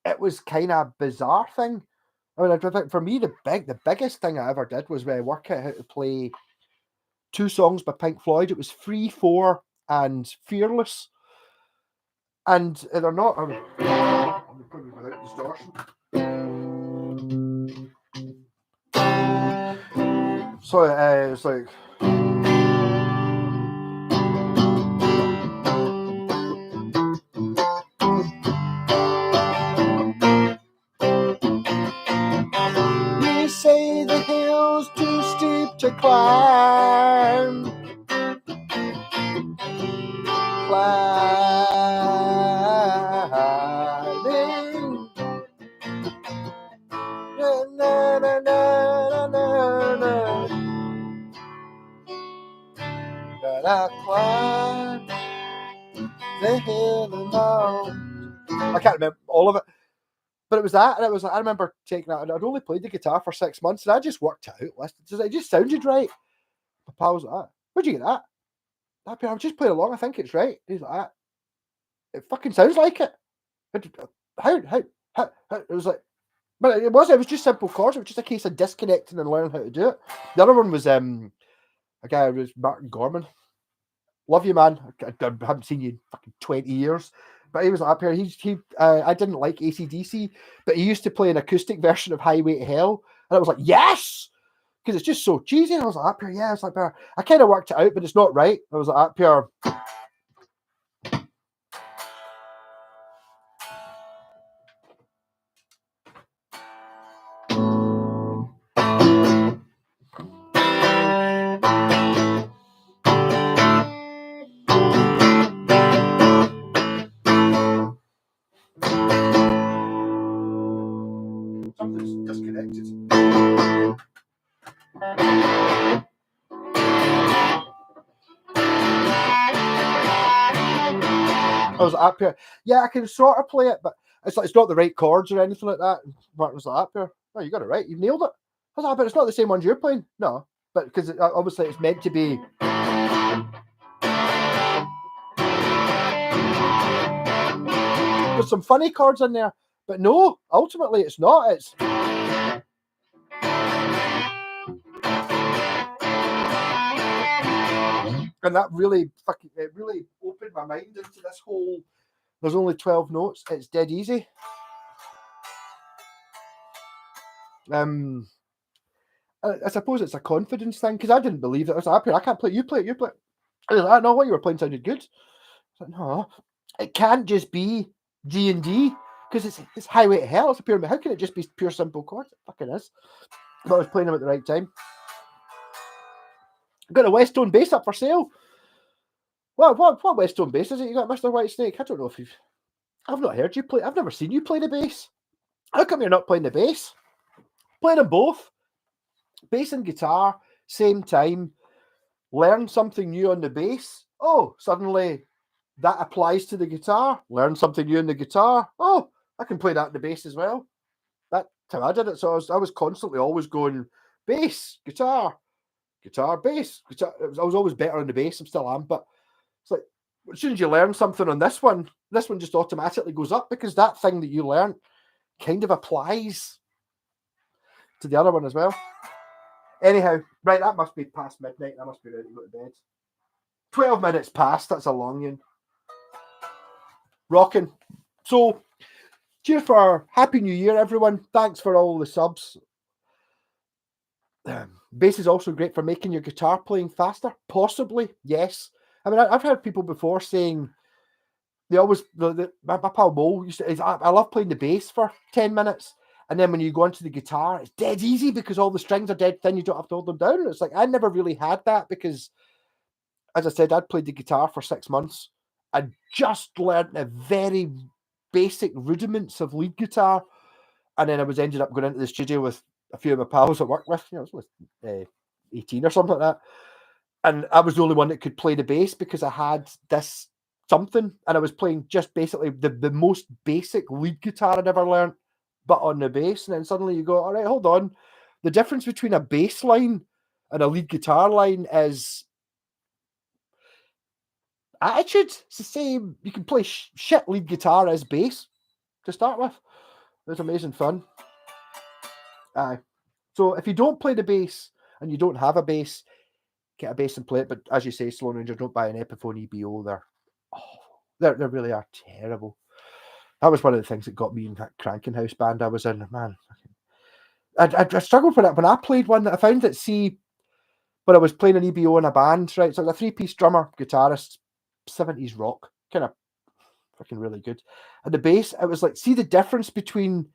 it was kind of a bizarre thing. I mean, I think for me, the biggest thing I ever did was work out how to play 2 songs by Pink Floyd. It was 3, 4, and Fearless. And they're not. I'm putting it without distortion. So it's like. You say the hill's too steep to climb. Climbing. Na, na, na, na, na, na. But I climb the hill alone. I can't remember all of it, but it was that, and it was like I remember taking that, and I'd only played the guitar for 6 months, and I just worked it out. It just sounded right. My pal was like, "Where'd you get that?" I'm just playing along. I think it's right. He's like, "It fucking sounds like it." How? It was like, but it was just simple chords. It was just a case of disconnecting and learning how to do it. The other one was a guy was Martin Gorman. Love you, man. I haven't seen you in fucking 20 years. But he was up here. I didn't like AC/DC, but he used to play an acoustic version of Highway to Hell. And I was like, yes! Because it's just so cheesy. And I was like, up here, yeah. It's like, I kind of worked it out, but it's not right. I was like, up here. Something's disconnected. I was up here. Yeah, I can sort of play it, but it's not the right chords or anything like that. And Martin was like, up here. Oh, you got it right. You nailed it. I was like, but it's not the same ones you're playing. No, but because obviously it's meant to be. There's some funny chords in there, but no, ultimately it's not. It's. And that really opened my mind into this whole. There's only 12 notes. It's dead easy. I suppose it's a confidence thing because I didn't believe that. I was like, up here, I can't play. You play. You play. I was like, I know what you were playing sounded good. I was like, no, it can't just be G and D because it's Highway to Hell. It's a pure. How can it just be pure simple chords? It fucking is. But I was playing them at the right time. I've got a Westone bass up for sale. What Westone bass is it? You got Mr. Whitesnake? I don't know if you've. I've not heard you play. I've never seen you play the bass. How come you're not playing the bass? Play them both. Bass and guitar, same time. Learn something new on the bass. Oh, suddenly that applies to the guitar. Learn something new on the guitar. Oh, I can play that on the bass as well. That's how I did it. So I was constantly always going bass, guitar, bass, guitar. I was always better on the bass. I still am, but it's like as soon as you learn something on this one just automatically goes up because that thing that you learned kind of applies to the other one as well. Anyhow, right, that must be past midnight. I must be ready to go to bed. 12 minutes past, that's a long one. Rocking. So, cheers for Happy New Year, everyone. Thanks for all the subs. Bass is also great for making your guitar playing faster. Possibly, yes. I mean, I've heard people before saying they always my pal Mo used to. I love playing the bass for 10 minutes, and then when you go into the guitar, it's dead easy because all the strings are dead thin. You don't have to hold them down. It's like I never really had that because, as I said, I'd played the guitar for 6 months. I just learned the very basic rudiments of lead guitar, and then I was ended up going into the studio with a few of my pals I work with. I was with 18 or something like that, and I was the only one that could play the bass because I had this something, and I was playing just basically the most basic lead guitar I'd ever learned, but on the bass. And then suddenly you go, all right, hold on. The difference between a bass line and a lead guitar line is attitude. It's the same. You can play shit lead guitar as bass to start with. It's amazing fun. Aye. So if you don't play the bass and you don't have a bass, get a bass and play it. But as you say, Sloan Rangers, don't buy an Epiphone EBO. They really are terrible. That was one of the things that got me in that Cranking House band I was in. Man, I struggled with it when I played one. I found that when I was playing an EBO in a band, right? So it was a 3-piece drummer, guitarist, 70s rock, kind of freaking really good. And the bass, it was like, see the difference between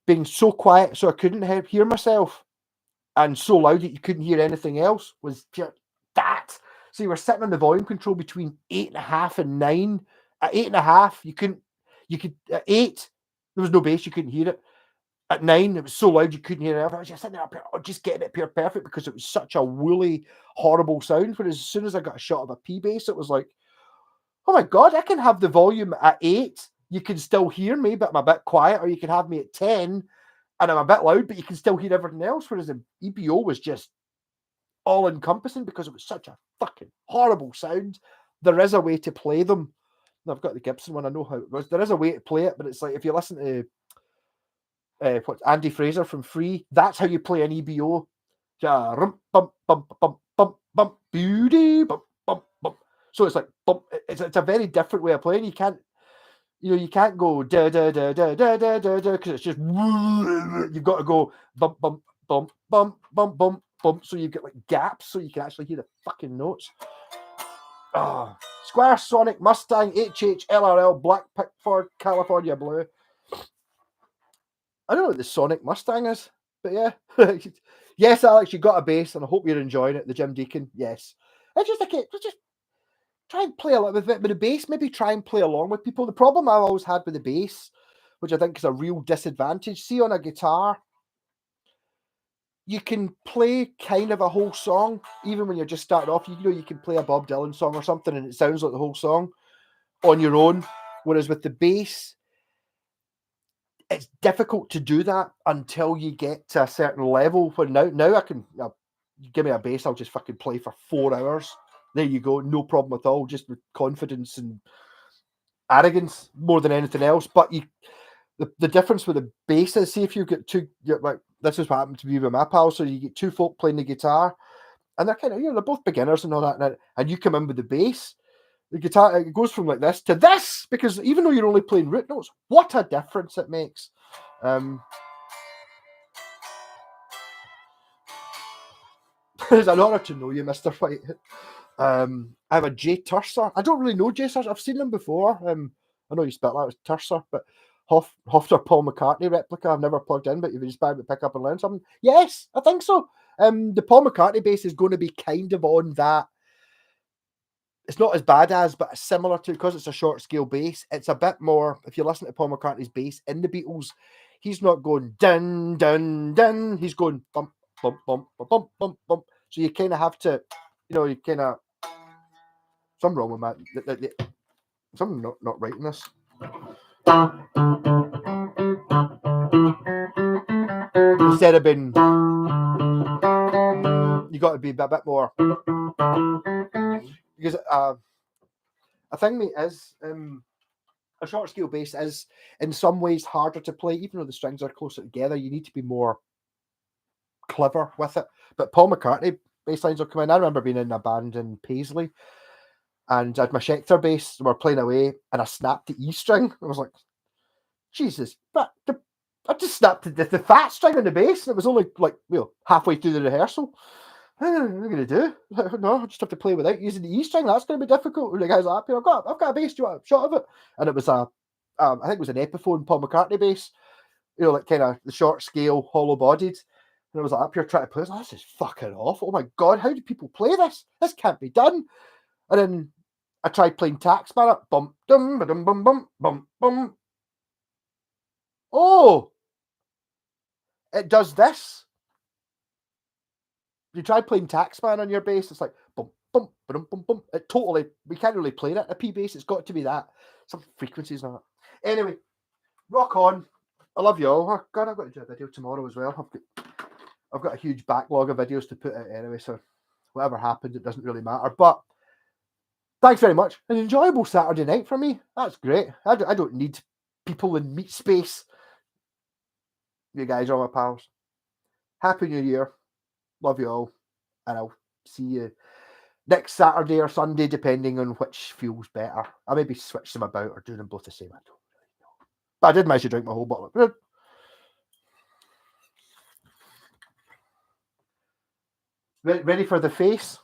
being so quiet so I couldn't hear myself and so loud that you couldn't hear anything else was just that. So you were sitting on the volume control between 8.5 and 9. At 8.5, you could, at 8, there was no bass, you couldn't hear it. At 9, it was so loud you couldn't hear it. I was just sitting there, just getting it pure perfect because it was such a woolly, horrible sound. Whereas as soon as I got a shot of a P bass, it was like, oh my God, I can have the volume at 8. You can still hear me, but I'm a bit quiet, or you can have me at 10 and I'm a bit loud, but you can still hear everything else. Whereas the EBO was just all encompassing because it was such a fucking horrible sound. There is a way to play them. I've got the Gibson one. I know how it goes. There is a way to play it, but it's like if you listen to what's Andy Fraser from Free, that's how you play an EBO. So it's like it's a very different way of playing. You can't go da da da da da da da da because it's just you've got to go bump bump bump bump bump bump bump. So you get like gaps so you can actually hear the fucking notes. Oh, Squire Sonic Mustang HHLRL Black Pickford California Blue. I don't know what the Sonic Mustang is, but yeah. Yes, Alex, you got a bass, and I hope you're enjoying it. The Jim Deacon, yes. It's just like just try and play a little bit with the bass. Maybe try and play along with people. The problem I've always had with the bass, which I think is a real disadvantage, see on a guitar, you can play kind of a whole song, even when you're just starting off. You can play a Bob Dylan song or something, and it sounds like the whole song on your own. Whereas with the bass, it's difficult to do that until you get to a certain level. Where now I can give me a bass, I'll just fucking play for 4 hours. There you go, no problem at all, just with confidence and arrogance more than anything else. But the difference with the bass is, see if you get two, like this is what happened to me with my pal. So you get two folk playing the guitar, and they're kind of they're both beginners and all that, and you come in with the bass. The guitar, it goes from like this to this, because even though you're only playing root notes, what a difference it makes. It's an honour to know you, Mr. White. I have a Jay Turser. I don't really know Jay Turser. I've seen him before. I know you spelled that as Turser, but Hofter Paul McCartney replica. I've never plugged in, but you've inspired me to pick up and learn something. Yes, I think so. The Paul McCartney bass is going to be kind of on that. It's not as bad as, but similar to, because it's a short scale bass. It's a bit more. If you listen to Paul McCartney's bass in the Beatles, he's not going dun dun dun. He's going bump bump bump bump bump bump. So you kind of have to, you kind of. Something wrong with that. Something not right in this. Instead of being, you got to be a bit more, because a thing is a short scale bass is in some ways harder to play, even though the strings are closer together. You need to be more clever with it. But Paul McCartney bass lines will come in. I remember being in a band in Paisley, and I had my Schecter bass, and we're playing away, and I snapped the E string. I was like, Jesus, but I just snapped the fat string on the bass, and it was only like halfway through the rehearsal. what am I going to do? No, I just have to play without using the E string. That's going to be difficult. And the guy's like, I've got a bass. Do you want a shot of it? And it was I think it was an Epiphone Paul McCartney bass. You know, like kind of the short scale, hollow bodied. And I was like up here trying to play. I was like, this is fucking awful. Oh my god, how do people play this? This can't be done. And then I tried playing Taxman. Bum dum ba dum bum bum bum bum. Oh, it does this. You try playing Taxman on your bass, it's like bum bum bum bum bum. It totally, we can't really play that a P bass. It's got to be that. Some frequencies on it. Anyway, rock on. I love you all. Oh, God, I've got to do a video tomorrow as well. I've got a huge backlog of videos to put out anyway, so whatever happens, it doesn't really matter. But thanks very much. An enjoyable Saturday night for me. That's great. I don't need people in meat space. You guys are my pals. Happy New Year. Love you all. And I'll see you next Saturday or Sunday, depending on which feels better. I maybe switch them about or do them both the same. I don't really know. But I did manage to drink my whole bottle. Ready for the face?